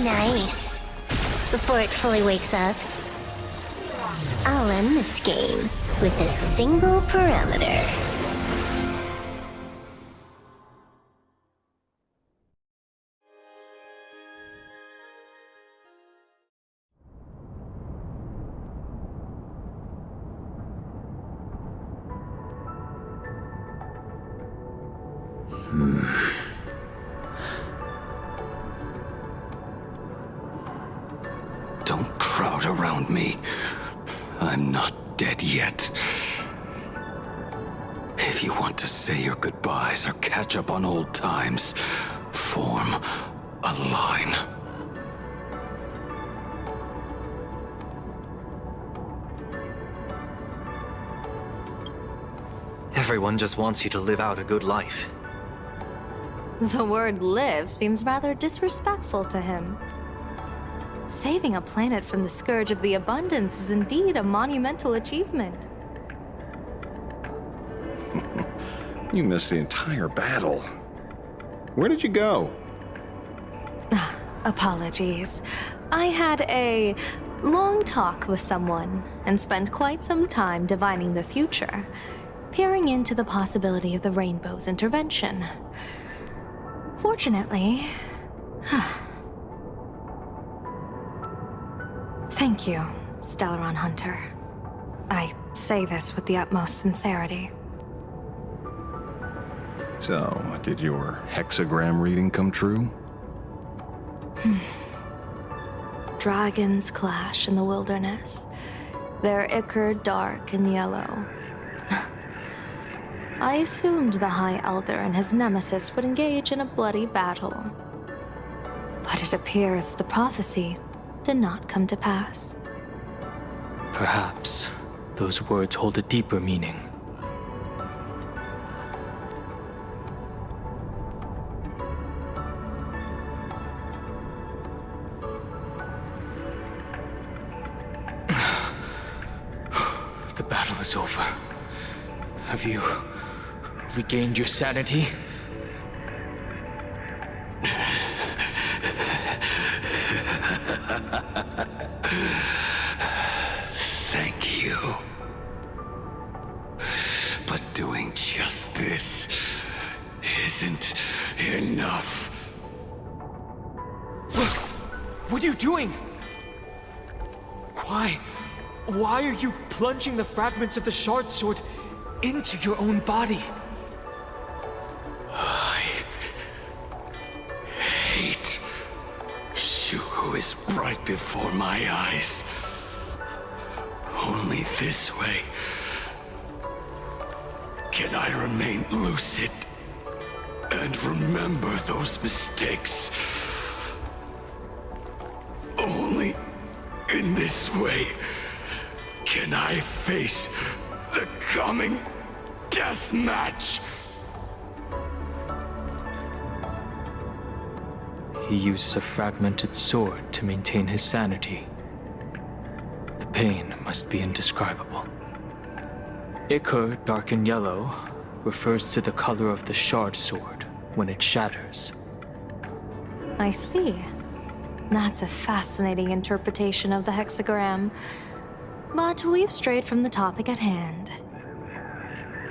Nice. Before it fully wakes up, I'll end this game with a single parameter. Don't crowd around me. I'm not dead yet. If you want to say your goodbyes or catch up on old times, form a line. Everyone just wants you to live out a good life. The word live seems rather disrespectful to him. Saving a planet from the scourge of the abundance is indeed a monumental achievement. You missed the entire battle. Where did you go? Apologies. I had a long talk with someone and spent quite some time divining the future, peering into the possibility of the Rainbow's intervention. Fortunately... Thank you, Stelle Hunter. I say this with the utmost sincerity. So, did your hexagram reading come true? Dragons clash in the wilderness. Their ichor dark and yellow. I assumed the High Elder and his nemesis would engage in a bloody battle. But it appears the prophecy did not come to pass. Perhaps those words hold a deeper meaning. The battle is over. Have you regained your sanity? Thank you. But doing just this isn't enough. What are you doing? Why are you plunging the fragments of the shard sword into your own body? I hate Shu is right before my eyes. Only this way can I remain lucid and remember those mistakes. Only in this way can I face the coming death match. He uses a fragmented sword to maintain his sanity. The pain must be indescribable. Ichor, dark and yellow, refers to the color of the shard sword when it shatters. I see. That's a fascinating interpretation of the hexagram. But we've strayed from the topic at hand.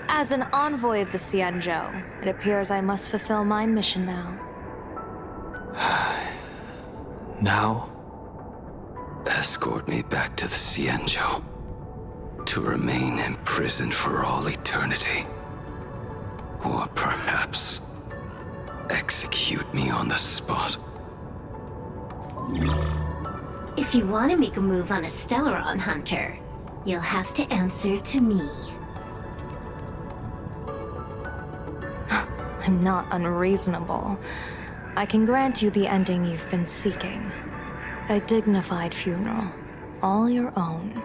As an envoy of the Xianzhou, it appears I must fulfill my mission now. Now? Escort me back to the Xianzhou. to remain imprisoned for all eternity. Or perhaps execute me on the spot. If you want to make a move on a Stellaron Hunter, you'll have to answer to me. I'm not unreasonable. I can grant you the ending you've been seeking. A dignified funeral, all your own.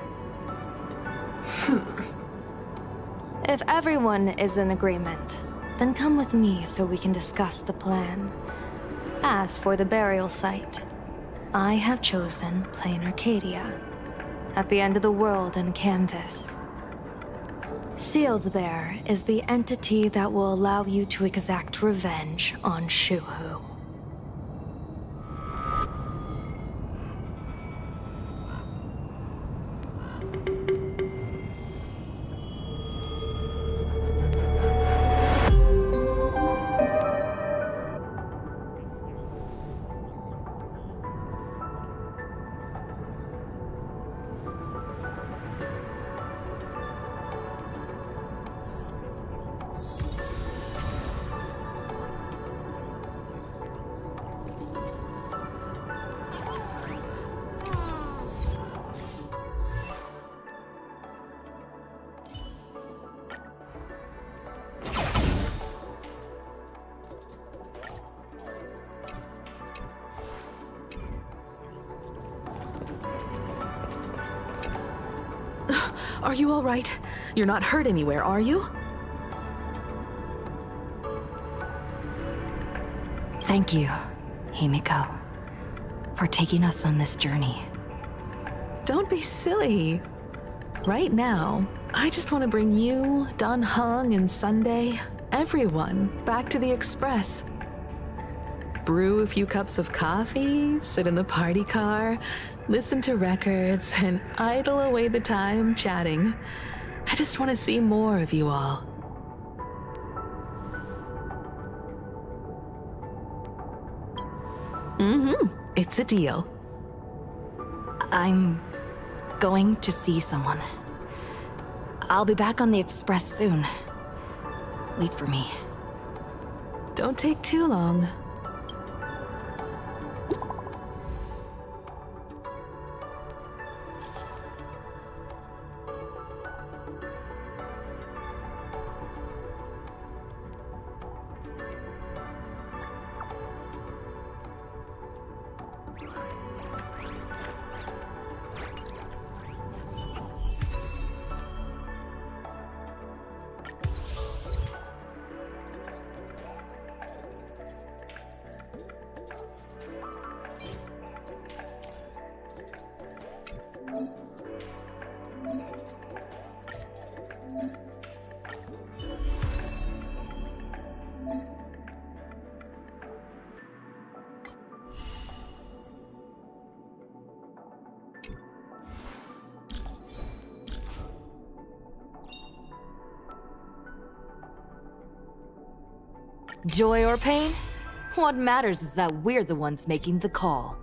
If everyone is in agreement, then come with me so we can discuss the plan. As for the burial site, I have chosen Plain Arcadia, at the end of the world in Canvas. Sealed there is the entity that will allow you to exact revenge on Shuhu. Are you all right? You're not hurt anywhere, are you? Thank you, Himiko, for taking us on this journey. Don't be silly. Right now, I just want to bring you, Dan Heng, and Sunday, everyone, back to the Express. Brew a few cups of coffee, sit in the party car, listen to records, and idle away the time chatting. I just want to see more of you all. It's a deal. I'm going to see someone. I'll be back on the Express soon. Wait for me. Don't take too long. Joy or pain? What matters is that we're the ones making the call.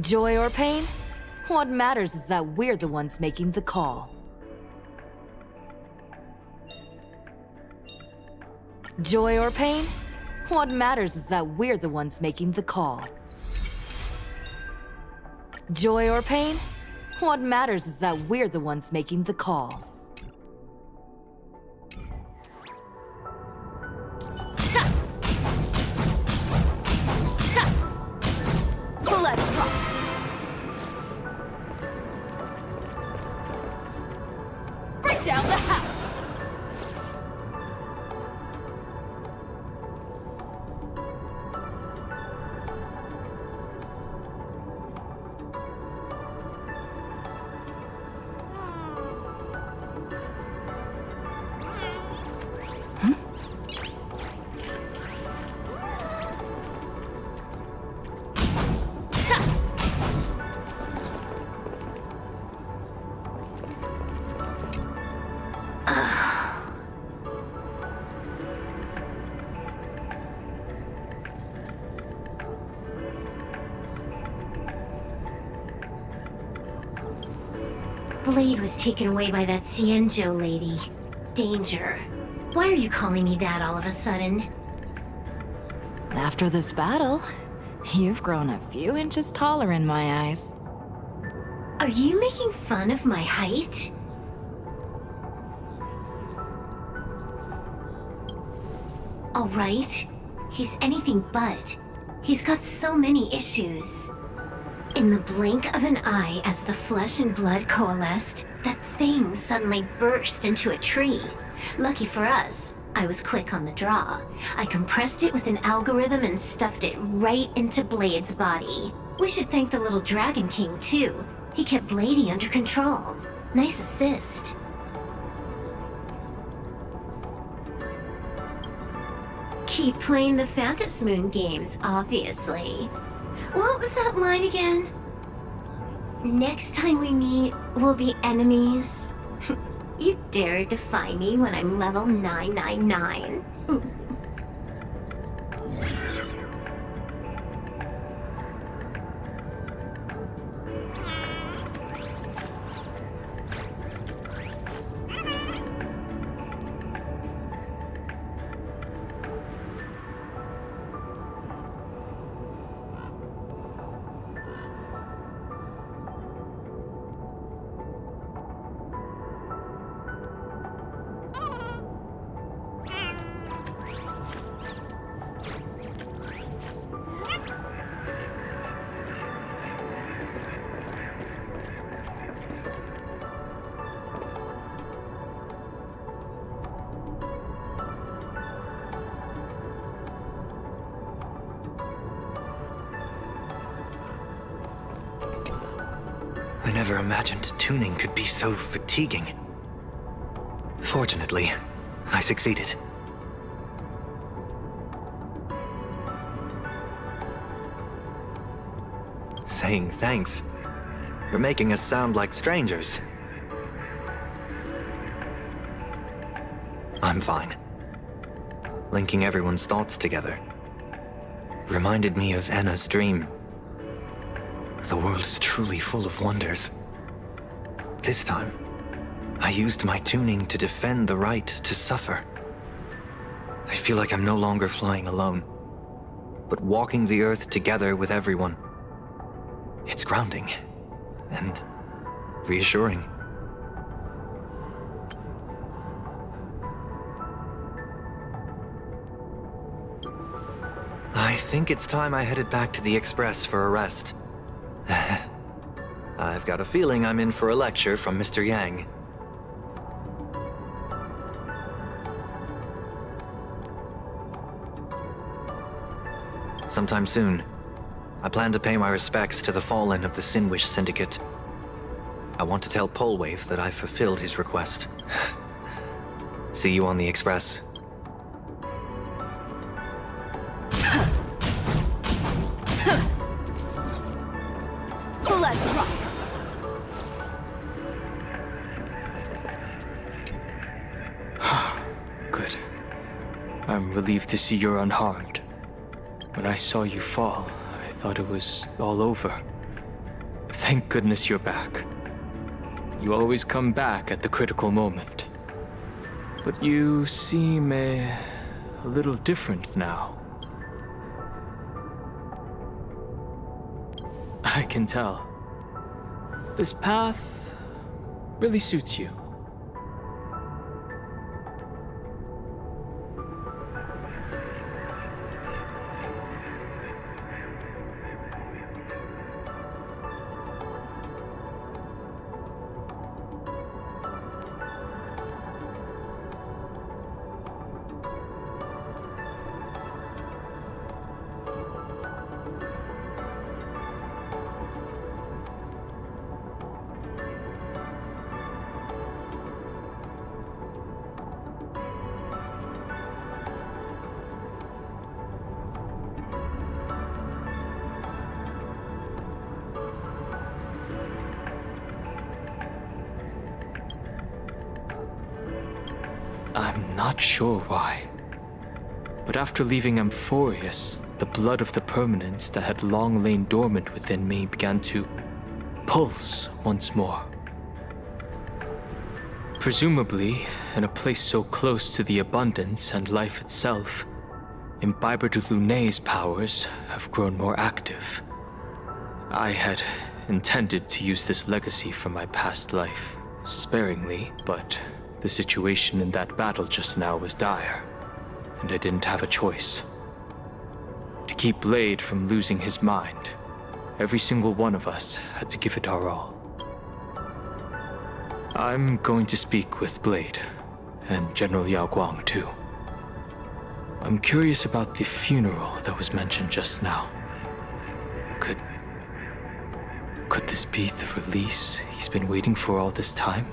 Joy or pain? What matters is that we're the ones making the call. Joy or pain? What matters is that we're the ones making the call. Joy or pain? What matters is that we're the ones making the call. Let's rock! Bring down the house! blade was taken away by that Cienjo lady. Danger. Why are you calling me that all of a sudden? After this battle, you've grown a few inches taller in my eyes. Are you making fun of my height? Alright, he's anything but. He's got so many issues. In the blink of an eye, as the flesh and blood coalesced, that thing suddenly burst into a tree. Lucky for us, I was quick on the draw. I compressed it with an algorithm and stuffed it right into Blade's body. We should thank the little Dragon King, too. He kept Bladey under control. Nice assist. Keep playing the Phantasm Moon games, obviously. What was that line again? Next time we meet, we'll be enemies. You dare defy me when I'm level 999. I never imagined tuning could be so fatiguing. Fortunately, I succeeded. Saying thanks. You're making us sound like strangers. I'm fine. Linking everyone's thoughts together reminded me of Anna's dream. The world is truly full of wonders. This time, I used my tuning to defend the right to suffer. I feel like I'm no longer flying alone, but walking the earth together with everyone. It's grounding and reassuring. I think it's time I headed back to the Express for a rest. I've got a feeling I'm in for a lecture from Mr. Yang. Sometime soon, I plan to pay my respects to the fallen of the Sinwish Syndicate. I want to tell Polwave that I've fulfilled his request. See you on the Express. Let's rock! Good. I'm relieved to see you're unharmed. When I saw you fall, I thought it was all over. Thank goodness you're back. You always come back at the critical moment. But you seem a little different now. I can tell. This path really suits you. I'm not sure why, but after leaving Amphorius, the blood of the permanence that had long lain dormant within me began to pulse once more. Presumably, in a place so close to the abundance and life itself, Imbiber de Lunay's powers have grown more active. I had intended to use this legacy from my past life sparingly, but the situation in that battle just now was dire, and I didn't have a choice. To keep Blade from losing his mind, every single one of us had to give it our all. I'm going to speak with Blade, and General Yao Guang too. I'm curious about the funeral that was mentioned just now. Could this be the release he's been waiting for all this time?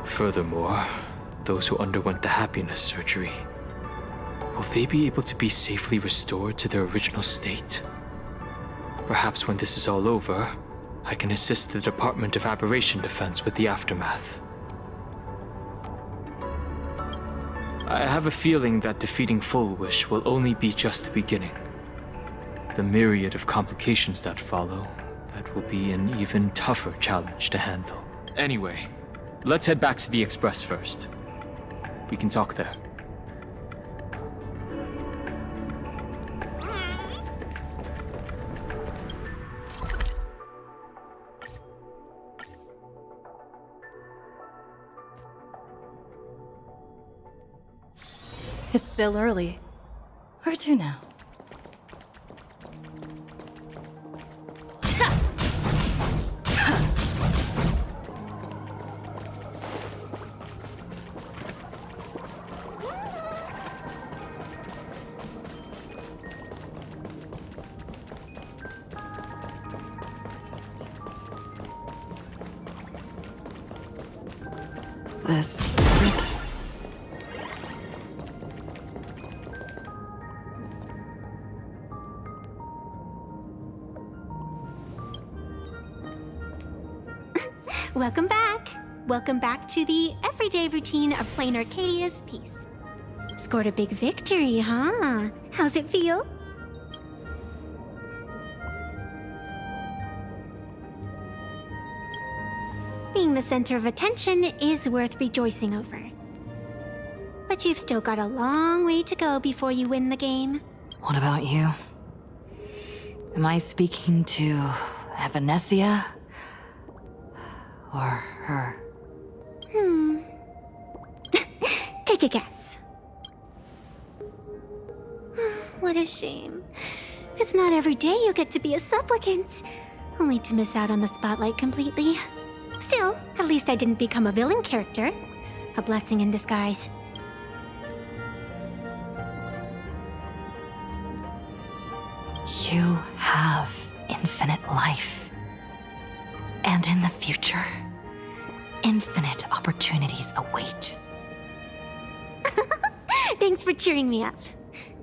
Furthermore, those who underwent the happiness surgery, will they be able to be safely restored to their original state? Perhaps when this is all over, I can assist the Department of Aberration Defense with the aftermath. I have a feeling that defeating Full Wish will only be just the beginning. The myriad of complications that follow, that will be an even tougher challenge to handle. Anyway, let's head back to the Express first. We can talk there. It's still early. Where to now? This is it. Welcome back. Welcome back to the everyday routine of playing Arcadia's piece. Scored a big victory, huh? How's it feel? Being the center of attention is worth rejoicing over. But you've still got a long way to go before you win the game. What about you? Am I speaking to Evanesia? Or her? Take a guess. What a shame. It's not every day you get to be a supplicant, only to miss out on the spotlight completely. Still, at least I didn't become a villain character. A blessing in disguise. You have infinite life. And in the future, infinite opportunities await. Thanks for cheering me up.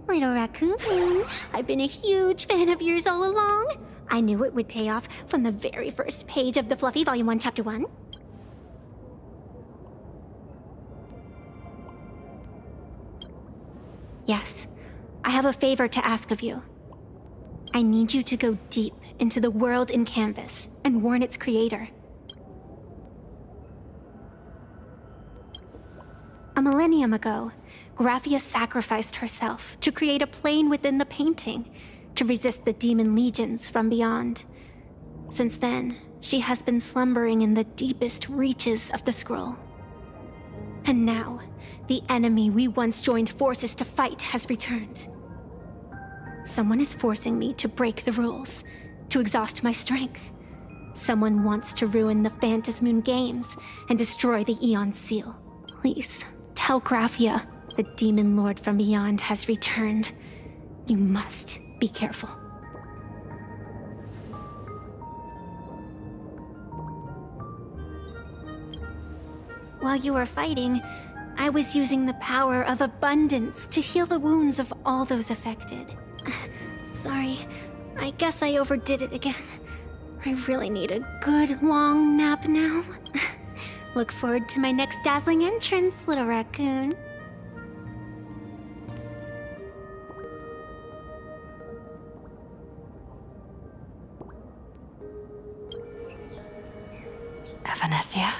Little raccoon, I've been a huge fan of yours all along. I knew it would pay off from the very first page of the Fluffy Volume 1, Chapter 1. Yes, I have a favor to ask of you. I need you to go deep into the world in Canvas and warn its creator. A millennium ago, Graphia sacrificed herself to create a plane within the painting to resist the demon legions from beyond. Since then, She has been slumbering in the deepest reaches of the scroll. And now, the enemy we once joined forces to fight has returned. Someone is forcing me to break the rules, to exhaust my strength. Someone wants to ruin the Phantasmoon Games and destroy the Aeon Seal. Please, tell Graphia, the demon lord from beyond has returned. You must be careful. While you were fighting, I was using the power of abundance to heal the wounds of all those affected. Sorry, I guess I overdid it again. I really need a good long nap now. Look forward to my next dazzling entrance, little raccoon. Evanesia?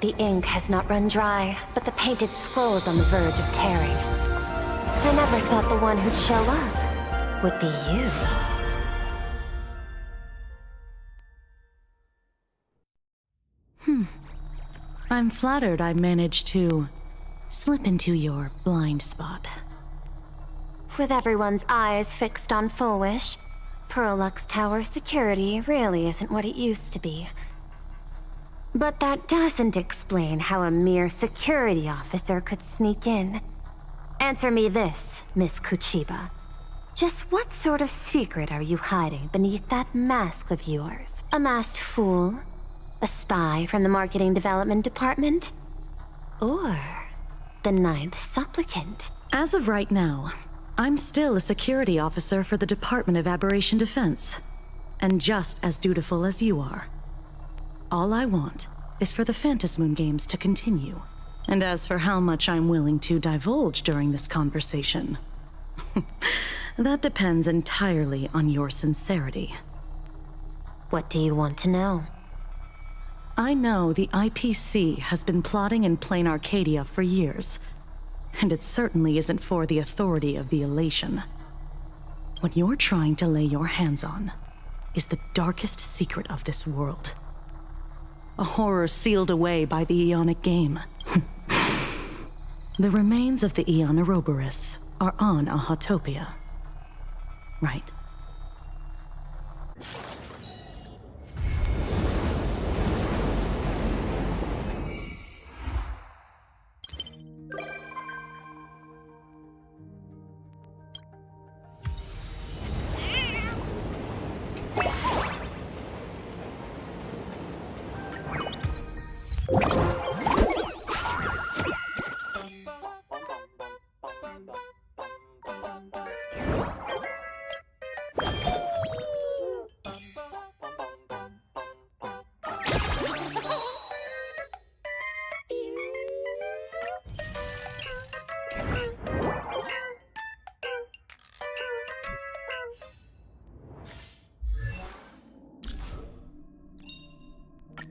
The ink has not run dry, but the painted scroll is on the verge of tearing. I never thought the one who'd show up would be you. I'm flattered I managed to slip into your blind spot. With everyone's eyes fixed on Full Wish, Pearlux Tower security really isn't what it used to be. But that doesn't explain how a mere security officer could sneak in. Answer me this, Miss Kuchiba. Just what sort of secret are you hiding beneath that mask of yours? A masked fool? A spy from the Marketing Development Department? Or the Ninth Supplicant? As of right now, I'm still a security officer for the Department of Aberration Defense, and just as dutiful as you are. All I want is for the Phantasmoon Games to continue. And as for how much I'm willing to divulge during this conversation, that depends entirely on your sincerity. What do you want to know? I know the IPC has been plotting in Plain Arcadia for years, and it certainly isn't for the authority of the Elation. What you're trying to lay your hands on is the darkest secret of this world. A horror sealed away by the Aeonic Game. The remains of the Aeon Ouroboros are on Ahatopia. Right.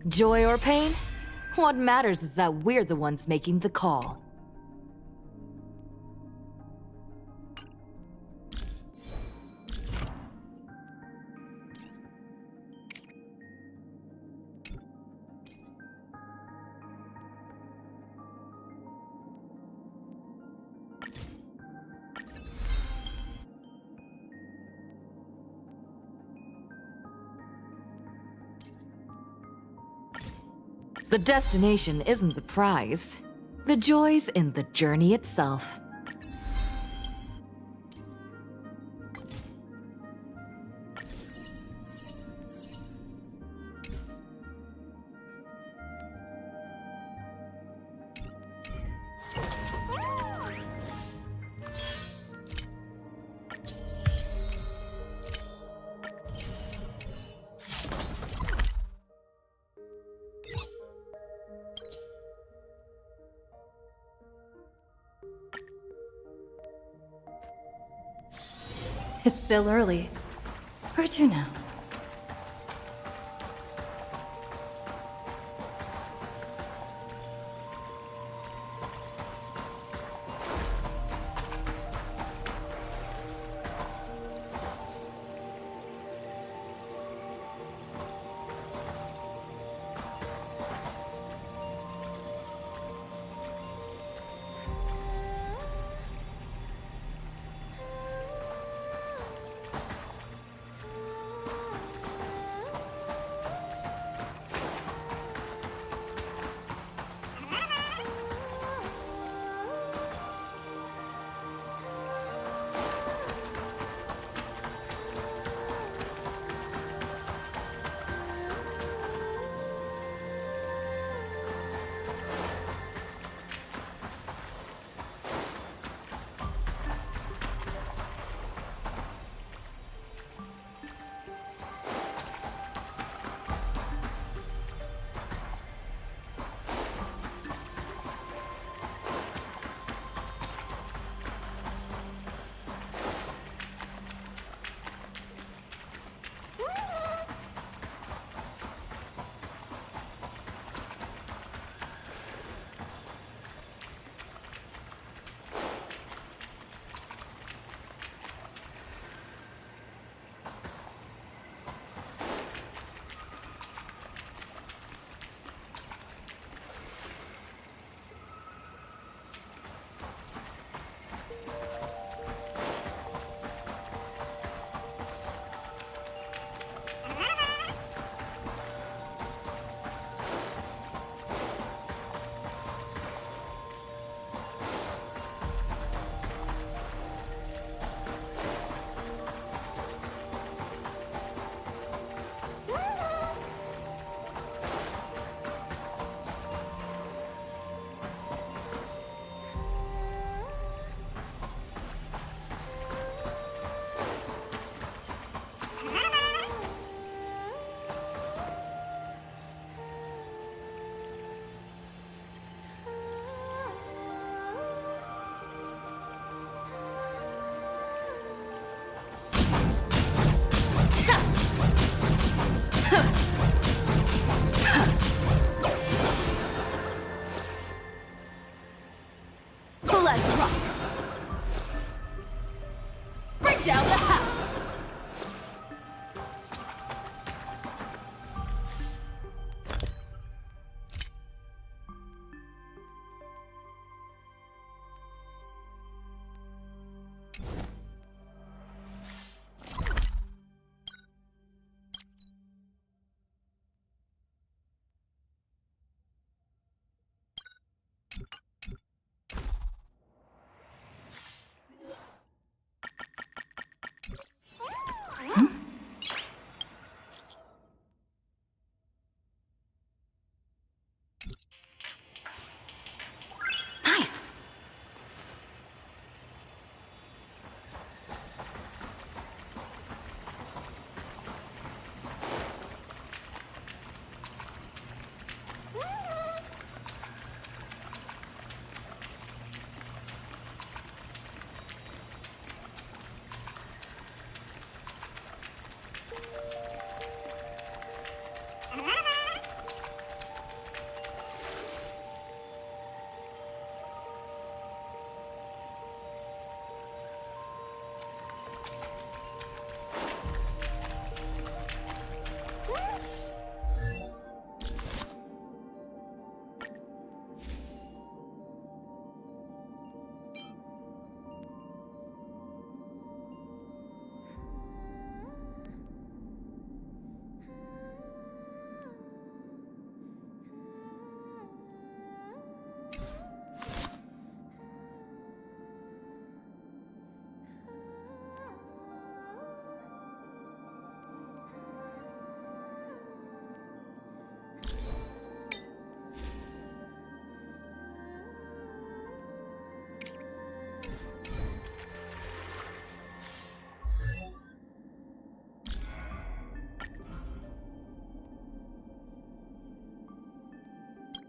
Joy or pain? What matters is that we're the ones making the call. The destination isn't the prize. The joy's in the journey itself. It's still early. Where to now?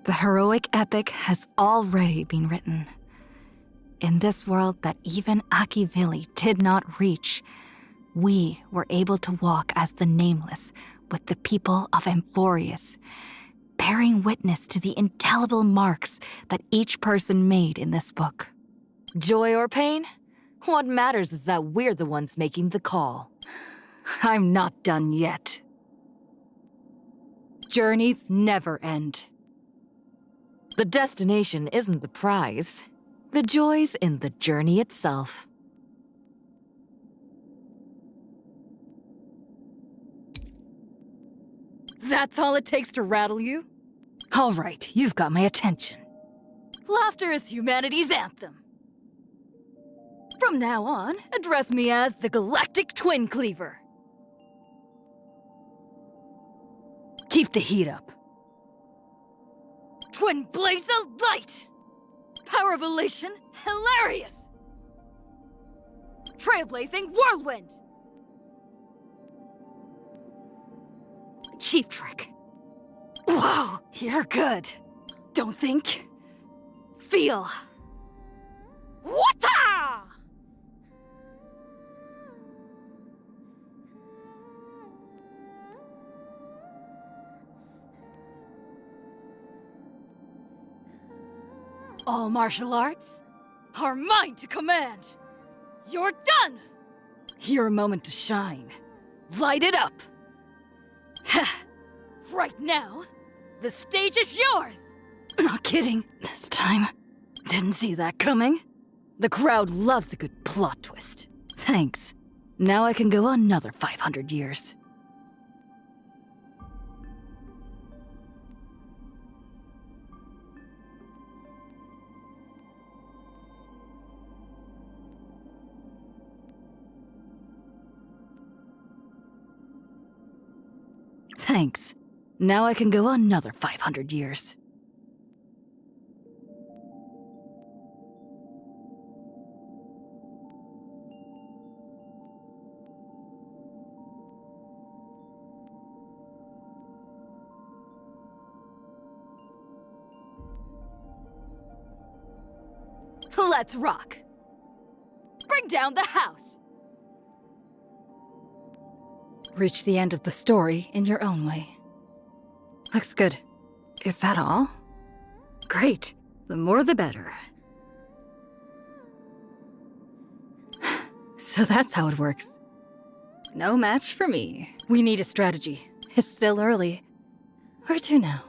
The heroic epic has already been written. In this world that even Akivili did not reach, we were able to walk as the Nameless with the people of Amphorius, bearing witness to the indelible marks that each person made in this book. Joy or pain? What matters is that we're the ones making the call. I'm not done yet. Journeys never end. The destination isn't the prize. The joy's in the journey itself. That's all it takes to rattle you? All right, you've got my attention. Laughter is humanity's anthem. From now on, address me as the Galactic Twin Cleaver. Keep the heat up. Twin Blaze of Light! Power of Elation, hilarious! Trailblazing Whirlwind! Cheap trick. Wow, you're good. Don't think. Feel. Wata! All martial arts are mine to command. You're done! Your moment to shine. Light it up! Right now, the stage is yours! Not kidding, this time. Didn't see that coming. The crowd loves a good plot twist. Thanks. Now I can go another 500 years. Thanks. Now I can go another 500 years. Let's rock! Bring down the house! Reach the end of the story in your own way. Looks good. Is that all? Great. The more the better. So that's how it works. No match for me. We need a strategy. It's still early. Where to now?